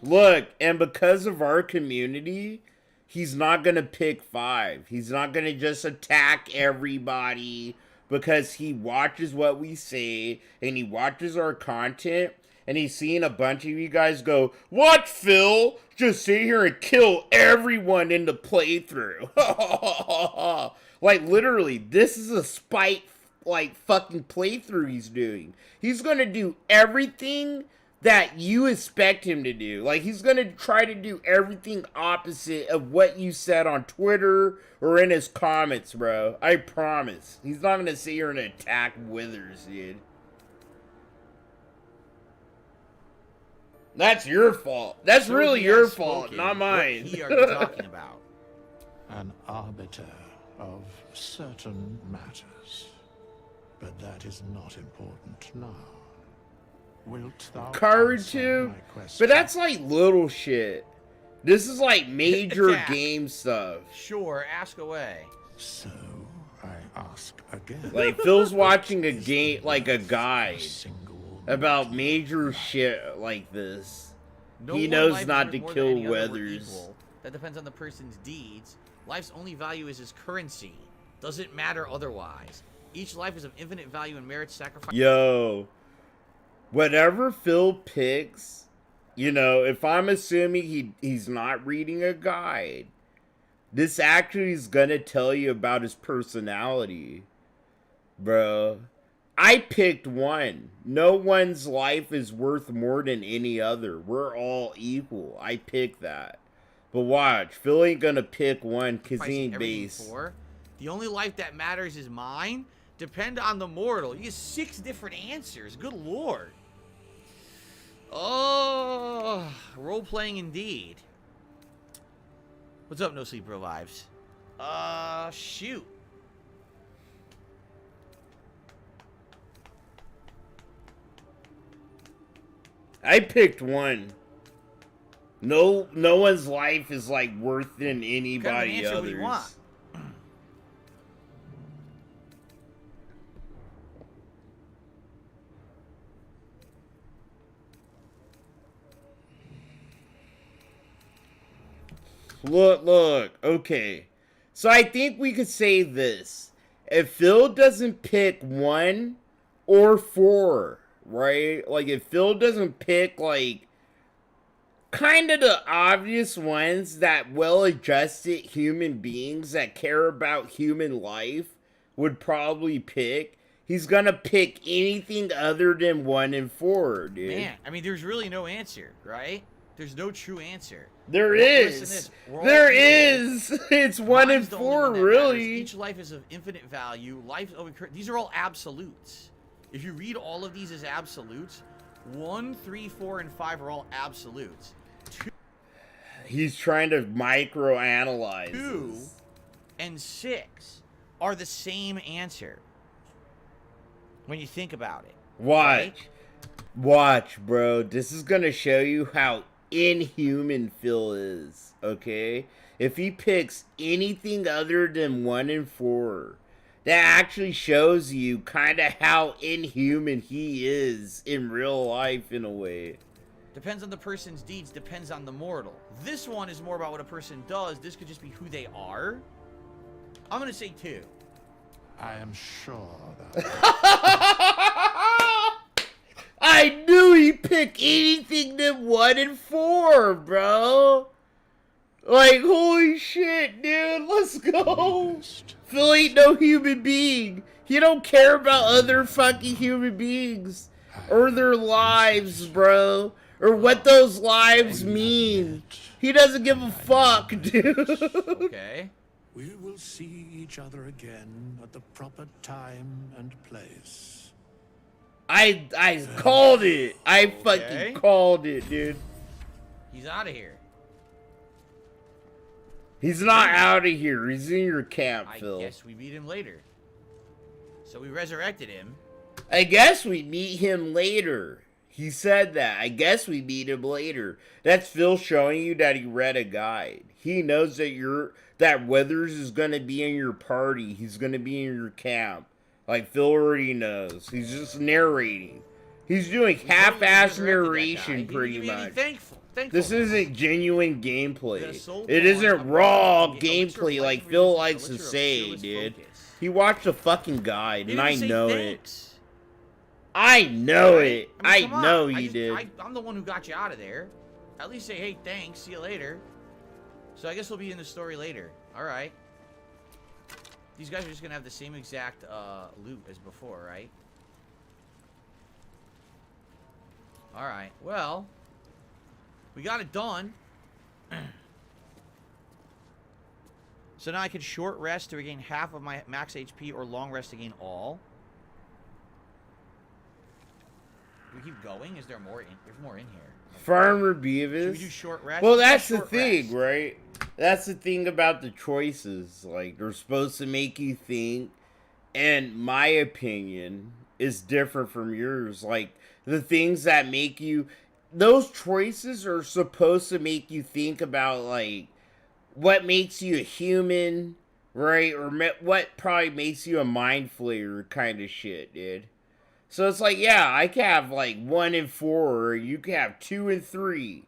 Look, and because of our community, he's not gonna pick 5. He's not gonna just attack everybody because he watches what we say and he watches our content and he's seeing a bunch of you guys go, "What, Phil? Just sit here and kill everyone in the playthrough." Like, literally, this is a spite, like, fucking playthrough he's doing. He's gonna do everything that you expect him to do. Like, he's gonna try to do everything opposite of what you said on Twitter or in his comments, bro. I promise. He's not gonna sit here and attack Withers, dude. That's your fault. That's So really he your has fault, spoken. not mine. What he are you talking about? An arbiter of certain matters. But that is not important now. Wilt thou Card answer 2? my question? But that's like little shit. This is like major Attack. game stuff. Sure, ask away. So, I ask again. Like, Phil's watching a game, like a guide about major shit like this. No He one knows life is not worth to more than kill any other. We're Weathers. equal. That depends on the person's deeds. Life's only value is his currency. Doesn't matter otherwise. Each life is of infinite value and merits sacrifice. Yo, whatever Phil picks, you know, if I'm assuming he's not reading a guide, this actually is gonna tell you about his personality, bro. I picked one. No one's life is worth more than any other. We're all equal. I picked that. But watch, Phil ain't gonna pick one because he ain't Everything base. for. The only life that matters is mine. Depend on the mortal. You get 6 different answers. Good lord. Oh, role playing indeed. What's up, No Sleep Revives? Shoot. I picked one. No one's life is like worth than anybody answer would you want? others. Look, okay. So I think we could say this. If Phil doesn't pick 1 or 4, right? Like, if Phil doesn't pick, like, kind of the obvious ones that well-adjusted human beings that care about human life would probably pick, he's gonna pick anything other than 1 and 4, dude. Man, I mean, there's really no answer, right? There's no true answer. There Listen is. to this. We're all There equal. is. It's 1 and Mine's the only 4, one that really. matters. Each life is of infinite value. These are all absolutes. If you read all of these as absolutes, 1, 3, 4, and 5 are all absolutes. He's trying to microanalyze. 2 this. and 6 are the same answer when you think about it. Watch. Watch, bro. This is gonna show you how inhuman Phil is, okay? If he picks anything other than 1 and 4, that actually shows you kind of how inhuman he is in real life in a way. Depends on the person's deeds, depends on the mortal. This one is more about what a person does. This could just be who they are. I'm going to say 2. I am sure that... I knew he'd pick anything than 1 and 4, bro. Like, holy shit, dude. Let's go. Phil ain't no human being. He don't care about other fucking human beings. Or their lives, bro. Or what those lives mean. He doesn't give a fuck, dude. Okay. We will see each other again at the proper time and place. I called it. I fucking called it, dude. He's out of here. He's not out of here. He's in your camp, Phil. I guess we meet him later. So we resurrected him. I guess we meet him later. He said that. I guess we meet him later. That's Phil showing you that he read a guide. He knows that Weathers is gonna be in your party. He's gonna be in your camp. Like, Phil already knows. He's just narrating. He's doing half-ass narration, pretty much. Thankful. This isn't genuine gameplay. It isn't raw gameplay like Phil likes to say, dude. He watched a fucking guide, and I know it. I know it. I know he did. I'm the one who got you out of there. At least say, hey, thanks, see you later. So I guess we'll be in the story later. All right. These guys are just gonna have the same exact loot as before, right? Alright, well, we got it done. So now I can short rest to regain half of my max HP or long rest to gain all. Do we keep going? Is there more in? There's more in here. Farmer Beavis. Should we do short rest? Well, that's the thing, right? That's the thing about the choices. Like, they're supposed to make you think. And my opinion is different from yours. Like, the things that make you... Those choices are supposed to make you think about, like, what makes you a human, right? Or what probably makes you a mind flayer kind of shit, dude. So it's like, yeah, I can have, like, 1 and 4, or you can have 2 and 3.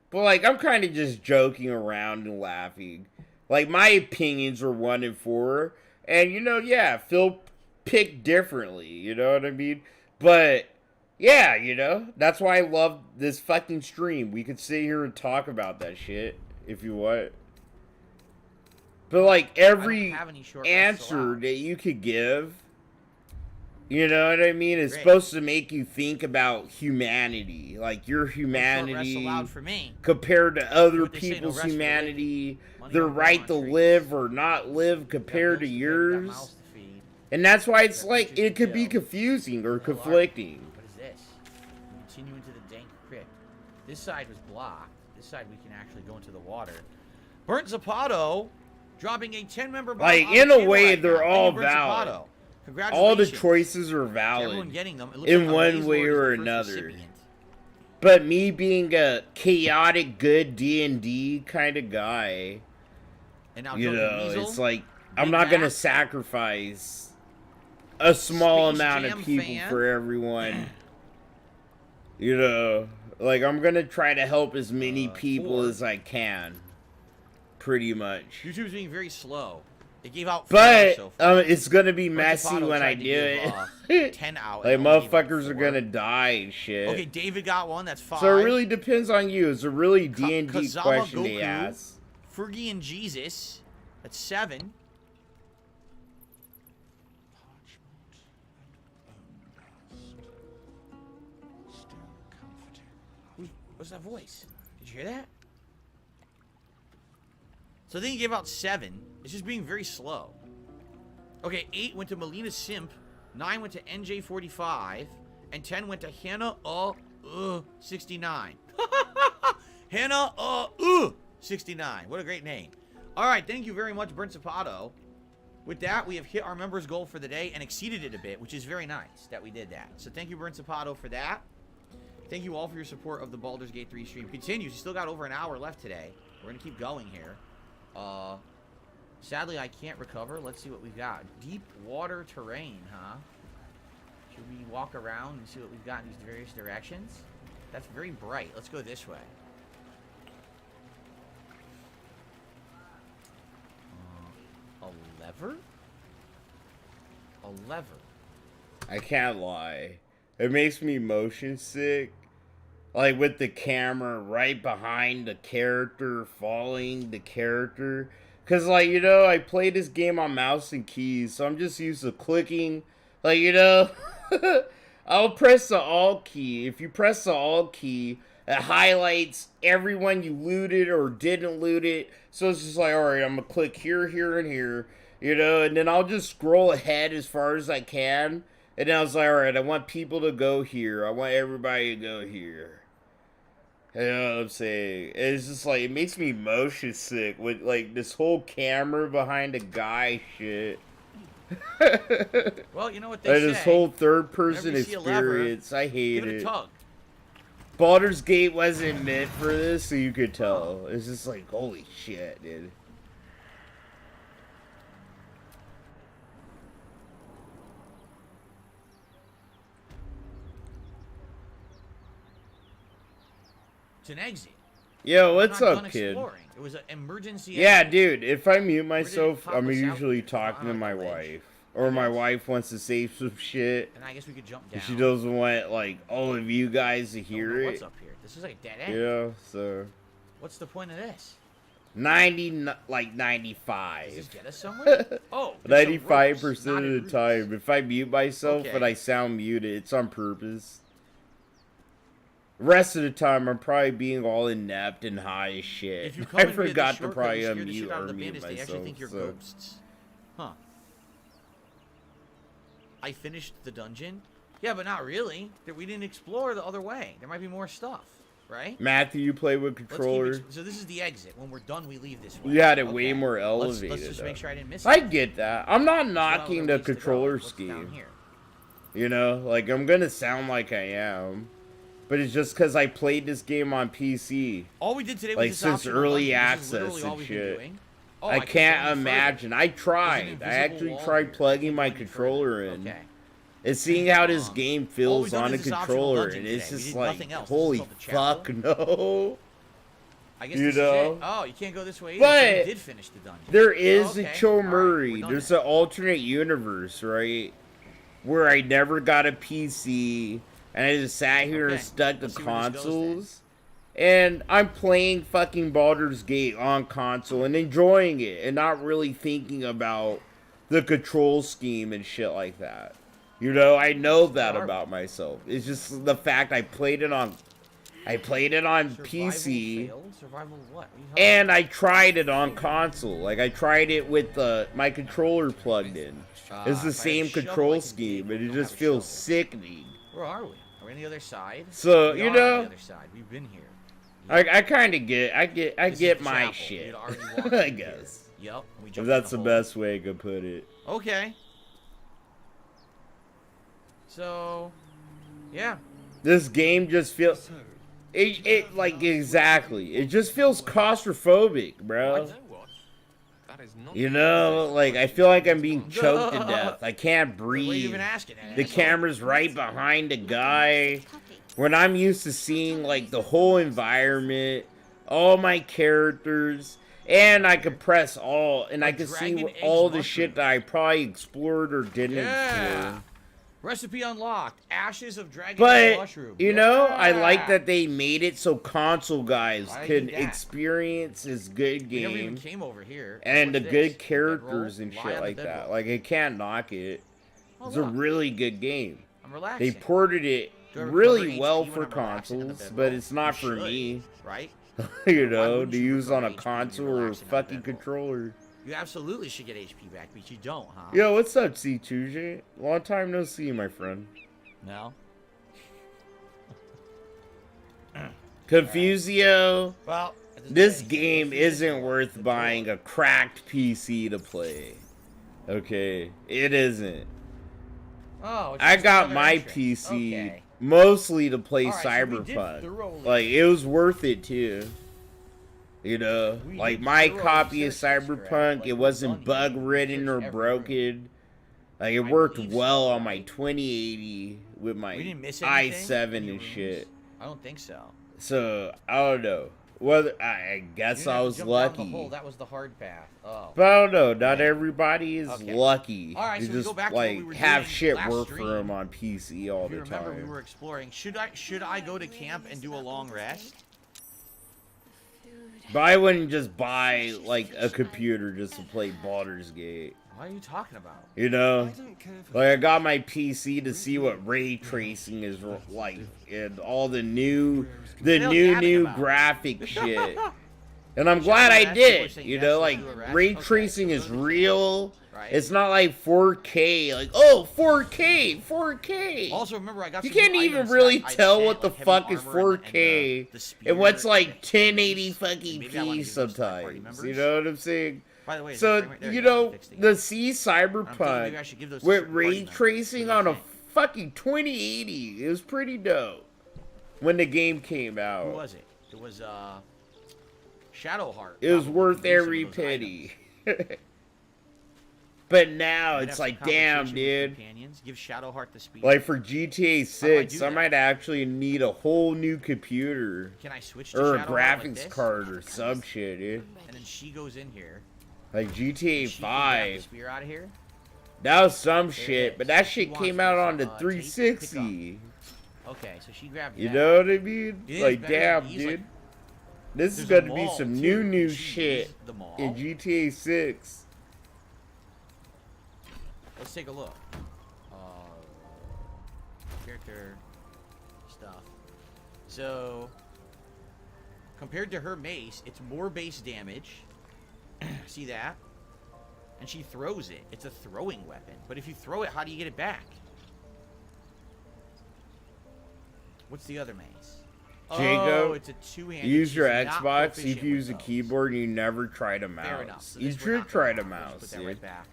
But, like, I'm kind of just joking around and laughing. Like, my opinions are 1 and 4. And, you know, yeah, Phil picked differently, you know what I mean? But, yeah, you know, that's why I love this fucking stream. We could sit here and talk about that shit, if you want. But, like, every answer that you could give, you know what I mean, is supposed to make you think about humanity. Like, your humanity for me. compared to other people's humanity, their right to live or not live compared to yours. And that's why it's like, it could be confusing or conflicting. What is this? Continue into the dank crypt. This side was blocked. This side we can actually go into the water. Burnt Zapato dropping a 10-member bomb. Like, in a way, they're all valid. All the choices are valid in one way or another. But me being a chaotic, good D&D kind of guy, you know, it's like, I'm not going to sacrifice a small amount of people for everyone. You know, like, I'm going to try to help as many people as I can. Pretty much. YouTube's being very slow. It gave out 4 but so far. it's gonna be messy when I do it. 10 out. Like, motherfuckers are gonna die and shit. Okay, David got one. That's 5. So it really depends on you. It's a really D&D question to ask. Fergie and Jesus. That's 7. What's that voice? Did you hear that? So then he gave out 7. It's just being very slow. Okay, 8 went to Melina Simp, 9 went to NJ45, and 10 went to Hannah 69. Hannah 69. What a great name. Alright, thank you very much, Burnt Zapato. With that, we have hit our members' goal for the day and exceeded it a bit, which is very nice that we did that. So thank you, Burnt Zapato, for that. Thank you all for your support of the Baldur's Gate 3 stream. Continues. You still got over an hour left today. We're going to keep going here. Sadly, I can't recover. Let's see what we've got. Deep water terrain, huh? Should we walk around and see what we've got in these various directions? That's very bright. Let's go this way. A lever? A lever. I can't lie. It makes me motion sick. Like, with the camera right behind the character, following the character. Because, like, you know, I play this game on mouse and keys, so I'm just used to clicking. Like, you know, I'll press the Alt key. If you press the Alt key, it highlights everyone you looted or didn't loot it. So it's just like, alright, I'm going to click here, here, and here. You know, and then I'll just scroll ahead as far as I can. And then I was like, alright, I want people to go here. I want everybody to go here. You know what I'm saying? It's just like, it makes me motion sick with, like, this whole camera behind a guy shit. Well, you know what like, they say. this whole third-person experience. I hate it. Tug. Baldur's Gate wasn't meant for this, so you could tell. It's just like, holy shit, dude. It's an exit. Yo, what's up, kid? It was an emergency Yeah, exit. dude, if I mute myself, I'm usually talking to my wife. Or my wife wants to say some shit. And I guess we could jump down. She doesn't want, like, all of you guys to hear it. What's up here? This is like a dead end. Yeah, so... What's the point of this? 95. Does this get us somewhere? Oh, 95% of the time. If I mute myself and I sound muted, it's on purpose. Rest of the time, I'm probably being all inept and high as shit. If you come I in via the forgot to shortcut, probably you scare the unmute shit out or of the mute bandits. They actually think you're myself. ghosts. Huh. I finished the dungeon? Yeah, but not really. We didn't explore the other way. There might be more stuff, right? Matthew, you play with Let's keep controller. so this is the exit. When we're done, we leave this way. You had it Okay. way more elevated. Let's just make sure I didn't miss it. I get that. I'm not knocking the ways to go. controller What's down scheme. here? You know, like I'm gonna sound like I am, but it's just because I played this game on PC. All we did today was like this since optional early dungeon. This is access literally all and we've been shit. doing. Oh, I can can't go any further. imagine. I tried. I actually tried plugging my controller in. Okay. And seeing how this game All feels we've done on a is this optional controller, dungeon and it's today. We just did like, nothing else. This is holy called the chapel. fuck, no. I guess You this is know? it. Oh, you can't go this way either. So But we did finish the dungeon. there is Okay. a Cho All right, Murray. we're done There's now. an alternate universe, right? Where I never got a PC, and I just sat here and stuck to Let's see where this goes then. consoles. And I'm playing fucking Baldur's Gate on console and enjoying it, and not really thinking about the control scheme and shit like that. You know, I know that about myself. It's just the fact I played it on PC, Survival what? What are you talking and I tried it on console. Like I tried it with my controller plugged in. It's the if I had same a shovel, I control could scheme, dig, and it we don't just have a feels shovel. sickening. Where are we? Are we on the other side? So, We you are know, on the other side. We've been here. I kind of get, I This is get the my chapel. We shit. had already walked I in here. guess. Yep. We If jumped that's in the the hole. best way I could put it. Okay. So, yeah. This game just feels, it like exactly. It just feels claustrophobic, bro. You know, like I feel like I'm being choked to death. I can't breathe. What are you even asking? The camera's right behind the guy. When I'm used to seeing like the whole environment, all my characters, and I could press all, and I could see all the shit that I probably explored or didn't explore. Recipe unlocked. Ashes of dragon But, mushroom. you know, I like Yeah. that they made it so console guys Why could do that? experience this good We never even game came over here. and the What's good this? characters Bedroll? and Lie shit on the like that. bedroll. Like, I can't knock it. Oh, It's a look. really good game. I'm relaxing. They ported it Do I recover really HP well when for I'm relaxing in the consoles, bedroll? but it's not You for should, me. Right? You Why know, wouldn't to you use on a recover HP when you're console or a relaxing on the fucking bedroll? controller. You absolutely should get HP back, but you don't, huh? Yo, what's up, C2J? Long time no see, my friend. No? Confusio. Well, This game isn't worth buying a cracked PC to play. Okay, it isn't. Oh, it's I just got another my entrance. PC Okay. mostly to play Alright, so we did Cyberpunk. thoroughly- Like, it was worth it too. You know, We like did my thoroughly copy of search this, Cyberpunk, correct? Like, it we've wasn't done bug ridden or everywhere. broken. Like, it worked well on my 2080 with my We didn't miss anything? i7 Any and rooms? shit. I don't think so. So, I don't know. Whether I guess You didn't I have to was jump down the lucky. hole. That was the hard path. Oh. But I don't know. Not everybody is Okay. lucky. All right, to so we just go back to what like we were have doing shit last work for stream. them on PC all If you the remember, we time. were exploring. Should I go to camp and do a long rest? But I wouldn't just buy like a computer just to play Baldur's Gate. What are you talking about? You know, like I got my PC to see what ray tracing is like and all the new graphic shit. And I'm glad I did. You know, like ray tracing is real. It's not like 4K. Like, oh, 4K. Also, remember, I got You some can't new even items really that I tell sent, what the like heavy fuck is armor and 4K the and what's spear like and 1080 fucking maybe I wanna p do those third party sometimes. members. You know what I'm saying? By the way, So, right there, you yeah, know, fixed it. the C maybe I should give Cyberpunk those to with certain party ray members. tracing on a fucking 2080, it was pretty dope when the game came Who out. was it? It was Shadowheart. It was probably worth produced some every of those penny. items. But now Might it's have like, some damn, compensation with dude. companions. Give Shadowheart the speed. Like for GTA How do I 6, do I that? might actually need a whole new computer. Can I switch to or a Shadowheart like graphics this? card or some shit, dude. And then she goes in here. Like GTA She can grab the 5. spear out of here. That was some There it shit, is. but that She shit wants came out this, on the tape, 360. Okay, so she grabbed You that. know what I mean? It is Like, better than damn, these, dude. like, This is there's a gonna be mall, some too. new She shit used the mall. in GTA 6. Let's take a look. Character stuff. So, compared to her mace, it's more base damage. See that? And she throws it. It's a throwing weapon. But if you throw it, how do you get it back? What's the other mace? Jacob, oh, it's a two-handed. use your She's not Xbox. proficient If you use a with those. keyboard, you never tried a mouse. Fair enough. So You this we're should not try gonna a do. We'll just mouse, put that dude. right back.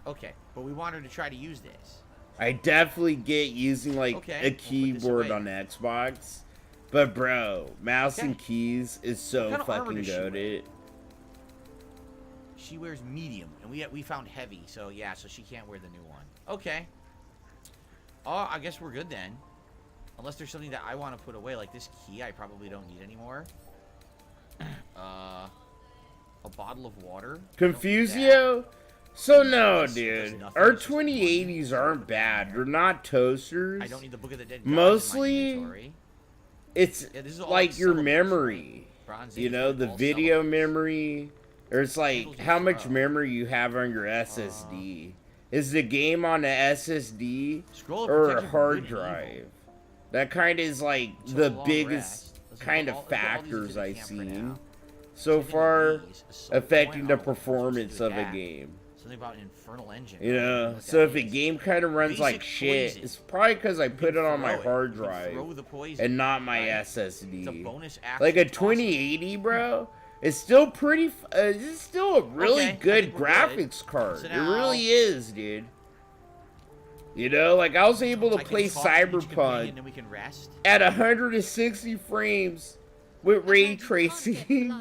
Okay, but we want her to try to use this. I definitely get using like Okay, a we'll put this keyboard away. on Xbox, but bro, mouse Okay. and keys is so What kind of armor fucking does she wear? goated. She wears medium, and we found heavy, so yeah, so she can't wear the new one. Okay. Oh, I guess we're good then. Unless there's something that I want to put away, like this key I probably don't need anymore. A bottle of water. Confusio? So no, This does dude. nothing, Our it's just 2080s aren't bad. They're not toasters. I don't need the Book of the Dead Gods in my Mostly, inventory. it's Yeah, this is all like your sellable. memory. Bronze You Age know, is the all video sellable. memory. Or it's like Singles how is much pro. memory you have on your SSD. Is the game on the SSD Scroll of or a protection from hard good and evil. drive? That kind of is like It's a the long biggest rest. Let's kind look of at all these factors that we I've can't print seen out. so Something far with these, a soul affecting point. the Oh, what's performance supposed to of do a with that? game. Something about an infernal engine. You know, Look so at if a these. game kind of runs like Basic shit, poison. it's probably because I put it on my throw it. hard You can drive throw the poison, and not my right? SSD. It's a bonus action Like a toss it. 2080, bro, it's still pretty. It's still a really Okay, I good think we're good. graphics card. So It now- really is, dude. You know, like I was able to I can play talk to each companion Cyberpunk and then we can rest. at 160 frames with ray tracing.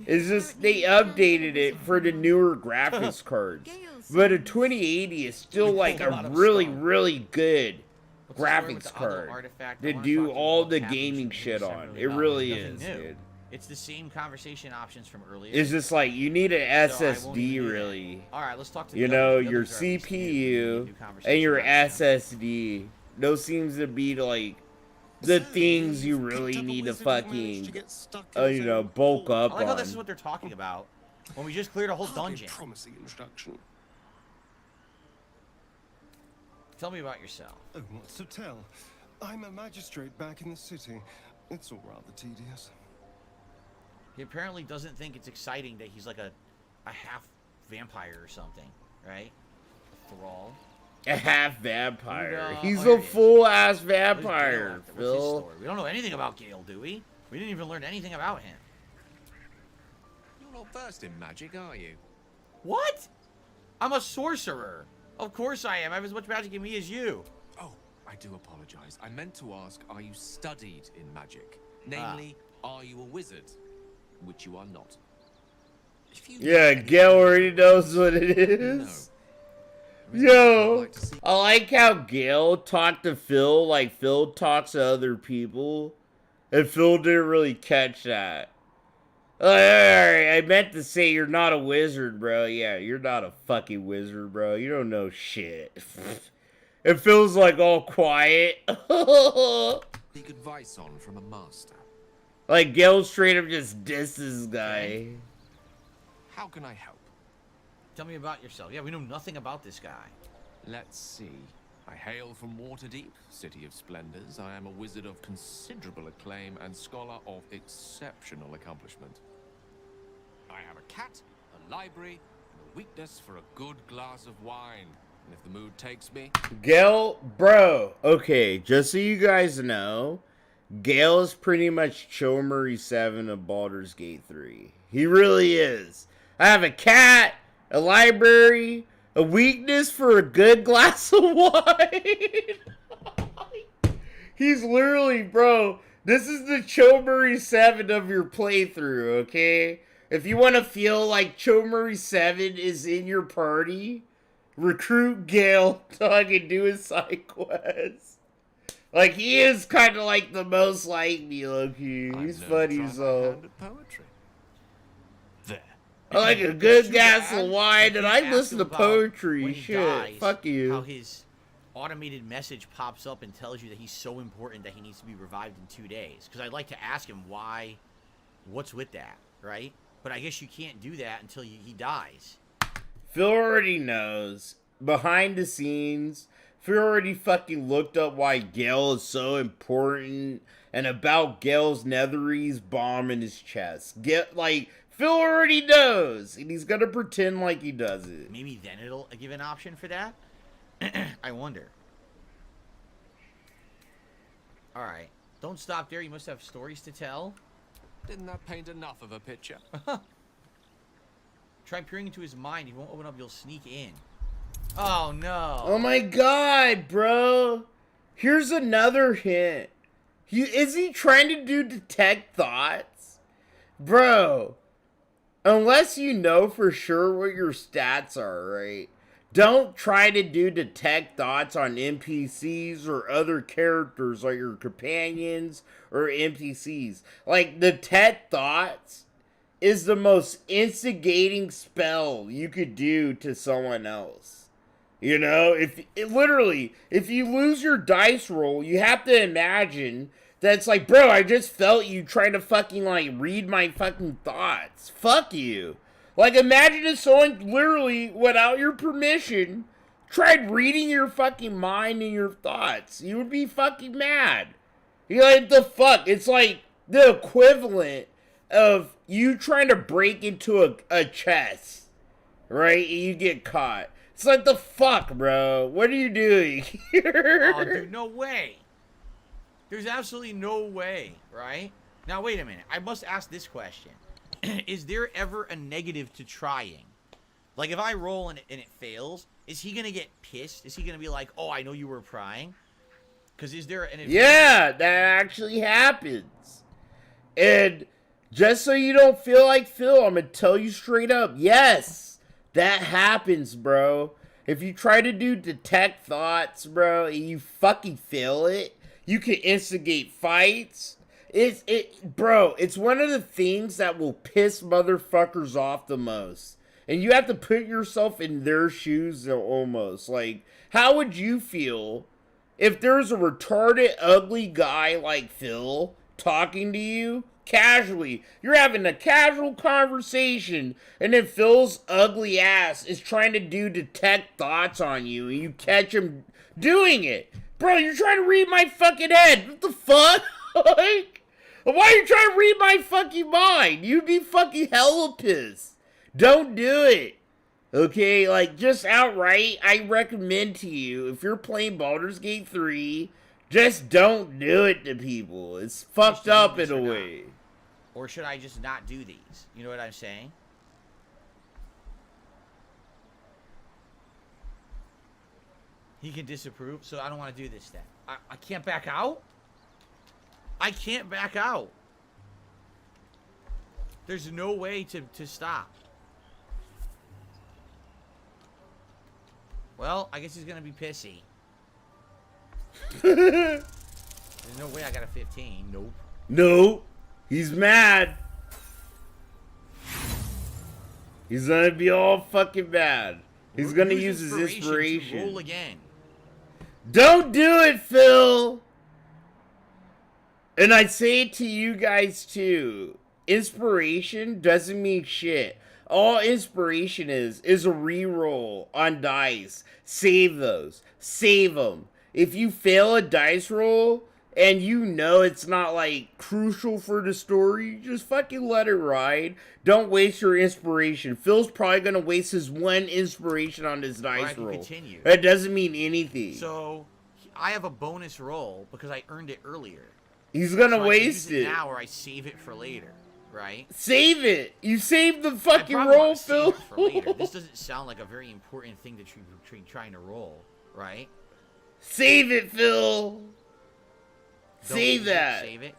It's just they updated it for the newer graphics cards. But a 2080 is still like pulled a lot a of really, stuff. really good What's the story with graphics the other card artifact? I to wanna do talk to you all about the Captain gaming Shooter shit on. separately It about really nothing is, new. dude. It's the same conversation options from earlier. It's just like you need an So I won't SSD even do that. really. Alright, let's talk to You the know, others. The your others are at least new. We need CPU new conversation and your options. SSD. Those seems to be like the things you really need to fucking, you know, bulk up I like how on. this is what they're talking about when we just cleared a whole dungeon. Promising introduction. Tell me about yourself. Oh, what's to tell? I'm a magistrate back in the city. It's all rather tedious. He apparently doesn't think it's exciting that he's like a half vampire or something, right? A thrall. A half vampire. Dude, He's there a it is. full ass Where's Gale vampire, at? What's his Phil. story? We don't know anything about Gale, do we? We didn't even learn anything about him. You're not versed in magic, are you? What? I'm a sorcerer. Of course I am. I have as much magic in me as you. Oh, I do apologize. I meant to ask, are you studied in magic? Namely, are you a wizard? Which you are not. If you Yeah, Gale already knows what it is. Yo, I like how Gale talked to Phil like Phil talks to other people. And Phil didn't really catch that. Alright, I meant to say you're not a wizard, bro. Yeah, you're not a fucking wizard, bro. You don't know shit. It feels like all quiet. seek advice on from a master. Like Gale straight up just disses this guy. How can I help? Tell me about yourself. Yeah, we know nothing about this guy. Let's see. I hail from Waterdeep, city of splendors. I am a wizard of considerable acclaim and scholar of exceptional accomplishment. I have a cat, a library, and a weakness for a good glass of wine. And if the mood takes me... Gale, bro. Okay, just so you guys know, Gale is pretty much Chomuri 7 of Baldur's Gate 3. He really is. I have a cat, a library, a weakness for a good glass of wine. He's literally, bro, this is the Chomuri 7 of your playthrough, okay? If you want to feel like Chomuri 7 is in your party, recruit Gale so I can do his side quest. Like, he is kind of like the most like me, low-key. He's funny, so. There. I like a good glass of wine, and I Ask listen him to about poetry. when he Shit, dies, fuck How you. his automated message pops up and tells you that he's so important that he needs to be revived in 2 days. Because I'd like to ask him why, what's with that, right? But I guess you can't do that until he dies. Phil already knows. Behind the scenes, Phil already fucking looked up why Gale is so important and about Gale's Netherese bomb in his chest. Phil already knows, and he's gonna pretend like he doesn't. Maybe then it'll give an option for that? I wonder. Alright. Don't stop there. You must have stories to tell. Didn't that paint enough of a picture? Try peering into his mind. He won't open up. You'll sneak in. Oh, no. Oh, my God, bro. Here's another hint. Is he trying to do detect thoughts? Bro, unless you know for sure what your stats are, right? Don't try to do detect thoughts on NPCs or other characters like your companions or NPCs. Like, detect thoughts is the most instigating spell you could do to someone else. You know, if you lose your dice roll, you have to imagine that it's like, bro, I just felt you trying to fucking, like, read my fucking thoughts. Fuck you. Like, imagine if someone literally, without your permission, tried reading your fucking mind and your thoughts. You would be fucking mad. You're like, the fuck? It's like the equivalent of you trying to break into a chest, right? And you get caught. It's like, the fuck, bro? What are you doing here? Oh, dude, no way. There's absolutely no way, right? Now, wait a minute. I must ask this question. Is there ever a negative to trying? Like, if I roll and it fails, is he going to get pissed? Is he going to be like, oh, I know you were prying? Because is there an advantage? Yeah, that actually happens. And just so you don't feel like Phil, I'm going to tell you straight up, yes, that happens, bro. If you try to do detect thoughts, bro, and you fucking fail it, you can instigate fights. Bro, it's one of the things that will piss motherfuckers off the most. And you have to put yourself in their shoes almost. Like, how would you feel if there's a retarded, ugly guy like Phil talking to you casually? You're having a casual conversation, and then Phil's ugly ass is trying to do detect thoughts on you, and you catch him doing it. Bro, you're trying to read my fucking head. What the fuck? Like, why are you trying to read my fucking mind? You'd be fucking hella pissed. Don't do it. Okay, like, just outright, I recommend to you, if you're playing Baldur's Gate 3, just don't do it to people. It's fucked up in a way. Or should I just not do these? You know what I'm saying? He can disapprove, so I don't want to do this then. I can't back out? I can't back out. There's no way to stop. Well, I guess he's going to be pissy. There's no way I got a 15. Nope. Nope. He's mad. He's going to be all fucking mad. He's going to use his inspiration. To roll again. Don't do it, Phil. And I say it to you guys too. Inspiration doesn't mean shit. All inspiration is a reroll on dice. Save those. Save them. If you fail a dice roll and you know it's not like crucial for the story, just fucking let it ride. Don't waste your inspiration. Phil's probably gonna waste his one inspiration on his dice roll. Continue. That doesn't mean anything. So I have a bonus roll because I earned it earlier. He's gonna so waste it it now, or I save it for later, right? Save it. You saved the fucking roll, Phil. Save it for later. This doesn't sound like a very important thing that you're trying to roll, right? Save it, Phil. Save that. Save it.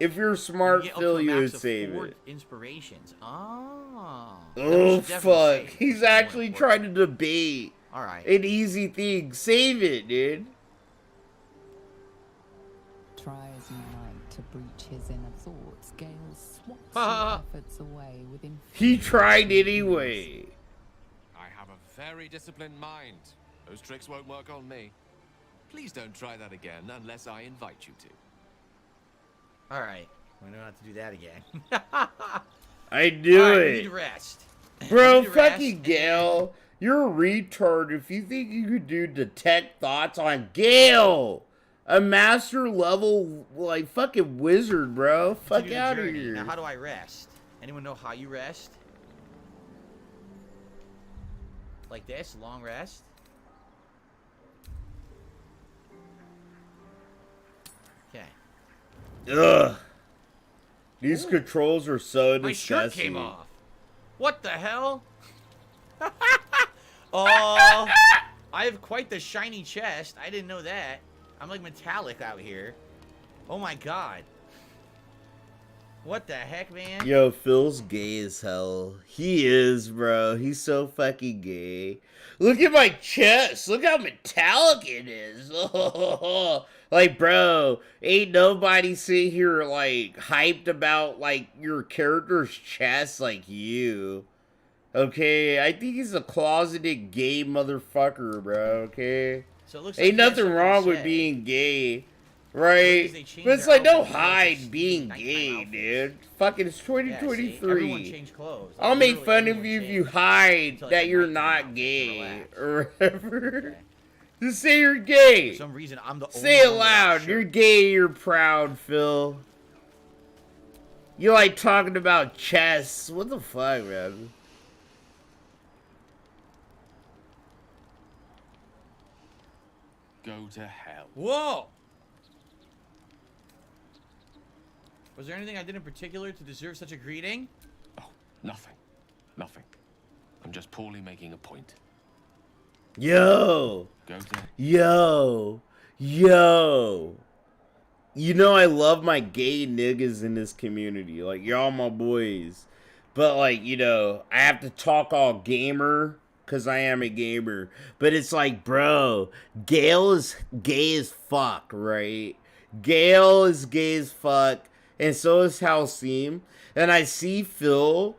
If you're smart, you Phil, you would save it. Inspirations. Oh. Oh, fuck. He's actually trying to debate an easy thing. Save it, dude. Try as you might to breach his inner thoughts, Gale swats your efforts away within. He tried anyway. I have a very disciplined mind. Those tricks won't work on me. Please don't try that again unless I invite you to. Alright. We don't have to do that again. I do right, it. We need rest. Bro, fucking Gale. You're a retard if you think you could do detect thoughts on Gale. A master level, like, fucking wizard, bro. Fuck out of here. Now, how do I rest? Anyone know how you rest? Like this? Long rest? Okay. Ugh. These controls are so My disgusting. shirt came off. What the hell? Oh, I have quite the shiny chest. I didn't know that. I'm like metallic out here. Oh my god. What the heck, man? Yo, Phil's gay as hell. He is, bro. He's so fucking gay. Look at my chest. Look how metallic it is. Like, bro, ain't nobody sitting here, like, hyped about, like, your character's chest like you. Okay? I think he's a closeted gay motherfucker, bro. Okay? So it looks ain't like nothing wrong with being gay. Right? But it's like, don't hide being gay, dude. Fucking, it's 2023. I'll make fun of you if you hide that you're not gay. Or whatever. Just say you're gay. For some reason, I'm the only Say it one loud. without You're gay, you're proud, Phil. You like talking about chess. What the fuck, man? Go to hell. Whoa! Was there anything I did in particular to deserve such a greeting? Oh, nothing. Nothing. I'm just poorly making a point. Yo! Go to... Yo! Yo! You know I love my gay niggas in this community. Like, y'all my boys. But, like, you know, I have to talk all gamer because I am a gamer. But it's like, bro, Gale is gay as fuck, right? Gale is gay as fuck. And so is Halcyon. And I see Phil,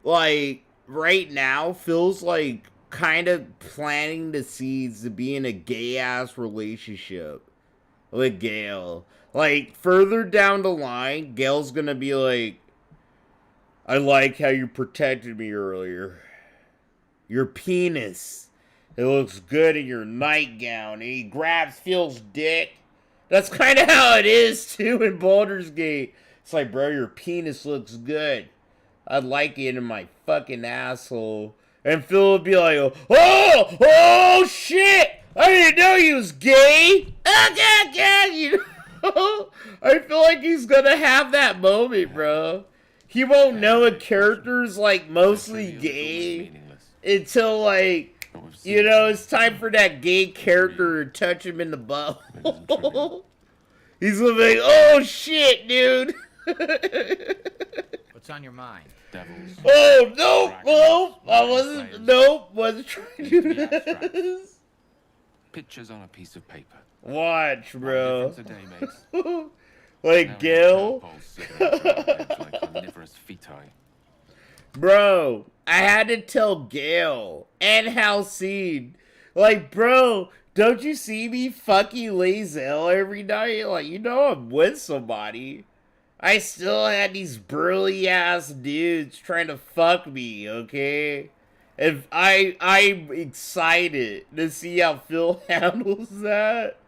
like, right now, Phil's, like, kind of planting the seeds to be in a gay-ass relationship with Gale. Like, further down the line, Gale's gonna be like, I like how you protected me earlier. Your penis. It looks good in your nightgown. And he grabs Phil's dick. That's kind of how it is, too, in Baldur's Gate. It's like, bro, your penis looks good. I'd like it in my fucking asshole. And Phil would be like, oh, shit! I didn't know he was gay! Oh, God, you know? I feel like he's gonna have that moment, bro. He won't know a character's, like, mostly gay until, like, you know, it's time for that gay character to touch him in the butt. He's gonna be like, oh, shit, dude! What's on your mind? Devils. Oh, wasn't trying to do this. Pictures on a piece of paper. Watch, bro. A day makes. Like Gil. Like carnivorous feti. Bro, I had to tell Gale and Halcyon, like, bro, don't you see me fucking Lazel every night? Like, you know I'm with somebody. I still had these burly ass dudes trying to fuck me, okay? And I'm excited to see how Phil handles that.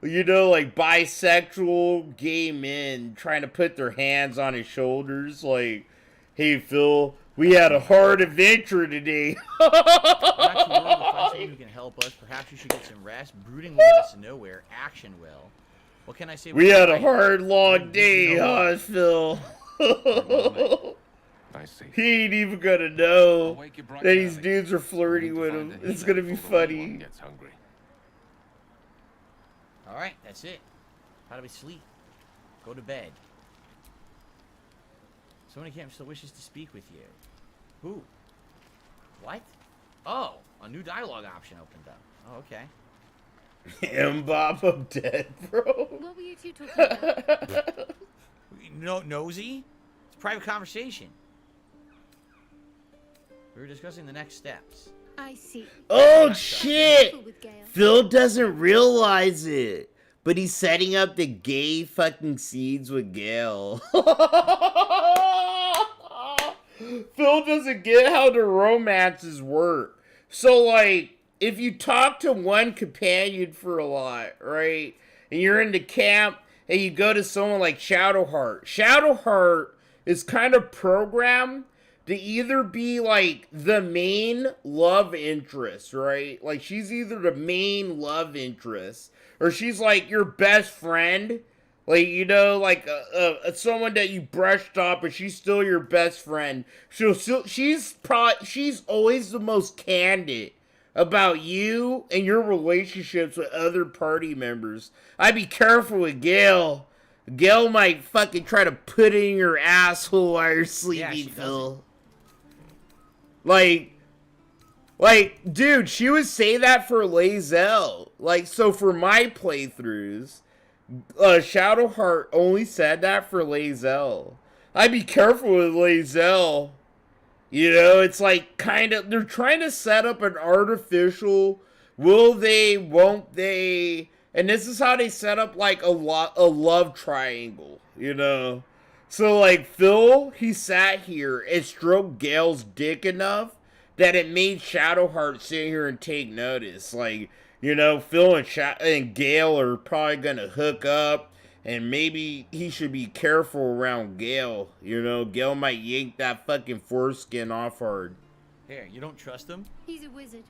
You know, like bisexual gay men trying to put their hands on his shoulders, like, hey Phil, we had a hard adventure today. Perhaps you will find someone who can help us. Perhaps you should get some rest. Brooding will get us nowhere. Action will. What can I say? We had a hard, long day, huh, Phil? I see. He ain't even gonna know that these dudes are flirting with him. It's gonna be funny. Alright, that's it. How do we sleep? Go to bed. Someone in camp still wishes to speak with you. Who? What? Oh, a new dialogue option opened up. Oh, okay. Bob, I'm dead, bro. What were you two talking about? No, nosy? It's a private conversation. We were discussing the next steps. I see. Oh, shit! Phil doesn't realize it, but he's setting up the gay fucking seeds with Gale. Phil doesn't get how the romances work. So, like, if you talk to one companion for a lot, right, and you're in the camp, and you go to someone like Shadowheart, Shadowheart is kind of programmed to either be, like, the main love interest, right? Like, she's either the main love interest, or she's, like, your best friend. Like, you know, like, someone that you brushed off, but she's still your best friend. She's always the most candid about you and your relationships with other party members. I'd be careful with Gail. Gail might fucking try to put it in your asshole while you're sleeping, Phil. Like, dude, she would say that for Lae'zel. Like, so for my playthroughs, Shadowheart only said that for Lae'zel. I'd be careful with Lae'zel. You know, it's like kind of, they're trying to set up an artificial, will they, won't they, and this is how they set up like a love triangle, you know? So like Phil, he sat here and stroked Gale's dick enough that it made Shadowheart sit here and take notice. Like, you know, Phil and Gale are probably gonna hook up, and maybe he should be careful around Gale. You know, Gale might yank that fucking foreskin off hard. Here, you don't trust him? He's a wizard.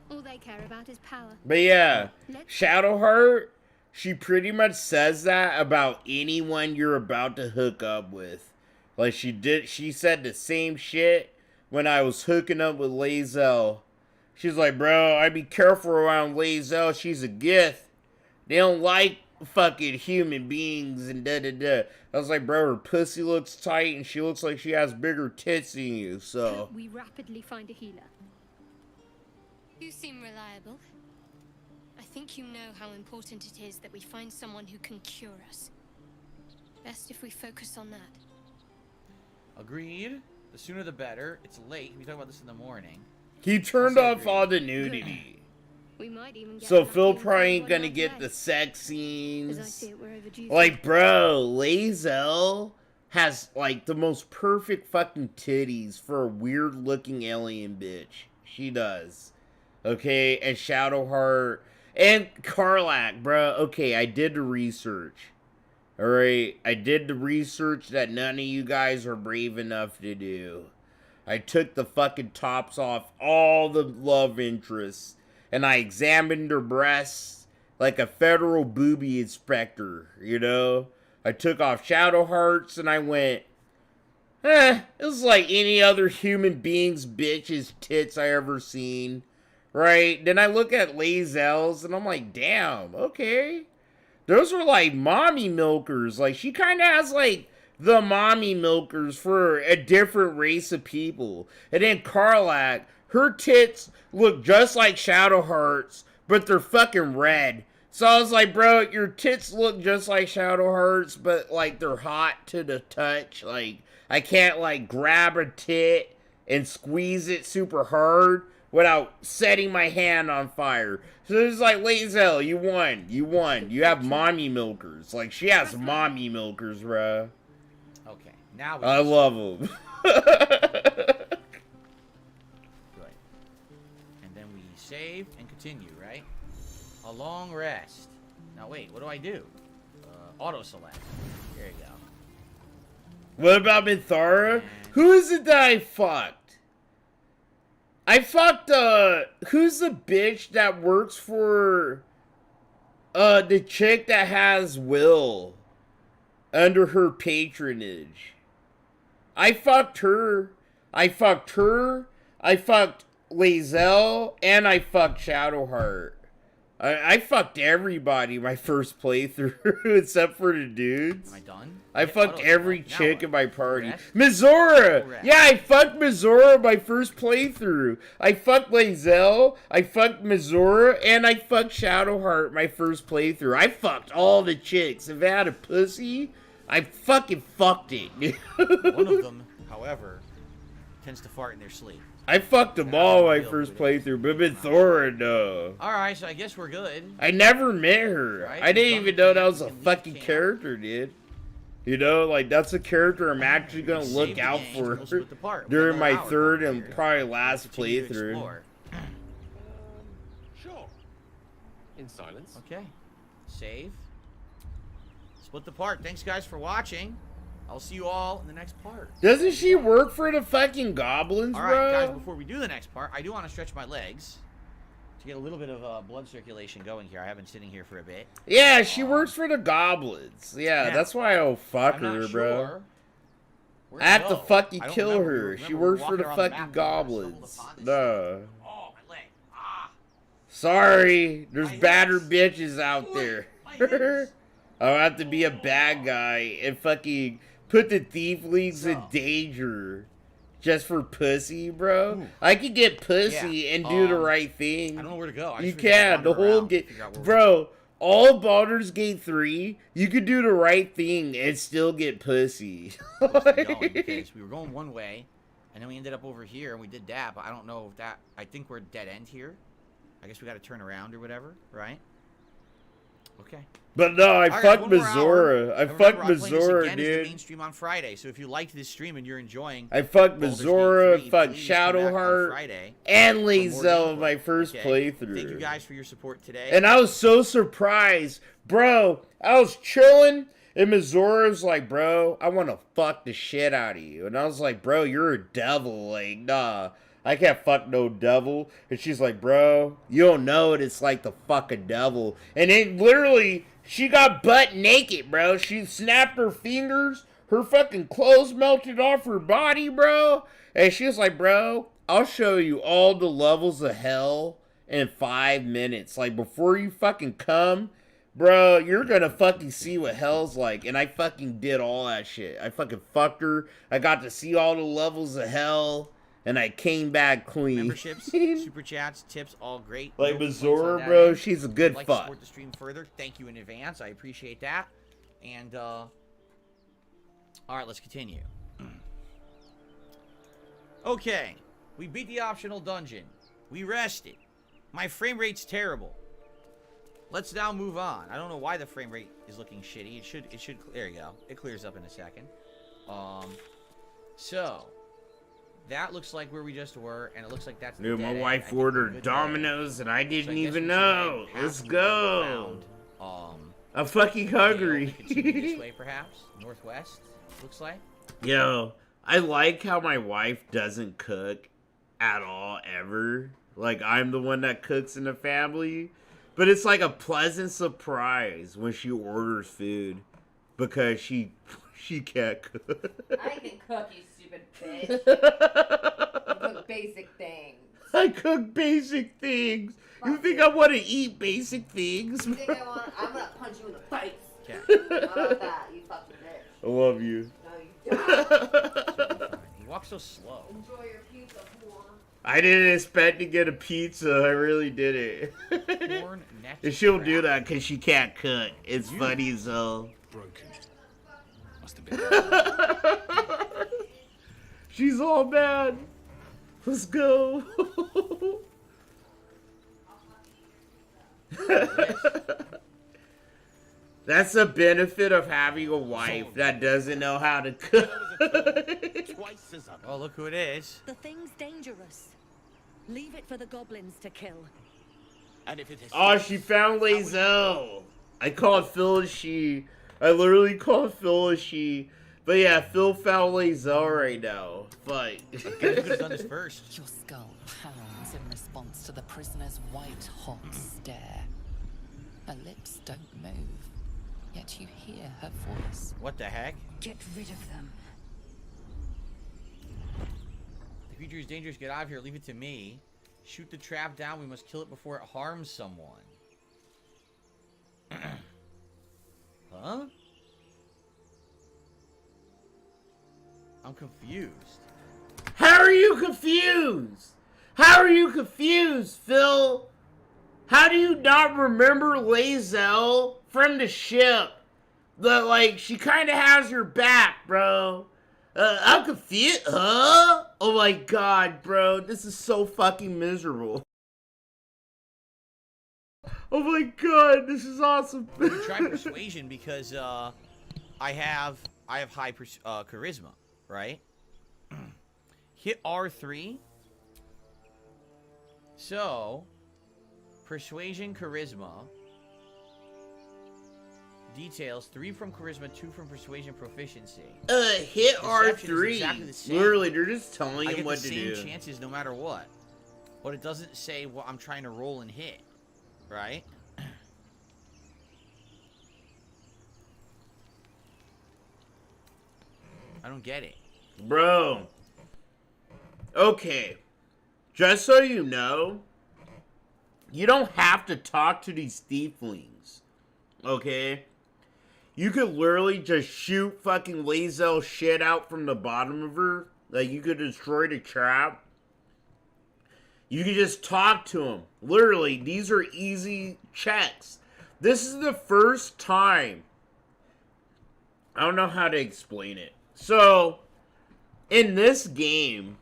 All they care about is power. But yeah, Shadowheart, she pretty much says that about anyone you're about to hook up with. Like she said the same shit when I was hooking up with Lae'zel. She's like, bro, I'd be careful around Lae'zel. She's a gift. They don't like fucking human beings and da-da-da. I was like, bro, her pussy looks tight and she looks like she has bigger tits than you, so. We rapidly find a healer. You seem reliable. I think you know how important it is that we find someone who can cure us. Best if we focus on that. Agreed. The sooner the better. It's late. We talk about this in the morning. He turned off all the nudity. We might even get so Phil probably ain't gonna get the sex scenes. Like, bro, Lae'zel has like the most perfect fucking titties for a weird looking alien bitch. She does. Okay, and Shadowheart and Karlach, bro. Okay, I did the research. Alright, I did the research that none of you guys are brave enough to do. I took the fucking tops off all the love interests, and I examined their breasts like a federal booby inspector, you know? I took off Shadowheart's and I went, it was like any other human being's bitch's tits I ever seen, right? Then I look at Lae'zel's and I'm like, damn, okay. Those are like mommy milkers. Like, she kind of has like the mommy milkers for a different race of people. And then Karlach, her tits look just like Shadowheart's, but they're fucking red. So I was like, bro, your tits look just like Shadowheart's, but like they're hot to the touch. Like, I can't like grab a tit and squeeze it super hard without setting my hand on fire. So it's like, Lae'zel, you won. You have mommy milkers. Like, she has mommy milkers, bro. Okay, now I love them. Good. And then we save and continue, right? A long rest. Now wait, what do I do? Auto select. There you go. What about Minthara? Who is it that I fucked? I fucked, who's the bitch that works for, the chick that has Will under her patronage? I fucked her. I fucked Lae'zel, and I fucked Shadowheart. I fucked everybody my first playthrough, except for the dudes. Am I done? I fucked every chick in my party. Mizora! Yeah, I fucked Mizora my first playthrough. I fucked Lae'zel, I fucked Mizora, and I fucked Shadowheart my first playthrough. I fucked all the chicks. If I had a pussy, I fucking fucked it. One of them, however, tends to fart in their sleep. I fucked them all my first playthrough, but Minthara, no. Alright, so I guess we're good. I never met her. Right? I didn't even know that was a fucking character, dude. You know, like, that's a character I'm actually gonna look out for during my third and probably last playthrough. in silence. Okay. Save. Split the part. Thanks, guys, for watching. I'll see you all in the next part. Doesn't she work for the fucking goblins, all bro? All right, guys, before we do the next part, I do want to stretch my legs to get a little bit of blood circulation going here. I have been sitting here for a bit. Yeah, she works for the goblins. Yeah, that's why I'll fuck her, bro. I have to fucking kill her. She works for the fucking goblins. No. Oh, my leg. Ah. Sorry, there's badder bitches out there. I'll have to be a bad guy and fucking put the thieflings in danger. Just for pussy, bro. Ooh. I could get pussy and do the right thing. I don't know where to go. You can. The whole game. Bro, all Baldur's Gate 3, you could do the right thing and still get pussy. Because we were going one way, and then we ended up over here, and we did that, but I don't know if that... I think we're dead end here. I guess we got to turn around or whatever, right? Okay. But no, I fucked Mizora. I fucked Mizora, dude. Main stream on Friday, so if you liked this stream and you're enjoying, I fucked Mizora, fucked Shadowheart, and Lazel in my first playthrough. Thank you guys for your support today. And I was so surprised, bro. I was chilling, and Mizora was like, "Bro, I want to fuck the shit out of you," and I was like, "Bro, you're a devil. Like, nah." I can't fuck no devil. And she's like, bro, you don't know what it's like to fuck a devil. And then literally, she got butt naked, bro. She snapped her fingers. Her fucking clothes melted off her body, bro. And she was like, bro, I'll show you all the levels of hell in 5 minutes. Like, before you fucking come, bro, you're gonna fucking see what hell's like. And I fucking did all that shit. I fucking fucked her. I got to see all the levels of hell. And I came back clean. Memberships, super chats, tips, all great. Like Mizora, bro, she's a good fuck. Support the stream further. Thank you in advance. I appreciate that. And all right, let's continue. Okay, we beat the optional dungeon. We rested. My frame rate's terrible. Let's now move on. I don't know why the frame rate is looking shitty. It should. There you go. It clears up in a second. So. That looks like where we just were, and it looks like that's the dude, my wife ordered Domino's, and I didn't even know. Let's go. I'm fucking hungry. Continue this way, perhaps. Northwest, looks like. Yo, I like how my wife doesn't cook at all, ever. Like, I'm the one that cooks in the family. But it's like a pleasant surprise when she orders food. Because she can't cook. I can cook, you stupid bitch. I cook basic things. I cook basic things. You think I want to eat basic things? You think I'm gonna punch you in the face. Okay. How about that, you fucking bitch? I love you. No, you don't. You walk so slow. Enjoy your pizza, whore. I didn't expect to get a pizza. I really didn't. And she'll do that because she can't cook. It's funny as hell. Broken. Must have been. She's all mad. Let's go. That's the benefit of having a wife that doesn't know how to cook. Oh, look who it is. The thing's dangerous. Leave it for the goblins to kill. And if it is oh, she found Lazel. I called Phil a she. I literally called Phil a she. But yeah, Phil found Lazel right now. But you could have done this first. Your skull pounds in response to the prisoner's white-hot stare. Her lips don't move, yet you hear her voice. What the heck? Get rid of them. The creature is dangerous. Get out of here. Leave it to me. Shoot the trap down. We must kill it before it harms someone. Huh? I'm confused. How are you confused? How are you confused, Phil? How do you not remember Lazel from the ship? That, like, she kind of has your back, bro. I'm confused. Huh? Oh my god, bro. This is so fucking miserable. Oh my god, this is awesome. We try persuasion because I have high charisma, right? Hit R3. So Persuasion, charisma. Details: 3 from charisma, 2 from persuasion proficiency. Hit Deception is R3. exactly the same. Literally, they're just telling I him get what the to same do. chances no matter what. But it doesn't say what I'm trying to roll and hit. Right? I don't get it. Bro. Okay. Just so you know, you don't have to talk to these thieflings. Okay? You could literally just shoot fucking Lae'zel shit out from the bottom of her. Like, you could destroy the trap. You could just talk to him. Literally, these are easy checks. This is the first time. I don't know how to explain it. So, in this game,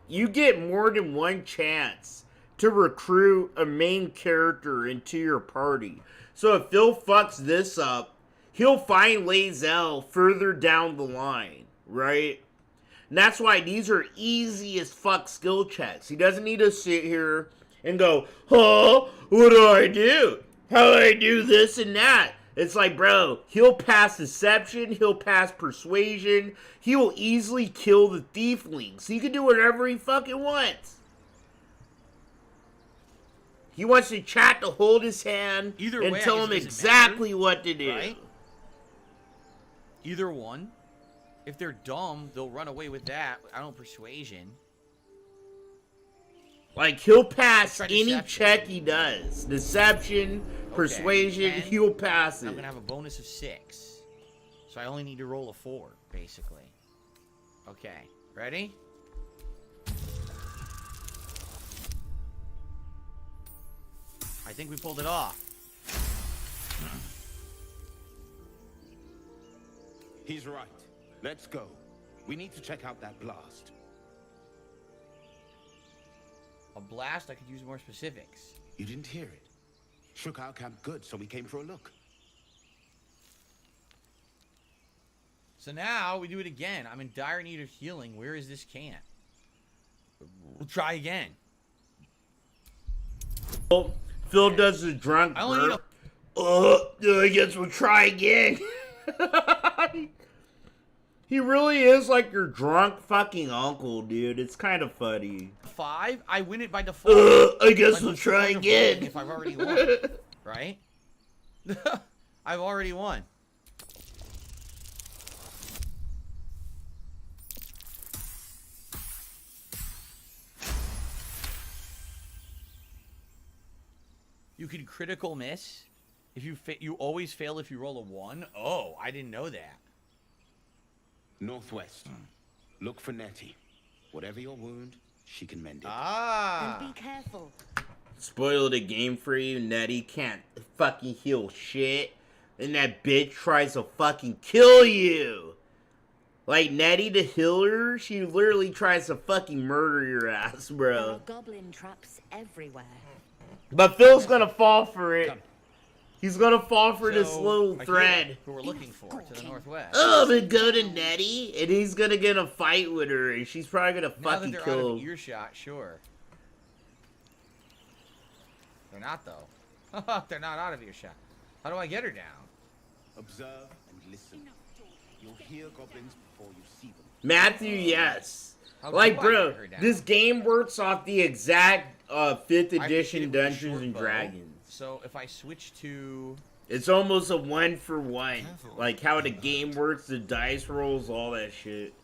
you get more than one chance to recruit a main character into your party. So if Phil fucks this up, he'll find Lae'zel further down the line, right? And that's why these are easy as fuck skill checks. He doesn't need to sit here and go, oh, what do I do? How do I do this and that? It's like, bro, he'll pass deception, he'll pass persuasion, he will easily kill the thieflings. He can do whatever he fucking wants. He wants the chat to hold his hand and tell him exactly what to do. Right? Either one. If they're dumb, they'll run away with that. I don't persuasion. Like, he'll pass any check he does. Deception, persuasion, and he'll pass it. I'm going to have a bonus of 6. So I only need to roll a 4, basically. Okay. Ready? I think we pulled it off. He's right. Let's go. We need to check out that blast. A blast? I could use more specifics. You didn't hear it. Shook our camp good, so we came for a look. So now we do it again. I'm in dire need of healing. Where is this camp? We'll try again. Phil does the drunk I only need burp. I guess we'll try again. He really is like your drunk fucking uncle, dude. It's kind of funny. 5? I win it by default. I guess we'll try again. If I've already won, right? I've already won. You can critical miss. If you always fail if you roll a 1. Oh, I didn't know that. Northwest. Look for Nettie. Whatever your wound, she can mend it. Ah. And be careful. Spoil the game for you. Nettie can't fucking heal shit. And that bitch tries to fucking kill you. Like, Nettie the healer, she literally tries to fucking murder your ass, There bro. are goblin traps everywhere. But Phil's gonna fall for it. He's gonna fall for this little a thread. healer who we're looking for to the northwest. Oh, but go to Nettie, and he's gonna get a fight with her, and she's probably gonna Now fucking that they're kill out of him. earshot, sure. They're not though. They're not out of earshot. How do I get her down? Observe and listen. You'll hear goblins before you see them. Matthew, yes. How do Like, I bro, get her down? this game works off the exact 5th I have to hit edition it with a Dungeons short and bow. Dragons. So if I switch to It's almost a 1-for-1. Like how the game works, the dice rolls, all that shit.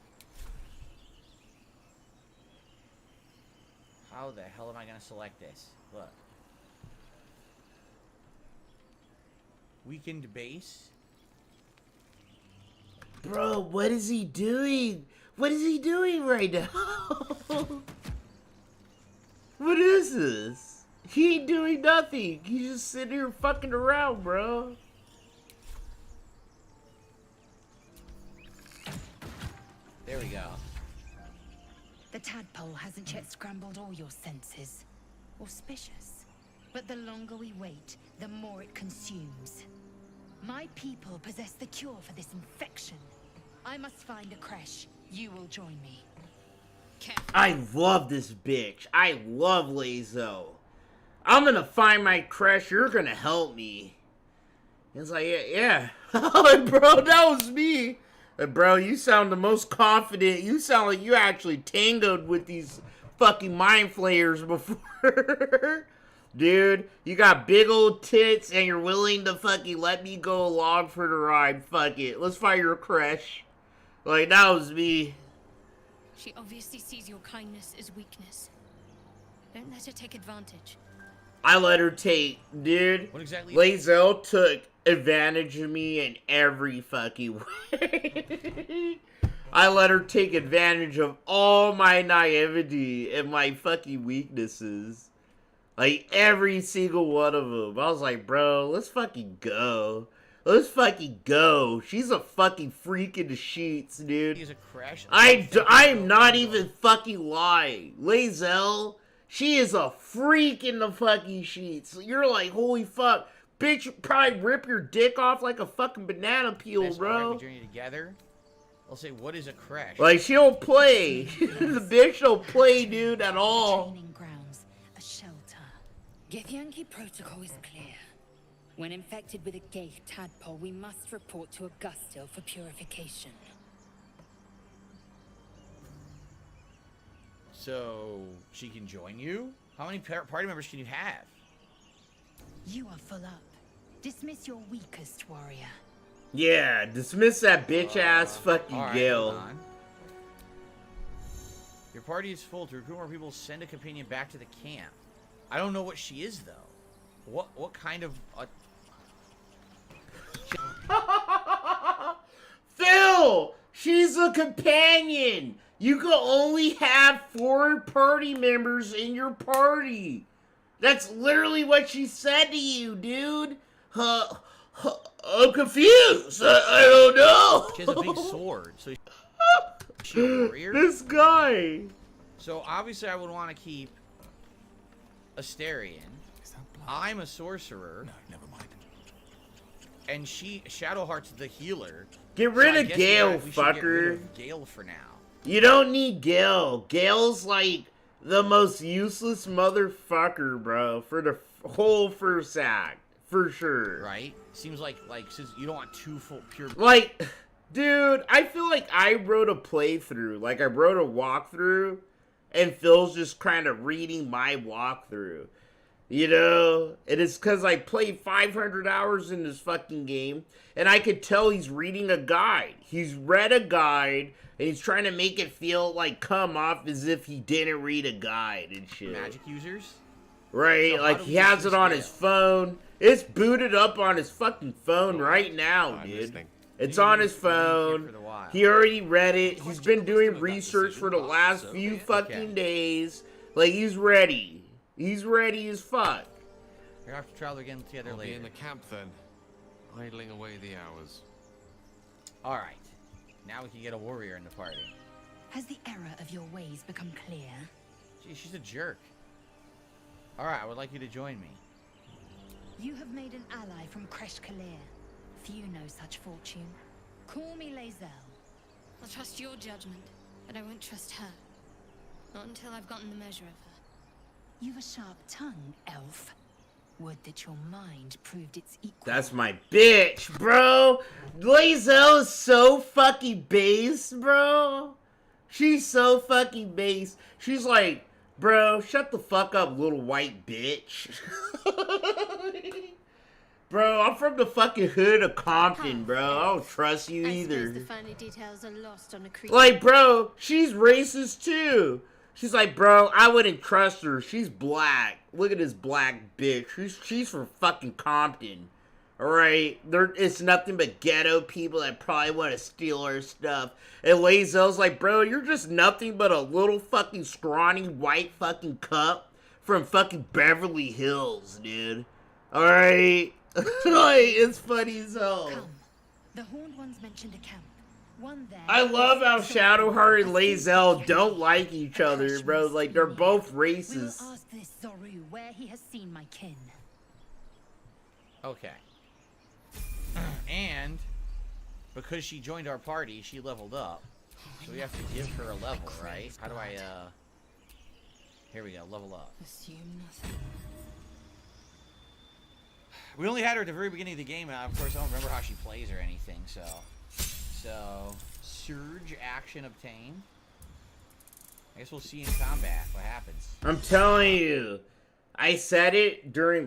how the hell am I gonna select this? Look. Weakened base. Bro, what is he doing? What is he doing right now? What is this? He ain't doing nothing. He's just sitting here fucking around, bro. There we go. The tadpole hasn't yet scrambled all your senses. Auspicious. But the longer we wait, the more it consumes. My people possess the cure for this infection. I must find a creche. You will join me. I love this bitch. I love Lae'zel. I'm gonna find my crush. You're gonna help me. It's like, yeah. Like, bro, that was me. Bro, you sound the most confident. You sound like you actually tangoed with these fucking mind flayers before. Dude, you got big old tits and you're willing to fucking let me go along for the ride. Fuck it. Let's find your crush. Like, that was me. She obviously sees your kindness as weakness. Don't let her take advantage. I let her take, dude. What exactly? Lae'zel took advantage of me in every fucking way. I let her take advantage of all my naivety and my fucking weaknesses. Like, every single one of them. I was like, bro, let's fucking go. Let's fucking go. She's a fucking freak in the sheets, dude. He's a crash. I'm not even fucking lying. Lae'zel, she is a freak in the fucking sheets. You're like, holy fuck. Bitch, probably rip your dick off like a fucking banana peel, Best bro. part, we journey together. I'll say, what is a crash? Like, she don't play. The bitch don't play, dude, at all. Training grounds, a shelter. Githyanki protocol is clear. When infected with a gay tadpole, we must report to Augustil for purification. So, she can join you? How many party members can you have? You are full up. Dismiss your weakest warrior. Yeah, dismiss that bitch-ass fucking Alright, Gale. hold on. Your party is full. To recruit more people, send a companion back to the camp. I don't know what she is, though. What kind of... Phil! She's a companion! You can only have 4 party members in your party. That's literally what she said to you, dude. I'm confused. I don't know. She has a big sword, so she's a warrior? This guy. So obviously I would want to keep Asterion. I'm a sorcerer. No, never mind. And Shadowheart's the healer. Get rid So I of guess Gale, we should get rid fucker. of Gale for now. You don't need Gale. Gale's like the most useless motherfucker, bro, for the whole first act. For sure. Right? Seems like since you don't want 2 full pure... Like, dude, I feel like I wrote a playthrough. Like, I wrote a walkthrough, and Phil's just kind of reading my walkthrough. You know? It is because I played 500 hours in this fucking game, and I could tell he's reading a guide. He's read a guide, and he's trying to make it feel like come off as if he didn't read a guide and shit. Magic users? Right? So like, he has it on his phone. It's booted up on his fucking phone right now, dude. It's on his phone. He already read it. He's been doing research for the last few fucking days. Like, he's ready. He's ready as fuck. We're gonna have to travel again together I'll later. be in the camp then, idling away the hours. Alright. Now we can get a warrior in the party. Has the error of your ways become clear? Gee, she's a jerk. Alright, I would like you to join me. You have made an ally from Kresh Kalir. Few know such fortune. Call me Lae'zel. I'll trust your judgment, but I won't trust her. Not until I've gotten the measure of her. You've a sharp tongue, elf. Would that your mind proved its equal. That's my bitch, bro. Lae'zel is so fucking base, bro. She's so fucking base. She's like, bro, shut the fuck up, little white bitch. Bro, I'm from the fucking hood of Compton, bro. I don't trust you I suppose either. the finer details are lost on a creature. Like, bro, she's racist too. She's like, bro, I wouldn't trust her. She's black. Look at this black bitch. She's from fucking Compton. Alright? It's nothing but ghetto people that probably want to steal her stuff. And Lae'zel's like, bro, you're just nothing but a little fucking scrawny white fucking cup from fucking Beverly Hills, dude. Alright? Like, it's funny as hell. Come. The Horned Ones mentioned a camp. One there. I love how Shadowheart and Lae'zel don't like each other, bro. Like, they're both We will racist. ask this Thru where he has seen my kin. Okay. And because she joined our party, she leveled up. So we have to give her a level, right? How do I, here we go, level up. Assume nothing. We only had her at the very beginning of the game, and of course I don't remember how she plays or anything. So surge action obtained. I guess we'll see in combat what happens. I'm telling you, I said it during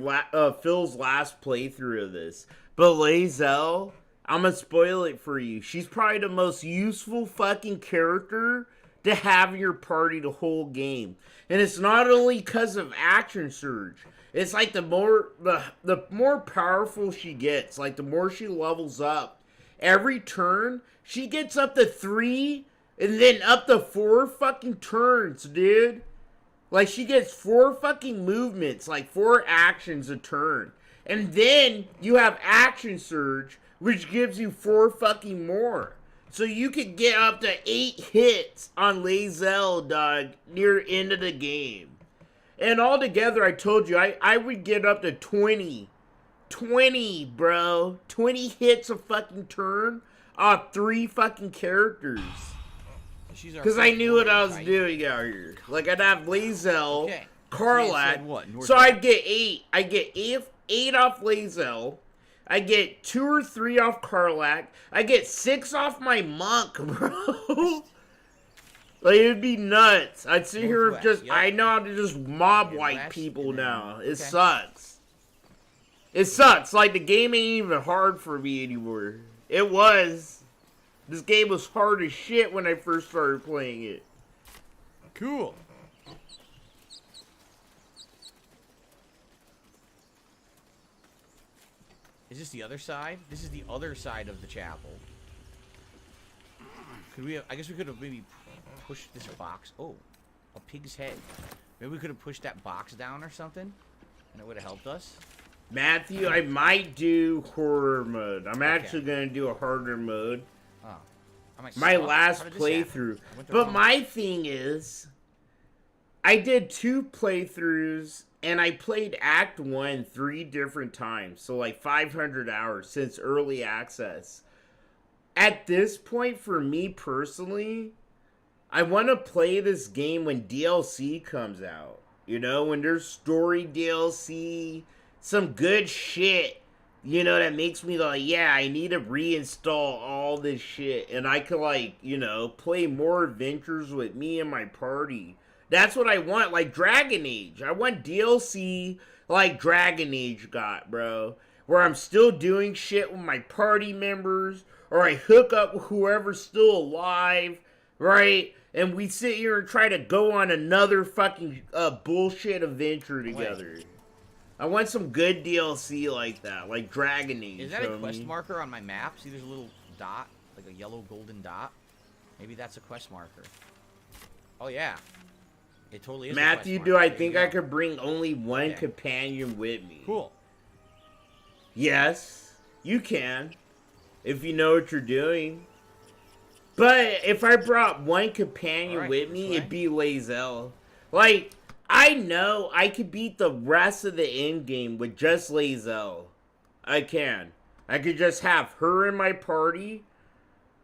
Phil's last playthrough of this, but Lae'zel, I'm gonna spoil it for you. She's probably the most useful fucking character to have in your party the whole game. And it's not only because of action surge. It's like the more powerful she gets, like the more she levels up. Every turn, she gets up to 3 and then up to 4 fucking turns, dude. Like, she gets 4 fucking movements, like 4 actions a turn. And then you have action surge, which gives you 4 fucking more. So you could get up to 8 hits on Lae'zel, dog, near end of the game. And altogether, I told you, I would get up to 20. 20, bro. 20 hits a fucking turn off 3 fucking characters. Because I knew what I was doing out here. Like, I'd have Lae'zel, Karlach. So I'd get 8. I'd get 8 off Lae'zel. I get 2 or 3 off Karlach. I get 6 off my monk, bro. Like, it'd be nuts. I'd sit here and just, I know how to just mob wipe people now. It sucks. It sucks. Like, the game ain't even hard for me anymore. It was. This game was hard as shit when I first started playing it. Cool. Is this the other side? This is the other side of the chapel. Could we have, I guess we could have maybe pushed this box. Oh, a pig's head. Maybe we could have pushed that box down or something, and it would have helped us. Matthew, I might do horror mode. I'm actually going to do a harder mode. Oh. My last playthrough. But my thing is, I did 2 playthroughs, and I played Act 1 3 different times. So like 500 hours since early access. At this point, for me personally, I want to play this game when DLC comes out. You know, when there's story DLC, some good shit, you know, that makes me like, yeah, I need to reinstall all this shit. And I could, like, you know, play more adventures with me and my party. That's what I want, like Dragon Age. I want DLC like Dragon Age got, bro. Where I'm still doing shit with my party members, or I hook up with whoever's still alive, right? And we sit here and try to go on another fucking bullshit adventure together. I want some good DLC like that, like Dragon Age. Is that a quest marker on my map? See, there's a little dot, like a yellow golden dot. Maybe that's a quest marker. Oh, yeah. It totally is. Matthew, do I think I could bring only one companion with me? Cool. Yes, you can. If you know what you're doing. But if I brought one companion with me, it'd be Lae'zel. Like, I know I could beat the rest of the end game with just Lae'zel. I can. I could just have her in my party.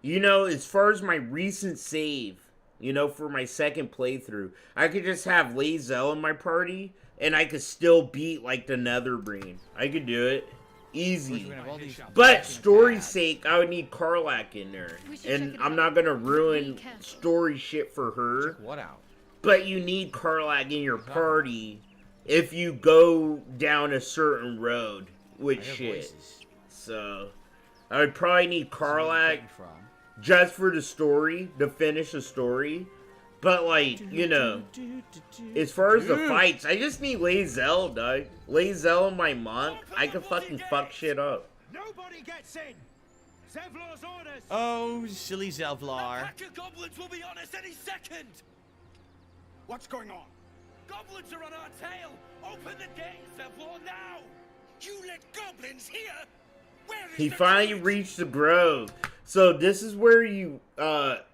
You know, as far as my recent save, you know, for my second playthrough, I could just have Lae'zel in my party, and I could still beat, like, the Netherbrain. I could do it. Easy. But story's sake, I would need Karlach in there. And I'm not going to ruin story shit for her. Check what out? But you need Karlach in your party if you go down a certain road with shit. So, I would probably need Karlach just for the story, to finish the story. But, like, you know, as far as the fights, I just need Lae'zel, dog. Lae'zel and my monk, I can fucking fuck shit up. Nobody gets in. Zevlor's orders. Oh, silly Zevlor. The pack of goblins will be on us any second. What's going on? Goblins are on our tail. Open the gate, Zevlor, now. You let goblins here? Where is He finally reached the grove. So this is where you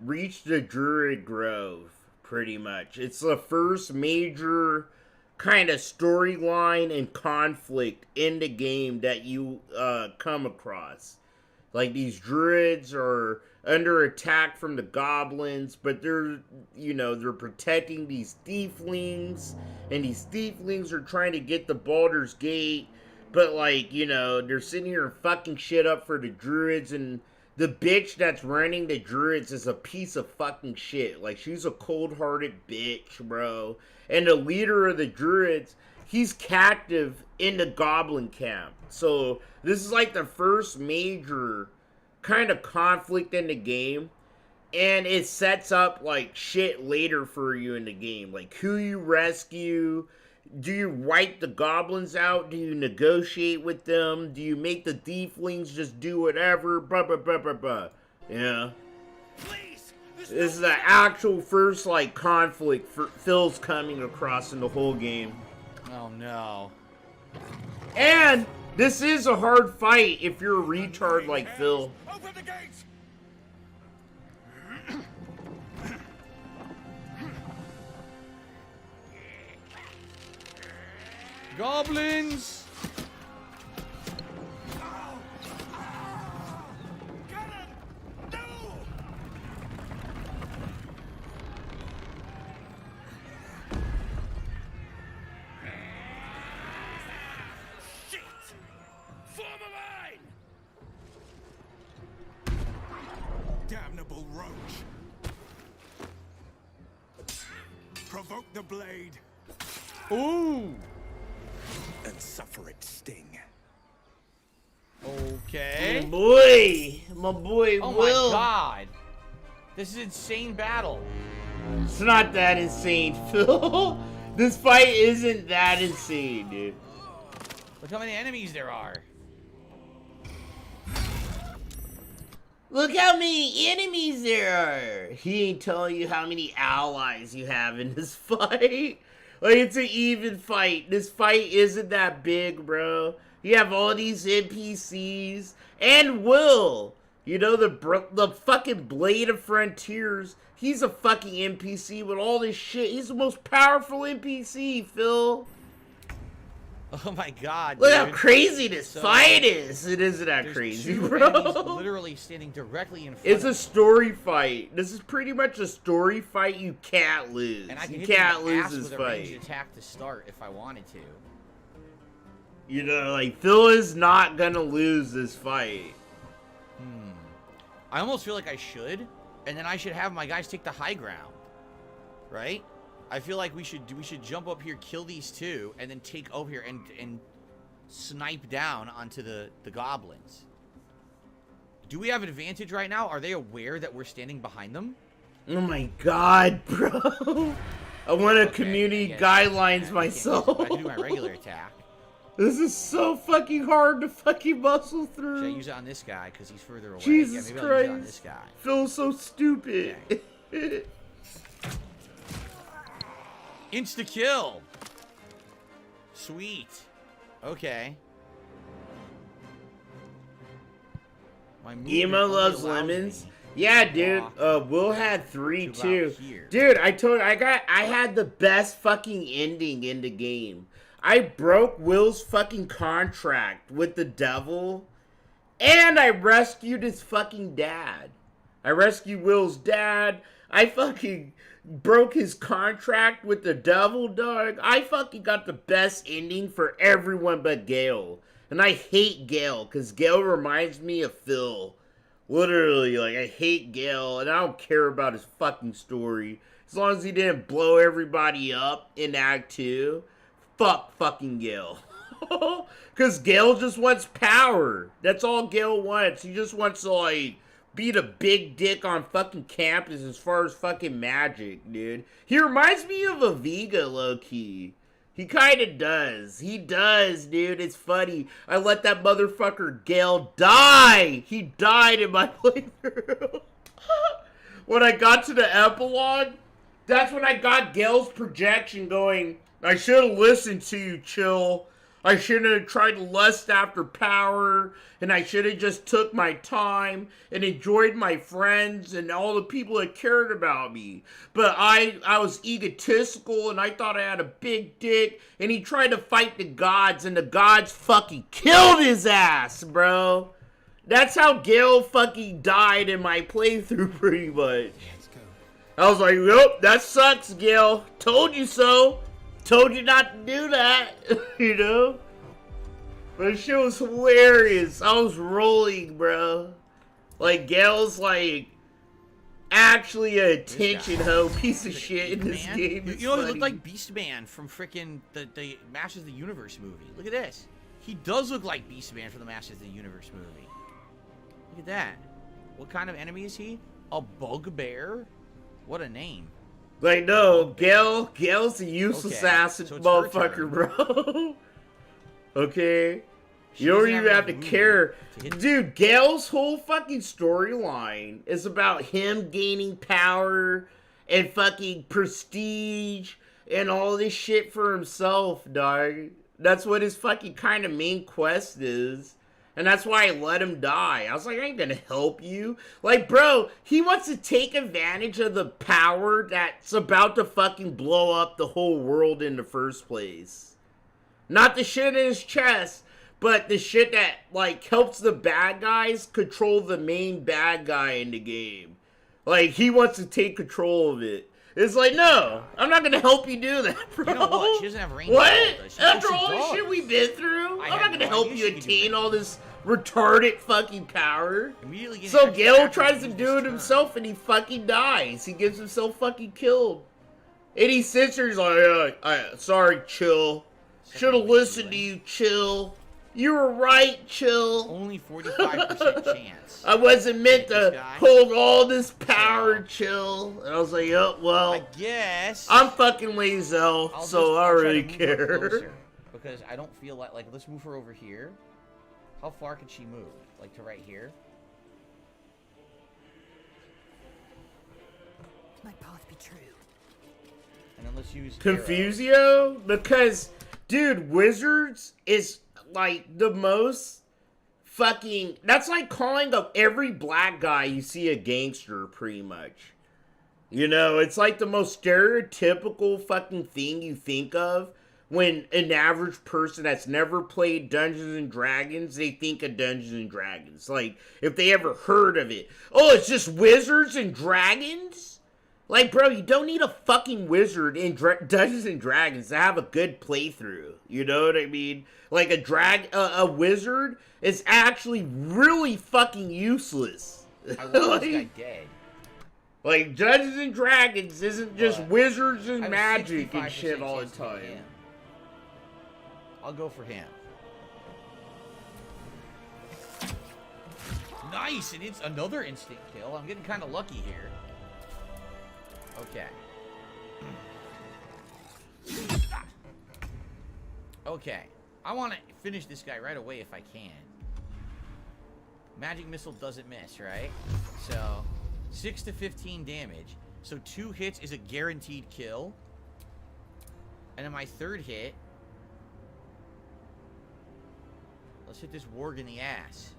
reach the Druid Grove, pretty much. It's the first major kind of storyline and conflict in the game that you come across. Like, these druids are under attack from the goblins, but they're, you know, they're protecting these thieflings, and these thieflings are trying to get the Baldur's Gate But, like, you know, they're sitting here fucking shit up for the druids, and the bitch that's running the druids is a piece of fucking shit. Like, she's a cold-hearted bitch, bro. And the leader of the druids, he's captive in the goblin camp. So, this is like the first major kind of conflict in the game. And it sets up, like, shit later for you in the game. Like, who you rescue. Do you wipe the goblins out? Do you negotiate with them? Do you make the tieflings just do whatever? Blah, blah, blah, blah, blah. Yeah. This is the actual first, like, conflict Phil's coming across in the whole game. Oh, no. And this is a hard fight if you're a retard like Phil. Open the gates! Goblins! Shit! Form a line! Damnable roach! Provoke the blade. Ooh! And suffer its sting. Okay. My boy, oh Will. my god. This is insane battle. It's not that insane, Phil. This fight isn't that insane, dude. Look how many enemies there are. Look how many enemies there are. He ain't telling you how many allies you have in this fight. Like, it's an even fight. This fight isn't that big, bro. You have all these NPCs. And Will. You know, the fucking Blade of Frontiers. He's a fucking NPC with all this shit. He's the most powerful NPC, Phil. Oh my god, Look dude. how crazy this fight is. It isn't that crazy, bro. Literally standing directly in front It's a story fight. This is pretty much a story fight you can't lose. And I can you hit can't them in the lose ass this with a fight. ranged attack to start if I wanted to. You know, like, Phil is not gonna lose this fight. I almost feel like I should, and then I should have my guys take the high ground, right? I feel like we should jump up here, kill these two, and then take over here and snipe down onto the goblins. Do we have an advantage right now? Are they aware that we're standing behind them? Oh my god, bro. I want to community guidelines myself. I can do my regular attack. This is so fucking hard to fucking muscle through. Should I use it on this guy because he's further away? Jesus maybe Christ. I'll use it on this guy. Feels so stupid. Okay. Insta kill. Sweet. Okay. Emo loves lemons. Yeah, dude. Will had 3 too. Dude, I had the best fucking ending in the game. I broke Will's fucking contract with the devil, and I rescued his fucking dad. I rescued Will's dad. I fucking broke his contract with the devil, dog. I fucking got the best ending for everyone but Gale. And I hate Gale, because Gale reminds me of Phil. Literally, like, I hate Gale, and I don't care about his fucking story. As long as he didn't blow everybody up in Act 2. Fuck fucking Gale. Because Gale just wants power. That's all Gale wants. He just wants to, like, be the big dick on fucking campus as far as fucking magic, dude. He reminds me of a Vega, low-key. He kind of does. He does, dude. It's funny. I let that motherfucker Gale die. He died in my playthrough. When I got to the epilogue, that's when I got Gale's projection going, I should have listened to you, Chill. I shouldn't have tried to lust after power, and I should have just took my time and enjoyed my friends and all the people that cared about me. But I was egotistical, and I thought I had a big dick, and he tried to fight the gods, and the gods fucking killed his ass, bro. That's how Gale fucking died in my playthrough, pretty much. I was like, yep, that sucks, Gale. Told you so. Told you not to do that, you know? But shit was hilarious. I was rolling, bro. Like, Gale's like actually a attention hoe piece of shit in this game. It's You know, he funny. looked like Beastman from frickin' the Masters of the Universe movie. Look at this. He does look like Beastman from the Masters of the Universe movie. Look at that. What kind of enemy is he? A bugbear? What a name. Like, no, Gale's a useless Okay, assassin so it's her motherfucker, turn. bro. Okay? She You don't doesn't even have have to enough care. movement to hit- Dude, Gale's whole fucking storyline is about him gaining power and fucking prestige and all this shit for himself, dog. That's what his fucking kind of main quest is. And that's why I let him die. I was like, I ain't gonna help you. Like, bro, he wants to take advantage of the power that's about to fucking blow up the whole world in the first place. Not the shit in his chest, but the shit that, like, helps the bad guys control the main bad guy in the game. Like, he wants to take control of it. It's like, no, I'm not gonna help you do that, bro. You know what? She doesn't have range. What? Does she? After She all this does. shit we've been through, I'm had not gonna no help idea you she could do attain all this retarded fucking power. Immediately getting So extra Gale action tries to moves do this it turn. himself and he fucking dies. He gets himself fucking killed. And he sits there, he's like, sorry, chill. Should've listened to you, chill. You were right, chill. Only 45% chance. I wasn't meant This to guy. hold all this power, chill. And I was like, oh, well, Yes. I'm fucking Lazel, so I don't really try to move her care. closer, because I don't feel like let's move her over here. How far can she move? Like to right here? My path be true. And then let's use arrow. Confusio? Because, dude, Wizards is like the most fucking. That's like calling up every black guy you see a gangster, pretty much. You know, it's like the most stereotypical fucking thing you think of when an average person that's never played Dungeons and Dragons, they think of Dungeons and Dragons. Like, if they ever heard of it. Oh, it's just Wizards and Dragons? Like, bro, you don't need a fucking wizard in Dungeons and Dragons to have a good playthrough. You know what I mean? Like, a wizard is actually really fucking useless. I want this guy dead. Like, Dungeons and Dragons isn't just wizards I and have a magic and 65% shit all the chance to hit time. him. I'll go for him. Nice, and it's another instant kill. I'm getting kind of lucky here. Okay. Okay. I want to finish this guy right away if I can. Magic missile doesn't miss, right? So, 6 to 15 damage. So 2 hits is a guaranteed kill. And then my third hit. Let's hit this warg in the ass.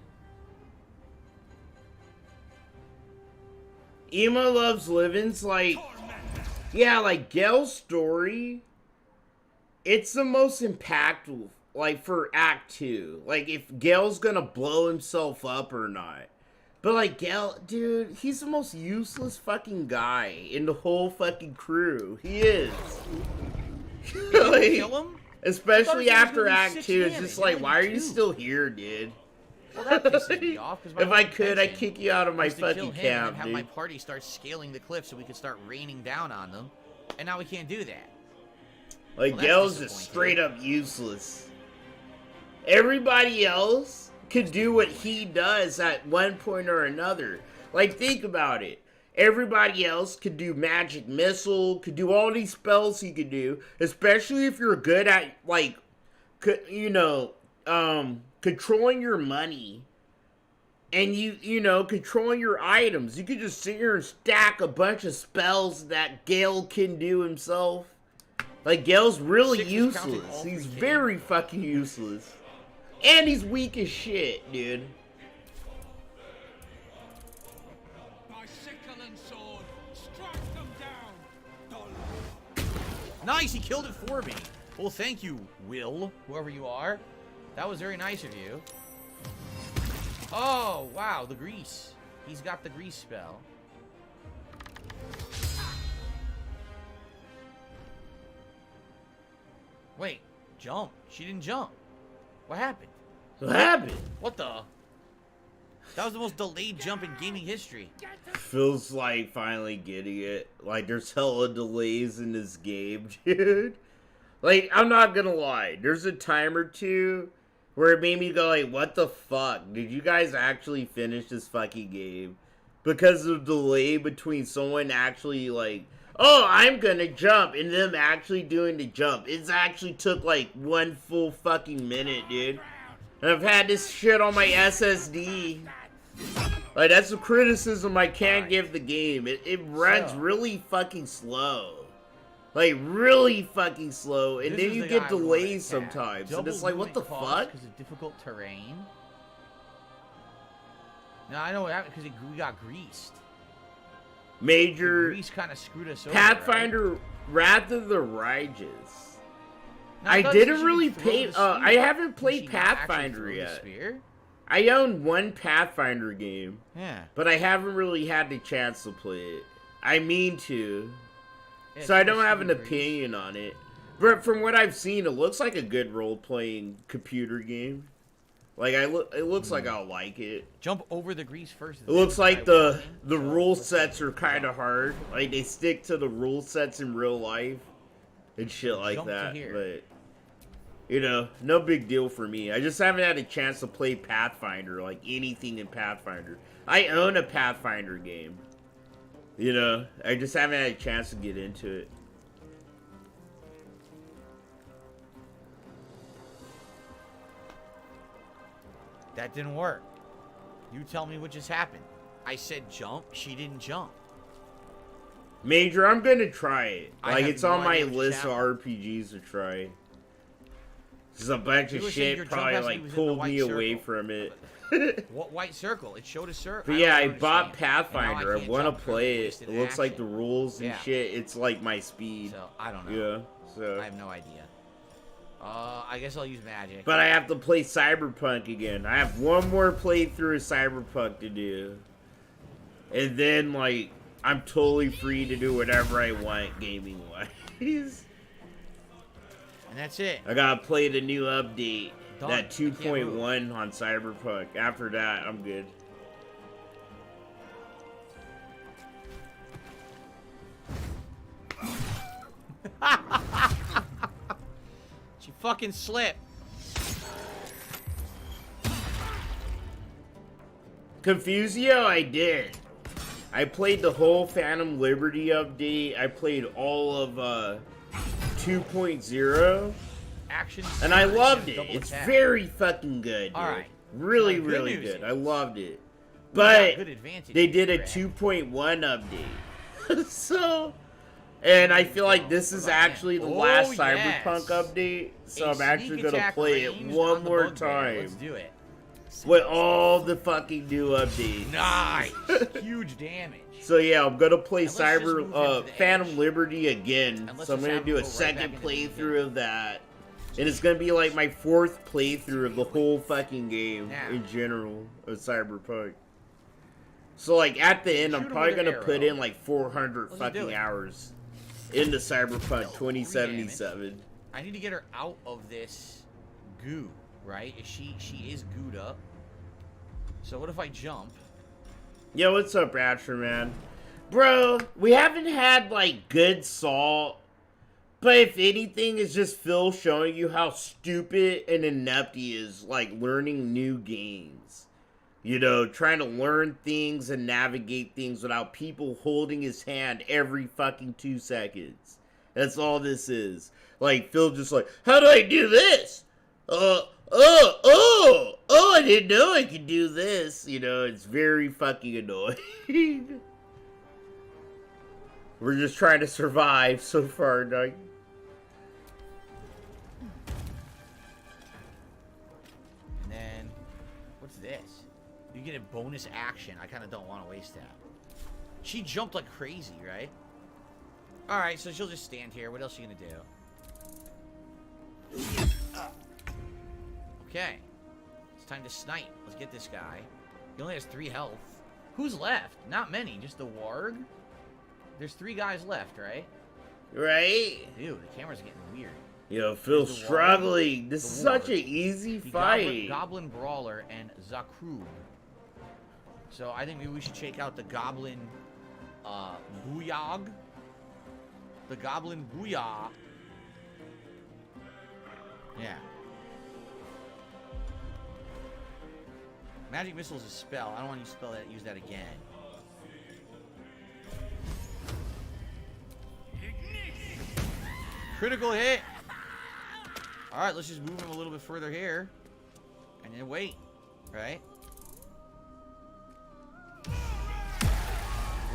Ema Loves Living's like, yeah, like Gale's story, it's the most impactful, like, for Act 2. Like, if Gale's gonna blow himself up or not. But, like, Gale, dude, he's the most useless fucking guy in the whole fucking crew. He is. Like, Kill him? especially I thought after it was gonna be Act 6 2, it's damage. just like, Only why are you 2. still here, dude? Well, that pisses me off. 'Cause my If I whole could, I'd intention kick you out of my was to kill fucking him camp, and have dude. my party start scaling the cliff so we could start raining down on them. And now we can't do that. Like, Well, that's Gale's just disappointing. straight up useless. Everybody else could do what he does at one point or another. Like, think about it. Everybody else could do magic missile, could do all these spells he could do, especially if you're good at, like, controlling your money. And controlling your items. You could just sit here and stack a bunch of spells that Gale can do himself. Like, Gale's really 6 is counting useless. all He's 3 very fucking useless. And he's weak as shit, dude. My sickle and sword, strike them down. Nice, he killed it for me. Well, thank you, Will, whoever you are. That was very nice of you. Oh, wow, the grease. He's got the grease spell. Wait, jump. She didn't jump. What happened? What happened? What the? That was the most delayed jump in gaming history. Feels like finally getting it. Like, there's hella delays in this game, dude. Like, I'm not gonna lie. There's a time or two where it made me go, like, what the fuck? Did you guys actually finish this fucking game? Because of the delay between someone actually, like, oh, I'm gonna jump, and them actually doing the jump. It's actually took, like, 1 full fucking minute, dude. And I've had this shit on my SSD. Like, that's a criticism I can't give the game. It runs really fucking slow. Like, really fucking slow. And then you get delays sometimes. And it's like, what the fuck? Because of difficult terrain. No, I know what happened because we got greased. Major Grease kind of screwed us over. Pathfinder, right? Wrath of the Righteous. Now, I didn't really pay. I haven't played Pathfinder yet. I own one Pathfinder game. Yeah. But I haven't really had the chance to play it. I mean to. Yeah, So I don't have an opinion on it. But from what I've seen, it looks like a good role-playing computer game. Like, it looks like I'll like it. Jump over the grease first. It looks like the rule sets are kind of hard. Like, they stick to the rule sets in real life. And shit like that. But, you know, no big deal for me. I just haven't had a chance to play Pathfinder. Like, anything in Pathfinder. I own a Pathfinder game. You know, I just haven't had a chance to get into it. That didn't work. You tell me what just happened. I said jump. She didn't jump. Major, I'm gonna try it. I Like, have it's no on my idea what just list of RPGs to try. There's a bunch of You were saying shit your jump probably, has to like, be within the pulled white me away circle. from it. What white circle? It showed a circle. But yeah, I don't bought understand. Pathfinder. I And now want to can't jump play through it. wasted It looks like the action. rules and Yeah. shit. It's like my speed. So, I don't know. Yeah, so. I have no idea. I guess I'll use magic. But I have to play Cyberpunk again. I have one more playthrough of Cyberpunk to do. And then, like, I'm totally free to do whatever I want gaming-wise. And that's it. I gotta play the new update. Done. That I can't 2.1 on Cyberpunk. After that, I'm good. She fucking slipped. Confusio, I did. I played the whole Phantom Liberty update. I played all of 2.0. Action. And I loved it. Double It's attack. very fucking good, dude. Alright. Really, Now, good really news good. is I loved it. we got But good advantage they did a here, 2.1 update. So, and I feel like this is actually the last Cyberpunk update. So A I'm actually sneak gonna attack play it ranged one on the more bugbear. time. Let's do it. With all the fucking new updates. Nice. Huge damage. So yeah, I'm gonna play And let's just move him to the Phantom Liberty again. And let's So I'm just gonna have do him a go right second back into the playthrough of that. And it's gonna be like my 4th playthrough of the whole fucking game in general of Cyberpunk. So like at the end, I'm Shoot him probably with an gonna put arrow. in like 400 Let's do fucking it. hours into Cyberpunk 2077. I need to get her out of this goo, right? She is gooed up. So what if I jump? Yo, what's up, Ratcher, man? Bro, we haven't had like good salt. But if anything, it's just Phil showing you how stupid and inept he is, like, learning new games. You know, trying to learn things and navigate things without people holding his hand every fucking 2 seconds. That's all this is. Like, Phil just like, how do I do this? I didn't know I could do this. You know, it's very fucking annoying. We're just trying to survive so far, like. And then, what's this? You get a bonus action. I kind of don't want to waste that. She jumped like crazy, right? Alright, so she'll just stand here. What else are you going to do? Okay. It's time to snipe. Let's get this guy. He only has 3 health. Who's left? Not many. Just the warg? There's 3 guys left, right? Right? Dude, the camera's getting weird. Yo, Phil's struggling. This is such an easy fight. Goblin Brawler and Zakru. So I think maybe we should check out the Goblin Booyag. The Goblin Booyah. Yeah. Magic Missile is a spell. I don't want to use that again. Critical hit. All right, let's just move him a little bit further here, and then wait. Right.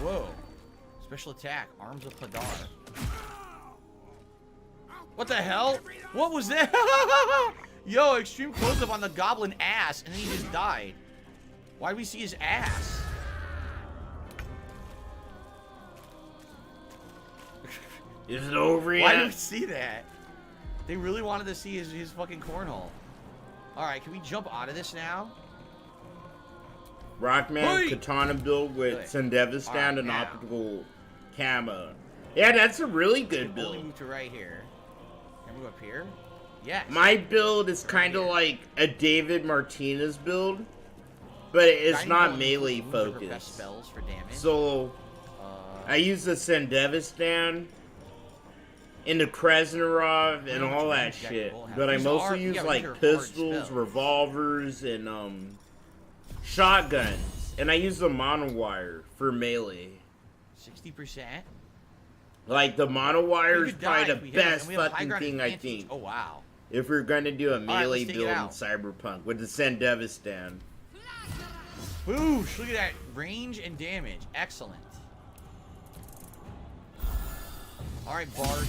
Whoa. Special attack. Arms of Padar. What the hell? What was that? Yo, extreme close-up on the goblin ass, and then he just died. Why do we see his ass? Is it over yet? Why did we see that? They really wanted to see his fucking cornhole. Alright, can we jump out of this now? Rockman Katana build with Sendevistan and optical camo. Yeah, that's a really good build. Only move to right here. Can I move up here? Yes. My build is kind of like a David Martinez build, but it's not melee focused. Spells for damage. So I use the Sendevistan and the Krasnarov and all that shit, but I mostly use like pistols, revolvers, and shotguns, and I use the monowire for melee. 60%. Like the monowire is probably the best fucking thing I think. Oh wow! If we're gonna do a melee build in Cyberpunk with the Sendevistan. Boosh! Look at that range and damage. Excellent. All right, Bard.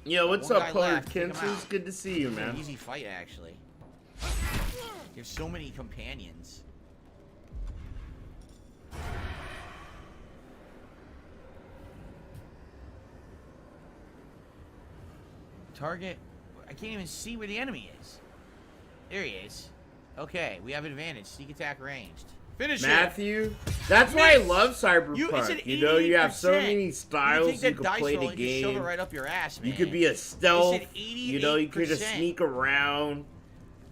Yo, what's up, Pollard Kinsus? Good to see you, man. An easy fight, actually. You have so many companions. Target. I can't even see where the enemy is. There he is. Okay, we have advantage. Sneak attack ranged. Finish Matthew. That's why I love Cyberpunk. You know, you have so many styles you can play the game. Shove it right up your ass, man. You could be a stealth. You know, you could just sneak around.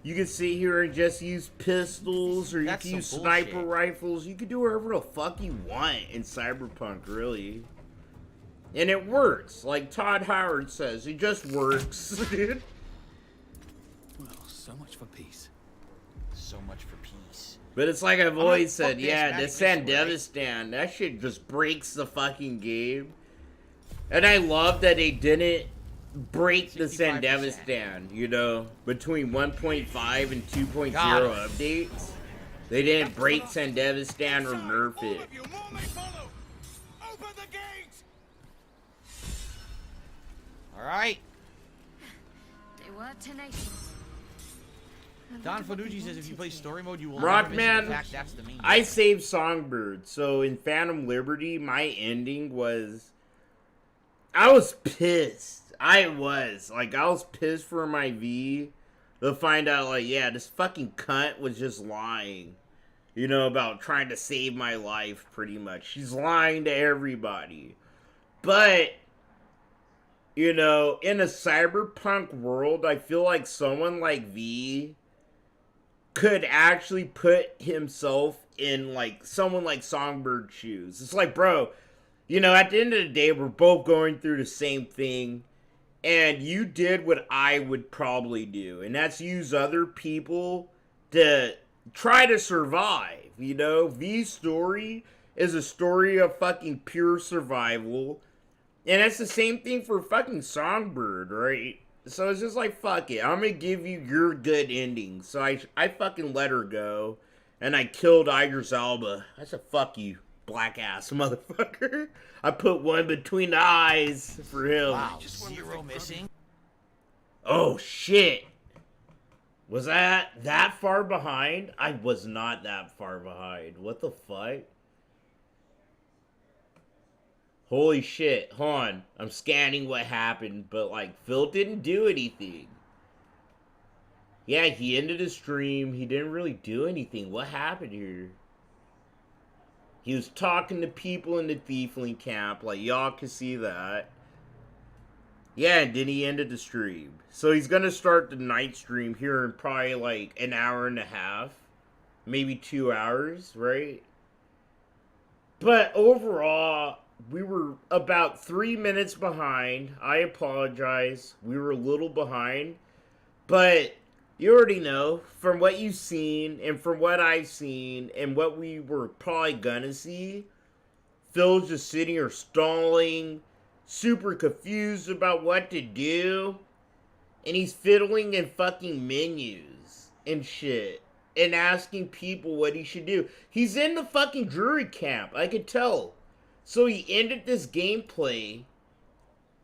You can sit here and just use pistols, or you can use sniper rifles. You can do whatever the fuck you want in Cyberpunk, really. And it works. Like Todd Howard says, it just works, dude. Well, so much for peace. So much for peace. But it's like I've always said, yeah, the Sendevistan, that shit just breaks the fucking game. And I love that they didn't break the Sendevistan, you know, between 1.5 and 2.0 updates. They didn't break Sendevistan or nerf it. Alright. They were tenacious. Don Fanucci says if you play story mode, you will Rockman, that's the main I saved Songbird. So in Phantom Liberty, my ending was... I was pissed. I was pissed for my V to find out, like, yeah, this fucking cunt was just lying. You know, about trying to save my life, pretty much. She's lying to everybody. But... you know, in a cyberpunk world, I feel like someone like V could actually put himself in, like, someone like Songbird's shoes. It's like, bro, you know, at the end of the day, we're both going through the same thing, and you did what I would probably do, and that's use other people to try to survive, you know? V's story is a story of fucking pure survival. And that's the same thing for fucking Songbird, right? So it's just like, fuck it. I'm gonna give you your good ending. So I fucking let her go. And I killed Idris Elba. I said, fuck you, black ass motherfucker. I put one between the eyes for him. Wow, 0 missing? Oh, shit. Was that far behind? I was not that far behind. What the fuck? Holy shit, hold on. I'm scanning what happened, but, like, Phil didn't do anything. Yeah, he ended his stream. He didn't really do anything. What happened here? He was talking to people in the Thiefling camp. Like, y'all can see that. Yeah, and then he ended the stream. So he's gonna start the night stream here in probably like an hour and a half. Maybe 2 hours, right? But overall, we were about 3 minutes behind. I apologize. We were a little behind. But you already know, from what you've seen, and from what I've seen, and what we were probably gonna see, Phil's just sitting here stalling, super confused about what to do, and he's fiddling in fucking menus and shit, and asking people what he should do. He's in the fucking jury camp, I could tell. So he ended this gameplay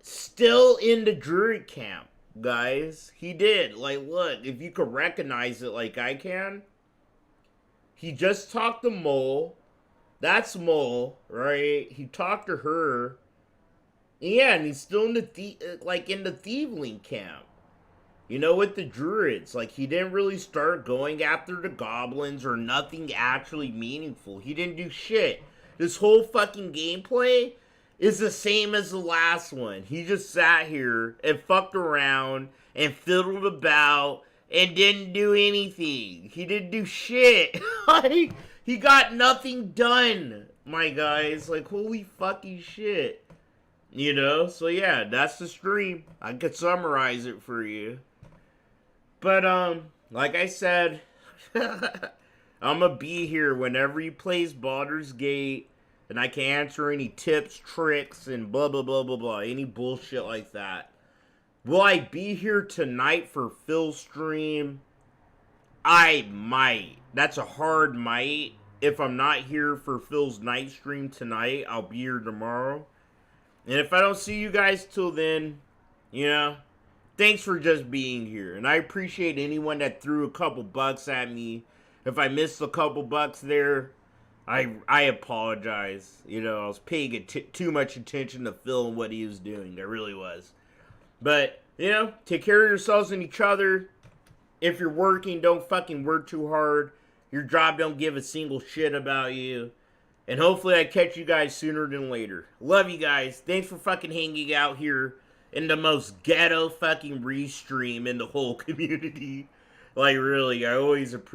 still in the jury camp, guys. He did. Like, look, if you could recognize it like I can. He just talked to Mole. That's Mole, right? He talked to her. Yeah, and he's still in the in the Thieveling camp. You know, with the druids. Like, he didn't really start going after the goblins or nothing actually meaningful. He didn't do shit. This whole fucking gameplay is the same as the last one. He just sat here and fucked around and fiddled about and didn't do anything. He didn't do shit. Like, he got nothing done, my guys. Like, holy fucking shit. You know? So, yeah, that's the stream. I could summarize it for you. But, like I said, I'm gonna be here whenever he plays Baldur's Gate, and I can answer any tips, tricks, and blah, blah, blah, blah, blah. Any bullshit like that. Will I be here tonight for Phil's stream? I might. That's a hard might. If I'm not here for Phil's night stream tonight, I'll be here tomorrow. And if I don't see you guys till then, you know, thanks for just being here. And I appreciate anyone that threw a couple bucks at me. If I missed a couple bucks there, I apologize. You know, I was paying too much attention to Phil and what he was doing. I really was. But, you know, take care of yourselves and each other. If you're working, don't fucking work too hard. Your job don't give a single shit about you. And hopefully I catch you guys sooner than later. Love you guys. Thanks for fucking hanging out here in the most ghetto fucking Restream in the whole community. Like, really, I always appreciate